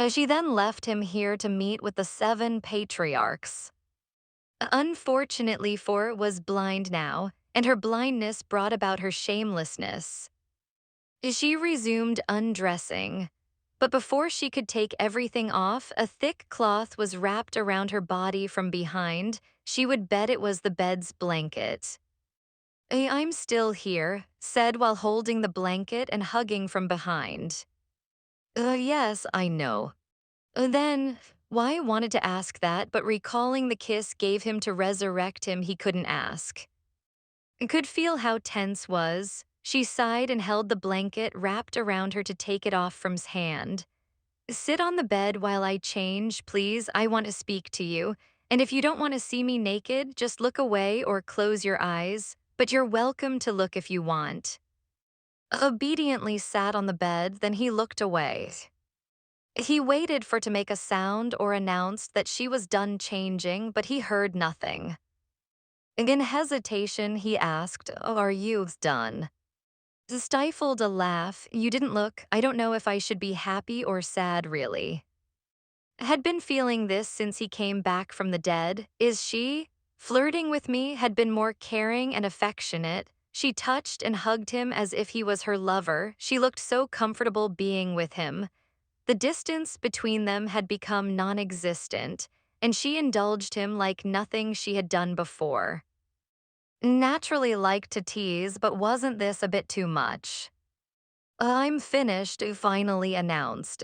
S1: She then left him here to meet with the 7 patriarchs. Unfortunately, for was blind now, and her blindness brought about her shamelessness. She resumed undressing, but before she could take everything off, a thick cloth was wrapped around her body from behind. She would bet it was the bed's blanket. "I'm still here," said while holding the blanket and hugging from behind. Yes, I know." Then, why wanted to ask that, but recalling the kiss gave him to resurrect him, he couldn't ask. Could feel how tense was. She sighed and held the blanket wrapped around her to take it off from his hand. "Sit on the bed while I change, please. I want to speak to you. And if you don't want to see me naked, just look away or close your eyes. But you're welcome to look if you want." Obediently sat on the bed, then he looked away. He waited for to make a sound or announced that she was done changing, but he heard nothing. In hesitation, he asked, "Are you done?" Stifled a laugh. "You didn't look. I don't know if I should be happy or sad, really." Had been feeling this since he came back from the dead, is she? Flirting with me had been more caring and affectionate. She touched and hugged him as if he was her lover. She looked so comfortable being with him. The distance between them had become non-existent, and she indulged him like nothing she had done before. Naturally liked to tease, but wasn't this a bit too much? I'm finished, finally announced.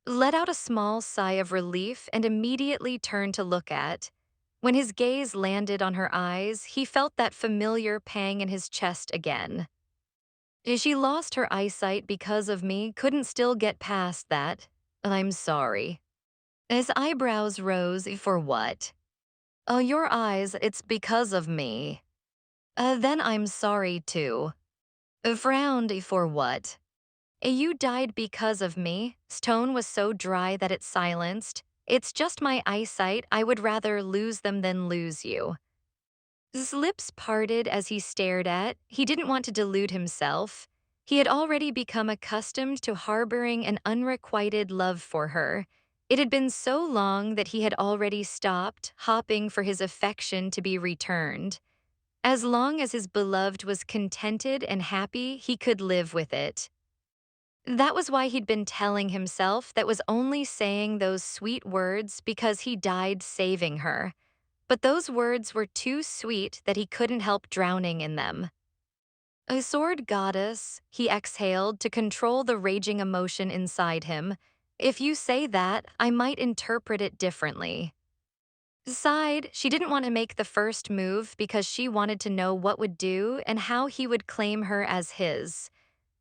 S1: Let out a small sigh of relief and immediately turned to look at. When his gaze landed on her eyes, he felt that familiar pang in his chest again. She lost her eyesight because of me, couldn't still get past that. I'm sorry. His eyebrows rose. For what? Your eyes, it's because of me. Then I'm sorry too. Frowned. For what? You died because of me. His tone was so dry that it silenced. It's just my eyesight. I would rather lose them than lose you. His lips parted as he stared at. He didn't want to delude himself. He had already become accustomed to harboring an unrequited love for her. It had been so long that he had already stopped, hopping for his affection to be returned. As long as his beloved was contented and happy, he could live with it. That was why he'd been telling himself that was only saying those sweet words because he died saving her. But those words were too sweet that he couldn't help drowning in them. A sword goddess, he exhaled to control the raging emotion inside him. If you say that, I might interpret it differently. Sighed, she didn't want to make the first move because she wanted to know what would do and how he would claim her as his.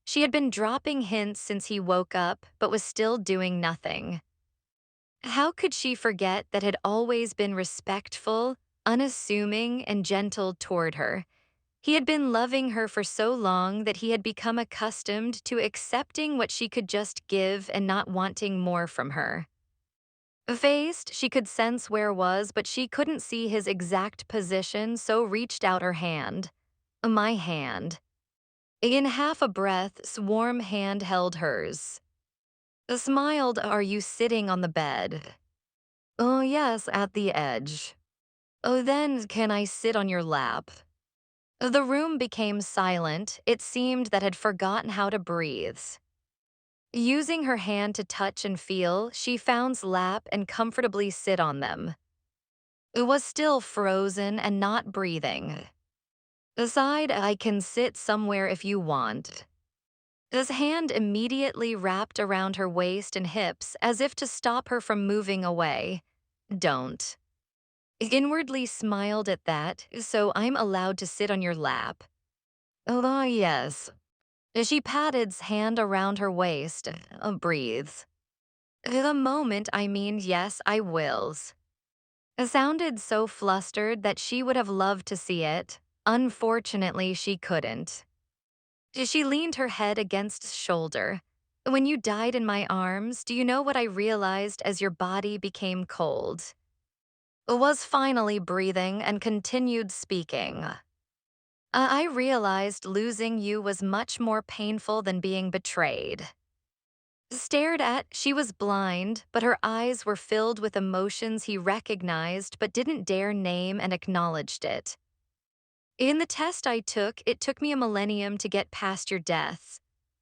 S1: She had been dropping hints since he woke up, but was still doing nothing. How could she forget that had always been respectful, unassuming, and gentle toward her? He had been loving her for so long that he had become accustomed to accepting what she could just give and not wanting more from her. Faced, she could sense where was, but she couldn't see his exact position, so reached out her hand. My hand. In half a breath, warm hand held hers. Smiled, are you sitting on the bed? Oh, yes, at the edge. Oh, then can I sit on your lap? The room became silent. It seemed that had forgotten how to breathe. Using her hand to touch and feel, she found's lap and comfortably sit on them. It was still frozen and not breathing. Aside, I can sit somewhere if you want. His hand immediately wrapped around her waist and hips as if to stop her from moving away. Don't. Inwardly smiled at that, so I'm allowed to sit on your lap. Oh, yes. She patted his hand around her waist, breathes. The moment, I mean, yes, I wills. It sounded so flustered that she would have loved to see it. Unfortunately, she couldn't. She leaned her head against his shoulder. When you died in my arms, do you know what I realized as your body became cold? Was finally breathing and continued speaking. I realized losing you was much more painful than being betrayed. Stared at, she was blind, but her eyes were filled with emotions he recognized but didn't dare name and acknowledged it. In the test I took, it took me a millennium to get past your death.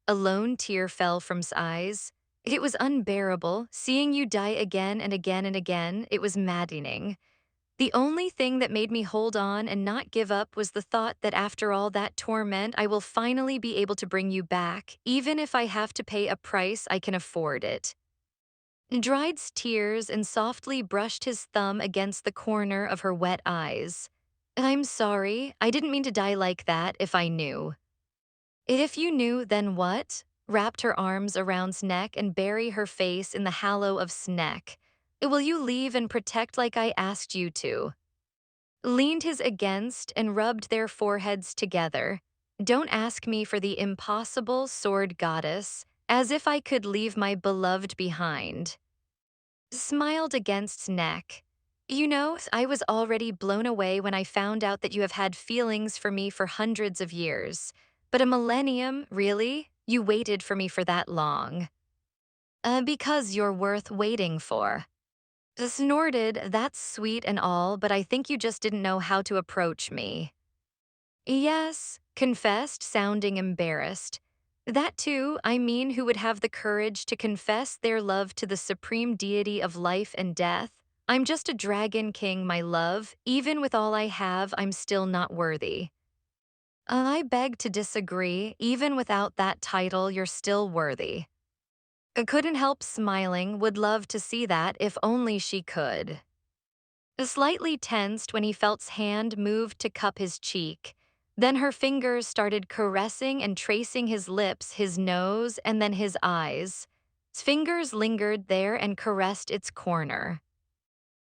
S1: A lone tear fell from his eyes. It was unbearable, seeing you die again and again and again. It was maddening. The only thing that made me hold on and not give up was the thought that after all that torment, I will finally be able to bring you back, even if I have to pay a price I can afford it. Dried tears and softly brushed his thumb against the corner of her wet eyes. I'm sorry, I didn't mean to die like that if I knew. If you knew, then what? Wrapped her arms around his neck and bury her face in the hollow of his neck. Will you leave and protect like I asked you to? Leaned his against and rubbed their foreheads together. Don't ask me for the impossible, sword goddess, as if I could leave my beloved behind. Smiled against his neck. You know, I was already blown away when I found out that you have had feelings for me for hundreds of years. But a millennium, really? You waited for me for that long. Because you're worth waiting for. Snorted, that's sweet and all, but I think you just didn't know how to approach me. Yes, confessed, sounding embarrassed. That too, I mean, who would have the courage to confess their love to the supreme deity of life and death? I'm just a dragon king, my love. Even with all I have, I'm still not worthy. I beg to disagree. Even without that title, you're still worthy. I couldn't help smiling, would love to see that if only she could. Slightly tensed when he felt's hand moved to cup his cheek. Then her fingers started caressing and tracing his lips, his nose, and then his eyes. His fingers lingered there and caressed its corner.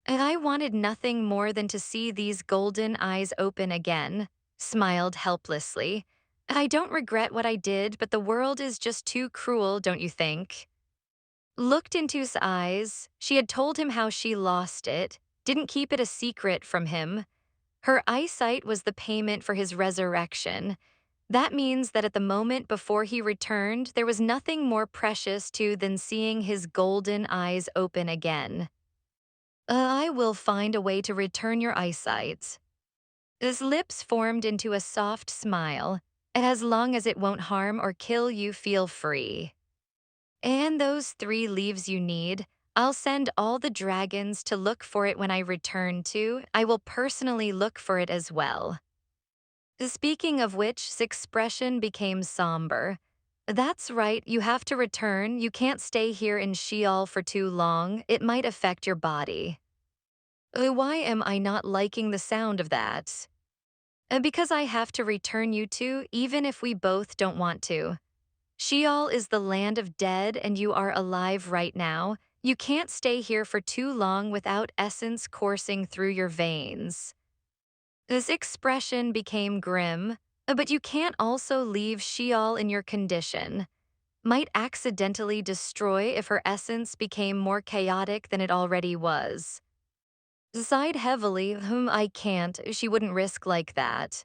S1: And I wanted nothing more than to see these golden eyes open again, smiled helplessly. I don't regret what I did, but the world is just too cruel, don't you think? Looked into his eyes. She had told him how she lost it, didn't keep it a secret from him. Her eyesight was the payment for his resurrection. That means that at the moment before he returned, there was nothing more precious to than seeing his golden eyes open again. I will find a way to return your eyesight. His lips formed into a soft smile. As long as it won't harm or kill you, feel free. And those 3 leaves you need, I'll send all the dragons to look for it when I return to. I will personally look for it as well. Speaking of which, his expression became somber. That's right, you have to return. You can't stay here in Sheol for too long. It might affect your body. Why am I not liking the sound of that? Because I have to return you to, even if we both don't want to. Sheol is the land of dead and you are alive right now. You can't stay here for too long without essence coursing through your veins. This expression became grim, but you can't also leave Sheol in your condition. Might accidentally destroy if her essence became more chaotic than it already was. Sighed heavily, I can't, she wouldn't risk like that.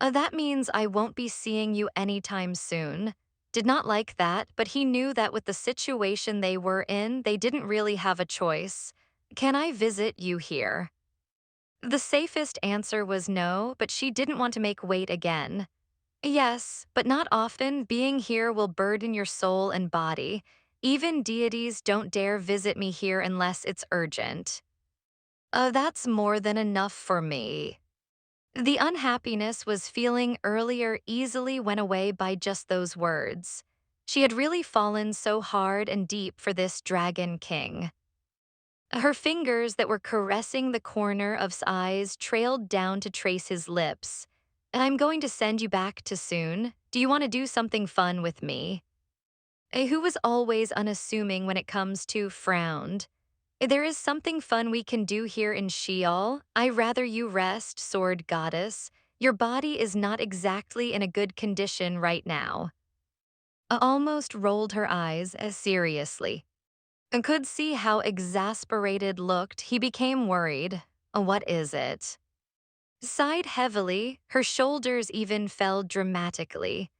S1: That means I won't be seeing you anytime soon. Did not like that, but he knew that with the situation they were in, they didn't really have a choice. Can I visit you here? The safest answer was no, but she didn't want to make wait again. Yes, but not often. Being here will burden your soul and body. Even deities don't dare visit me here unless it's urgent. That's more than enough for me. The unhappiness was feeling earlier easily went away by just those words. She had really fallen so hard and deep for this dragon king. Her fingers that were caressing the corner of his eyes trailed down to trace his lips. I'm going to send you back to soon. Do you want to do something fun with me? Who was always unassuming when it comes to frowned. There is something fun we can do here in Sheol. I rather you rest, sword goddess. Your body is not exactly in a good condition right now. Almost rolled her eyes as seriously. And could see how exasperated looked. He became worried. What is it? Sighed heavily, her shoulders even fell dramatically.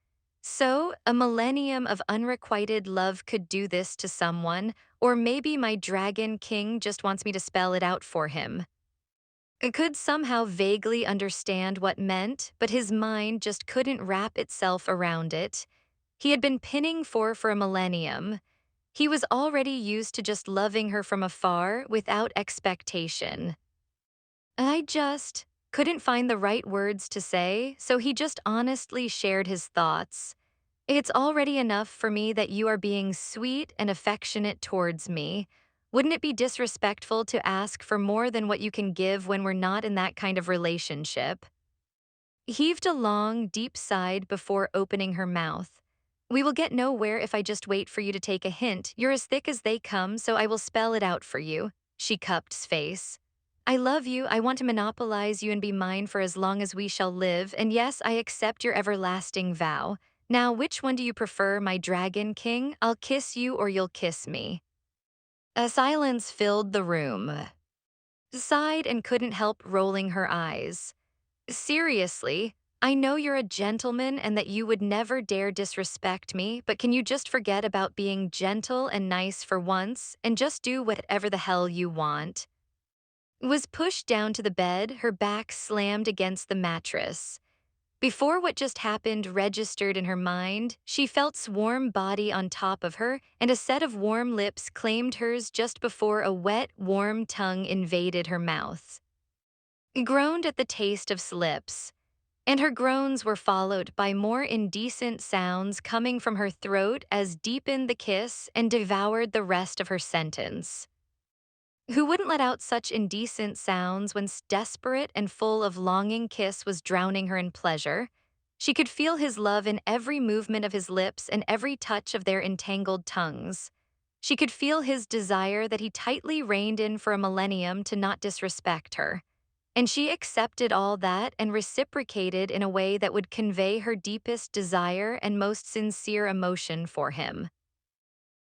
S1: So, a millennium of unrequited love could do this to someone, or maybe my dragon king just wants me to spell it out for him. I could somehow vaguely understand what meant, but his mind just couldn't wrap itself around it. He had been pinning for a millennium. He was already used to just loving her from afar without expectation. I just couldn't find the right words to say, so he just honestly shared his thoughts. It's already enough for me that you are being sweet and affectionate towards me. Wouldn't it be disrespectful to ask for more than what you can give when we're not in that kind of relationship? Heaved a long, deep sigh before opening her mouth. We will get nowhere if I just wait for you to take a hint. You're as thick as they come, so I will spell it out for you. She cupped his face. I love you, I want to monopolize you and be mine for as long as we shall live, and yes, I accept your everlasting vow. Now, which one do you prefer, my dragon king? I'll kiss you or you'll kiss me. A silence filled the room. Sighed and couldn't help rolling her eyes. Seriously, I know you're a gentleman and that you would never dare disrespect me, but can you just forget about being gentle and nice for once and just do whatever the hell you want? Was pushed down to the bed, her back slammed against the mattress. Before what just happened registered in her mind, she felt's warm body on top of her, and a set of warm lips claimed hers just before a wet, warm tongue invaded her mouth. Groaned at the taste of slips, and her groans were followed by more indecent sounds coming from her throat as deepened the kiss and devoured the rest of her sentence. Who wouldn't let out such indecent sounds when desperate and full of longing kiss was drowning her in pleasure? She could feel his love in every movement of his lips and every touch of their entangled tongues. She could feel his desire that he tightly reined in for a millennium to not disrespect her. And she accepted all that and reciprocated in a way that would convey her deepest desire and most sincere emotion for him.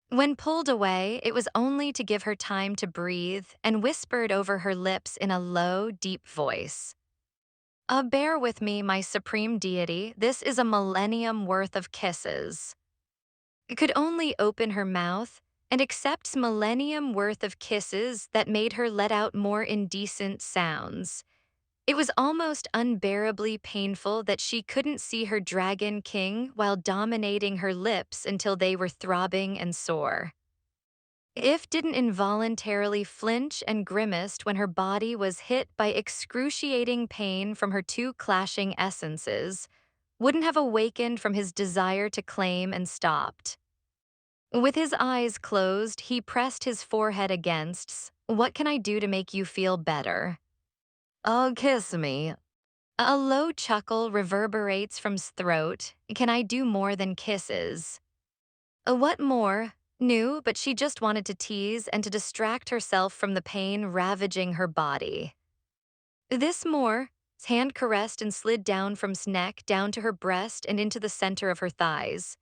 S1: When pulled away, it was only to give her time to breathe and whispered over her lips in a low, deep voice. Bear with me, my supreme deity, this is a millennium worth of kisses. Could only open her mouth and accepts millennium worth of kisses that made her let out more indecent sounds. It was almost unbearably painful that she couldn't see her dragon king while dominating her lips until they were throbbing and sore. If didn't involuntarily flinch and grimaced when her body was hit by excruciating pain from her two clashing essences, wouldn't have awakened from his desire to claim and stopped. With his eyes closed, he pressed his forehead against, "What can I do to make you feel better?" "Oh, kiss me." A low chuckle reverberates from his throat. "Can I do more than kisses?" What more? Knew, but she just wanted to tease and to distract herself from the pain ravaging her body. This more, his hand caressed and slid down from his neck down to her breast and into the center of her thighs.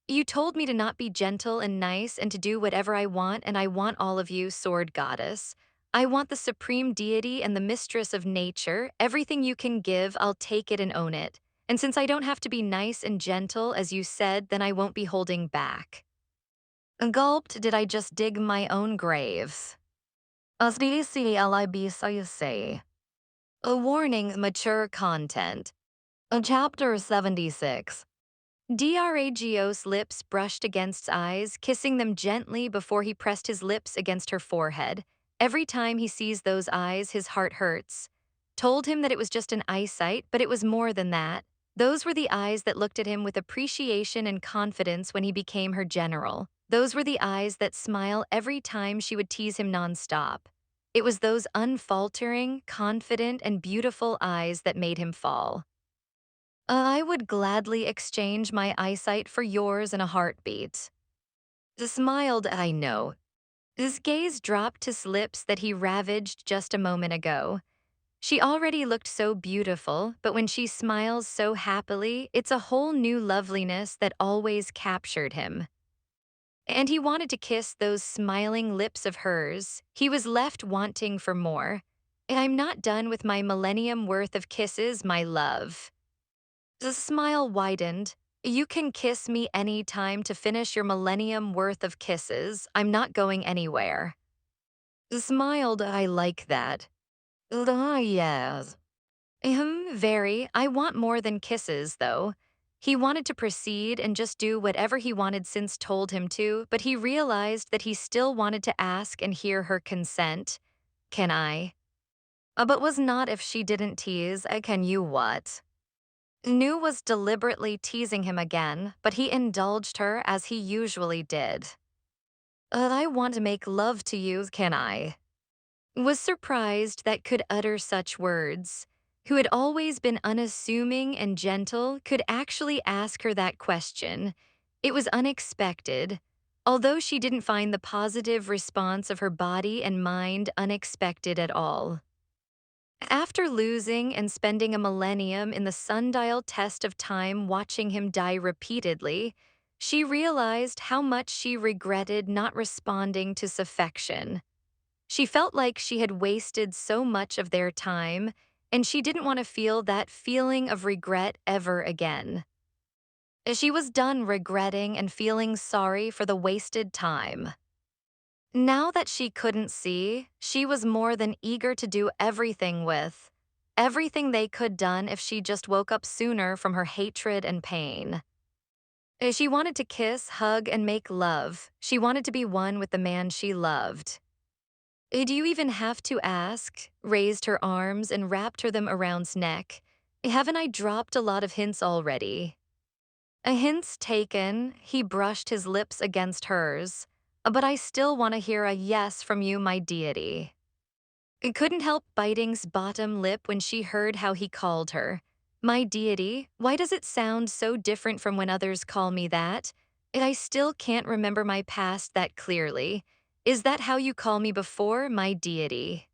S1: "You told me to not be gentle and nice and to do whatever I want, and I want all of you, sword goddess. I want the supreme deity and the mistress of nature. Everything you can give, I'll take it and own it. And since I don't have to be nice and gentle, as you said, then I won't be holding back." Gulped, did I just dig my own grave? As I say. A warning, mature content. Chapter 76. Dragos lips brushed against eyes, kissing them gently before he pressed his lips against her forehead. Every time he sees those eyes, his heart hurts. Told him that it was just an eyesight, but it was more than that. Those were the eyes that looked at him with appreciation and confidence when he became her general. Those were the eyes that smile every time she would tease him nonstop. It was those unfaltering, confident, and beautiful eyes that made him fall. I would gladly exchange my eyesight for yours in a heartbeat." Smiled, I know. His gaze dropped to lips that he ravaged just a moment ago. She already looked so beautiful, but when she smiles so happily, it's a whole new loveliness that always captured him. And he wanted to kiss those smiling lips of hers. He was left wanting for more. "I'm not done with my millennium worth of kisses, my love." The smile widened. "You can kiss me any time to finish your millennium worth of kisses. I'm not going anywhere." Smiled, "I like that." Yes. Very. I want more than kisses, though." He wanted to proceed and just do whatever he wanted since told him to, but he realized that he still wanted to ask and hear her consent. "Can I?" But was not if she didn't tease. Can you what?" Nu was deliberately teasing him again, but he indulged her as he usually did. "I want to make love to you, can I?" Was surprised that could utter such words. Who had always been unassuming and gentle could actually ask her that question. It was unexpected, although she didn't find the positive response of her body and mind unexpected at all. After losing and spending a millennium in the sundial test of time watching him die repeatedly, she realized how much she regretted not responding to his affection. She felt like she had wasted so much of their time, and she didn't want to feel that feeling of regret ever again. She was done regretting and feeling sorry for the wasted time. Now that she couldn't see, she was more than eager to do everything they could done if she just woke up sooner from her hatred and pain. She wanted to kiss, hug, and make love. She wanted to be one with the man she loved. Do you even have to ask? Raised her arms and wrapped them around's neck. Haven't I dropped a lot of hints already? A hints taken, he brushed his lips against hers. But I still want to hear a yes from you, my deity. It couldn't help biting's bottom lip when she heard how he called her. My deity, why does it sound so different from when others call me that? I still can't remember my past that clearly. Is that how you call me before, my deity?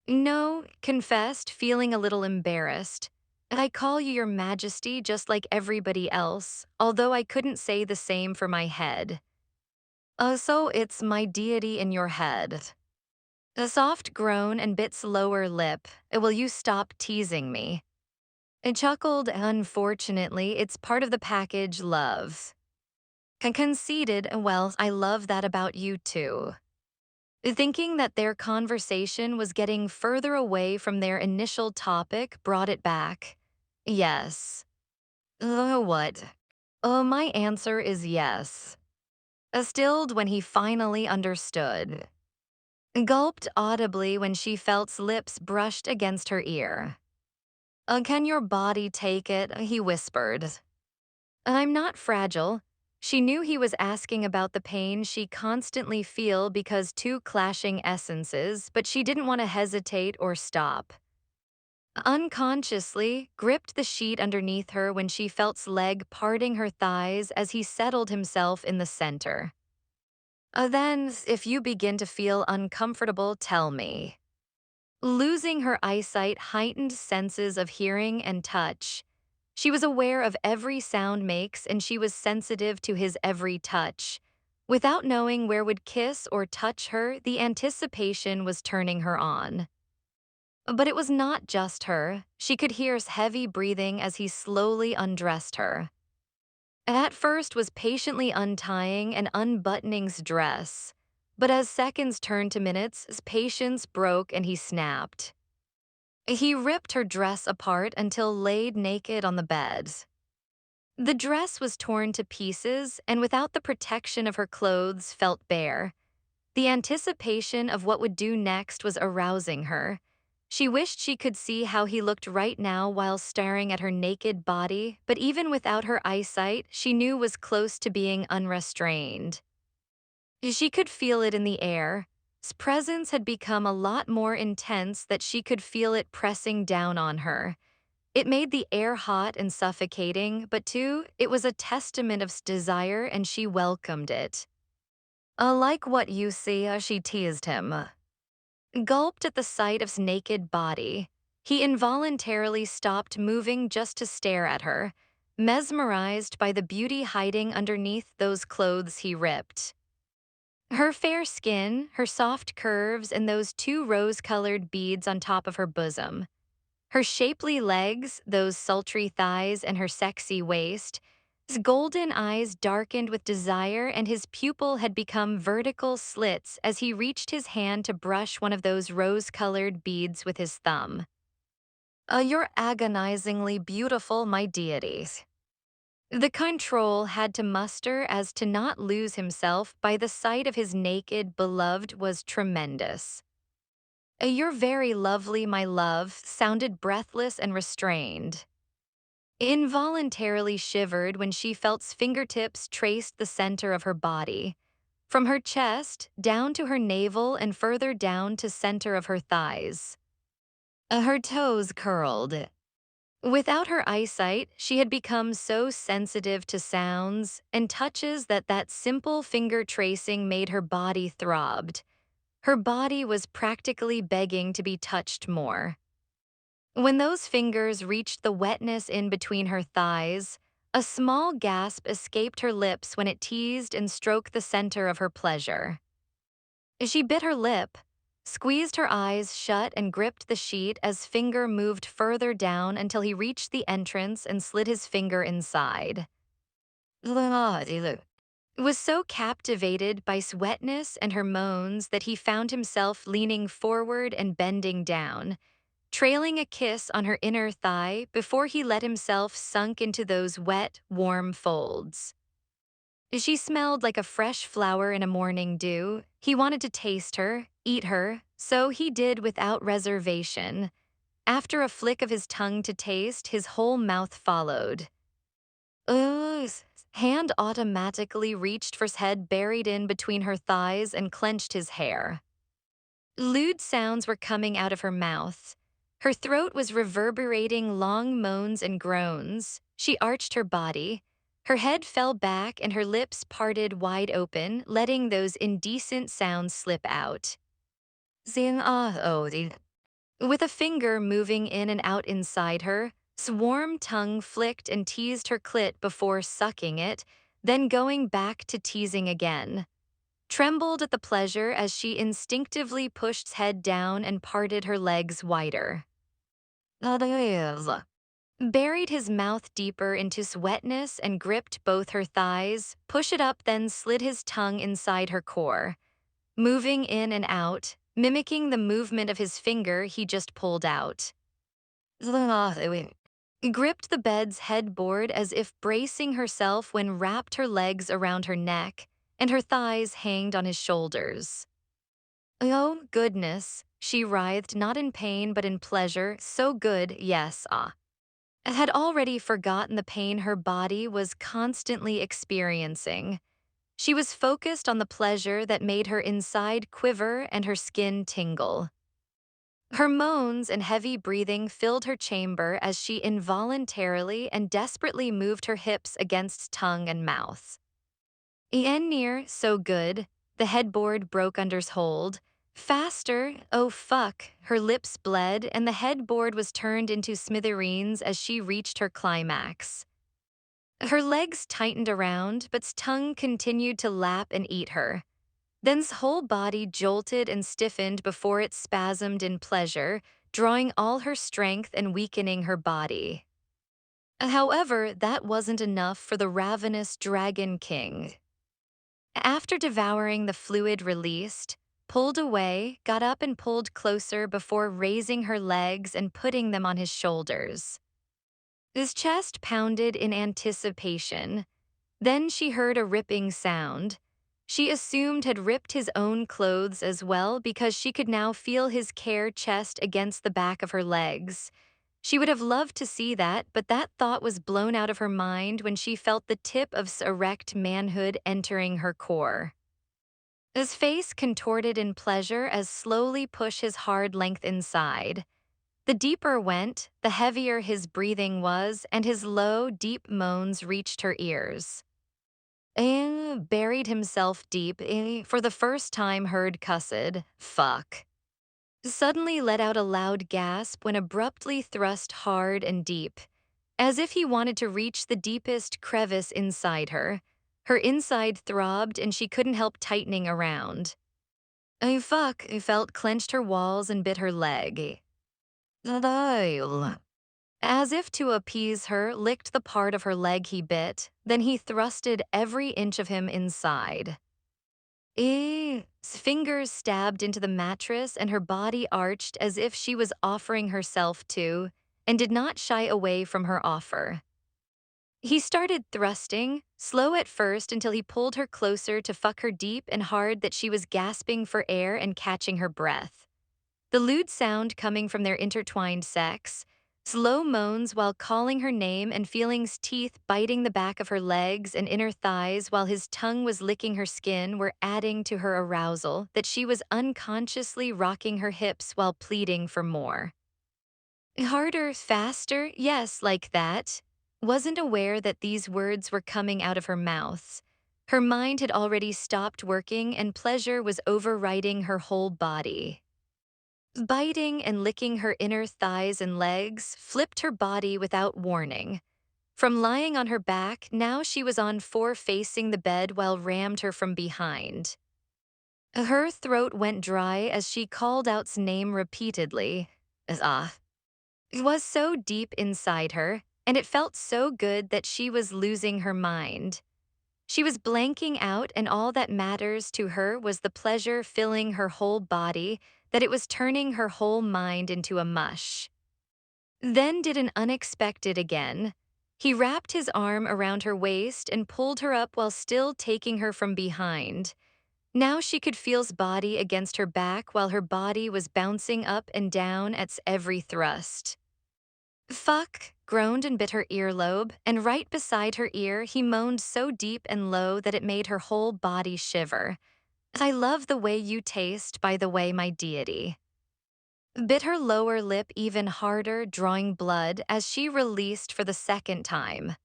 S1: No, confessed, feeling a little embarrassed. I call you your majesty just like everybody else, although I couldn't say the same for my head. So it's my deity in your head. A soft groan and bit's lower lip. Will you stop teasing me? I chuckled, unfortunately, it's part of the package, love. Conceded, well, I love that about you too. Thinking that their conversation was getting further away from their initial topic brought it back. Yes. What? My answer is yes. Stilled when he finally understood. Gulped audibly when she felt's lips brushed against her ear. Can your body take it? He whispered. I'm not fragile. She knew he was asking about the pain she constantly feel because two clashing essences, but she didn't want to hesitate or stop. Unconsciously, gripped the sheet underneath her when she felt's leg parting her thighs as he settled himself in the center. Then, if you begin to feel uncomfortable, tell me. Losing her eyesight heightened senses of hearing and touch. She was aware of every sound makes and she was sensitive to his every touch. Without knowing where would kiss or touch her, the anticipation was turning her on. But it was not just her. She could hear his heavy breathing as he slowly undressed her. At first was patiently untying and unbuttoning's dress. But as seconds turned to minutes, his patience broke and he snapped. He ripped her dress apart until laid naked on the bed. The dress was torn to pieces and without the protection of her clothes felt bare. The anticipation of what would do next was arousing her. She wished she could see how he looked right now while staring at her naked body, but even without her eyesight, she knew was close to being unrestrained. She could feel it in the air. His presence had become a lot more intense that she could feel it pressing down on her. It made the air hot and suffocating, but too, it was a testament of desire and she welcomed it. Like what you see, she teased him. Gulped at the sight of his naked body, he involuntarily stopped moving just to stare at her, mesmerized by the beauty hiding underneath those clothes he ripped. Her fair skin, her soft curves, and those two rose-colored beads on top of her bosom. Her shapely legs, those sultry thighs, and her sexy waist. His golden eyes darkened with desire and his pupil had become vertical slits as he reached his hand to brush one of those rose-colored beads with his thumb. You're agonizingly beautiful, my deities. The control had to muster as to not lose himself by the sight of his naked beloved was tremendous. You're very lovely, my love, sounded breathless and restrained. Involuntarily shivered when she felt fingertips traced the center of her body, from her chest down to her navel and further down to center of her thighs. Her toes curled. Without her eyesight, she had become so sensitive to sounds and touches that simple finger tracing made her body throbbed. Her body was practically begging to be touched more. When those fingers reached the wetness in between her thighs, a small gasp escaped her lips when it teased and stroked the center of her pleasure. She bit her lip. squeezed her eyes shut and gripped the sheet as finger moved further down until he reached the entrance and slid his finger inside. Was so captivated by wetness and her moans that he found himself leaning forward and bending down, trailing a kiss on her inner thigh before he let himself sunk into those wet, warm folds. She smelled like a fresh flower in a morning dew. He wanted to taste her, eat her, so he did without reservation. After a flick of his tongue to taste, his whole mouth followed. Ugh. Hand automatically reached for his head buried in between her thighs and clenched his hair. Lewd sounds were coming out of her mouth. Her throat was reverberating long moans and groans. She arched her body. Her head fell back and her lips parted wide open, letting those indecent sounds slip out. With a finger moving in and out inside her, warm tongue flicked and teased her clit before sucking it, then going back to teasing again. Trembled at the pleasure as she instinctively pushed head down and parted her legs wider. Buried his mouth deeper into wetness and gripped both her thighs, push it up then slid his tongue inside her core, moving in and out, mimicking the movement of his finger he just pulled out. Gripped the bed's headboard as if bracing herself when wrapped her legs around her neck, and her thighs hanged on his shoulders. Oh, goodness, she writhed not in pain but in pleasure, so good, yes, Had already forgotten the pain her body was constantly experiencing. She was focused on the pleasure that made her inside quiver and her skin tingle. Her moans and heavy breathing filled her chamber as she involuntarily and desperately moved her hips against tongue and mouth. En near, so good, the headboard broke under's hold. Faster, oh fuck, her lips bled and the headboard was turned into smithereens as she reached her climax. Her legs tightened around, but's tongue continued to lap and eat her. Then's whole body jolted and stiffened before it spasmed in pleasure, drawing all her strength and weakening her body. However, that wasn't enough for the ravenous Dragon King. After devouring the fluid released, pulled away, got up and pulled closer before raising her legs and putting them on his shoulders. His chest pounded in anticipation. Then she heard a ripping sound. She assumed had ripped his own clothes as well because she could now feel his bare chest against the back of her legs. She would have loved to see that, but that thought was blown out of her mind when she felt the tip of erect manhood entering her core. His face contorted in pleasure as slowly pushed his hard length inside. The deeper went, the heavier his breathing was, and his low, deep moans reached her ears. Buried himself deep, for the first time heard cussed, fuck. Suddenly let out a loud gasp when abruptly thrust hard and deep, as if he wanted to reach the deepest crevice inside her. Her inside throbbed and she couldn't help tightening around. Fuck, felt clenched her walls and bit her leg. As if to appease her, licked the part of her leg he bit, then he thrusted every inch of him inside. Fingers stabbed into the mattress and her body arched as if she was offering herself to, and did not shy away from her offer. He started thrusting, slow at first until he pulled her closer to fuck her deep and hard that she was gasping for air and catching her breath. The lewd sound coming from their intertwined sex, slow moans while calling her name and feelings teeth biting the back of her legs and inner thighs while his tongue was licking her skin were adding to her arousal that she was unconsciously rocking her hips while pleading for more. Harder, faster, yes, like that. Wasn't aware that these words were coming out of her mouth. Her mind had already stopped working and pleasure was overriding her whole body. Biting and licking her inner thighs and legs, flipped her body without warning. From lying on her back, now she was on four facing the bed while rammed her from behind. Her throat went dry as she called out's name repeatedly. Ah. It was so deep inside her, and it felt so good that she was losing her mind. She was blanking out, and all that matters to her was the pleasure filling her whole body, that it was turning her whole mind into a mush. Then did an unexpected again. He wrapped his arm around her waist and pulled her up while still taking her from behind. Now she could feel's body against her back while her body was bouncing up and down at every thrust. Fuck, groaned and bit her earlobe, and right beside her ear he moaned so deep and low that it made her whole body shiver. I love the way you taste, by the way, my deity. Bit her lower lip even harder, drawing blood as she released for the second time.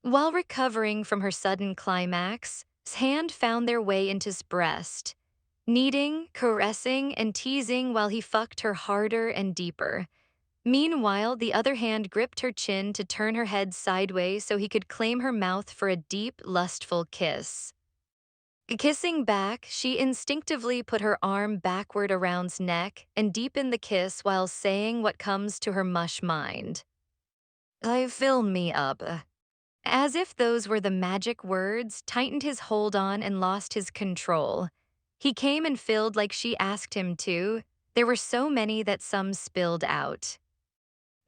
S1: While recovering from her sudden climax, his hand found their way into his breast, kneading, caressing, and teasing while he fucked her harder and deeper. Meanwhile, the other hand gripped her chin to turn her head sideways so he could claim her mouth for a deep, lustful kiss. Kissing back, she instinctively put her arm backward around's neck and deepened the kiss while saying what comes to her mush mind. Fill me up. As if those were the magic words, tightened his hold on and lost his control. He came and filled like she asked him to. There were so many that some spilled out.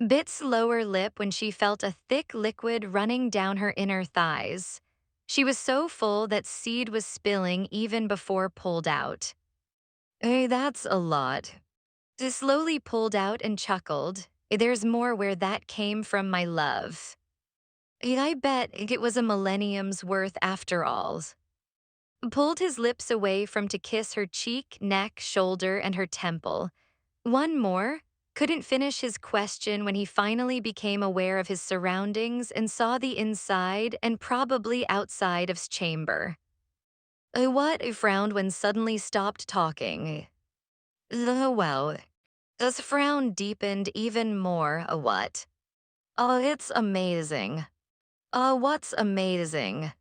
S1: Bit's lower lip when she felt a thick liquid running down her inner thighs. She was so full that seed was spilling even before pulled out. Hey, that's a lot. She slowly pulled out and chuckled. There's more where that came from, my love. I bet it was a millennium's worth after all. Pulled his lips away from to kiss her cheek, neck, shoulder, and her temple. One more. Couldn't finish his question when he finally became aware of his surroundings and saw the inside and probably outside of's chamber. What? Frowned when suddenly stopped talking. Well, his frown deepened even more. What? Oh, it's amazing. What's amazing?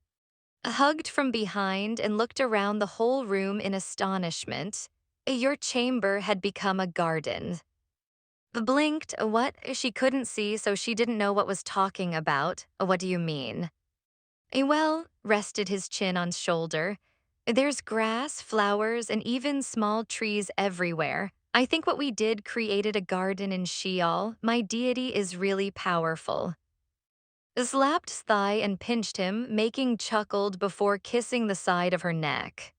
S1: Hugged from behind and looked around the whole room in astonishment. Your chamber had become a garden. Blinked. What? She couldn't see, so she didn't know what was talking about. What do you mean? Well, rested his chin on shoulder. There's grass, flowers, and even small trees everywhere. I think what we did created a garden in Sheol. My deity is really powerful. Slapped thigh and pinched him, making chuckled before kissing the side of her neck.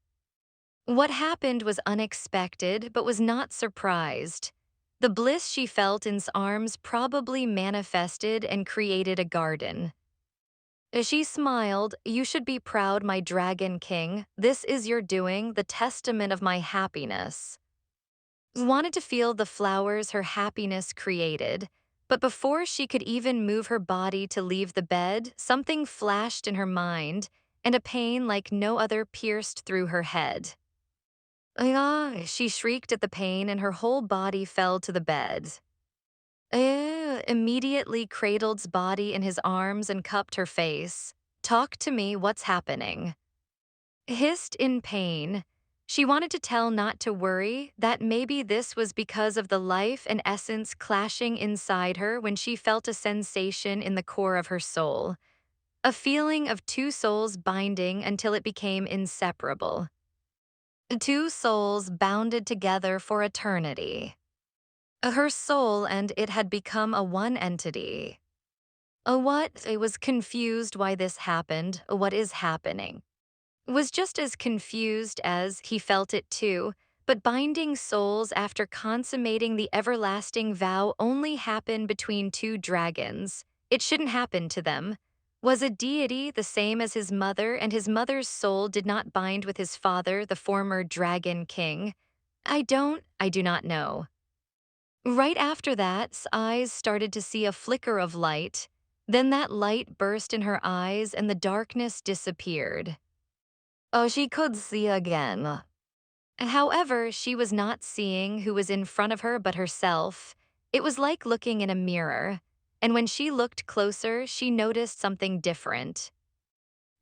S1: What happened was unexpected, but was not surprised. The bliss she felt in his arms probably manifested and created a garden. As she smiled, you should be proud, my dragon king. This is your doing, the testament of my happiness. Wanted to feel the flowers her happiness created, but before she could even move her body to leave the bed, something flashed in her mind, and a pain like no other pierced through her head. Ah, she shrieked at the pain and her whole body fell to the bed. Immediately cradled's body in his arms and cupped her face. Talk to me, what's happening? Hissed in pain. She wanted to tell not to worry, that maybe this was because of the life and essence clashing inside her when she felt a sensation in the core of her soul. A feeling of two souls binding until it became inseparable. Two souls bounded together for eternity. Her soul and it had become a one entity. What? I was confused why this happened. What is happening? Was just as confused as he felt it too, but binding souls after consummating the everlasting vow only happen between two dragons. It shouldn't happen to them. Was a deity the same as his mother, and his mother's soul did not bind with his father, the former dragon king? I do not know. Right after that, eyes started to see a flicker of light. Then that light burst in her eyes and the darkness disappeared. Oh, she could see again. However, she was not seeing who was in front of her but herself. It was like looking in a mirror, and when she looked closer, she noticed something different.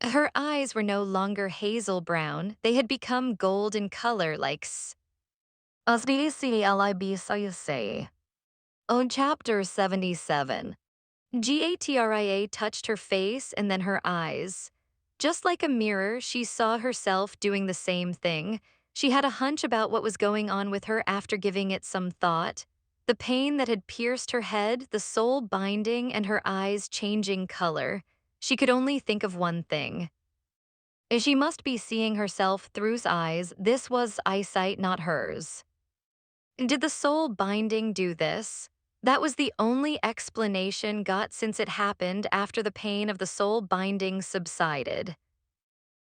S1: Her eyes were no longer hazel brown, they had become gold in color like say. On chapter 77. Gatra touched her face and then her eyes. Just like a mirror, she saw herself doing the same thing. She had a hunch about what was going on with her after giving it some thought. The pain that had pierced her head, the soul binding, and her eyes changing color. She could only think of one thing. She must be seeing herself through's eyes. This was eyesight, not hers. Did the soul binding do this? That was the only explanation got since it happened after the pain of the soul binding subsided.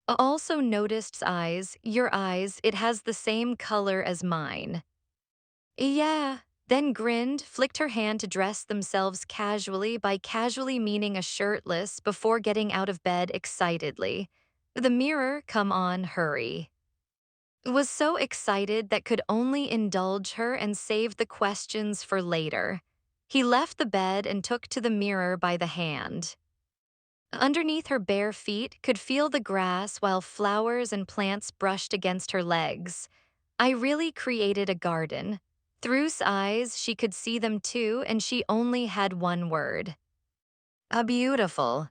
S1: Also noticed eyes, your eyes, it has the same color as mine. Yeah, then grinned, flicked her hand to dress themselves casually, by casually meaning a shirtless, before getting out of bed excitedly. The mirror, come on, hurry. Was so excited that could only indulge her and save the questions for later. He left the bed and took to the mirror by the hand. Underneath her bare feet, could feel the grass while flowers and plants brushed against her legs. I really created a garden. Through's eyes, she could see them too, and she only had one word. A beautiful.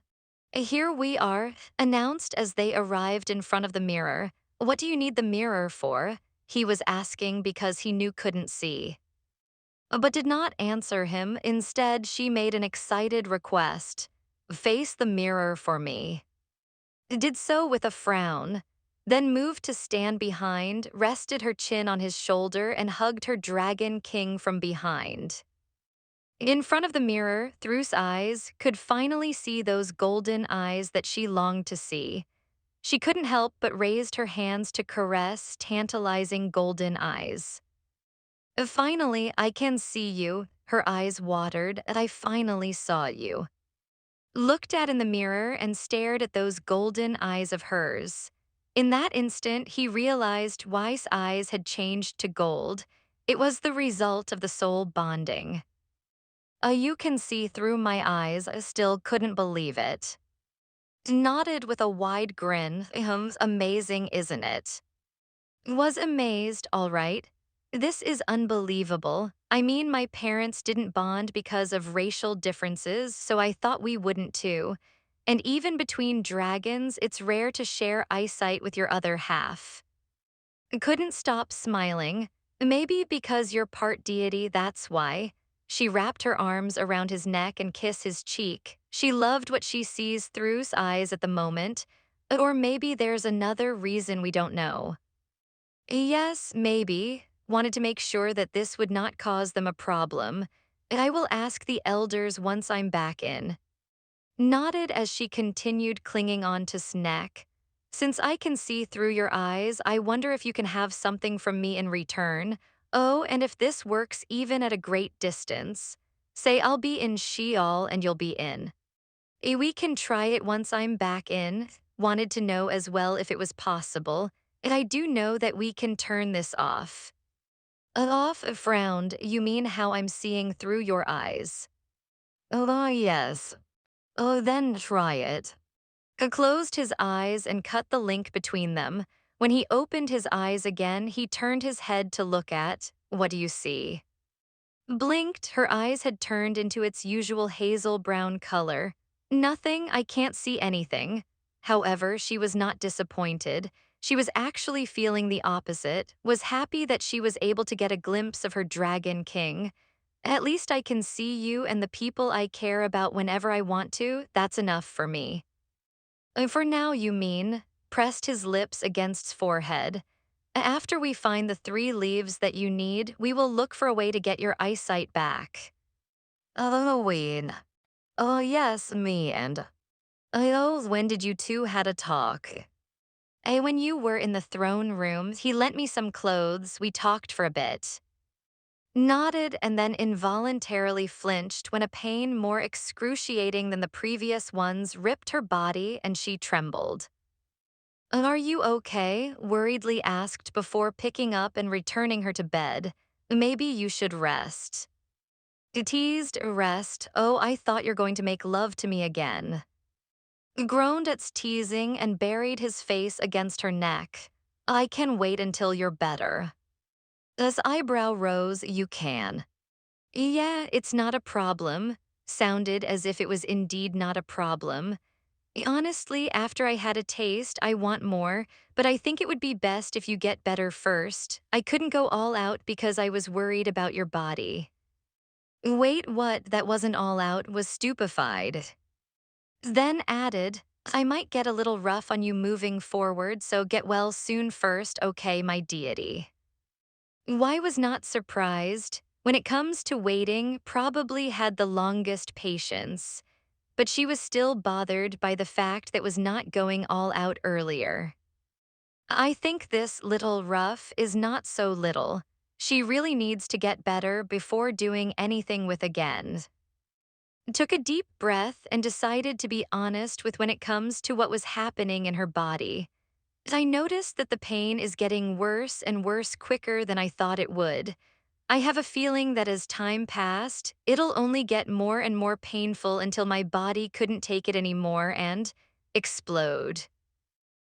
S1: Here we are, announced as they arrived in front of the mirror. What do you need the mirror for? He was asking because he knew couldn't see. But did not answer him. Instead, she made an excited request. Face the mirror for me. Did so with a frown, then moved to stand behind, rested her chin on his shoulder, and hugged her dragon king from behind. In front of the mirror, Through's eyes could finally see those golden eyes that she longed to see. She couldn't help but raised her hands to caress tantalizing golden eyes. Finally, I can see you, her eyes watered, and I finally saw you. Looked at in the mirror and stared at those golden eyes of hers. In that instant, he realized why's eyes had changed to gold. It was the result of the soul bonding. You can see through my eyes, I still couldn't believe it. Nodded with a wide grin, amazing, isn't it? Was amazed, all right. This is unbelievable. I mean, my parents didn't bond because of racial differences, so I thought we wouldn't too. And even between dragons, it's rare to share eyesight with your other half. Couldn't stop smiling. Maybe because you're part deity, that's why. She wrapped her arms around his neck and kissed his cheek. She loved what she sees through's eyes at the moment. Or maybe there's another reason we don't know. Yes, maybe. Wanted to make sure that this would not cause them a problem. I will ask the elders once I'm back in. Nodded as she continued clinging on to Snack. Since I can see through your eyes, I wonder if you can have something from me in return. Oh, and if this works even at a great distance. Say I'll be in Sheol and you'll be in. We can try it once I'm back in. Wanted to know as well if it was possible. And I do know that we can turn this off. Off frowned, you mean how I'm seeing through your eyes? Oh, yes. Oh, then try it. Closed his eyes and cut the link between them. When he opened his eyes again, he turned his head to look at. What do you see? Blinked, her eyes had turned into its usual hazel brown color. Nothing, I can't see anything. However, she was not disappointed. She was actually feeling the opposite, was happy that she was able to get a glimpse of her dragon king. At least I can see you and the people I care about whenever I want to, that's enough for me. For now, you mean, pressed his lips against forehead. After we find the 3 leaves that you need, we will look for a way to get your eyesight back. Halloween. Oh, yes, me and. Oh, when did you two had a talk? When you were in the throne room, he lent me some clothes, we talked for a bit. Nodded and then involuntarily flinched when a pain more excruciating than the previous ones ripped her body and she trembled. Are you okay? Worriedly asked before picking up and returning her to bed. Maybe you should rest. Teased, rest. Oh, I thought you're going to make love to me again. groaned at teasing and buried his face against her neck. I can wait until you're better. As eyebrow rose, you can. Yeah, it's not a problem. Sounded as if it was indeed not a problem. Honestly, after I had a taste, I want more, but I think it would be best if you get better first. I couldn't go all out because I was worried about your body. Wait, what? That wasn't all out, was stupefied. Then added, I might get a little rough on you moving forward, so get well soon first, okay, my deity. Why was not surprised? When it comes to waiting, probably had the longest patience. But she was still bothered by the fact that was not going all out earlier. I think this little rough is not so little. She really needs to get better before doing anything with again. Took a deep breath and decided to be honest with when it comes to what was happening in her body. I noticed that the pain is getting worse and worse quicker than I thought it would. I have a feeling that as time passed, it'll only get more and more painful until my body couldn't take it anymore and explode.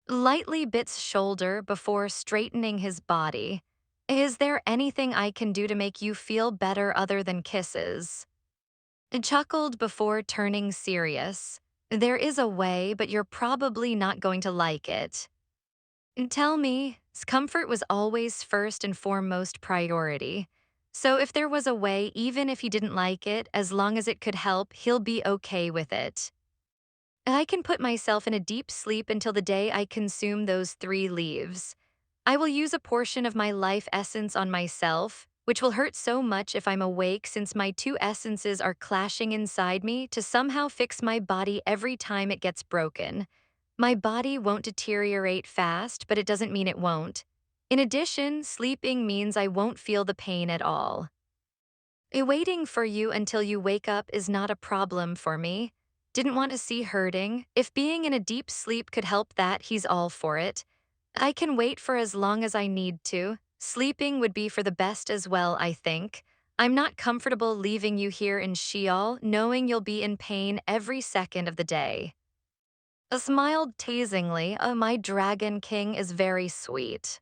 S1: Lightly bits shoulder before straightening his body. Is there anything I can do to make you feel better other than kisses? Chuckled before turning serious. There is a way, but you're probably not going to like it. Tell me, comfort was always first and foremost priority. So if there was a way, even if he didn't like it, as long as it could help, he'll be okay with it. I can put myself in a deep sleep until the day I consume those 3 leaves. I will use a portion of my life essence on myself, which will hurt so much if I'm awake since my 2 essences are clashing inside me to somehow fix my body every time it gets broken. My body won't deteriorate fast, but it doesn't mean it won't. In addition, sleeping means I won't feel the pain at all. Waiting for you until you wake up is not a problem for me. Didn't want to see hurting. If being in a deep sleep could help that, he's all for it. I can wait for as long as I need to. Sleeping would be for the best as well, I think. I'm not comfortable leaving you here in Sheol, knowing you'll be in pain every second of the day. Smiled teasingly, my dragon king is very sweet.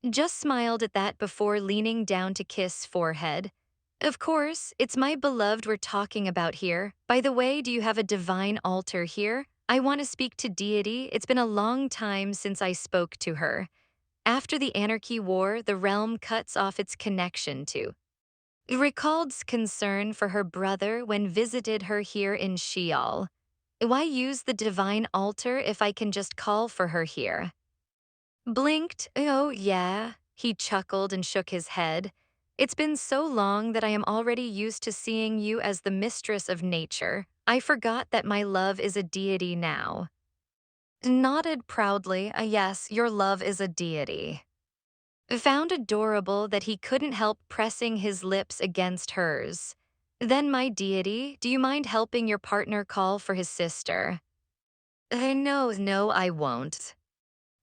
S1: Just smiled at that before leaning down to kiss forehead. Of course, it's my beloved we're talking about here. By the way, do you have a divine altar here? I want to speak to deity. It's been a long time since I spoke to her. After the Anarchy War, the realm cuts off its connection to. Recalled's concern for her brother when visited her here in Sheol. Why use the divine altar if I can just call for her here? Blinked. Oh, yeah. He chuckled and shook his head. It's been so long that I am already used to seeing you as the mistress of nature. I forgot that my love is a deity now. Nodded proudly, yes, your love is a deity. Found adorable that he couldn't help pressing his lips against hers. Then, my deity, do you mind helping your partner call for his sister? No, I won't.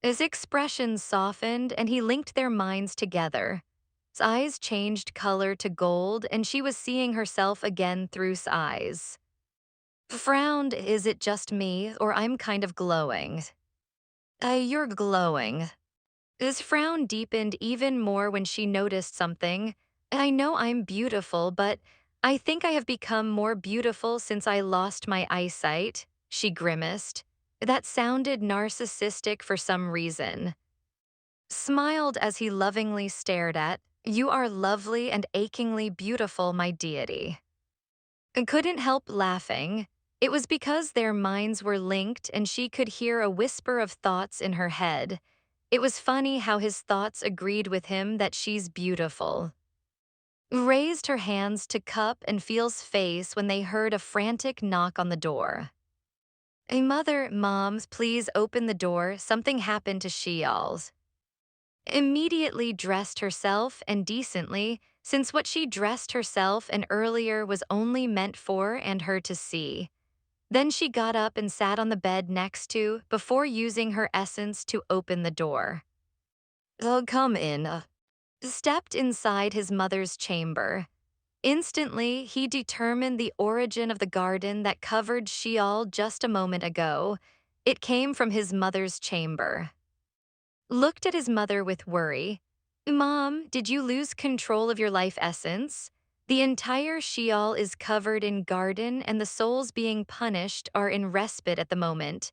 S1: His expression softened and he linked their minds together. His eyes changed color to gold and she was seeing herself again through his eyes. Frowned, is it just me or I'm kind of glowing? You're glowing. His frown deepened even more when she noticed something. I know I'm beautiful, but I think I have become more beautiful since I lost my eyesight, she grimaced. That sounded narcissistic for some reason. Smiled as he lovingly stared at, you are lovely and achingly beautiful, my deity. Couldn't help laughing. It was because their minds were linked and she could hear a whisper of thoughts in her head. It was funny how his thoughts agreed with him that she's beautiful. Raised her hands to cup and feels face when they heard a frantic knock on the door. Mom, please open the door. Something happened to Sheol's. Immediately dressed herself and decently, since what she dressed herself and earlier was only meant for and her to see. Then she got up and sat on the bed next to, before using her essence to open the door. Oh, come in. Stepped inside his mother's chamber. Instantly, he determined the origin of the garden that covered Sheol just a moment ago. It came from his mother's chamber. Looked at his mother with worry. Mom, did you lose control of your life essence? The entire Sheol is covered in garden, and the souls being punished are in respite at the moment.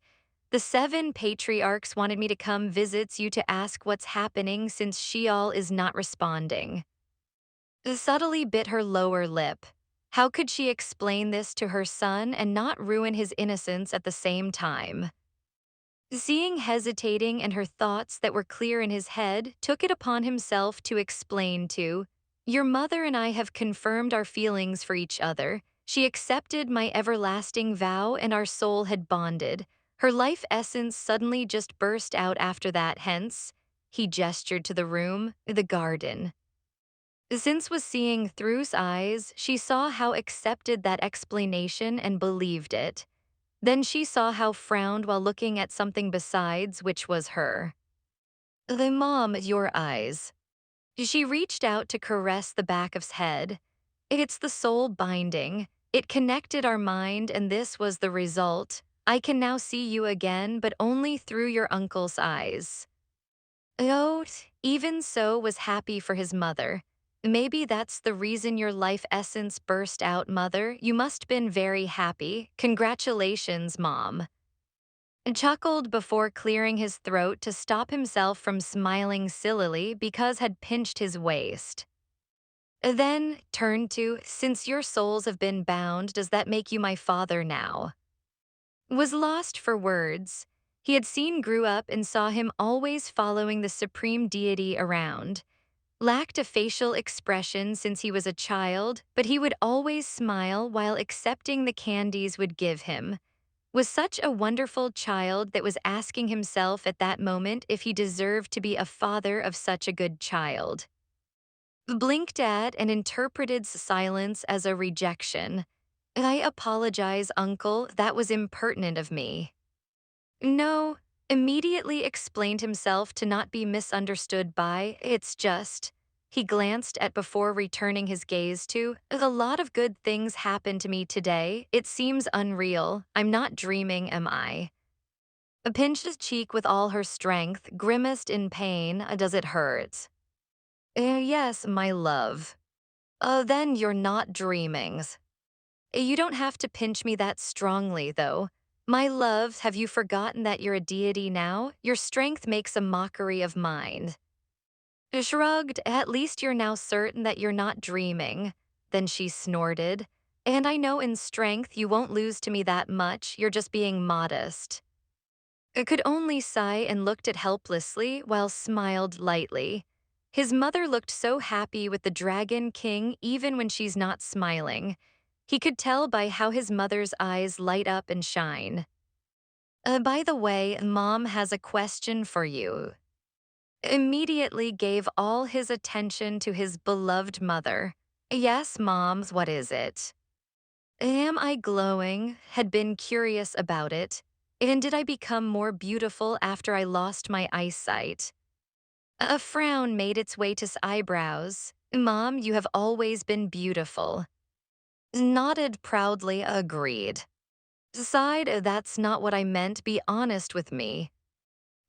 S1: The 7 patriarchs wanted me to come visit you to ask what's happening since Sheol is not responding. Subtly bit her lower lip. How could she explain this to her son and not ruin his innocence at the same time? Seeing hesitating and her thoughts that were clear in his head, took it upon himself to explain to, Your mother and I have confirmed our feelings for each other. She accepted my everlasting vow and our soul had bonded. Her life essence suddenly just burst out after that, hence, he gestured to the room, the garden. Since was seeing through's eyes, she saw how accepted that explanation and believed it. Then she saw how frowned while looking at something besides, which was her. The mom, your eyes. She reached out to caress the back of his head. It's the soul binding. It connected our mind, and this was the result. I can now see you again, but only through your uncle's eyes. Oh, even so was happy for his mother. Maybe that's the reason your life essence burst out, mother. You must been very happy. Congratulations, mom. Chuckled before clearing his throat to stop himself from smiling sillily because had pinched his waist. Then turned to, since your souls have been bound, does that make you my father now? Was lost for words. He had seen grew up and saw him always following the supreme deity around. Lacked a facial expression since he was a child, but he would always smile while accepting the candies would give him. Was such a wonderful child that was asking himself at that moment if he deserved to be a father of such a good child. Blinked at and interpreted silence as a rejection. I apologize, uncle, that was impertinent of me. No, immediately explained himself to not be misunderstood by, it's just. He glanced at before returning his gaze to, a lot of good things happened to me today. It seems unreal. I'm not dreaming, am I? Pinched his cheek with all her strength, grimaced in pain. Does it hurt? Yes, my love. Then you're not dreaming. You don't have to pinch me that strongly, though. My love, have you forgotten that you're a deity now? Your strength makes a mockery of mine. Shrugged, at least you're now certain that you're not dreaming. Then she snorted. And I know in strength you won't lose to me that much, you're just being modest. I could only sigh and looked at helplessly while smiled lightly. His mother looked so happy with the Dragon King even when she's not smiling. He could tell by how his mother's eyes light up and shine. By the way, Mom has a question for you. Immediately gave all his attention to his beloved mother. Yes, Moms, what is it? Am I glowing? Had been curious about it. And did I become more beautiful after I lost my eyesight? A frown made its way to his eyebrows. Mom, you have always been beautiful. Nodded proudly, agreed. Sighed, that's not what I meant, be honest with me.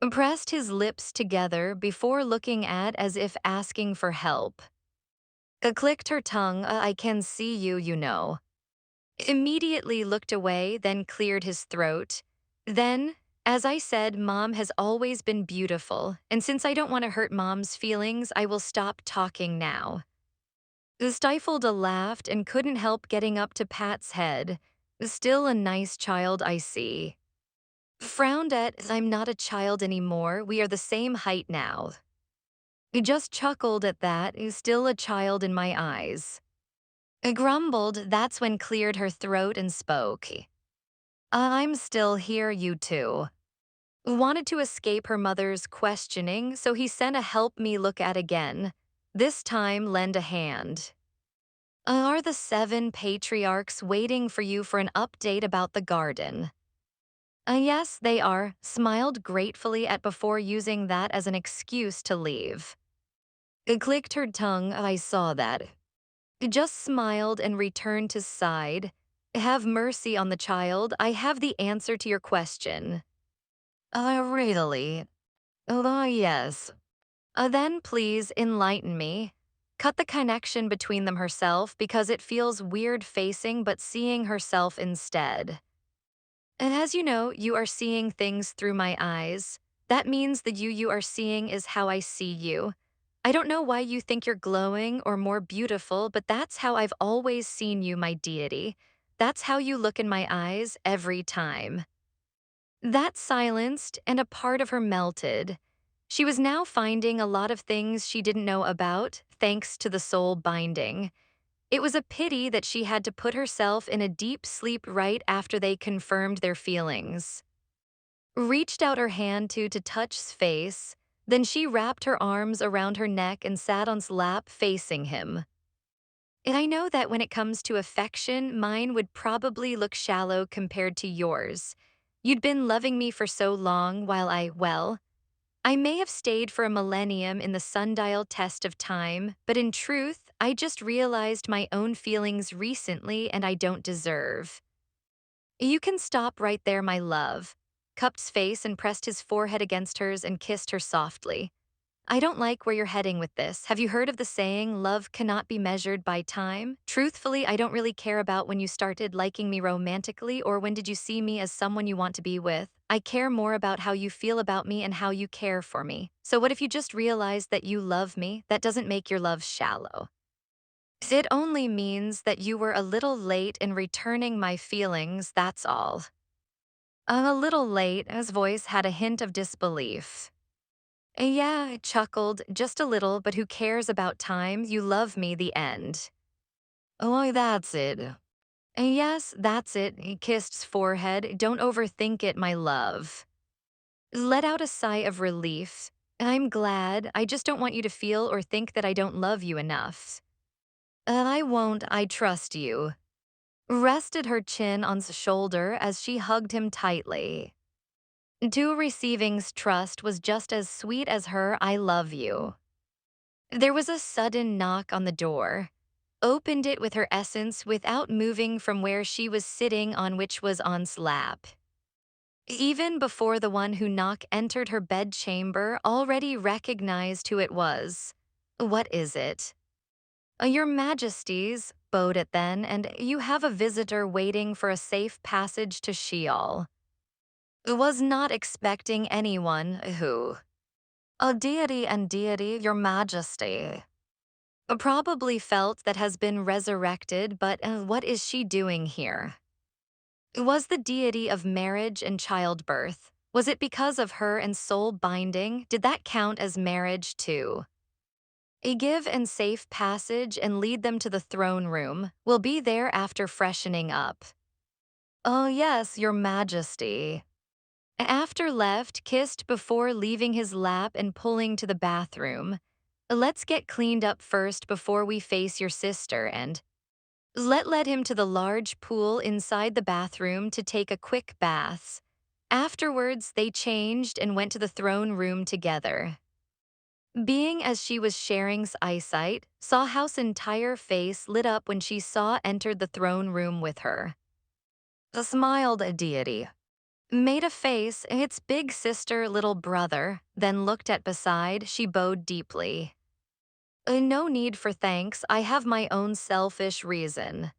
S1: Pressed his lips together before looking at as if asking for help. Clicked her tongue, I can see you, you know. Immediately looked away, then cleared his throat. Then, as I said, Mom has always been beautiful, and since I don't want to hurt Mom's feelings, I will stop talking now. Stifled a laugh and couldn't help getting up to Pat's head. Still a nice child, I see. Frowned at, I'm not a child anymore, we are the same height now. Just chuckled at that, still a child in my eyes. Grumbled, that's when cleared her throat and spoke. I'm still here, you two. Wanted to escape her mother's questioning, so he sent a help me look at again. This time lend a hand. Are the 7 patriarchs waiting for you for an update about the garden? Yes, they are, smiled gratefully at before using that as an excuse to leave. Clicked her tongue, I saw that. just smiled and returned to side. Have mercy on the child, I have the answer to your question. Really? Yes. Then please enlighten me. Cut the connection between them herself because it feels weird facing but seeing herself instead. And as you know, you are seeing things through my eyes. That means the you are seeing is how I see you. I don't know why you think you're glowing or more beautiful, but that's how I've always seen you, my deity. That's how you look in my eyes every time. That silenced, and a part of her melted. She was now finding a lot of things she didn't know about, thanks to the soul binding. It was a pity that she had to put herself in a deep sleep right after they confirmed their feelings. Reached out her hand to touch's face, then she wrapped her arms around her neck and sat on's lap facing him. And I know that when it comes to affection, mine would probably look shallow compared to yours. You'd been loving me for so long while I may have stayed for a millennium in the sundial test of time, but in truth, I just realized my own feelings recently and I don't deserve. You can stop right there, my love. Cupped's face and pressed his forehead against hers and kissed her softly. I don't like where you're heading with this. Have you heard of the saying, love cannot be measured by time? Truthfully, I don't really care about when you started liking me romantically or when did you see me as someone you want to be with. I care more about how you feel about me and how you care for me. So what if you just realize that you love me? That doesn't make your love shallow. It only means that you were a little late in returning my feelings, that's all. A little late, his voice had a hint of disbelief. Yeah, I chuckled, just a little, but who cares about time? You love me, the end. Oh, that's it. Yes, that's it, he kissed his forehead. Don't overthink it, my love. Let out a sigh of relief. I'm glad, I just don't want you to feel or think that I don't love you enough. I won't, I trust you. Rested her chin on his shoulder as she hugged him tightly. To receiving's trust was just as sweet as her I love you. There was a sudden knock on the door. Opened it with her essence without moving from where she was sitting on which was On's lap. Even before the one who knocked entered her bedchamber already recognized who it was. What is it? Your Majesties, bowed it then, and you have a visitor waiting for a safe passage to Sheol. Was not expecting anyone who. A deity and deity, your majesty. Probably felt that has been resurrected, but what is she doing here? Was the deity of marriage and childbirth? Was it because of her and soul binding? Did that count as marriage too? A give and safe passage and lead them to the throne room. We'll be there after freshening up. Oh yes, your majesty. After left, kissed before leaving his lap and pulling to the bathroom. Let's get cleaned up first before we face your sister and led him to the large pool inside the bathroom to take a quick bath. Afterwards, they changed and went to the throne room together. Being as she was sharing's eyesight, saw how's entire face lit up when she saw entered the throne room with her. Smiled a deity. Made a face, its big sister, little brother, then looked at beside, she bowed deeply. No need for thanks, I have my own selfish reason.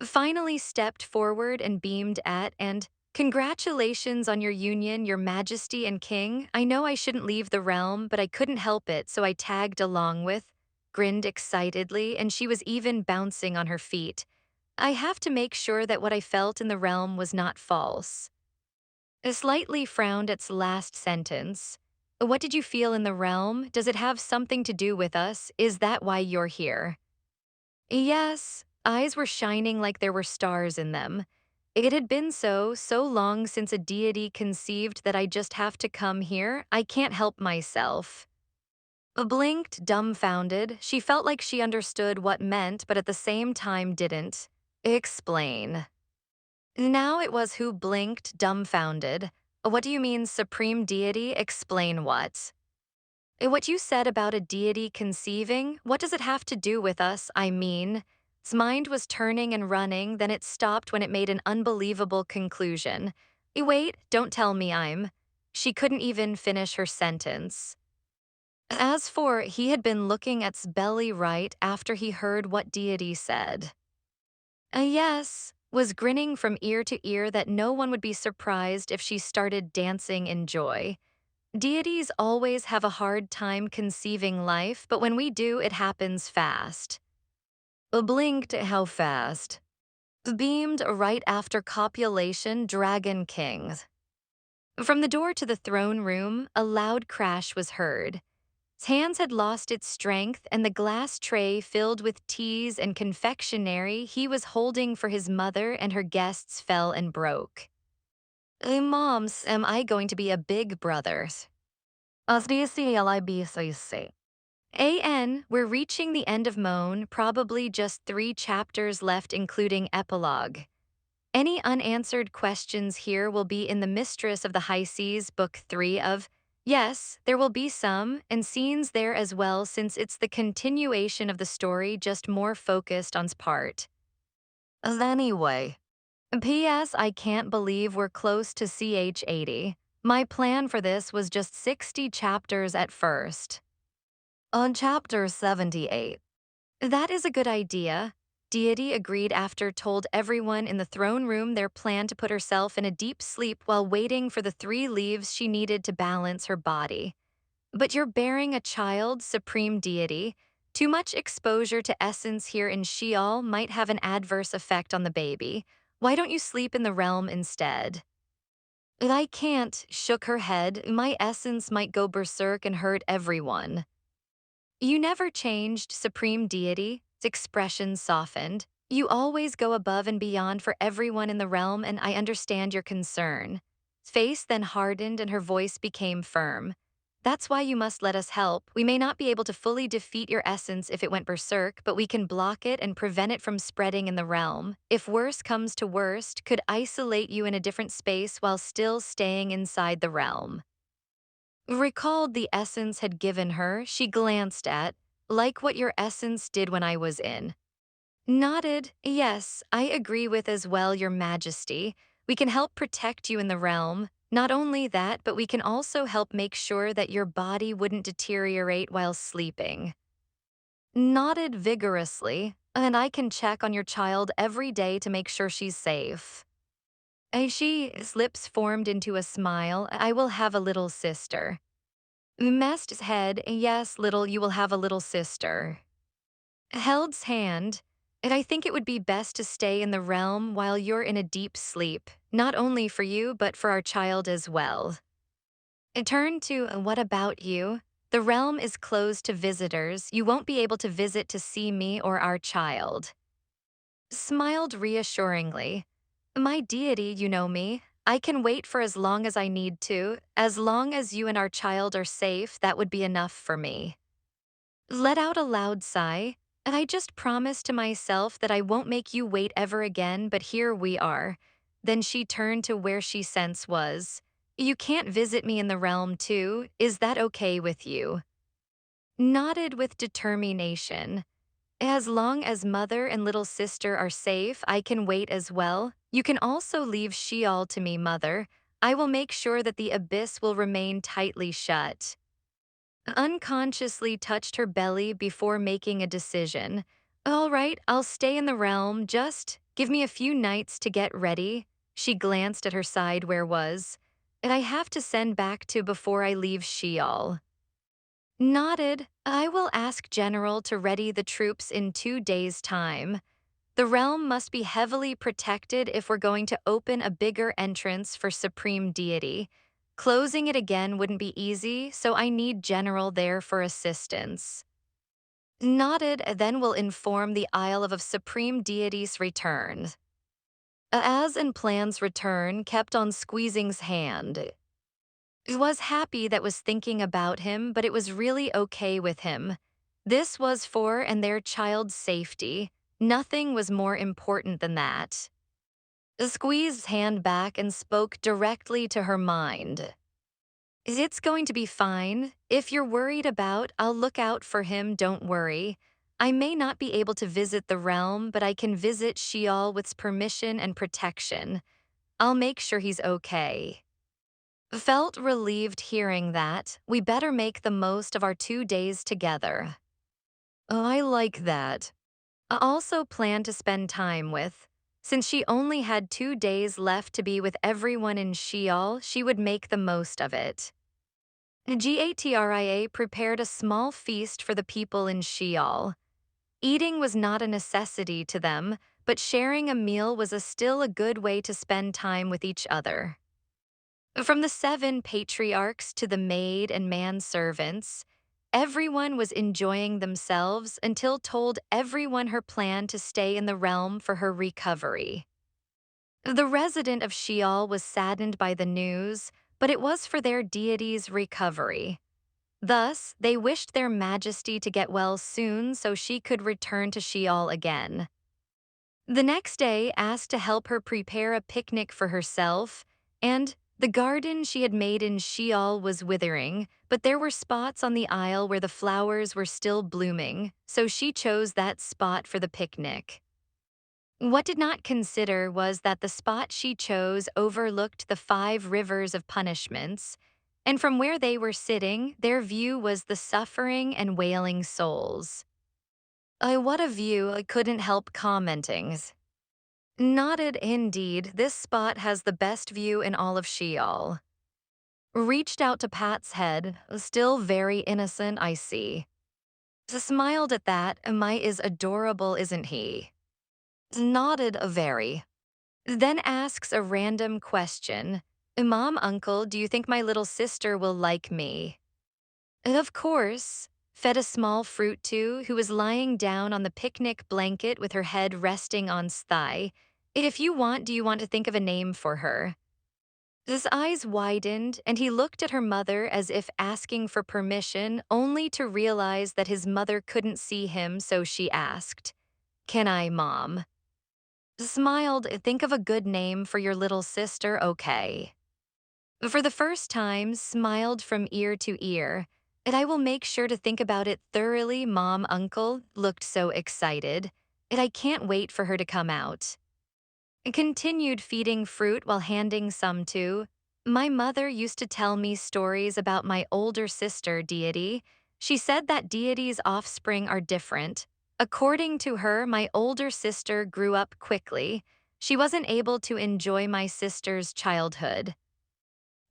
S1: Finally stepped forward and beamed at and, congratulations on your union, your majesty and king. I know I shouldn't leave the realm, but I couldn't help it, so I tagged along with, grinned excitedly, and she was even bouncing on her feet. I have to make sure that what I felt in the realm was not false. Slightly frowned at its last sentence. What did you feel in the realm? Does it have something to do with us? Is that why you're here? Yes, eyes were shining like there were stars in them. It had been so long since a deity conceived that I just have to come here. I can't help myself. Blinked, dumbfounded. She felt like she understood what meant, but at the same time didn't. Explain. Now it was who blinked, dumbfounded. What do you mean, supreme deity? Explain what? What you said about a deity conceiving, what does it have to do with us, I mean? Its mind was turning and running, then it stopped when it made an unbelievable conclusion. Wait, don't tell me I'm. She couldn't even finish her sentence. As for, he had been looking at's belly right after he heard what deity said. Yes, was grinning from ear to ear that no one would be surprised if she started dancing in joy. Deities always have a hard time conceiving life, but when we do, it happens fast. Blinked how fast. Beamed right after copulation, Dragon King. From the door to the throne room, a loud crash was heard. His hands had lost its strength, and the glass tray filled with teas and confectionery he was holding for his mother and her guests fell and broke. Moms, am I going to be a big brother? We're reaching the end of Moan, probably just 3 chapters left including epilogue. Any unanswered questions here will be in the Mistress of the High Seas, Book 3 of, yes, there will be some, and scenes there as well since it's the continuation of the story just more focused on's part. Anyway, P.S. I can't believe we're close to CH 80. My plan for this was just 60 chapters at first. On chapter 78. That is a good idea. Deity agreed after told everyone in the throne room their plan to put herself in a deep sleep while waiting for the 3 leaves she needed to balance her body. But you're bearing a child, Supreme Deity. Too much exposure to essence here in Sheol might have an adverse effect on the baby. Why don't you sleep in the realm instead? I can't, shook her head. My essence might go berserk and hurt everyone. You never changed, Supreme Deity. Its expression softened. You always go above and beyond for everyone in the realm, and I understand your concern. Face then hardened and her voice became firm. That's why you must let us help. We may not be able to fully defeat your essence if it went berserk, but we can block it and prevent it from spreading in the realm. If worse comes to worst, could isolate you in a different space while still staying inside the realm. Recalled the essence had given her, she glanced at, like what your essence did when I was in. Nodded, yes, I agree with as well, Your Majesty. We can help protect you in the realm. Not only that, but we can also help make sure that your body wouldn't deteriorate while sleeping. Nodded vigorously, and I can check on your child every day to make sure she's safe. His lips formed into a smile. I will have a little sister. Mest's head, yes, little, you will have a little sister. Held's hand, and I think it would be best to stay in the realm while you're in a deep sleep, not only for you, but for our child as well. It turned to, what about you? The realm is closed to visitors. You won't be able to visit to see me or our child. Smiled reassuringly. My deity, you know me. I can wait for as long as I need to. As long as you and our child are safe, that would be enough for me. Let out a loud sigh. I just promised to myself that I won't make you wait ever again, but here we are. Then she turned to where she sense was. You can't visit me in the realm too. Is that okay with you? Nodded with determination. As long as mother and little sister are safe, I can wait as well. You can also leave Sheol to me, mother. I will make sure that the abyss will remain tightly shut. Unconsciously touched her belly before making a decision. All right, I'll stay in the realm, just give me a few nights to get ready. She glanced at her side where was. And I have to send back to before I leave Sheol. Nodded. I will ask General to ready the troops in 2 days' time. The realm must be heavily protected if we're going to open a bigger entrance for Supreme Deity. Closing it again wouldn't be easy, so I need General there for assistance. Nodded, then we'll inform the Isle of Supreme Deity's return. As and Plan's return kept on squeezing's hand. Was happy that was thinking about him, but it was really okay with him. This was for and their child's safety. Nothing was more important than that. Squeezed hand back and spoke directly to her mind. It's going to be fine. If you're worried about, I'll look out for him, don't worry. I may not be able to visit the realm, but I can visit Sheol with permission and protection. I'll make sure he's okay. Felt relieved hearing that. We better make the most of our 2 days together. Oh, I like that. I also plan to spend time with. Since she only had 2 days left to be with everyone in Sheol, she would make the most of it. Gatria prepared a small feast for the people in Sheol. Eating was not a necessity to them, but sharing a meal was still a good way to spend time with each other. From the 7 patriarchs to the maid and manservants, everyone was enjoying themselves until told everyone her plan to stay in the realm for her recovery. The resident of Sheol was saddened by the news, but it was for their deity's recovery. Thus, they wished their majesty to get well soon so she could return to Sheol again. The next day asked to help her prepare a picnic for herself, and the garden she had made in Sheol was withering, but there were spots on the aisle where the flowers were still blooming, so she chose that spot for the picnic. What did not consider was that the spot she chose overlooked the 5 rivers of punishments, and from where they were sitting, their view was the suffering and wailing souls. What a view, I couldn't help commenting. Nodded indeed, this spot has the best view in all of Sheol. Reached out to Pat's head, still very innocent, I see. Smiled at that, my is adorable, isn't he? Nodded a very. Then asks a random question. Mom, uncle, do you think my little sister will like me? Of course. Fed a small fruit to, who was lying down on the picnic blanket with her head resting on thigh. If you want, do you want to think of a name for her? His eyes widened, and he looked at her mother as if asking for permission, only to realize that his mother couldn't see him, so she asked, Can I, Mom? Smiled, think of a good name for your little sister, okay. For the first time, smiled from ear to ear, and I will make sure to think about it thoroughly, Mom, Uncle, looked so excited, and I can't wait for her to come out. Continued feeding fruit while handing some to. My mother used to tell me stories about my older sister, Deity. She said that Deity's offspring are different. According to her, my older sister grew up quickly. She wasn't able to enjoy my sister's childhood.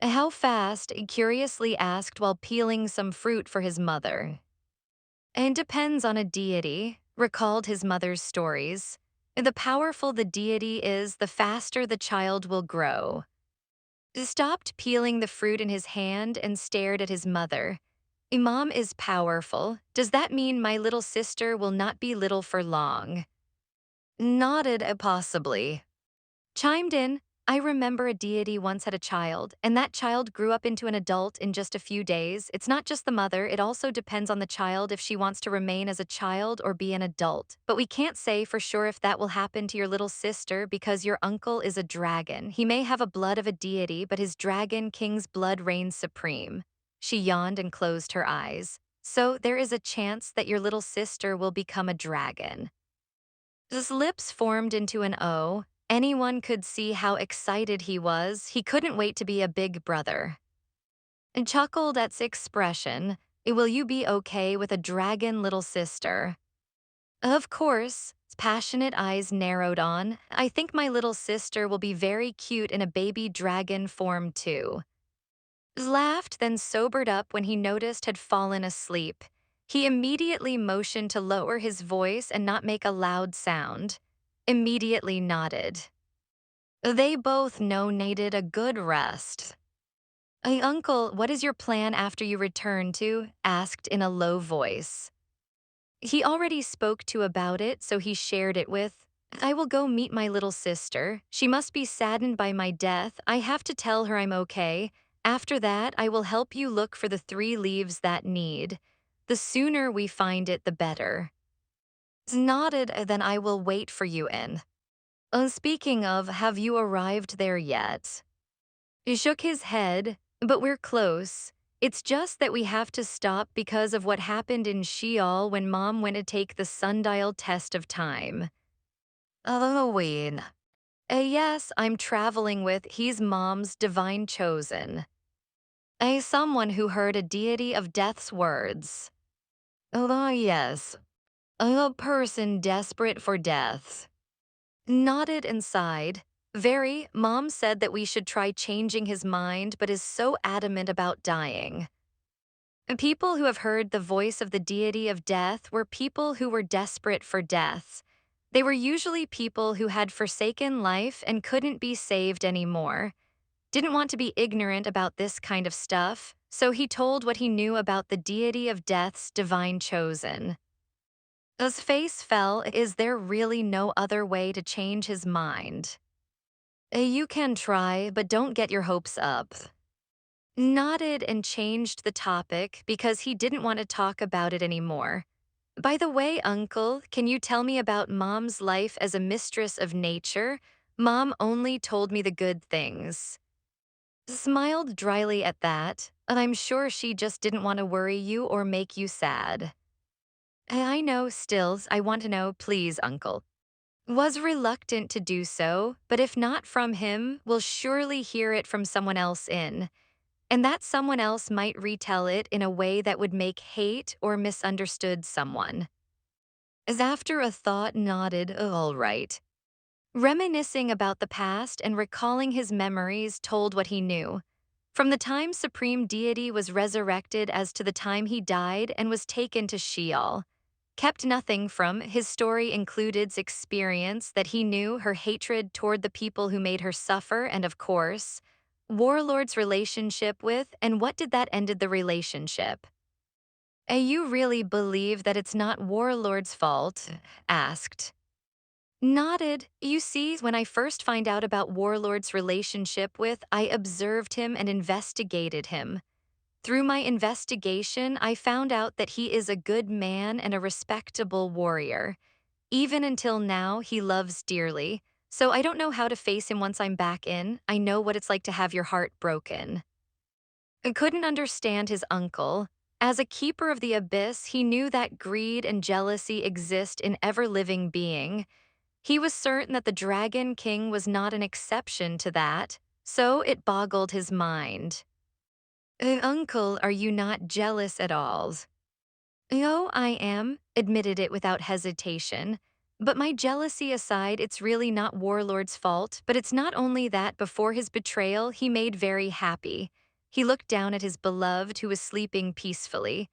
S1: How fast? Curiously asked while peeling some fruit for his mother. And depends on a deity, recalled his mother's stories. The powerful the deity is, the faster the child will grow. Stopped peeling the fruit in his hand and stared at his mother. Imam is powerful. Does that mean my little sister will not be little for long? Nodded possibly. Chimed in, I remember a deity once had a child, and that child grew up into an adult in just a few days. It's not just the mother, it also depends on the child if she wants to remain as a child or be an adult. But we can't say for sure if that will happen to your little sister because your uncle is a dragon. He may have a blood of a deity, but his dragon king's blood reigns supreme. She yawned and closed her eyes. So there is a chance that your little sister will become a dragon. His lips formed into an O. Anyone could see how excited he was. He couldn't wait to be a big brother. And chuckled at his expression. Will you be okay with a dragon little sister? Of course. His passionate eyes narrowed on. I think my little sister will be very cute in a baby dragon form too. Laughed, then sobered up when he noticed had fallen asleep. He immediately motioned to lower his voice and not make a loud sound. Immediately nodded. They both needed a good rest. Uncle, what is your plan after you return to? Asked in a low voice. He already spoke to about it, so he shared it with, I will go meet my little sister. She must be saddened by my death. I have to tell her I'm okay. After that, I will help you look for the 3 leaves that need. The sooner we find it, the better. Nodded, then I will wait for you in. Speaking of, have you arrived there yet? He shook his head. But we're close. It's just that we have to stop because of what happened in Sheol when Mom went to take the sundial test of time. Halloween. Yes, I'm traveling with he's Mom's divine chosen. Someone who heard a deity of death's words. Yes, a person desperate for death. Nodded and sighed. Very, Mom said that we should try changing his mind but is so adamant about dying. People who have heard the voice of the deity of death were people who were desperate for death. They were usually people who had forsaken life and couldn't be saved anymore. Didn't want to be ignorant about this kind of stuff, so he told what he knew about the deity of death's divine chosen. His face fell. Is there really no other way to change his mind? You can try, but don't get your hopes up. Nodded and changed the topic because he didn't want to talk about it anymore. By the way, Uncle, can you tell me about Mom's life as a mistress of nature? Mom only told me the good things. Smiled dryly at that, and I'm sure she just didn't want to worry you or make you sad. I know, stills, I want to know, please, Uncle. Was reluctant to do so, but if not from him, will surely hear it from someone else in. And that someone else might retell it in a way that would make hate or misunderstood someone. As after a thought nodded, all right. Reminiscing about the past and recalling his memories told what he knew. From the time Supreme Deity was resurrected as to the time he died and was taken to Sheol. Kept nothing from his story included experience that he knew her hatred toward the people who made her suffer and, of course, Warlord's relationship with and what did that ended the relationship. You really believe that it's not Warlord's fault? Asked. Nodded. You see, when I first find out about Warlord's relationship with, I observed him and investigated him. Through my investigation, I found out that he is a good man and a respectable warrior. Even until now, he loves dearly. So I don't know how to face him once I'm back in. I know what it's like to have your heart broken. I couldn't understand his uncle. As a keeper of the abyss, he knew that greed and jealousy exist in ever-living being. He was certain that the Dragon King was not an exception to that, so it boggled his mind. Uncle, are you not jealous at all? Oh, I am, admitted it without hesitation. But my jealousy aside, it's really not Warlord's fault, but it's not only that before his betrayal, he made very happy. He looked down at his beloved who was sleeping peacefully.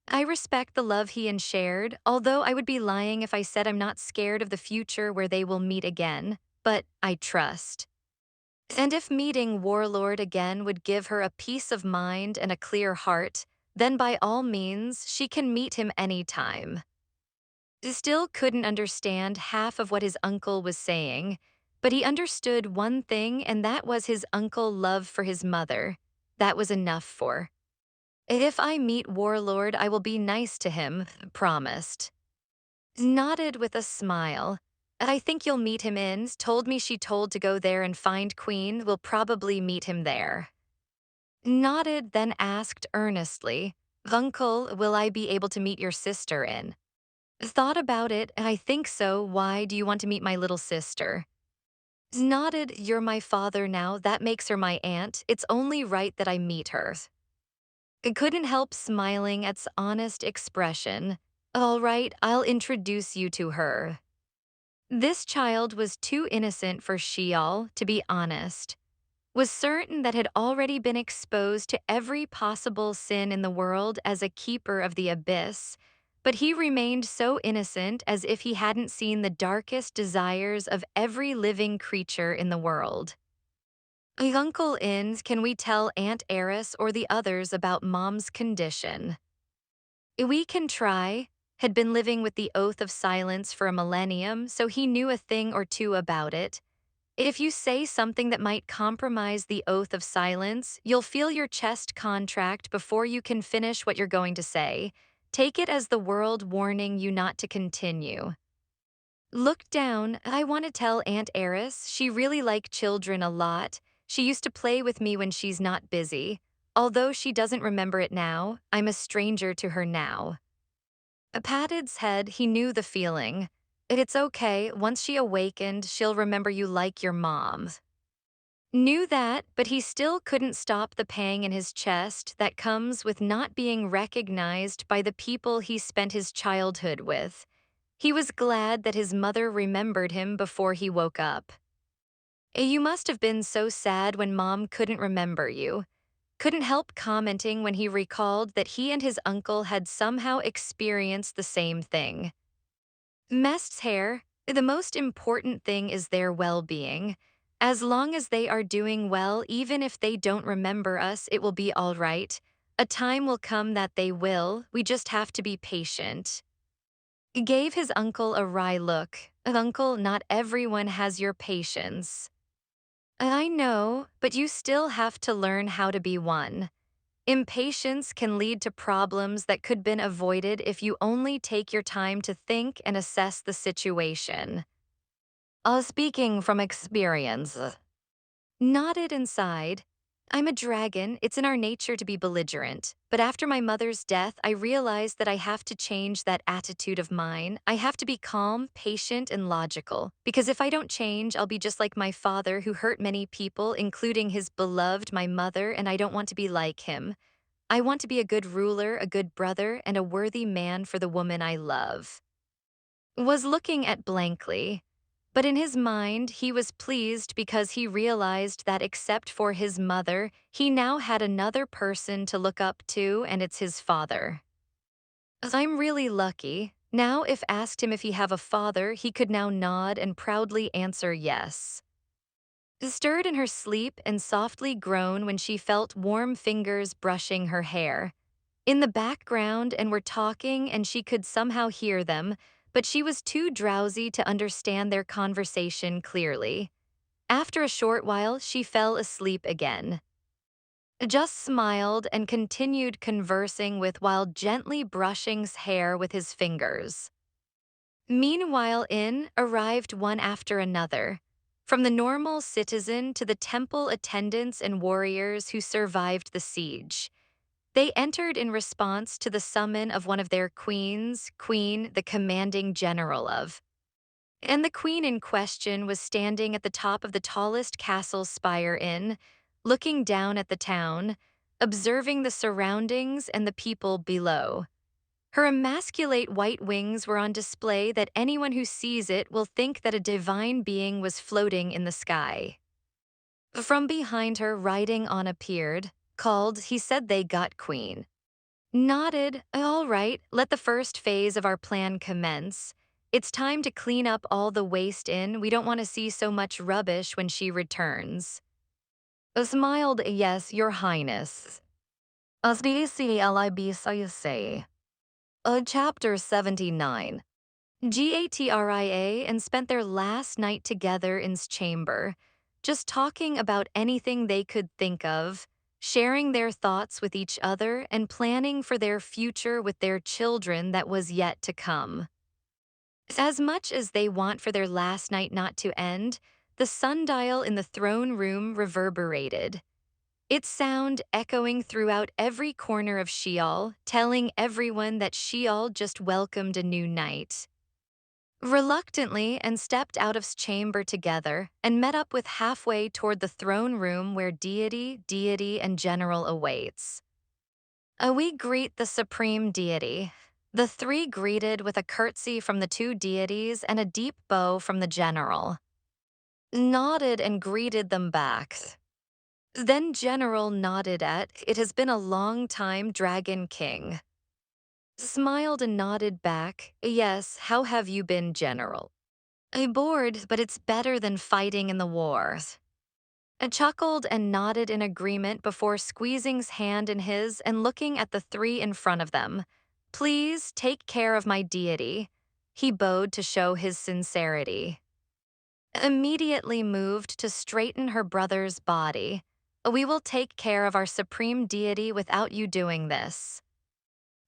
S1: I respect the love he shared, although I would be lying if I said I'm not scared of the future where they will meet again, but I trust. And if meeting Warlord again would give her a peace of mind and a clear heart, then by all means, she can meet him anytime. Still couldn't understand half of what his uncle was saying, but he understood one thing, and that was his uncle's love for his mother. That was enough for. If I meet Warlord, I will be nice to him, promised. Nodded with a smile. I think you'll meet him in, told me she told to go there and find Queen, will probably meet him there. Nodded, then asked earnestly, Uncle, will I be able to meet your sister in? Thought about it, I think so, why do you want to meet my little sister? Nodded, you're my father now, that makes her my aunt, it's only right that I meet her. I couldn't help smiling at honest expression. All right, I'll introduce you to her. This child was too innocent for Sheol, to be honest. Was certain that had already been exposed to every possible sin in the world as a keeper of the abyss, but he remained so innocent as if he hadn't seen the darkest desires of every living creature in the world. Uncle Inns, can we tell Aunt Eris or the others about Mom's condition? We can try. Had been living with the oath of silence for a millennium, so he knew a thing or two about it. If you say something that might compromise the oath of silence, you'll feel your chest contract before you can finish what you're going to say. Take it as the world warning you not to continue. Look down. I want to tell Aunt Eris she really liked children a lot. She used to play with me when she's not busy. Although she doesn't remember it now, I'm a stranger to her now. Patted his head, he knew the feeling. It's okay, once she awakened, she'll remember you like your mom. Knew that, but he still couldn't stop the pang in his chest that comes with not being recognized by the people he spent his childhood with. He was glad that his mother remembered him before he woke up. You must have been so sad when Mom couldn't remember you. Couldn't help commenting when he recalled that he and his uncle had somehow experienced the same thing. Mest's hair, the most important thing is their well-being. As long as they are doing well, even if they don't remember us, it will be all right. A time will come that they will, we just have to be patient. He gave his uncle a wry look. Uncle, not everyone has your patience. I know, but you still have to learn how to be one. Impatience can lead to problems that could have been avoided if you only take your time to think and assess the situation. Speaking from experience. Nodded inside. I'm a dragon, it's in our nature to be belligerent. But after my mother's death, I realized that I have to change that attitude of mine. I have to be calm, patient, and logical. Because if I don't change, I'll be just like my father who hurt many people, including his beloved, my mother, and I don't want to be like him. I want to be a good ruler, a good brother, and a worthy man for the woman I love. Was looking at blankly. But in his mind, he was pleased because he realized that except for his mother, he now had another person to look up to, and it's his father. I'm really lucky. Now, if asked him if he have a father, he could now nod and proudly answer yes. Stirred in her sleep and softly groan when she felt warm fingers brushing her hair. In the background and were talking and she could somehow hear them, but she was too drowsy to understand their conversation clearly. After a short while, she fell asleep again. Just smiled and continued conversing with while gently brushing his hair with his fingers. Meanwhile, in arrived one after another, from the normal citizen to the temple attendants and warriors who survived the siege. They entered in response to the summon of one of their queens, Queen, the commanding general of. And the queen in question was standing at the top of the tallest castle spire looking down at the town, observing the surroundings and the people below. Her emasculate white wings were on display that anyone who sees it will think that a divine being was floating in the sky. From behind her, riding on appeared, called, he said they got queen. Nodded, all right, let the first phase of our plan commence. It's time to clean up all the waste we don't want to see so much rubbish when she returns. Smiled, yes, your highness. Say. Chapter 79. Gatria and spent their last night together in's chamber, just talking about anything they could think of, sharing their thoughts with each other and planning for their future with their children that was yet to come. As much as they want for their last night not to end, the sundial in the throne room reverberated. Its sound echoing throughout every corner of Sheol, telling everyone that Sheol just welcomed a new night. Reluctantly and stepped out of chamber together and met up with halfway toward the throne room where deity, and general awaits. We greet the supreme deity. The three greeted with a curtsy from the two deities and a deep bow from the general. Nodded and greeted them back. Then General nodded at, it has been a long time, Dragon King. Smiled and nodded back, yes, how have you been, General? Bored, but it's better than fighting in the wars. Chuckled and nodded in agreement before squeezing his hand in his and looking at the three in front of them. Please take care of my deity. He bowed to show his sincerity. Immediately moved to straighten her brother's body. We will take care of our supreme deity without you doing this.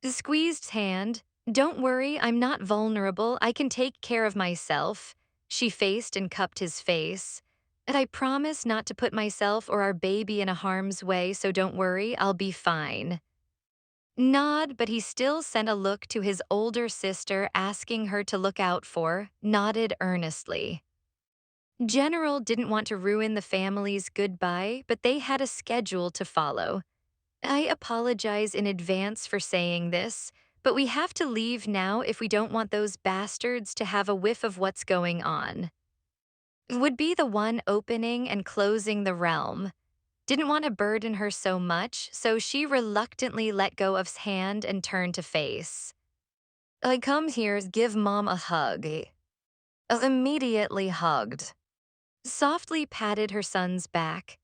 S1: Squeezed hand. Don't worry, I'm not vulnerable. I can take care of myself. She faced and cupped his face. And I promise not to put myself or our baby in a harm's way, so don't worry, I'll be fine. Nod, but he still sent a look to his older sister asking her to look out for, nodded earnestly. General didn't want to ruin the family's goodbye, but they had a schedule to follow. I apologize in advance for saying this, but we have to leave now if we don't want those bastards to have a whiff of what's going on. Would be the one opening and closing the realm. Didn't want to burden her so much, so she reluctantly let go of his hand and turned to face. I come here, give Mom a hug. Immediately hugged. Softly patted her son's back.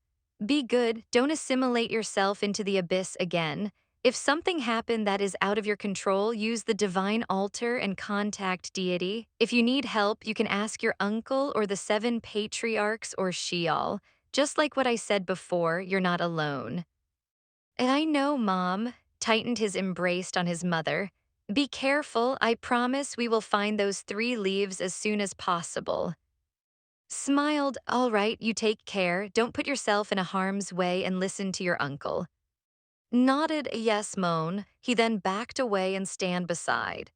S1: Be good, don't assimilate yourself into the abyss again. If something happened that is out of your control, use the divine altar and contact deity. If you need help, you can ask your uncle or the 7 patriarchs or Sheol. Just like what I said before, you're not alone. And I know, Mom, tightened his embrace on his mother. Be careful, I promise we will find those 3 leaves as soon as possible. Smiled, all right, you take care, don't put yourself in a harm's way and listen to your uncle. Nodded a yes moan, he then backed away and stand beside.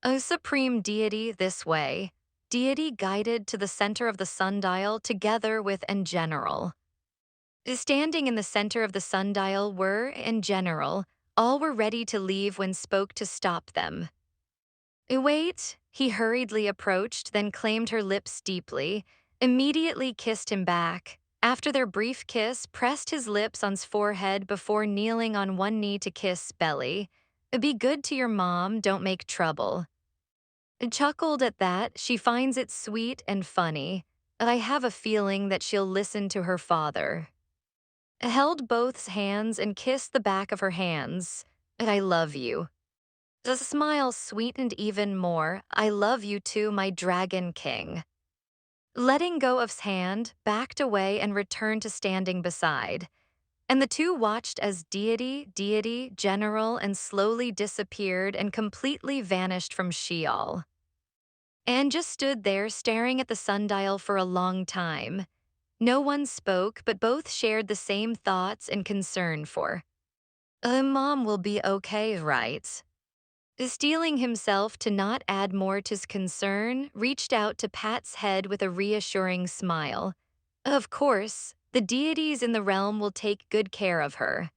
S1: A supreme deity this way. Deity guided to the center of the sundial together with and general. Standing in the center of the sundial were, in general, all were ready to leave when spoke to stop them. Wait, he hurriedly approached, then claimed her lips deeply, immediately kissed him back. After their brief kiss, pressed his lips on his forehead before kneeling on one knee to kiss belly. Be good to your mom, don't make trouble. Chuckled at that, she finds it sweet and funny. I have a feeling that she'll listen to her father. Held both hands and kissed the back of her hands. I love you. The smile sweetened even more. I love you too, my dragon king. Letting go of his hand, backed away and returned to standing beside. And the two watched as deity, general, and slowly disappeared and completely vanished from Sheol. Anne just stood there staring at the sundial for a long time. No one spoke, but both shared the same thoughts and concern for. Mom will be okay, right? Steeling himself to not add more to his concern, reached out to Pat's head with a reassuring smile. Of course, the deities in the realm will take good care of her.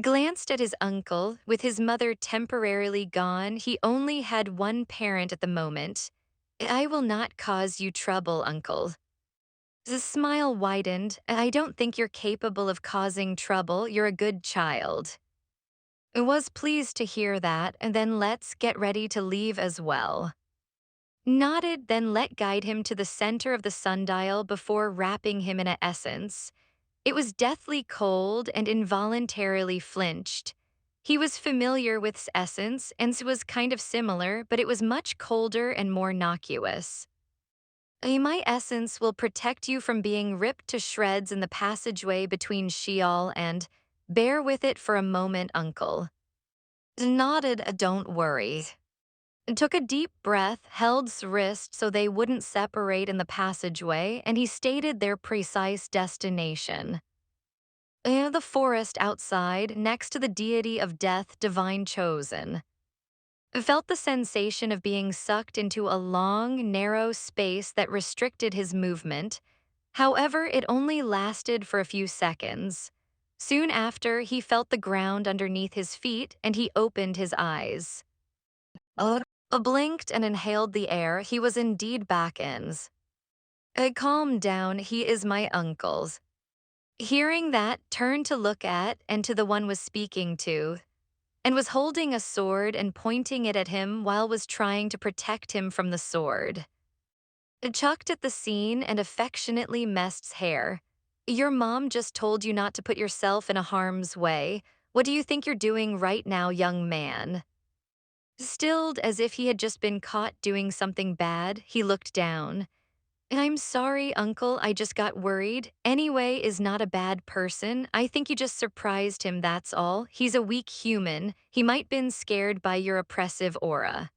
S1: Glanced at his uncle. With his mother temporarily gone, he only had one parent at the moment. I will not cause you trouble, uncle. The smile widened. I don't think you're capable of causing trouble. You're a good child. Was pleased to hear that, and then let's get ready to leave as well. Nodded, then let guide him to the center of the sundial before wrapping him in an essence. It was deathly cold and involuntarily flinched. He was familiar with essence and was kind of similar, but it was much colder and more innocuous. My essence will protect you from being ripped to shreds in the passageway between Sheol and bear with it for a moment, uncle. Nodded a don't worry. Took a deep breath, held his wrist so they wouldn't separate in the passageway, and he stated their precise destination. The forest outside, next to the deity of death, divine chosen. Felt the sensation of being sucked into a long, narrow space that restricted his movement. However, it only lasted for a few seconds. Soon after, he felt the ground underneath his feet and he opened his eyes. Blinked and inhaled the air. He was indeed back in. Calm down, he is my uncle's. Hearing that, turned to look at and to the one was speaking to, and was holding a sword and pointing it at him while was trying to protect him from the sword. Chucked at the scene and affectionately messed hair. Your mom just told you not to put yourself in a harm's way. What do you think you're doing right now, young man? Stilled as if he had just been caught doing something bad, he looked down. I'm sorry, uncle, I just got worried. Anyway, is not a bad person. I think you just surprised him, that's all. He's a weak human. He might been scared by your oppressive aura.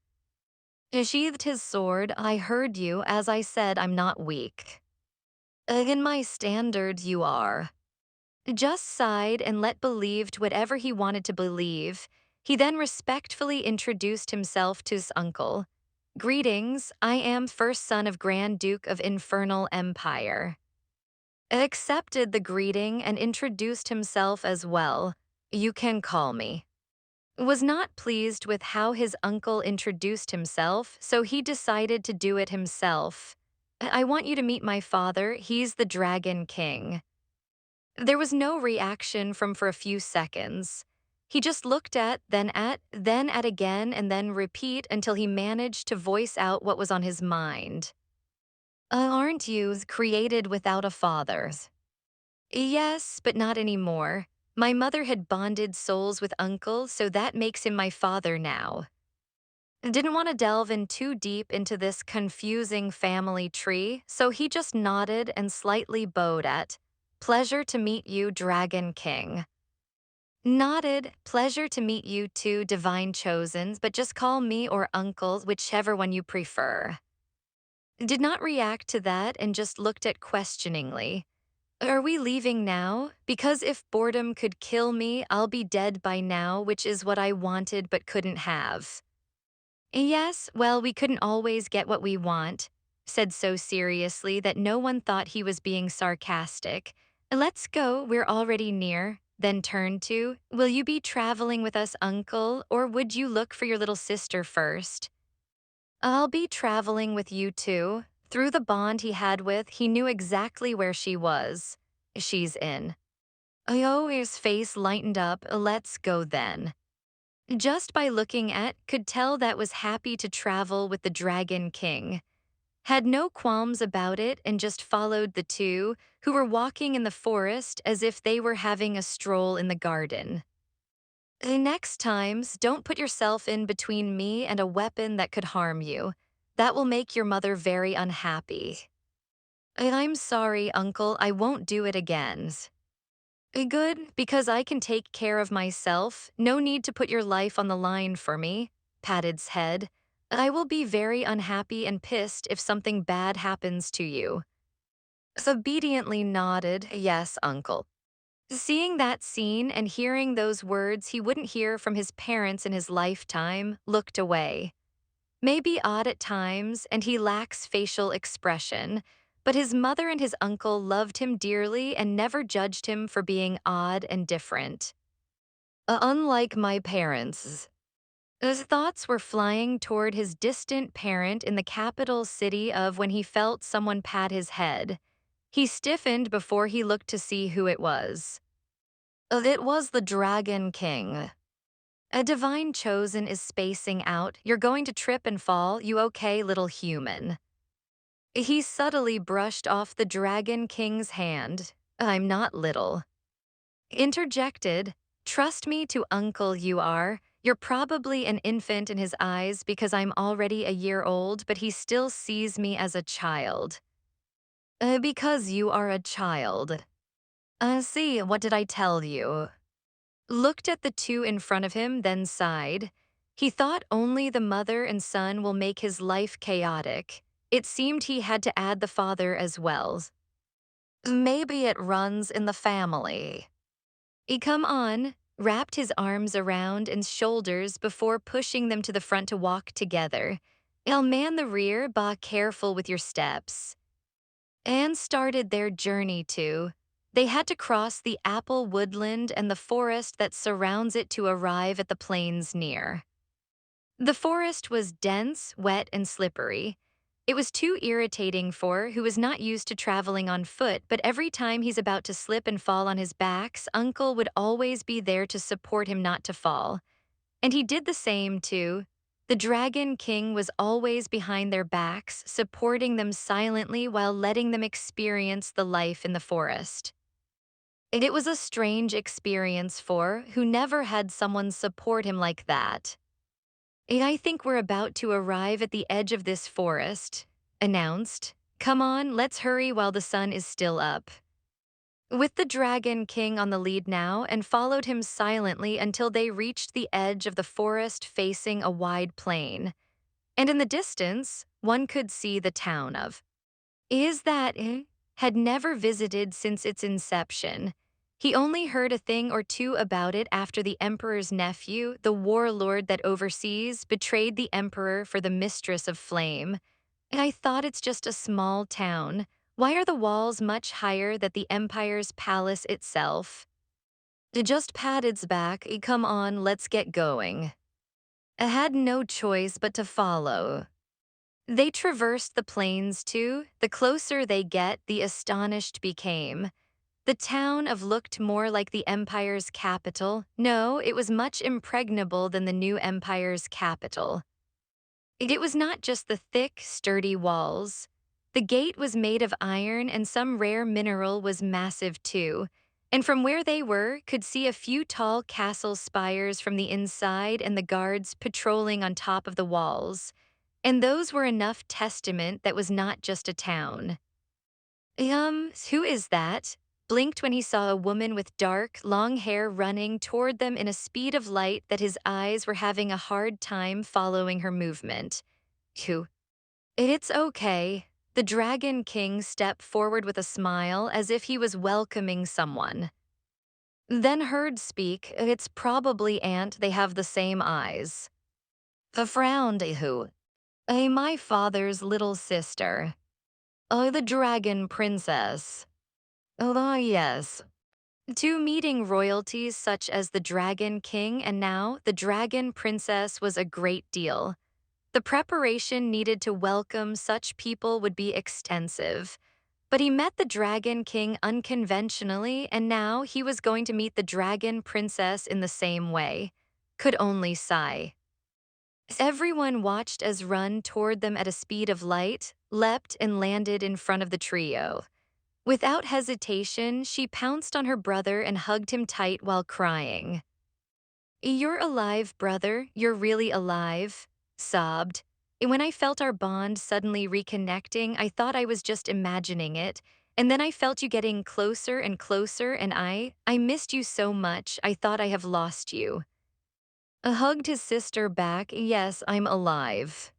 S1: Sheathed his sword. I heard you. As I said, I'm not weak. In my standard, you are. Just sighed and let believed whatever he wanted to believe. He then respectfully introduced himself to his uncle. Greetings, I am first son of Grand Duke of Infernal Empire. Accepted the greeting and introduced himself as well. You can call me. Was not pleased with how his uncle introduced himself, so he decided to do it himself. I want you to meet my father, he's the Dragon King. There was no reaction from for a few seconds. He just looked then at again, and then repeat until he managed to voice out what was on his mind. Aren't you created without a father? Yes, but not anymore. My mother had bonded souls with uncle, so that makes him my father now. Didn't want to delve in too deep into this confusing family tree, so he just nodded and slightly bowed at, pleasure to meet you, Dragon King. Nodded, pleasure to meet you too, Divine Chosens, but just call me or Uncle, whichever one you prefer. Did not react to that and just looked at questioningly. Are we leaving now? Because if boredom could kill me, I'll be dead by now, which is what I wanted but couldn't have. Yes, well, we couldn't always get what we want, said so seriously that no one thought he was being sarcastic. Let's go, we're already near. Then turned to, will you be traveling with us, Uncle, or would you look for your little sister first? I'll be traveling with you too. Through the bond he had with, he knew exactly where she was. She's in. His face lightened up, let's go then. Just by looking at, could tell that was happy to travel with the Dragon King. Had no qualms about it and just followed the two, who were walking in the forest as if they were having a stroll in the garden. Next times, don't put yourself in between me and a weapon that could harm you. That will make your mother very unhappy. I'm sorry, Uncle, I won't do it again. Good, because I can take care of myself. No need to put your life on the line for me, Patted's head. I will be very unhappy and pissed if something bad happens to you. Obediently nodded, yes, Uncle. Seeing that scene and hearing those words he wouldn't hear from his parents in his lifetime, looked away. Maybe odd at times, and he lacks facial expression, but his mother and his uncle loved him dearly and never judged him for being odd and different. Unlike my parents. His thoughts were flying toward his distant parent in the capital city of when he felt someone pat his head. He stiffened before he looked to see who it was. It was the Dragon King. A divine chosen is spacing out. You're going to trip and fall, you okay, little human. He subtly brushed off the Dragon King's hand. I'm not little. Interjected, trust me to Uncle you are. You're probably an infant in his eyes because I'm already a year old, but he still sees me as a child. Because you are a child. See, what did I tell you? Looked at the two in front of him, then sighed. He thought only the mother and son will make his life chaotic. It seemed he had to add the father as well. Maybe it runs in the family. He come on, wrapped his arms around and shoulders before pushing them to the front to walk together. I'll man the rear, ba careful with your steps. And started their journey to. They had to cross the apple woodland and the forest that surrounds it to arrive at the plains near. The forest was dense, wet, and slippery. It was too irritating for who was not used to traveling on foot, but every time he's about to slip and fall on his backs, Uncle would always be there to support him not to fall. And he did the same too. The Dragon King was always behind their backs, supporting them silently while letting them experience the life in the forest. It was a strange experience for who never had someone support him like that. I think we're about to arrive at the edge of this forest, announced. Come on, let's hurry while the sun is still up. With the Dragon King on the lead now and followed him silently until they reached the edge of the forest facing a wide plain. And in the distance, one could see the town of. Is that had never visited since its inception. He only heard a thing or two about it after the emperor's nephew, the warlord that oversees, betrayed the emperor for the mistress of flame. I thought it's just a small town. Why are the walls much higher than the empire's palace itself? It just pat its back. Come on, let's get going. I had no choice but to follow. They traversed the plains too. The closer they get, the astonished became. The town of looked more like the empire's capital. No, it was much impregnable than the new empire's capital. It was not just the thick, sturdy walls. The gate was made of iron and some rare mineral was massive too. And from where they were, could see a few tall castle spires from the inside and the guards patrolling on top of the walls. And those were enough testament that was not just a town. Who is that? Blinked when he saw a woman with dark, long hair running toward them in a speed of light that his eyes were having a hard time following her movement. Who? It's okay. The Dragon King stepped forward with a smile as if he was welcoming someone. Then heard speak, it's probably Aunt, they have the same eyes. A frowned who? My father's little sister. Oh, the Dragon Princess. Oh, yes. Two meeting royalties such as the Dragon King and now the Dragon Princess was a great deal. The preparation needed to welcome such people would be extensive. But he met the Dragon King unconventionally, and now he was going to meet the Dragon Princess in the same way. Could only sigh. Everyone watched as run toward them at a speed of light, leapt and landed in front of the trio. Without hesitation, she pounced on her brother and hugged him tight while crying. You're alive, brother, you're really alive, sobbed. When I felt our bond suddenly reconnecting, I thought I was just imagining it, and then I felt you getting closer and closer, and I missed you so much, I thought I have lost you. Hugged his sister back, yes, I'm alive.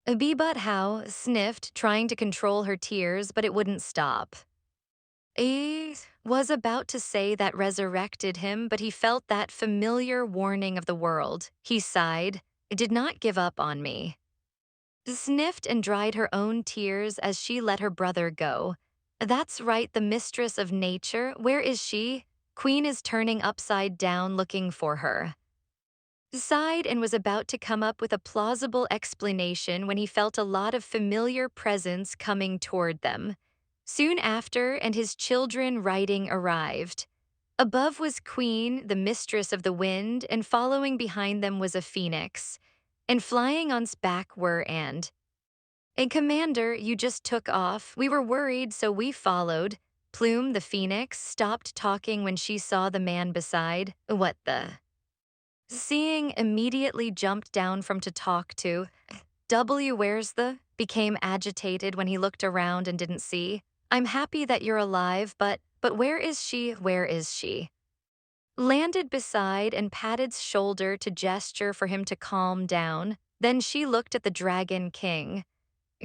S1: But how sniffed, trying to control her tears, but it wouldn't stop. He was about to say that resurrected him, but he felt that familiar warning of the world. He sighed. It did not give up on me. Sniffed and dried her own tears as she let her brother go. That's right, the mistress of nature. Where is she? Queen is turning upside down looking for her. Sighed and was about to come up with a plausible explanation when he felt a lot of familiar presence coming toward them. Soon after, and his children riding arrived. Above was Queen, the mistress of the wind, and following behind them was a phoenix. And flying on's back were and Commander, you just took off. We were worried, so we followed. Plume, the phoenix, stopped talking when she saw the man beside. What the? Seeing immediately jumped down from to talk to. Where's the? Became agitated when he looked around and didn't see. I'm happy that you're alive, but where is she? Where is she? Landed beside and patted shoulder to gesture for him to calm down. Then she looked at the Dragon King.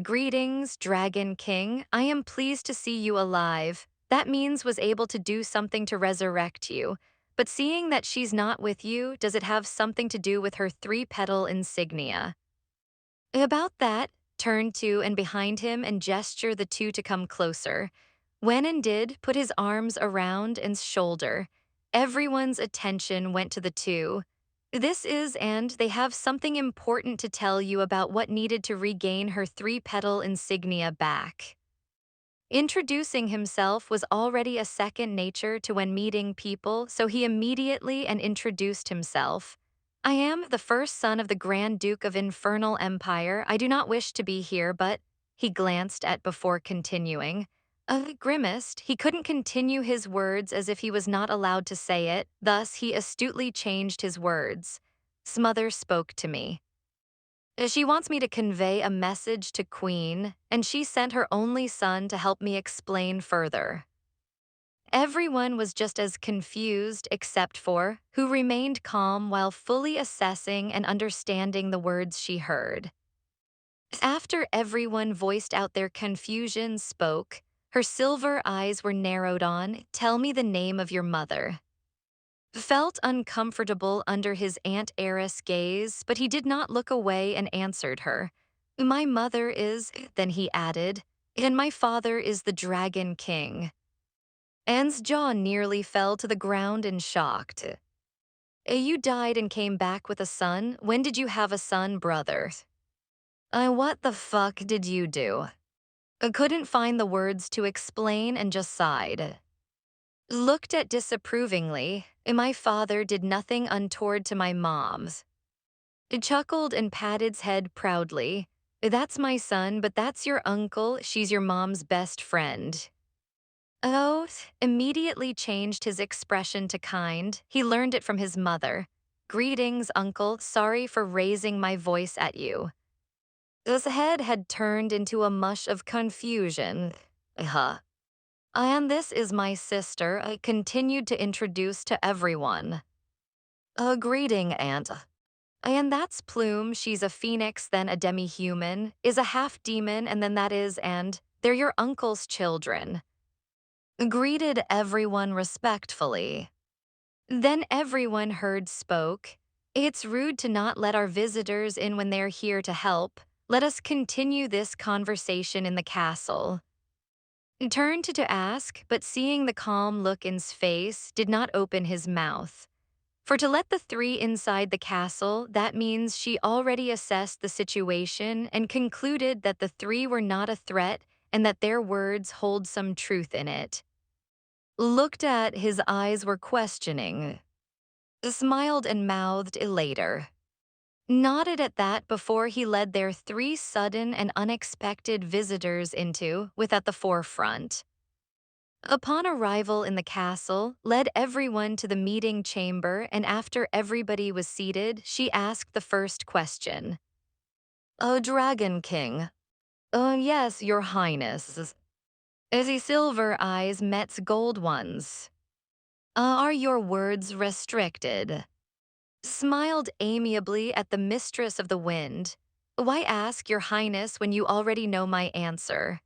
S1: Greetings, Dragon King. I am pleased to see you alive. That means was able to do something to resurrect you. But seeing that she's not with you, does it have something to do with her three-petal insignia? About that, turned to and behind him and gesture the two to come closer. When and did, put his arms around and's shoulder. Everyone's attention went to the two. This is and they have something important to tell you about what needed to regain her three-petal insignia back. Introducing himself was already a second nature to when meeting people, so he immediately and introduced himself. I am the first son of the Grand Duke of Infernal Empire. I do not wish to be here, but he glanced at before continuing. Grimaced, he couldn't continue his words as if he was not allowed to say it, thus he astutely changed his words. Smother spoke to me. She wants me to convey a message to Queen, and she sent her only son to help me explain further. Everyone was just as confused except for who remained calm while fully assessing and understanding the words she heard. After everyone voiced out their confusion spoke, Her silver eyes were narrowed on, "Tell me the name of your mother." Felt uncomfortable under his Aunt Eris' gaze, but he did not look away and answered her. "My mother is," then he added, "and my father is the Dragon King." Anne's jaw nearly fell to the ground in shock. "You died and came back with a son? When did you have a son, brother?" What the fuck did you do?" Couldn't find the words to explain and just sighed. Looked at disapprovingly. "My father did nothing untoward to my mom's." Chuckled and patted his head proudly. "That's my son, but that's your uncle. She's your mom's best friend." Oh, immediately changed his expression to kind. He learned it from his mother. "Greetings, uncle. Sorry for raising my voice at you." His head had turned into a mush of confusion. "And this is my sister," I continued to introduce to everyone. "A greeting, Aunt. And that's Plume, she's a phoenix, then a demi-human, is a half-demon, and then that is, and they're your uncle's children." Greeted everyone respectfully. Then everyone heard spoke. "It's rude to not let our visitors in when they're here to help. Let us continue this conversation in the castle." Turned to ask, but seeing the calm look in his face, did not open his mouth. For to let the three inside the castle, that means she already assessed the situation and concluded that the three were not a threat and that their words hold some truth in it. Looked at, his eyes were questioning. Smiled and mouthed later. Nodded at that before he led their three sudden and unexpected visitors into, with at the forefront. Upon arrival in the castle, led everyone to the meeting chamber, and after everybody was seated, she asked the first question. "Oh, Dragon King." Yes, your highness." As his silver eyes met gold ones. Are your words restricted?" Smiled amiably at the mistress of the wind. "Why ask, your highness, when you already know my answer?"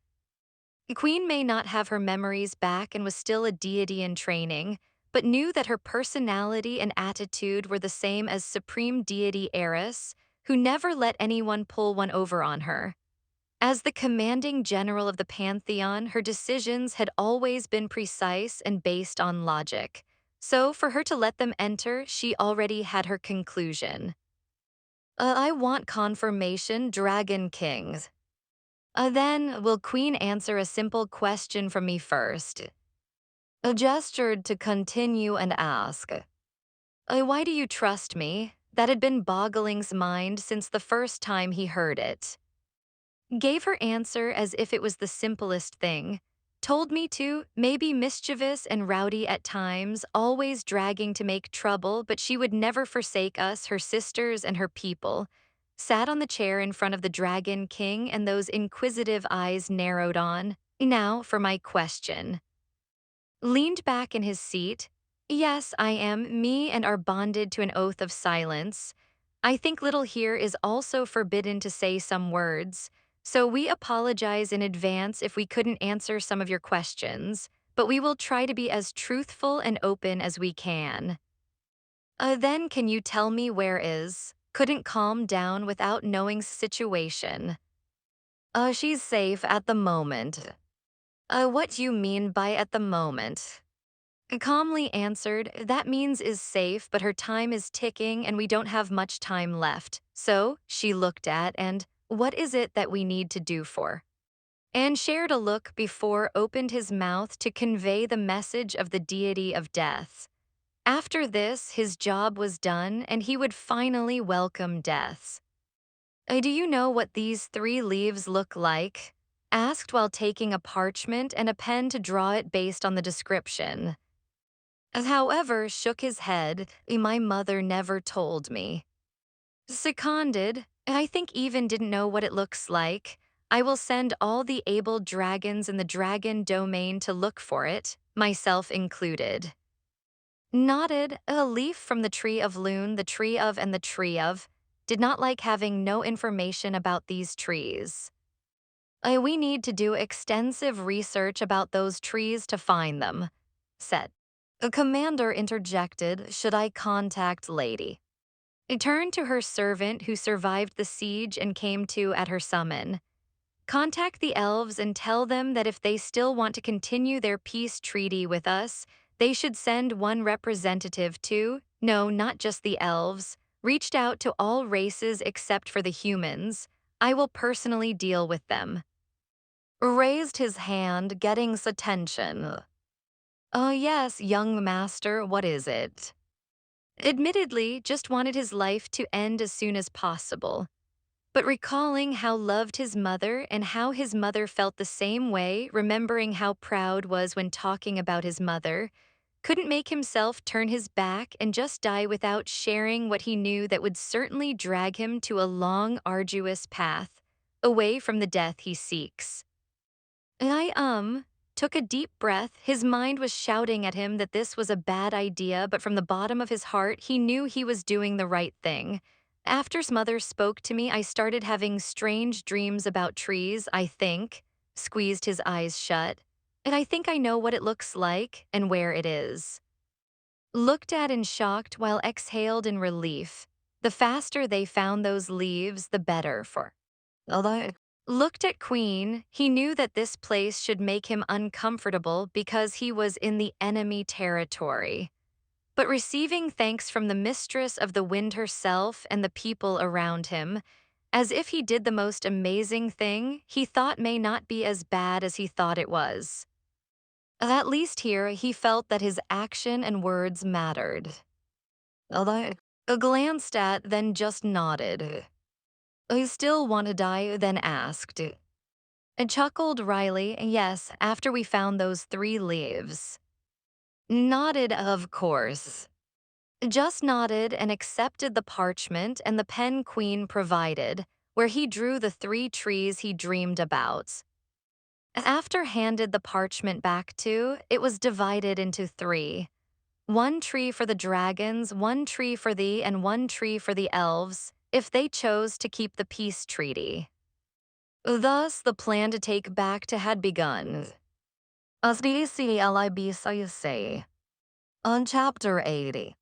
S1: Queen may not have her memories back and was still a deity in training, but knew that her personality and attitude were the same as supreme deity Eris, who never let anyone pull one over on her. As the commanding general of the pantheon, her decisions had always been precise and based on logic. So for her to let them enter, she already had her conclusion. I want confirmation, Dragon Kings." Then, will Queen answer a simple question from me first?" Gestured to continue and ask. Why do you trust me?" That had been Boggling's mind since the first time he heard it. Gave her answer as if it was the simplest thing. Told me to, maybe mischievous and rowdy at times, always dragging to make trouble, but she would never forsake us, her sisters and her people. Sat on the chair in front of the Dragon King, and those inquisitive eyes narrowed on. "Now for my question." Leaned back in his seat. "Yes, I am, me and are bonded to an oath of silence. I think little here is also forbidden to say some words, so we apologize in advance if we couldn't answer some of your questions, but we will try to be as truthful and open as we can." Then can you tell me where is? Couldn't calm down without knowing situation. She's safe at the moment." What you mean by at the moment?" Calmly answered, "That means is safe, but her time is ticking and we don't have much time left. So," she looked at, and, "what is it that we need to do for?" And shared a look before opened his mouth to convey the message of the deity of death. After this, his job was done and he would finally welcome death. Do you know what these 3 leaves look like?" Asked while taking a parchment and a pen to draw it based on the description. However, shook his head. "My mother never told me." Seconded, "I think even didn't know what it looks like. I will send all the able dragons in the dragon domain to look for it, myself included." Nodded, "A leaf from the tree of Loon, the tree of and the tree of." Did not like having no information about these trees. We need to do extensive research about those trees to find them, said. The commander interjected, should I contact Lady? He turned to her servant who survived the siege and came to at her summon. Contact the elves and tell them that if they still want to continue their peace treaty with us, they should send one representative to, no, not just the elves, reached out to all races except for the humans. I will personally deal with them. Raised his hand, getting attention. Yes, young master, what is it? Admittedly, just wanted his life to end as soon as possible. But recalling how loved his mother and how his mother felt the same way, remembering how proud was when talking about his mother, couldn't make himself turn his back and just die without sharing what he knew that would certainly drag him to a long, arduous path, away from the death he seeks. I took a deep breath. His mind was shouting at him that this was a bad idea, but from the bottom of his heart, he knew he was doing the right thing. After his mother spoke to me, I started having strange dreams about trees, I think. Squeezed his eyes shut. And I think I know what it looks like and where it is. Looked at and shocked while exhaled in relief. The faster they found those leaves, the better for. Although looked at Queen, he knew that this place should make him uncomfortable because he was in the enemy territory. But receiving thanks from the mistress of the wind herself and the people around him, as if he did the most amazing thing, he thought may not be as bad as he thought it was. At least here, he felt that his action and words mattered. Although glanced at, then just nodded. I still want to die, then asked. And chuckled wryly, yes, after we found those 3 leaves. Nodded, of course. Just nodded and accepted the parchment and the pen Queen provided, where he drew the 3 trees he dreamed about. After handed the parchment back to, it was divided into 3. 1 tree for the dragons, 1 tree for thee, and 1 tree for the elves, if they chose to keep the peace treaty. Thus, the plan to take back to had begun. As the ECLIB say, on Chapter 80.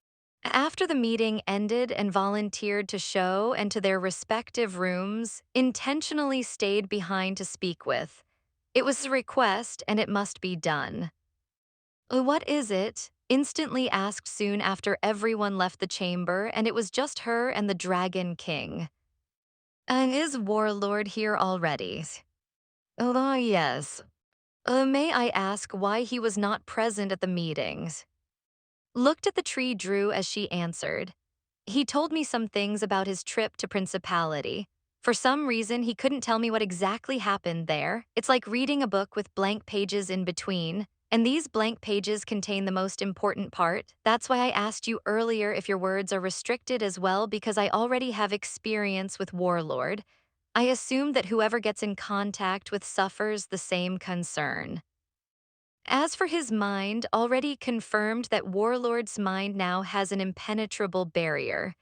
S1: After the meeting ended and volunteered to show and to their respective rooms, intentionally stayed behind to speak with. It was a request and it must be done. What is it? Instantly asked soon after everyone left the chamber, and it was just her and the Dragon King. And is Warlord here already? Yes. May I ask why he was not present at the meetings? Looked at the tree Drew as she answered. He told me some things about his trip to Principality. For some reason, he couldn't tell me what exactly happened there. It's like reading a book with blank pages in between, and these blank pages contain the most important part. That's why I asked you earlier if your words are restricted as well, because I already have experience with Warlord. I assume that whoever gets in contact with suffers the same concern. As for his mind, already confirmed that Warlord's mind now has an impenetrable barrier,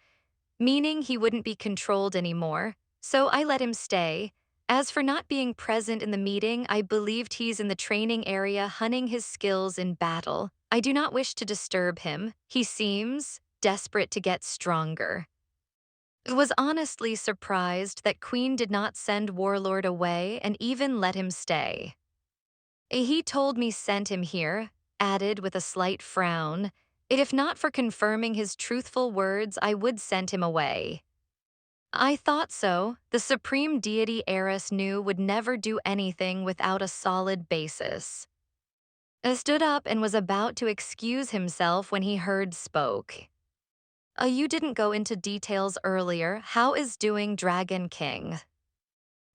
S1: meaning he wouldn't be controlled anymore, so I let him stay. As for not being present in the meeting, I believed he's in the training area hunting his skills in battle. I do not wish to disturb him. He seems desperate to get stronger. I was honestly surprised that Queen did not send Warlord away and even let him stay. He told me sent him here, added with a slight frown. If not for confirming his truthful words, I would send him away. I thought so. The supreme deity Eris knew would never do anything without a solid basis. Stood up and was about to excuse himself when he heard spoke. You didn't go into details earlier. How is doing Dragon King?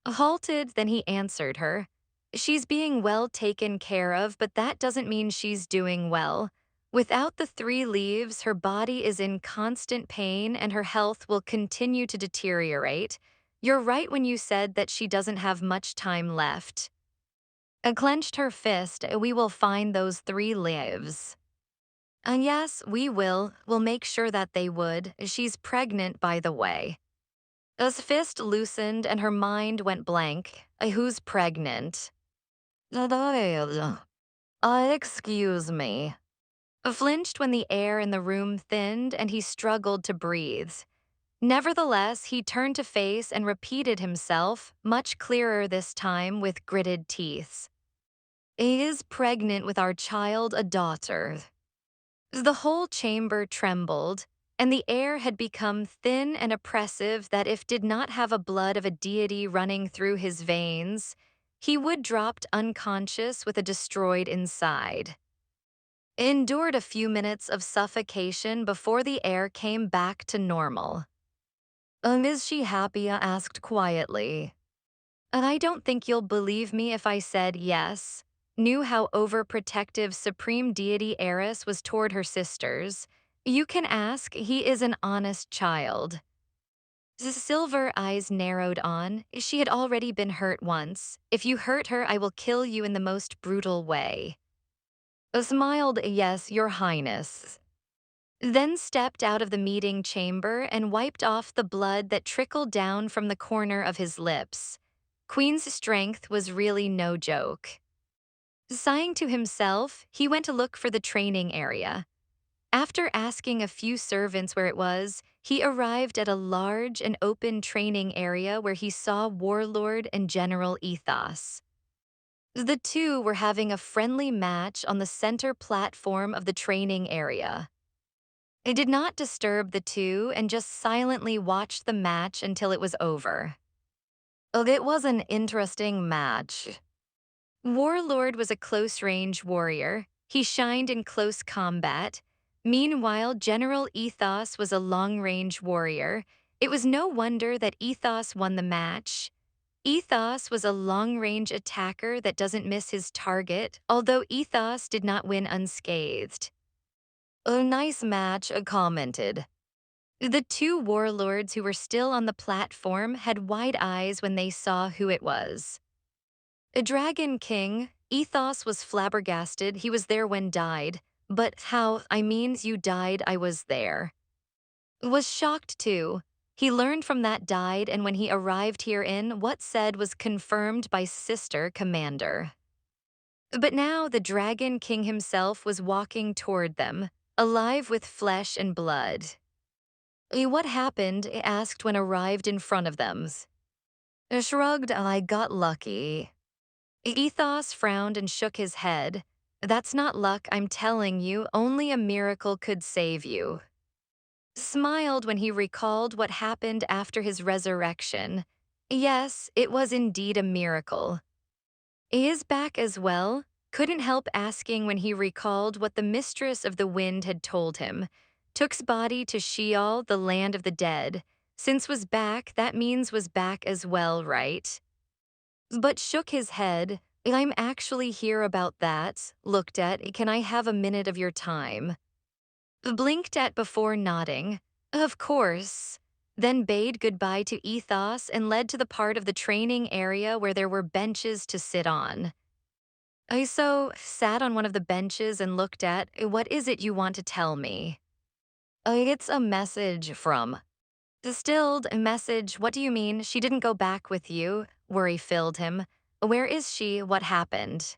S1: Halted, then he answered her. She's being well taken care of, but that doesn't mean she's doing well. Without the 3 leaves, her body is in constant pain and her health will continue to deteriorate. You're right when you said that she doesn't have much time left. Clenched her fist, we will find those 3 leaves. And yes, we will. We'll make sure that they would. She's pregnant, by the way. His fist loosened and her mind went blank. Who's pregnant? Excuse me. Flinched when the air in the room thinned and he struggled to breathe. Nevertheless, he turned to face and repeated himself, much clearer this time with gritted teeth. Is pregnant with our child, a daughter. The whole chamber trembled, and the air had become thin and oppressive that if did not have a blood of a deity running through his veins, he would dropped unconscious with a destroyed inside. Endured a few minutes of suffocation before the air came back to normal. Is she happy? I asked quietly. I don't think you'll believe me if I said yes. Knew how overprotective Supreme Deity Eris was toward her sisters. You can ask, he is an honest child. The silver eyes narrowed on. She had already been hurt once. If you hurt her, I will kill you in the most brutal way. Smiled, yes, your highness. Then stepped out of the meeting chamber and wiped off the blood that trickled down from the corner of his lips. Queen's strength was really no joke. Sighing to himself, he went to look for the training area. After asking a few servants where it was, he arrived at a large and open training area where he saw Warlord and General Ethos. The two were having a friendly match on the center platform of the training area. It did not disturb the two and just silently watched the match until it was over. It was an interesting match. Warlord was a close-range warrior. He shined in close combat. Meanwhile, General Ethos was a long-range warrior. It was no wonder that Ethos won the match. Ethos was a long-range attacker that doesn't miss his target, although Ethos did not win unscathed. A nice match, commented. The two warlords who were still on the platform had wide eyes when they saw who it was. A Dragon King, Ethos was flabbergasted. He was there when died. But how, I means you died, I was there. Was shocked too. He learned from that died, and when he arrived herein, what said was confirmed by Sister Commander. But now the Dragon King himself was walking toward them, alive with flesh and blood. What happened? I asked when arrived in front of them. Shrugged, I got lucky. Ethos frowned and shook his head. That's not luck, I'm telling you, only a miracle could save you. Smiled when he recalled what happened after his resurrection. Yes, it was indeed a miracle. He is back as well. Couldn't help asking when he recalled what the Mistress of the Wind had told him. Took's body to Sheol, the land of the dead. Since was back, that means was back as well, right? But shook his head. I'm actually here about that. Looked at, can I have a minute of your time? Blinked at before nodding. Of course. Then bade goodbye to Ethos and led to the part of the training area where there were benches to sit on. I sat on one of the benches and looked at, what is it you want to tell me? It's a message from. Distilled message, what do you mean? She didn't go back with you? Worry filled him. Where is she? What happened?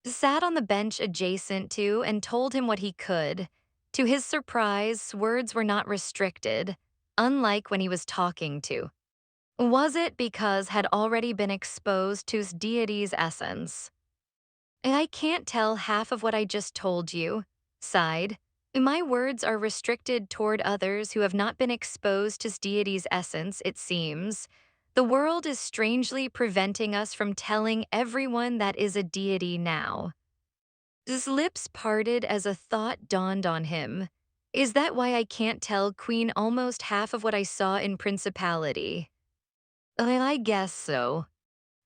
S1: Sat on the bench adjacent to and told him what he could. To his surprise, words were not restricted, unlike when he was talking to. Was it because had already been exposed to his deity's essence? I can't tell half of what I just told you, sighed. My words are restricted toward others who have not been exposed to his deity's essence, it seems. The world is strangely preventing us from telling everyone that is a deity now. His lips parted as a thought dawned on him. Is that why I can't tell Queen almost half of what I saw in Principality? I guess so.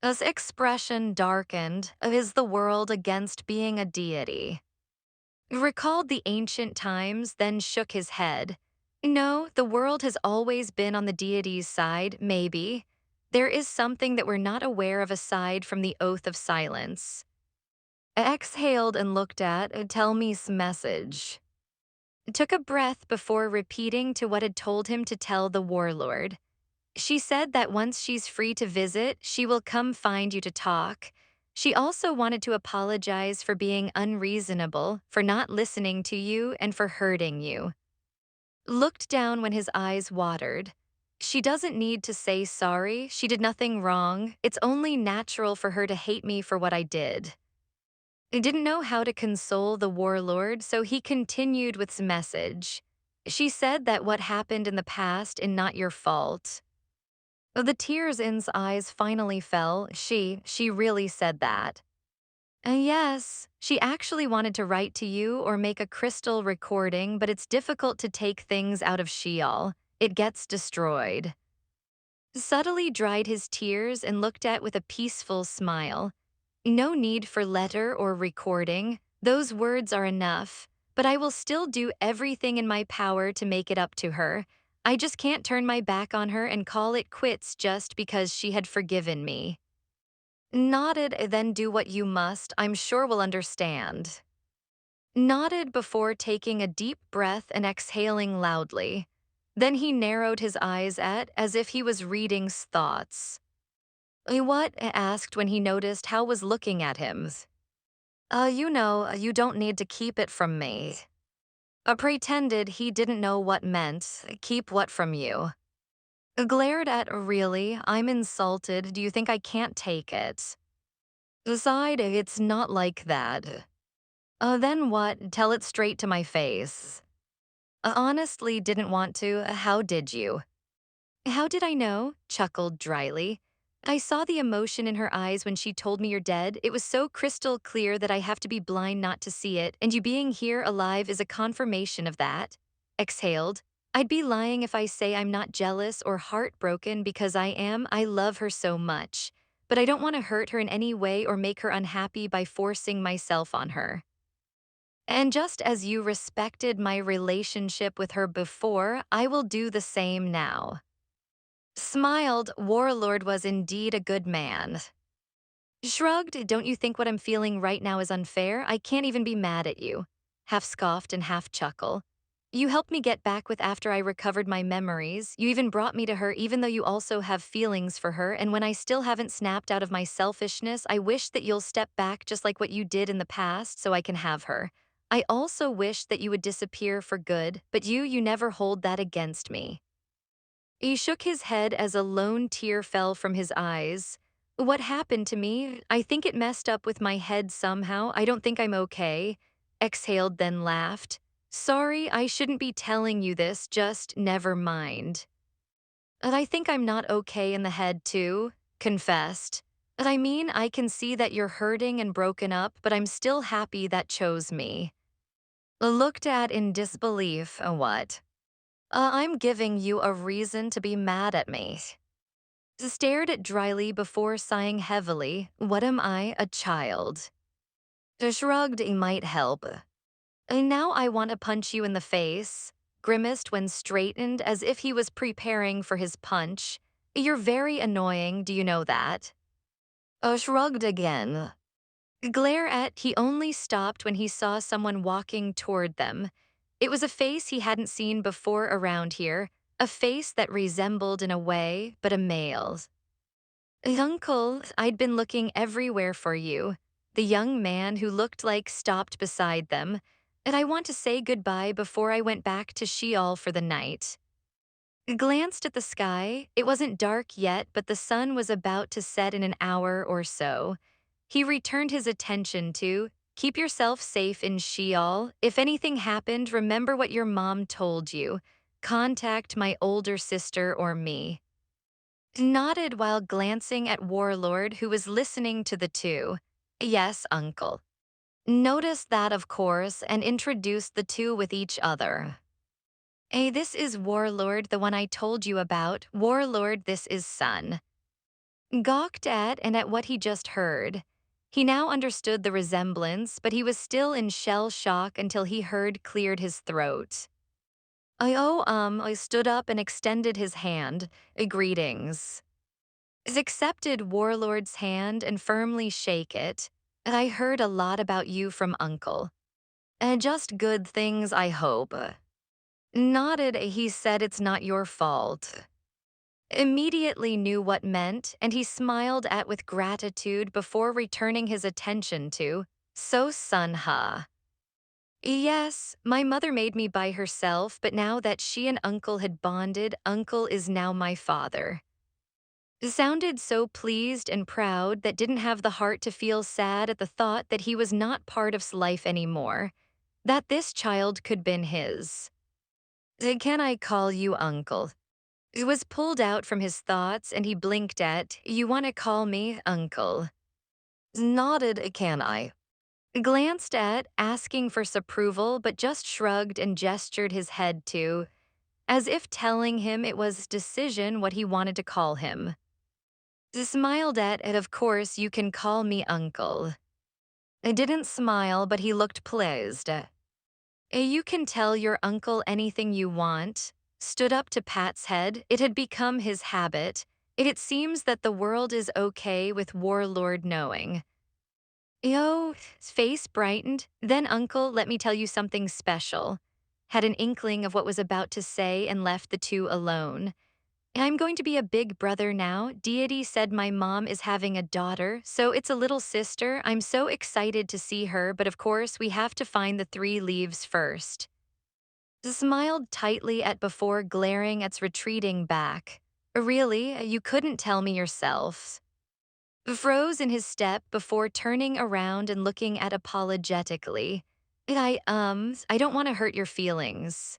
S1: His expression darkened. Is the world against being a deity? Recalled the ancient times, then shook his head. No, the world has always been on the deity's side, maybe. There is something that we're not aware of aside from the oath of silence. Exhaled and looked at, tell me's message. Took a breath before repeating to what had told him to tell the warlord. She said that once she's free to visit, she will come find you to talk. She also wanted to apologize for being unreasonable, for not listening to you, and for hurting you. Looked down when his eyes watered. She doesn't need to say sorry, she did nothing wrong. It's only natural for her to hate me for what I did. I didn't know how to console the warlord, so he continued with his message. She said that what happened in the past and not your fault. The tears in his eyes finally fell. She really said that. Yes, she actually wanted to write to you or make a crystal recording, but it's difficult to take things out of Sheol. It gets destroyed. Subtly dried his tears and looked at with a peaceful smile. No need for letter or recording. Those words are enough, but I will still do everything in my power to make it up to her. I just can't turn my back on her and call it quits just because she had forgiven me. Nodded, then do what you must, I'm sure we'll understand. Nodded before taking a deep breath and exhaling loudly. Then he narrowed his eyes as if he was reading's thoughts. What? Asked when he noticed how was looking at him. You don't need to keep it from me. Pretended he didn't know what meant, keep what from you. Glared at, really, I'm insulted, do you think I can't take it? Sighed, it's not like that. Then what? Tell it straight to my face. Honestly didn't want to, how did you? How did I know? Chuckled dryly. I saw the emotion in her eyes when she told me you're dead. It was so crystal clear that I have to be blind not to see it, and you being here alive is a confirmation of that. Exhaled. I'd be lying if I say I'm not jealous or heartbroken because I am. I love her so much. But I don't want to hurt her in any way or make her unhappy by forcing myself on her. And just as you respected my relationship with her before, I will do the same now. Smiled, Warlord was indeed a good man. Shrugged, don't you think what I'm feeling right now is unfair? I can't even be mad at you. Half scoffed and half chuckle. You helped me get back with after I recovered my memories. You even brought me to her even though you also have feelings for her, and when I still haven't snapped out of my selfishness, I wish that you'll step back just like what you did in the past so I can have her. I also wish that you would disappear for good, but you never hold that against me. He shook his head as a lone tear fell from his eyes. What happened to me? I think it messed up with my head somehow. I don't think I'm okay. Exhaled, then laughed. Sorry, I shouldn't be telling you this, just never mind. I think I'm not okay in the head too, confessed. I mean, I can see that you're hurting and broken up, but I'm still happy that chose me. Looked at in disbelief, what? I'm giving you a reason to be mad at me. Stared at dryly before sighing heavily. What am I, a child? Shrugged, it might help. Now I want to punch you in the face. Grimaced when straightened as if he was preparing for his punch. You're very annoying, do you know that? Shrugged again. Glare at, he only stopped when he saw someone walking toward them. It was a face he hadn't seen before around here, a face that resembled in a way, but a male's. Uncle, I'd been looking everywhere for you. The young man who looked like stopped beside them, and I want to say goodbye before I went back to Sheol for the night. Glanced at the sky. It wasn't dark yet, but the sun was about to set in an hour or so. He returned his attention to, keep yourself safe in Sheol. If anything happened, remember what your mom told you. Contact my older sister or me. Nodded while glancing at Warlord, who was listening to the two. Yes, uncle. Noticed that, of course, and introduced the two with each other. Hey, this is Warlord, the one I told you about. Warlord, this is son. Gawked at and at what he just heard. He now understood the resemblance, but he was still in shell shock until he heard cleared his throat. I stood up and extended his hand. Greetings. Accepted Warlord's hand and firmly shake it. I heard a lot about you from Uncle. Just good things, I hope. Nodded, he said it's not your fault. immediately knew what meant, and he smiled at with gratitude before returning his attention to, "So Sunha. Yes, my mother made me by herself, but now that she and Uncle had bonded, Uncle is now my father." Sounded so pleased and proud that didn't have the heart to feel sad at the thought that he was not part of life anymore, that this child could been his. "Can I call you Uncle?" It was pulled out from his thoughts and he blinked at, "You want to call me Uncle?" Nodded, "Can I?" Glanced at, asking for approval, but just shrugged and gestured his head to, as if telling him it was his decision what he wanted to call him. Smiled at, "And of course you can call me Uncle." I didn't smile, but he looked pleased. You can tell your uncle anything you want." Stood up to Pat's head. It had become his habit. It seems that the world is okay with Warlord knowing. Yo, his face brightened. "Then, Uncle, let me tell you something special." Had an inkling of what was about to say and left the two alone. "I'm going to be a big brother now. Deity said my mom is having a daughter, so it's a little sister. I'm so excited to see her, but of course we have to find the 3 leaves first." Smiled tightly at before glaring at retreating back. "Really, you couldn't tell me yourself." Froze in his step before turning around and looking at apologetically. I don't want to hurt your feelings."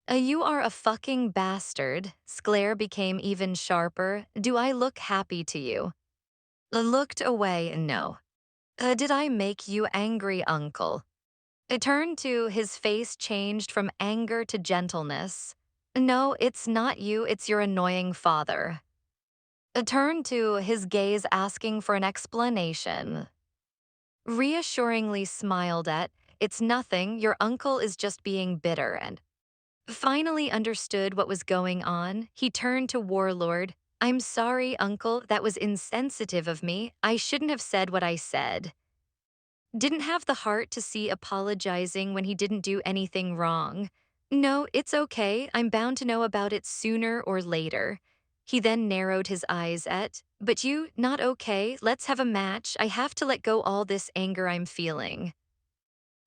S1: You are a fucking bastard." Glare became even sharper. "Do I look happy to you?" Looked away, "No." Did I make you angry, Uncle?" It turned to his face changed from anger to gentleness. "No, it's not you, it's your annoying father." It turned to his gaze asking for an explanation. Reassuringly smiled at, "It's nothing, your uncle is just being bitter," and finally understood what was going on. He turned to Warlord. "I'm sorry, Uncle, that was insensitive of me. I shouldn't have said what I said." Didn't have the heart to see apologizing when he didn't do anything wrong. "No, it's okay. I'm bound to know about it sooner or later." He then narrowed his eyes at, "But you, not okay. Let's have a match. I have to let go all this anger I'm feeling."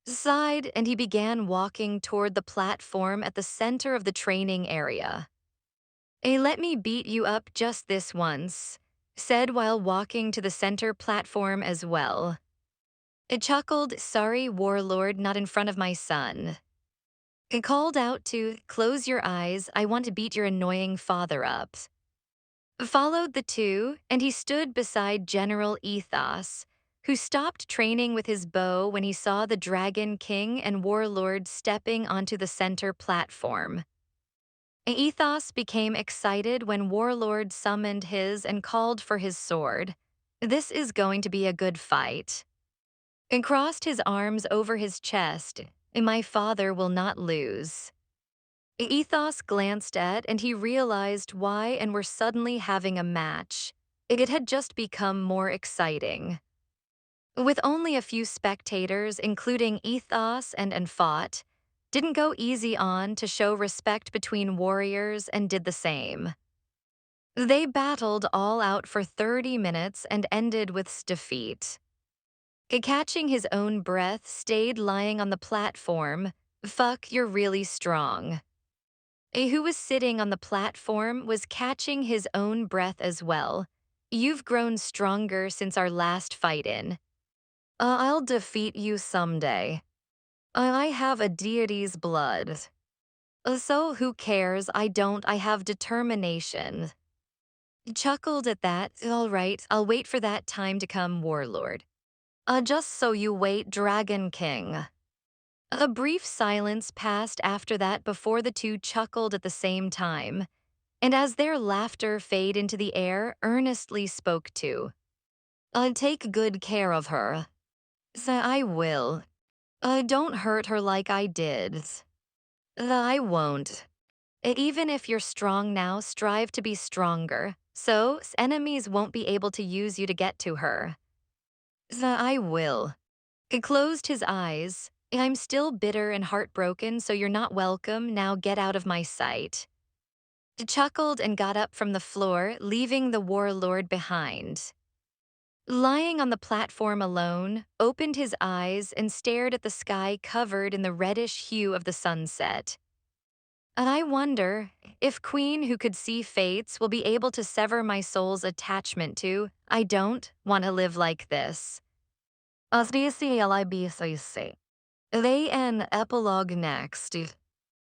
S1: Sighed, and he began walking toward the platform at the center of the training area. Let me beat you up just this once," said while walking to the center platform as well. It chuckled, "Sorry, Warlord, not in front of my son." It called out to, "Close your eyes, I want to beat your annoying father up." Followed the two, and he stood beside General Ethos, who stopped training with his bow when he saw the Dragon King and Warlord stepping onto the center platform. Ethos became excited when Warlord summoned his and called for his sword. "This is going to be a good fight." And crossed his arms over his chest. "My father will not lose." Ethos glanced at and he realized why and were suddenly having a match. It had just become more exciting. With only a few spectators, including Ethos and fought, didn't go easy on to show respect between warriors and did the same. They battled all out for 30 minutes and ended with defeat. Catching his own breath, stayed lying on the platform. "Fuck, you're really strong." Who was sitting on the platform was catching his own breath as well. "You've grown stronger since our last fight-in. I'll defeat you someday. I have a deity's blood. So who cares? I have determination." Chuckled at that. "All right, I'll wait for that time to come, Warlord." Just so you wait, Dragon King." A brief silence passed after that before the two chuckled at the same time, and as their laughter faded into the air, earnestly spoke to, "Take good care of her." "I will." Don't hurt her like I did." "I won't." Even if you're strong now, strive to be stronger, so enemies won't be able to use you to get to her." "I will." He closed his eyes. "I'm still bitter and heartbroken, so you're not welcome. Now get out of my sight." chuckled and got up from the floor, leaving the warlord behind. Lying on the platform alone, opened his eyes and stared at the sky covered in the reddish hue of the sunset. And I wonder if Queen who could see fates will be able to sever my soul's attachment to. I don't want to live like this. As DCLIB say. Lay an epilogue next.